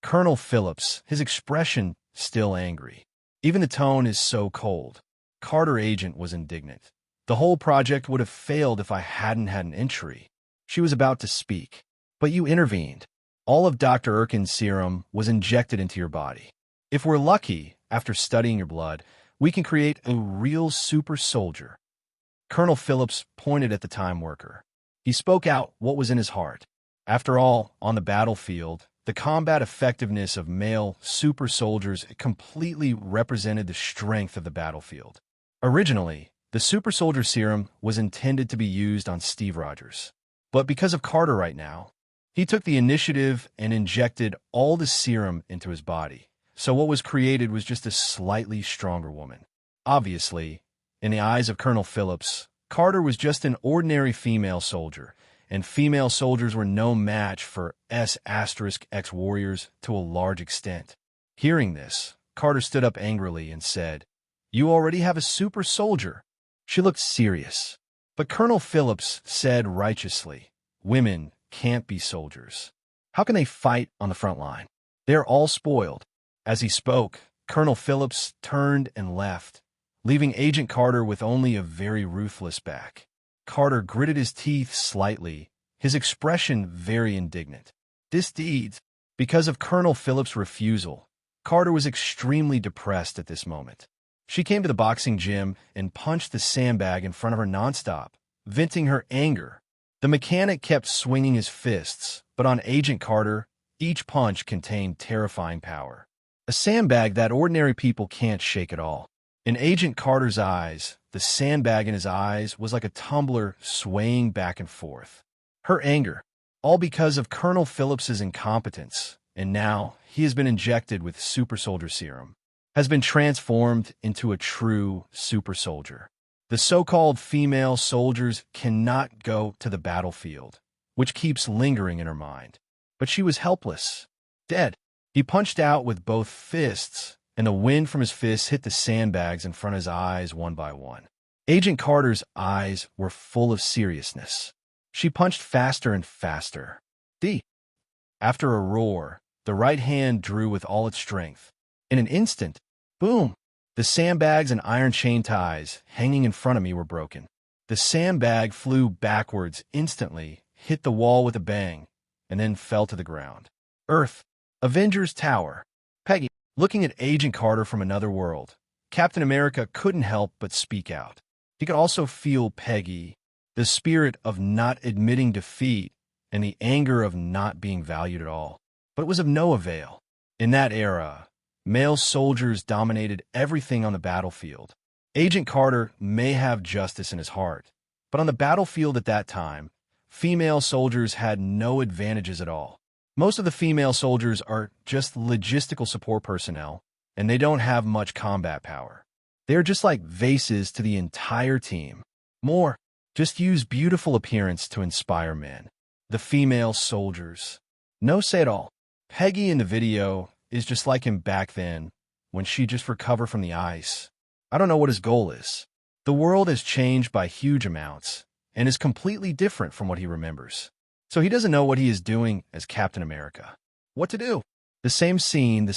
Colonel Phillips, his expression still angry. Even the tone is so cold. Carter Agent was indignant. The whole project would have failed if I hadn't had an entry. She was about to speak, but you intervened. All of Dr. Erkin's serum was injected into your body. If we're lucky, after studying your blood, we can create a real super soldier. Colonel Phillips pointed at the time worker. He spoke out what was in his heart. After all, on the battlefield, the combat effectiveness of male super soldiers completely represented the strength of the battlefield. Originally, the super soldier serum was intended to be used on Steve Rogers. But because of Carter right now, he took the initiative and injected all the serum into his body. So what was created was just a slightly stronger woman. Obviously, in the eyes of Colonel Phillips, Carter was just an ordinary female soldier, and female soldiers were no match for S*X warriors to a large extent. Hearing this, Carter stood up angrily and said, "You already have a super soldier." She looked serious. But Colonel Phillips said righteously, "Women can't be soldiers. How can they fight on the front line? They're all spoiled." As he spoke, Colonel Phillips turned and left, leaving Agent Carter with only a very ruthless back. Carter gritted his teeth slightly, his expression very indignant. This deed, because of Colonel Phillips' refusal, Carter was extremely depressed at this moment. She came to the boxing gym and punched the sandbag in front of her nonstop, venting her anger. The mechanic kept swinging his fists, but on Agent Carter, each punch contained terrifying power. A sandbag that ordinary people can't shake at all. In Agent Carter's eyes, the sandbag in his eyes was like a tumbler swaying back and forth. Her anger, all because of Colonel Phillips's incompetence, and now he has been injected with super soldier serum, has been transformed into a true super soldier. The so-called female soldiers cannot go to the battlefield, which keeps lingering in her mind. But she was helpless, dead. He punched out with both fists, and the wind from his fists hit the sandbags in front of his eyes one by one. Agent Carter's eyes were full of seriousness. She punched faster and faster. After a roar, the right hand drew with all its strength. In an instant, boom! The sandbags and iron chain ties hanging in front of me were broken. The sandbag flew backwards instantly, hit the wall with a bang, and then fell to the ground. Earth. Avengers Tower. Peggy. Looking at Agent Carter from another world, Captain America couldn't help but speak out. He could also feel Peggy, the spirit of not admitting defeat and the anger of not being valued at all. But it was of no avail. In that era, male soldiers dominated everything on the battlefield. Agent Carter may have justice in his heart, but on the battlefield at that time, female soldiers had no advantages at all. Most of the female soldiers are just logistical support personnel, and they don't have much combat power. They're just like vases to the entire team. More, just use beautiful appearance to inspire men. The female soldiers. No say it all. Peggy in the video is just like him back then, when she just recovered from the ice. I don't know what his goal is. The world has changed by huge amounts, and is completely different from what he remembers. So he doesn't know what he is doing as Captain America. What to do? The same scene.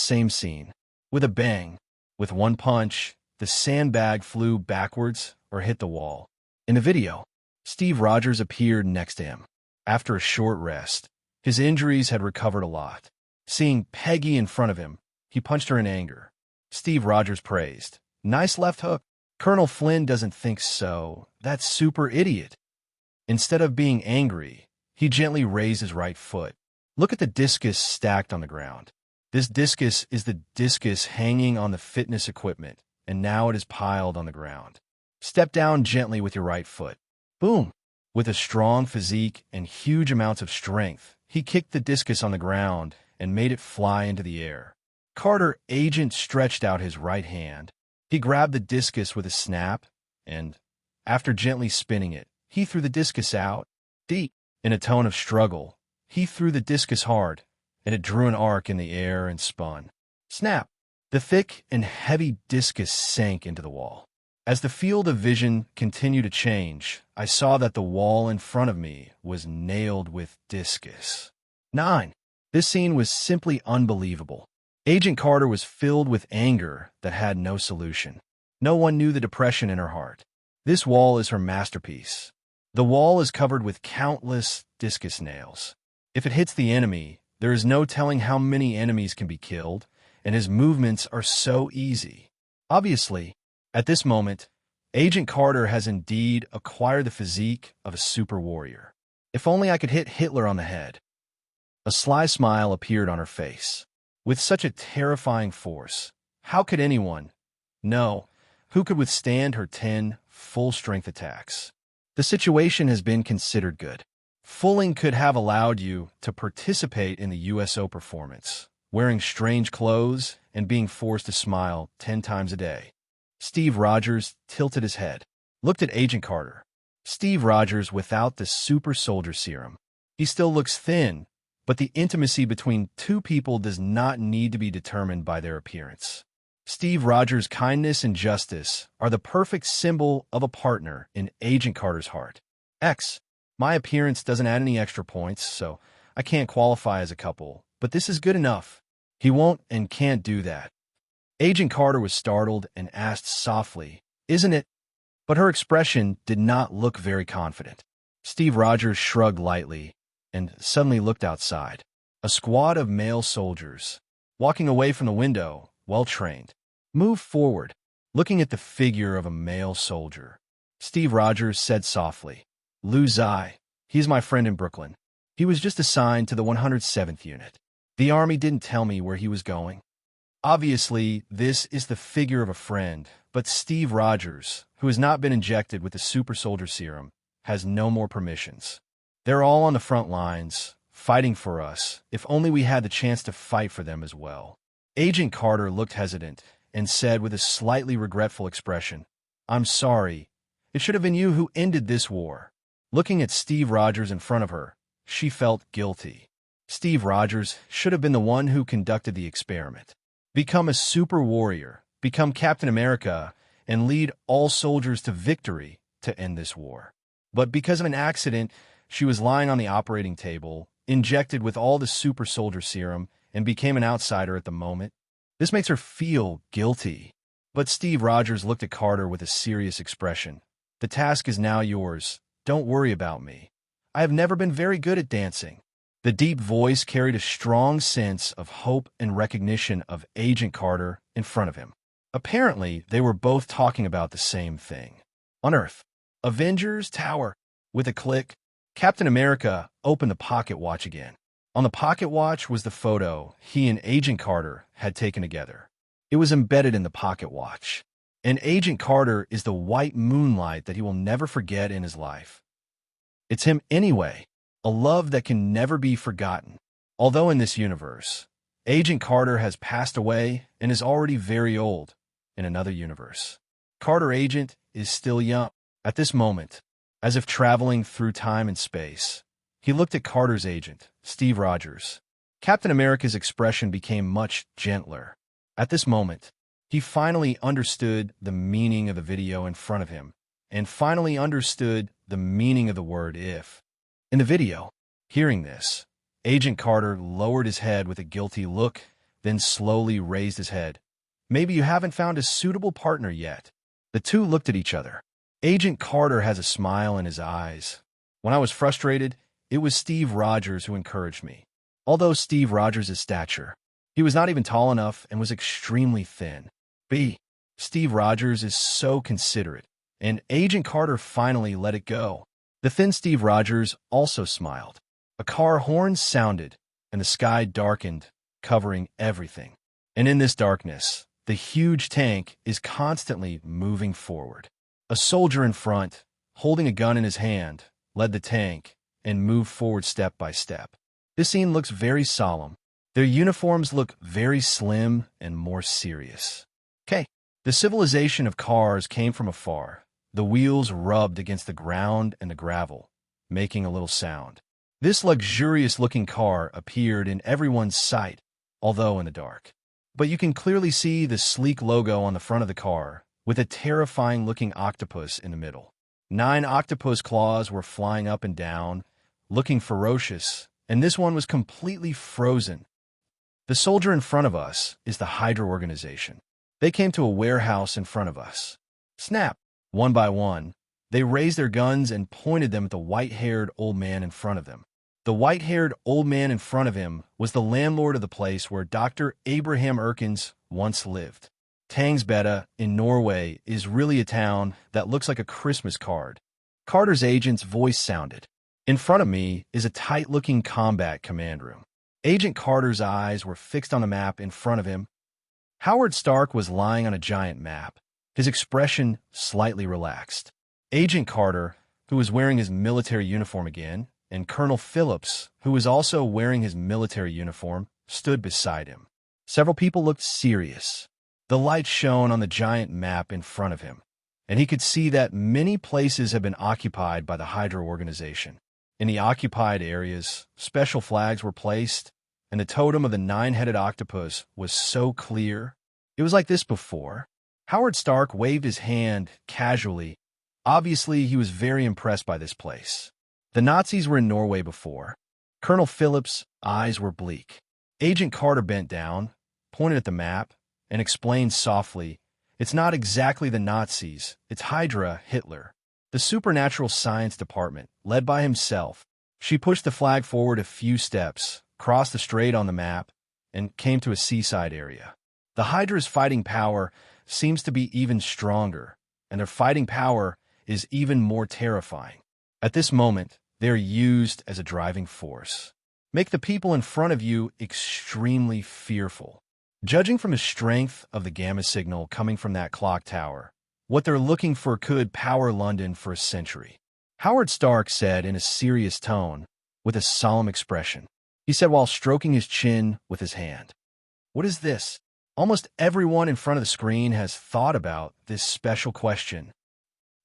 With a bang. With one punch, the sandbag flew backwards or hit the wall. In the video, Steve Rogers appeared next to him. After a short rest, his injuries had recovered a lot. Seeing Peggy in front of him, he punched her in anger. Steve Rogers praised. Nice left hook. Colonel Flynn doesn't think so. That super idiot. Instead of being angry, he gently raised his right foot. Look at the discus stacked on the ground. This discus is the discus hanging on the fitness equipment, and now it is piled on the ground. Step down gently with your right foot. Boom! With a strong physique and huge amounts of strength, he kicked the discus on the ground and made it fly into the air. Carter Agent stretched out his right hand. He grabbed the discus with a snap, and, after gently spinning it, he threw the discus out. Deep, in a tone of struggle, he threw the discus hard, and it drew an arc in the air and spun. Snap! The thick and heavy discus sank into the wall. As the field of vision continued to change, I saw that the wall in front of me was nailed with discus. 9. This scene was simply unbelievable. Agent Carter was filled with anger that had no solution. No one knew the depression in her heart. This wall is her masterpiece. The wall is covered with countless discus nails. If it hits the enemy, there is no telling how many enemies can be killed, and his movements are so easy. Obviously, at this moment, Agent Carter has indeed acquired the physique of a super warrior. If only I could hit Hitler on the head. A sly smile appeared on her face. With such a terrifying force, how could anyone, no, who could withstand her 10 full-strength attacks? The situation has been considered good. Fulling could have allowed you to participate in the USO performance, wearing strange clothes and being forced to smile 10 times a day. Steve Rogers tilted his head, looked at Agent Carter. Steve Rogers without the super soldier serum. He still looks thin, but the intimacy between two people does not need to be determined by their appearance. Steve Rogers' kindness and justice are the perfect symbol of a partner in Agent Carter's heart. My appearance doesn't add any extra points, so I can't qualify as a couple, but this is good enough. He won't and can't do that. Agent Carter was startled and asked softly, "Isn't it?" But her expression did not look very confident. Steve Rogers shrugged lightly and suddenly looked outside. A squad of male soldiers, walking away from the window, well-trained, moved forward, looking at the figure of a male soldier. Steve Rogers said softly, "Lou Zai, he's my friend in Brooklyn. He was just assigned to the 107th unit. The Army didn't tell me where he was going." Obviously, this is the figure of a friend, but Steve Rogers, who has not been injected with the super soldier serum, has no more permissions. They're all on the front lines, fighting for us, if only we had the chance to fight for them as well. Agent Carter looked hesitant and said with a slightly regretful expression, "I'm sorry. It should have been you who ended this war." Looking at Steve Rogers in front of her, she felt guilty. Steve Rogers should have been the one who conducted the experiment. Become a super warrior, become Captain America, and lead all soldiers to victory to end this war. But because of an accident, she was lying on the operating table, injected with all the super soldier serum, and became an outsider at the moment. This makes her feel guilty. But Steve Rogers looked at Carter with a serious expression. "The task is now yours. Don't worry about me. I have never been very good at dancing." The deep voice carried a strong sense of hope and recognition of Agent Carter in front of him. Apparently, they were both talking about the same thing. On Earth, Avengers Tower. With a click, Captain America opened the pocket watch again. On the pocket watch was the photo he and Agent Carter had taken together. It was embedded in the pocket watch. And Agent Carter is the white moonlight that he will never forget in his life. It's him anyway, a love that can never be forgotten. Although in this universe, Agent Carter has passed away and is already very old in another universe. Carter Agent is still young. At this moment, as if traveling through time and space, he looked at Carter's agent, Steve Rogers. Captain America's expression became much gentler. At this moment, he finally understood the meaning of the video in front of him, and finally understood the meaning of the word if. In the video, hearing this, Agent Carter lowered his head with a guilty look, then slowly raised his head. "Maybe you haven't found a suitable partner yet." The two looked at each other. Agent Carter has a smile in his eyes. "When I was frustrated, it was Steve Rogers who encouraged me. although Steve Rogers' stature. He was not even tall enough and was extremely thin. B. Steve Rogers is so considerate, and Agent Carter finally let it go. The thin Steve Rogers also smiled. A car horn sounded, and the sky darkened, covering everything. And in this darkness, the huge tank is constantly moving forward. A soldier in front, holding a gun in his hand, led the tank and moved forward step by step. This scene looks very solemn. Their uniforms look very slim and more serious. Okay, the civilization of cars came from afar. The wheels rubbed against the ground and the gravel, making a little sound. This luxurious-looking car appeared in everyone's sight, although in the dark. But you can clearly see the sleek logo on the front of the car, with a terrifying-looking octopus in the middle. 9 octopus claws were flying up and down, looking ferocious, and this one was completely frozen. The soldier in front of us is the Hydra organization. They came to a warehouse in front of us. Snap! One by one, they raised their guns and pointed them at the white-haired old man in front of them. The white-haired old man in front of him was the landlord of the place where Dr. Abraham Erkins once lived. Tangsbetta in Norway is really a town that looks like a Christmas card. Carter's agent's voice sounded. In front of me is a tight-looking combat command room. Agent Carter's eyes were fixed on the map in front of him. Howard Stark was lying on a giant map, his expression slightly relaxed. Agent Carter, who was wearing his military uniform again, and Colonel Phillips, who was also wearing his military uniform, stood beside him. Several people looked serious. The light shone on the giant map in front of him, and he could see that many places had been occupied by the Hydra organization. In the occupied areas, special flags were placed, and the totem of the 9-headed octopus was so clear. It was like this before. Howard Stark waved his hand casually. Obviously, he was very impressed by this place. The Nazis were in Norway before. Colonel Phillips' eyes were bleak. Agent Carter bent down, pointed at the map, and explained softly, "It's not exactly the Nazis, it's Hydra, Hitler. The Supernatural Science Department, led by himself." She pushed the flag forward a few steps, crossed the strait on the map, and came to a seaside area. The Hydra's fighting power seems to be even stronger, and their fighting power is even more terrifying. At this moment, they are used as a driving force. Make the people in front of you extremely fearful. Judging from the strength of the gamma signal coming from that clock tower, what they're looking for could power London for a century. Howard Stark said in a serious tone, with a solemn expression. He said while stroking his chin with his hand, "What is this?" Almost everyone in front of the screen has thought about this special question.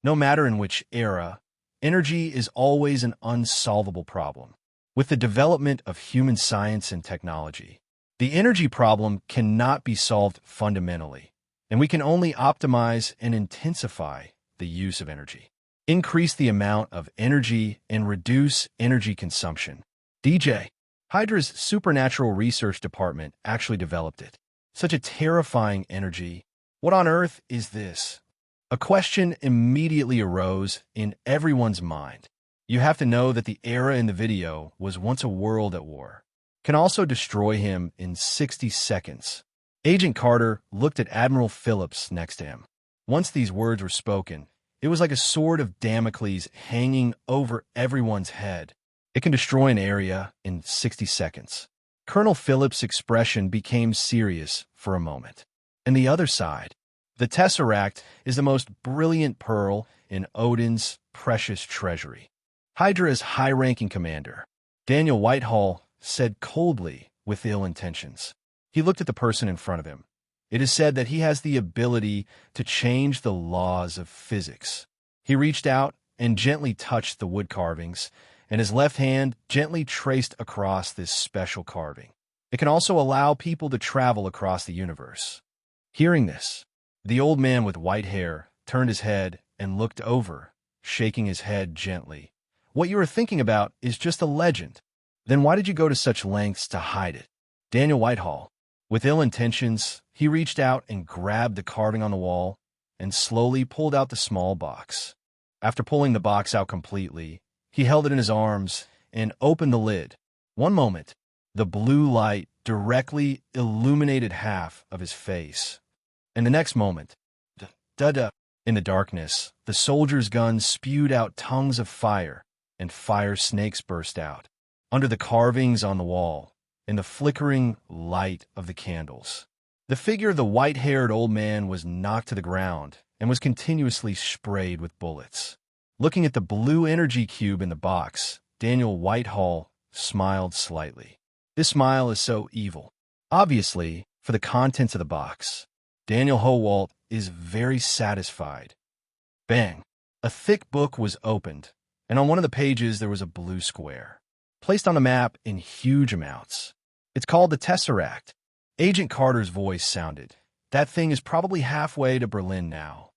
No matter in which era, energy is always an unsolvable problem. With the development of human science and technology, the energy problem cannot be solved fundamentally, and we can only optimize and intensify the use of energy. Increase the amount of energy and reduce energy consumption. DJ, Hydra's Supernatural Research Department actually developed it. Such a terrifying energy. What on earth is this? A question immediately arose in everyone's mind. You have to know that the era in the video was once a world at war. Can also destroy him in 60 seconds. Agent Carter looked at Admiral Phillips next to him. Once these words were spoken, it was like a sword of Damocles hanging over everyone's head. It can destroy an area in 60 seconds. Colonel Phillips' expression became serious for a moment. And the other side, the Tesseract is the most brilliant pearl in Odin's precious treasury. Hydra's high-ranking commander, Daniel Whitehall, said coldly with ill intentions. He looked at the person in front of him. It is said that he has the ability to change the laws of physics. He reached out and gently touched the wood carvings, and his left hand gently traced across this special carving. It can also allow people to travel across the universe. Hearing this, the old man with white hair turned his head and looked over, shaking his head gently. "What you are thinking about is just a legend. Then why did you go to such lengths to hide it?" Daniel Whitehall, with ill intentions, he reached out and grabbed the carving on the wall and slowly pulled out the small box. After pulling the box out completely, he held it in his arms and opened the lid. One moment, The blue light directly illuminated half of his face. And the next moment, da-da, in the darkness, the soldier's guns spewed out tongues of fire, and fire snakes burst out. Under the carvings on the wall, in the flickering light of the candles, the figure of the white-haired old man was knocked to the ground and was continuously sprayed with bullets. Looking at the blue energy cube in the box, Daniel Whitehall smiled slightly. This smile is so evil. Obviously, for the contents of the box, Daniel Howalt is very satisfied. Bang! A thick book was opened, and on one of the pages there was a blue square, placed on the map in huge amounts. It's called the Tesseract. Agent Carter's voice sounded. That thing is probably halfway to Berlin now.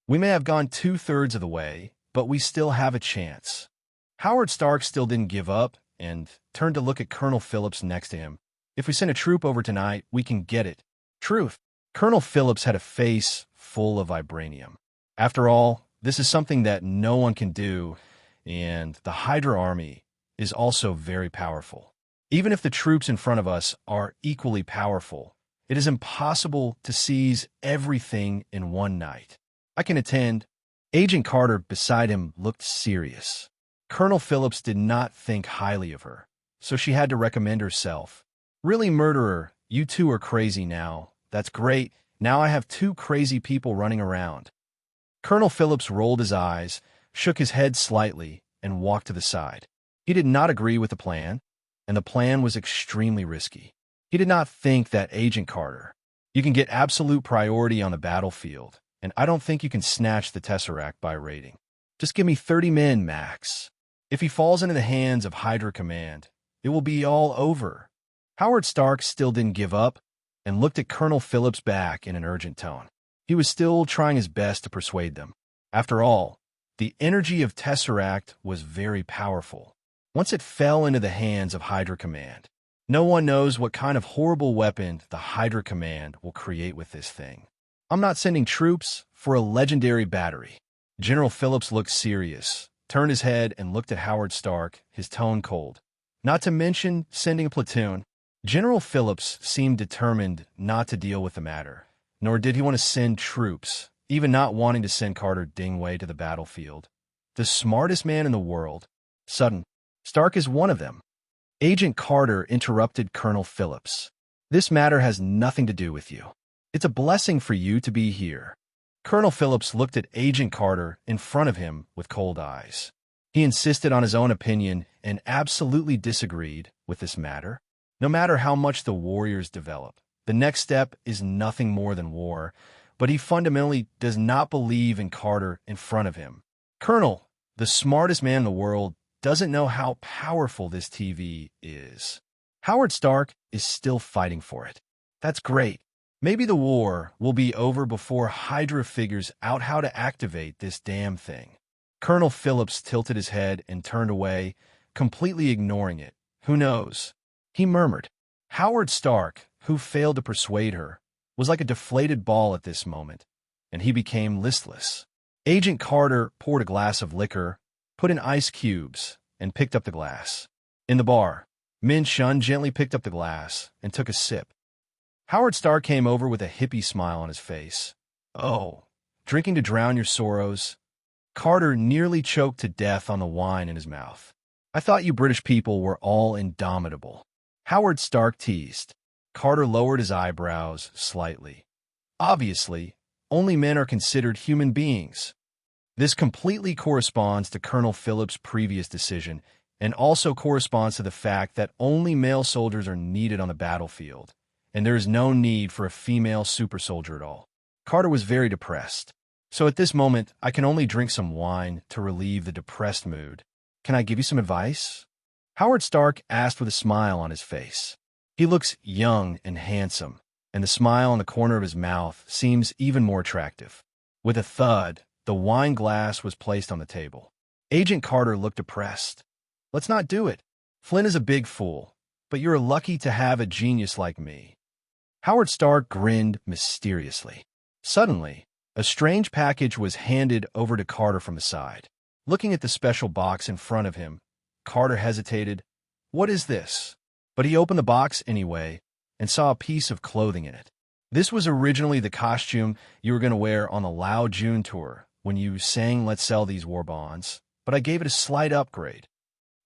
We may have gone 2/3 of the way, but we still have a chance. Howard Stark still didn't give up and turned to look at Colonel Phillips next to him. If we send a troop over tonight, we can get it. Truth. Colonel Phillips had a face full of vibranium. After all, this is something that no one can do, and the Hydra army is also very powerful. Even if the troops in front of us are equally powerful, it is impossible to seize everything in one night. I can attend. Agent Carter beside him looked serious. Colonel Phillips did not think highly of her, so she had to recommend herself. Really, murderer, you two are crazy now. That's great. Now I have 2 crazy people running around. Colonel Phillips rolled his eyes, shook his head slightly, and walked to the side. He did not agree with the plan, and the plan was extremely risky. He did not think that Agent Carter, you can get absolute priority on the battlefield, and I don't think you can snatch the Tesseract by raiding. Just give me 30 men, max. If he falls into the hands of Hydra Command, it will be all over. Howard Stark still didn't give up and looked at Colonel Phillips back in an urgent tone. He was still trying his best to persuade them. After all, the energy of Tesseract was very powerful. Once it fell into the hands of Hydra Command, no one knows what kind of horrible weapon the Hydra Command will create with this thing. I'm not sending troops for a legendary battery. General Phillips looked serious, turned his head and looked at Howard Stark, his tone cold. Not to mention sending a platoon. General Phillips seemed determined not to deal with the matter, nor did he want to send troops, even not wanting to send Carter Dingway to the battlefield. The smartest man in the world. Sudden. Stark is one of them. Agent Carter interrupted Colonel Phillips. This matter has nothing to do with you. It's a blessing for you to be here. Colonel Phillips looked at Agent Carter in front of him with cold eyes. He insisted on his own opinion and absolutely disagreed with this matter. No matter how much the warriors develop, the next step is nothing more than war, but he fundamentally does not believe in Carter in front of him. Colonel, the smartest man in the world, doesn't know how powerful this TV is. Howard Stark is still fighting for it. That's great. Maybe the war will be over before Hydra figures out how to activate this damn thing. Colonel Phillips tilted his head and turned away, completely ignoring it. Who knows? He murmured. Howard Stark, who failed to persuade her, was like a deflated ball at this moment, and he became listless. Agent Carter poured a glass of liquor, put in ice cubes, and picked up the glass. In the bar, Min Shun gently picked up the glass and took a sip. Howard Stark came over with a hippie smile on his face. Oh, drinking to drown your sorrows? Carter nearly choked to death on the wine in his mouth. I thought you British people were all indomitable. Howard Stark teased. Carter lowered his eyebrows slightly. Obviously, only men are considered human beings. This completely corresponds to Colonel Phillips' previous decision and also corresponds to the fact that only male soldiers are needed on the battlefield, and there is no need for a female super soldier at all. Carter was very depressed. So at this moment, I can only drink some wine to relieve the depressed mood. Can I give you some advice? Howard Stark asked with a smile on his face. He looks young and handsome, and the smile on the corner of his mouth seems even more attractive. With a thud, the wine glass was placed on the table. Agent Carter looked depressed. Let's not do it. Flynn is a big fool, but you're lucky to have a genius like me. Howard Stark grinned mysteriously. Suddenly, a strange package was handed over to Carter from the side. Looking at the special box in front of him, Carter hesitated. What is this? But he opened the box anyway and saw a piece of clothing in it. This was originally the costume you were going to wear on the Lao June tour when you sang Let's Sell These War Bonds, but I gave it a slight upgrade.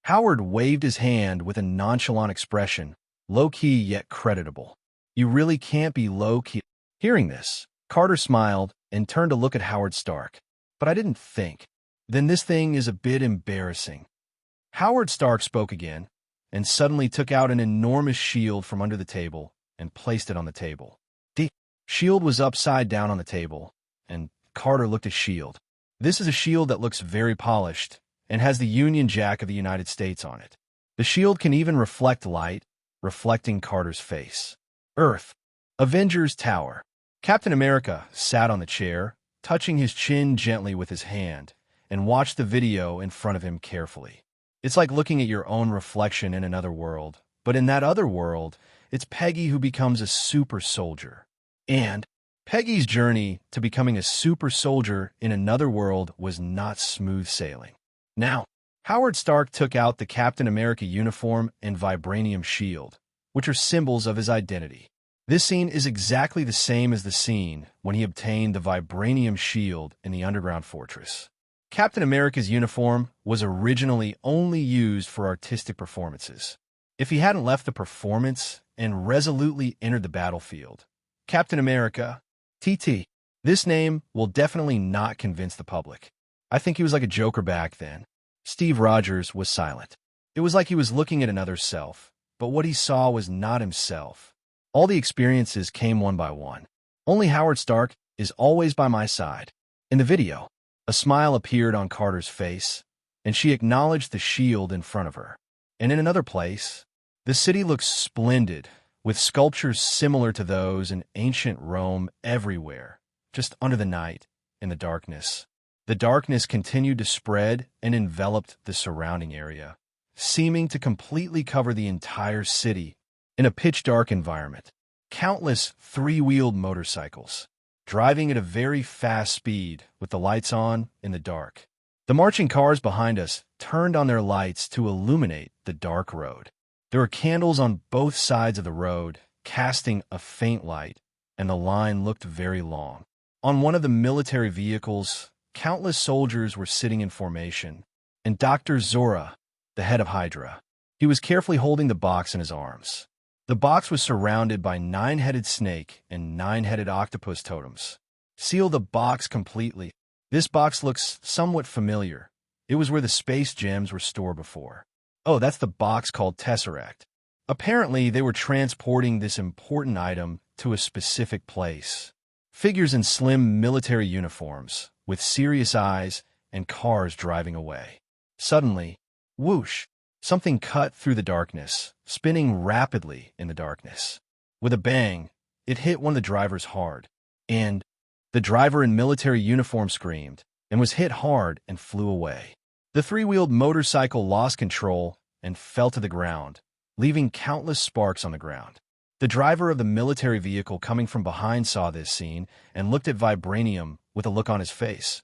Howard waved his hand with a nonchalant expression, low-key yet creditable. You really can't be low-key. Hearing this, Carter smiled and turned to look at Howard Stark. But I didn't think. Then this thing is a bit embarrassing. Howard Stark spoke again, and suddenly took out an enormous shield from under the table and placed it on the table. The shield was upside down on the table, and Carter looked at shield. This is a shield that looks very polished and has the Union Jack of the United States on it. The shield can even reflect light, reflecting Carter's face. Earth. Avengers Tower. Captain America sat on the chair, touching his chin gently with his hand, and watched the video in front of him carefully. It's like looking at your own reflection in another world, but in that other world, it's Peggy who becomes a super soldier. And Peggy's journey to becoming a super soldier in another world was not smooth sailing. Now, Howard Stark took out the Captain America uniform and vibranium shield, which are symbols of his identity. This scene is exactly the same as the scene when he obtained the vibranium shield in the underground fortress. Captain America's uniform was originally only used for artistic performances. If he hadn't left the performance and resolutely entered the battlefield, Captain America, TT, this name will definitely not convince the public. I think he was like a Joker back then. Steve Rogers was silent. It was like he was looking at another self, but what he saw was not himself. All the experiences came one by one. Only Howard Stark is always by my side. In the video, a smile appeared on Carter's face, and she acknowledged the shield in front of her. And in another place, the city looks splendid, with sculptures similar to those in ancient Rome everywhere, just under the night, in the darkness. The darkness continued to spread and enveloped the surrounding area, seeming to completely cover the entire city in a pitch-dark environment. Countless three-wheeled motorcycles, driving at a very fast speed with the lights on in the dark. The marching cars behind us turned on their lights to illuminate the dark road. There were candles on both sides of the road, casting a faint light, and the line looked very long. On one of the military vehicles, countless soldiers were sitting in formation, and Dr. Zora, the head of Hydra, he was carefully holding the box in his arms. The box was surrounded by 9-headed snake and 9-headed octopus totems. Seal the box completely. This box looks somewhat familiar. It was where the space gems were stored before. Oh, that's the box called Tesseract. Apparently, they were transporting this important item to a specific place. Figures in slim military uniforms, with serious eyes and cars driving away. Suddenly, whoosh! Something cut through the darkness, spinning rapidly in the darkness. With a bang, it hit one of the drivers hard, and the driver in military uniform screamed and was hit hard and flew away. The three-wheeled motorcycle lost control and fell to the ground, leaving countless sparks on the ground. The driver of the military vehicle coming from behind saw this scene and looked at Vibranium with a look on his face.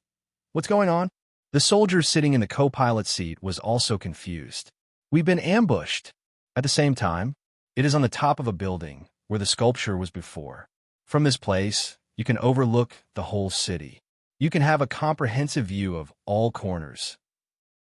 What's going on? The soldier sitting in the co-pilot seat was also confused. We've been ambushed. At the same time, it is on the top of a building where the sculpture was before. From this place, you can overlook the whole city. You can have a comprehensive view of all corners.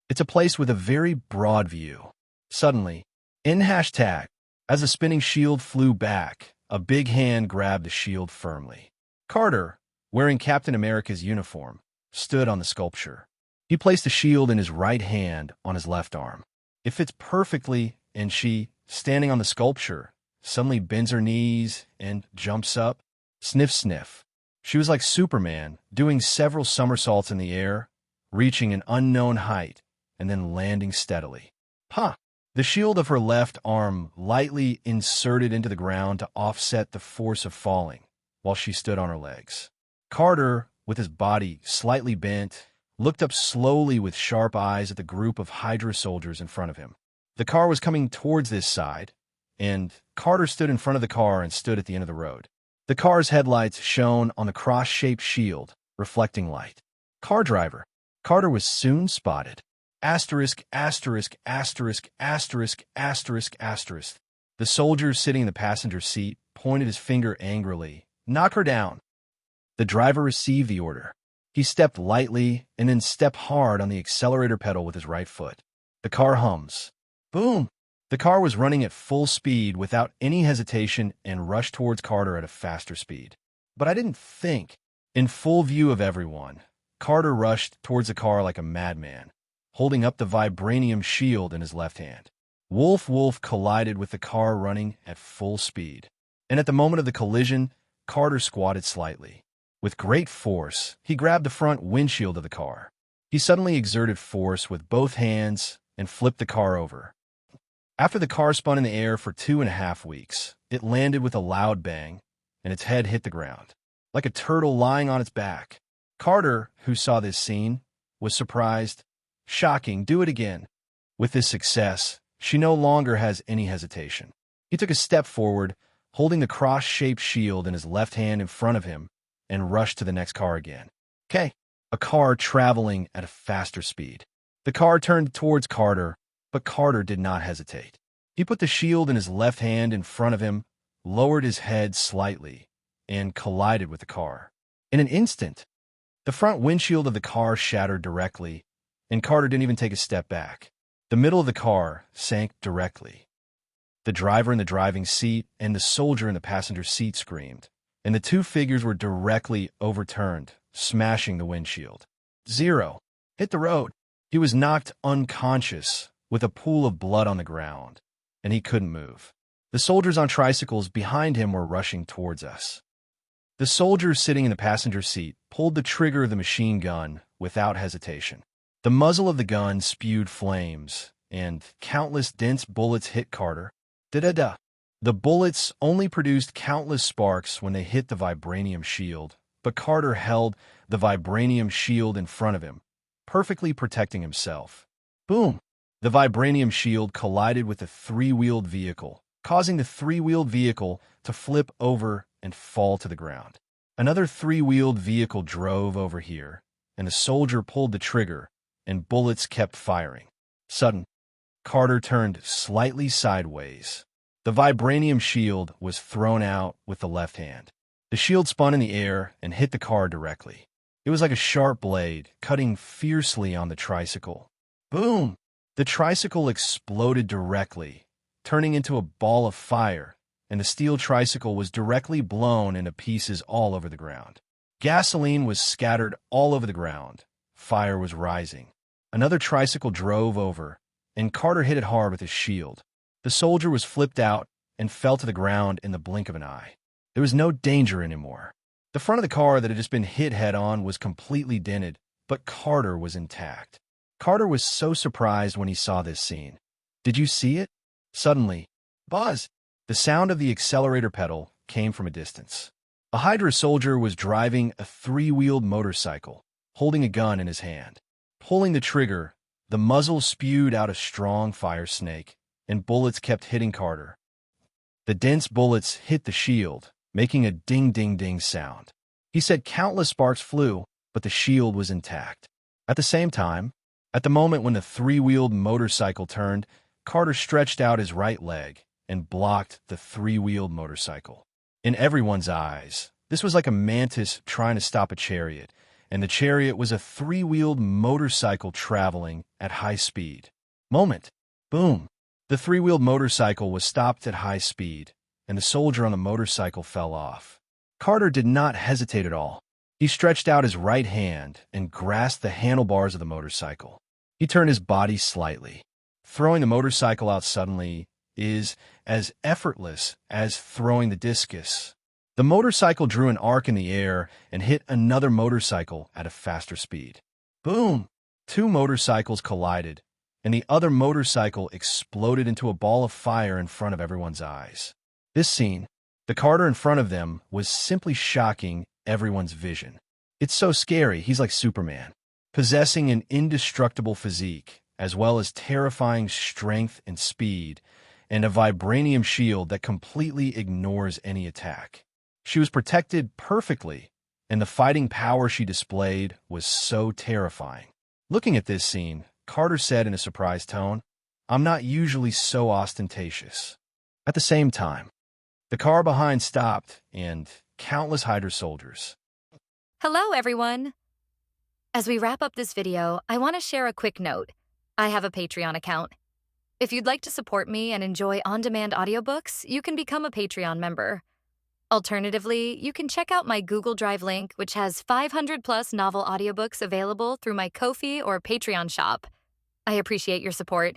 It's a place with a very broad view. Suddenly, in hashtag, as the spinning shield flew back, a big hand grabbed the shield firmly. Carter, wearing Captain America's uniform, stood on the sculpture. He placed the shield in his right hand on his left arm. It fits perfectly, and she, standing on the sculpture, suddenly bends her knees and jumps up. Sniff, sniff. She was like Superman, doing several somersaults in the air, reaching an unknown height, and then landing steadily. Ha! The shield of her left arm lightly inserted into the ground to offset the force of falling, while she stood on her legs. Carter, with his body slightly bent, looked up slowly with sharp eyes at the group of Hydra soldiers in front of him. The car was coming towards this side, and Carter stood in front of the car and stood at the end of the road. The car's headlights shone on the cross-shaped shield, reflecting light. Car driver. Carter was soon spotted. Asterisk, asterisk, asterisk, asterisk, asterisk, asterisk. The soldier sitting in the passenger seat pointed his finger angrily. "Knock her down." The driver received the order. He stepped lightly and then stepped hard on the accelerator pedal with his right foot. The car hums. Boom! The car was running at full speed without any hesitation and rushed towards Carter at a faster speed. But I didn't think. In full view of everyone, Carter rushed towards the car like a madman, holding up the vibranium shield in his left hand. Wolf collided with the car running at full speed. And at the moment of the collision, Carter squatted slightly. With great force, he grabbed the front windshield of the car. He suddenly exerted force with both hands and flipped the car over. After the car spun in the air for 2.5 weeks, it landed with a loud bang, and its head hit the ground, like a turtle lying on its back. Carter, who saw this scene, was surprised. Shocking, do it again. With this success, she no longer has any hesitation. He took a step forward, holding the cross-shaped shield in his left hand in front of him, and rushed to the next car again. Okay, a car traveling at a faster speed. The car turned towards Carter, but Carter did not hesitate. He put the shield in his left hand in front of him, lowered his head slightly, and collided with the car. In an instant, the front windshield of the car shattered directly, and Carter didn't even take a step back. The middle of the car sank directly. The driver in the driving seat and the soldier in the passenger seat screamed, and the two figures were directly overturned, smashing the windshield. Zero hit the road. He was knocked unconscious with a pool of blood on the ground, and he couldn't move. The soldiers on tricycles behind him were rushing towards us. The soldier sitting in the passenger seat pulled the trigger of the machine gun without hesitation. The muzzle of the gun spewed flames, and countless dense bullets hit Carter. Da-da-da. The bullets only produced countless sparks when they hit the vibranium shield, but Carter held the vibranium shield in front of him, perfectly protecting himself. Boom! The vibranium shield collided with a three-wheeled vehicle, causing the three-wheeled vehicle to flip over and fall to the ground. Another three-wheeled vehicle drove over here, and the soldier pulled the trigger, and bullets kept firing. Suddenly, Carter turned slightly sideways. The vibranium shield was thrown out with the left hand. The shield spun in the air and hit the car directly. It was like a sharp blade, cutting fiercely on the tricycle. Boom! The tricycle exploded directly, turning into a ball of fire, and the steel tricycle was directly blown into pieces all over the ground. Gasoline was scattered all over the ground. Fire was rising. Another tricycle drove over, and Carter hit it hard with his shield. The soldier was flipped out and fell to the ground in the blink of an eye. There was no danger anymore. The front of the car that had just been hit head-on was completely dented, but Carter was intact. Carter was so surprised when he saw this scene. Did you see it? Suddenly, buzz! The sound of the accelerator pedal came from a distance. A Hydra soldier was driving a three-wheeled motorcycle, holding a gun in his hand. Pulling the trigger, the muzzle spewed out a strong fire snake, and bullets kept hitting Carter. The dense bullets hit the shield, making a ding-ding-ding sound. He said countless sparks flew, but the shield was intact. At the same time, at the moment when the three-wheeled motorcycle turned, Carter stretched out his right leg and blocked the three-wheeled motorcycle. In everyone's eyes, this was like a mantis trying to stop a chariot, and the chariot was a three-wheeled motorcycle traveling at high speed. Moment. Boom. The three-wheeled motorcycle was stopped at high speed, and the soldier on the motorcycle fell off. Carter did not hesitate at all. He stretched out his right hand and grasped the handlebars of the motorcycle. He turned his body slightly. Throwing the motorcycle out suddenly is as effortless as throwing the discus. The motorcycle drew an arc in the air and hit another motorcycle at a faster speed. Boom! Two motorcycles collided, and the other motorcycle exploded into a ball of fire in front of everyone's eyes. This scene, the Carter in front of them, was simply shocking everyone's vision. It's so scary, he's like Superman, possessing an indestructible physique, as well as terrifying strength and speed, and a vibranium shield that completely ignores any attack. She was protected perfectly, and the fighting power she displayed was so terrifying. Looking at this scene, Carter said in a surprised tone, "I'm not usually so ostentatious." At the same time, the car behind stopped, and countless Hydra soldiers. Hello, everyone. As we wrap up this video, I want to share a quick note. I have a Patreon account. If you'd like to support me and enjoy on-demand audiobooks, you can become a Patreon member. Alternatively, you can check out my Google Drive link, which has 500-plus novel audiobooks available through my Ko-fi or Patreon shop. I appreciate your support.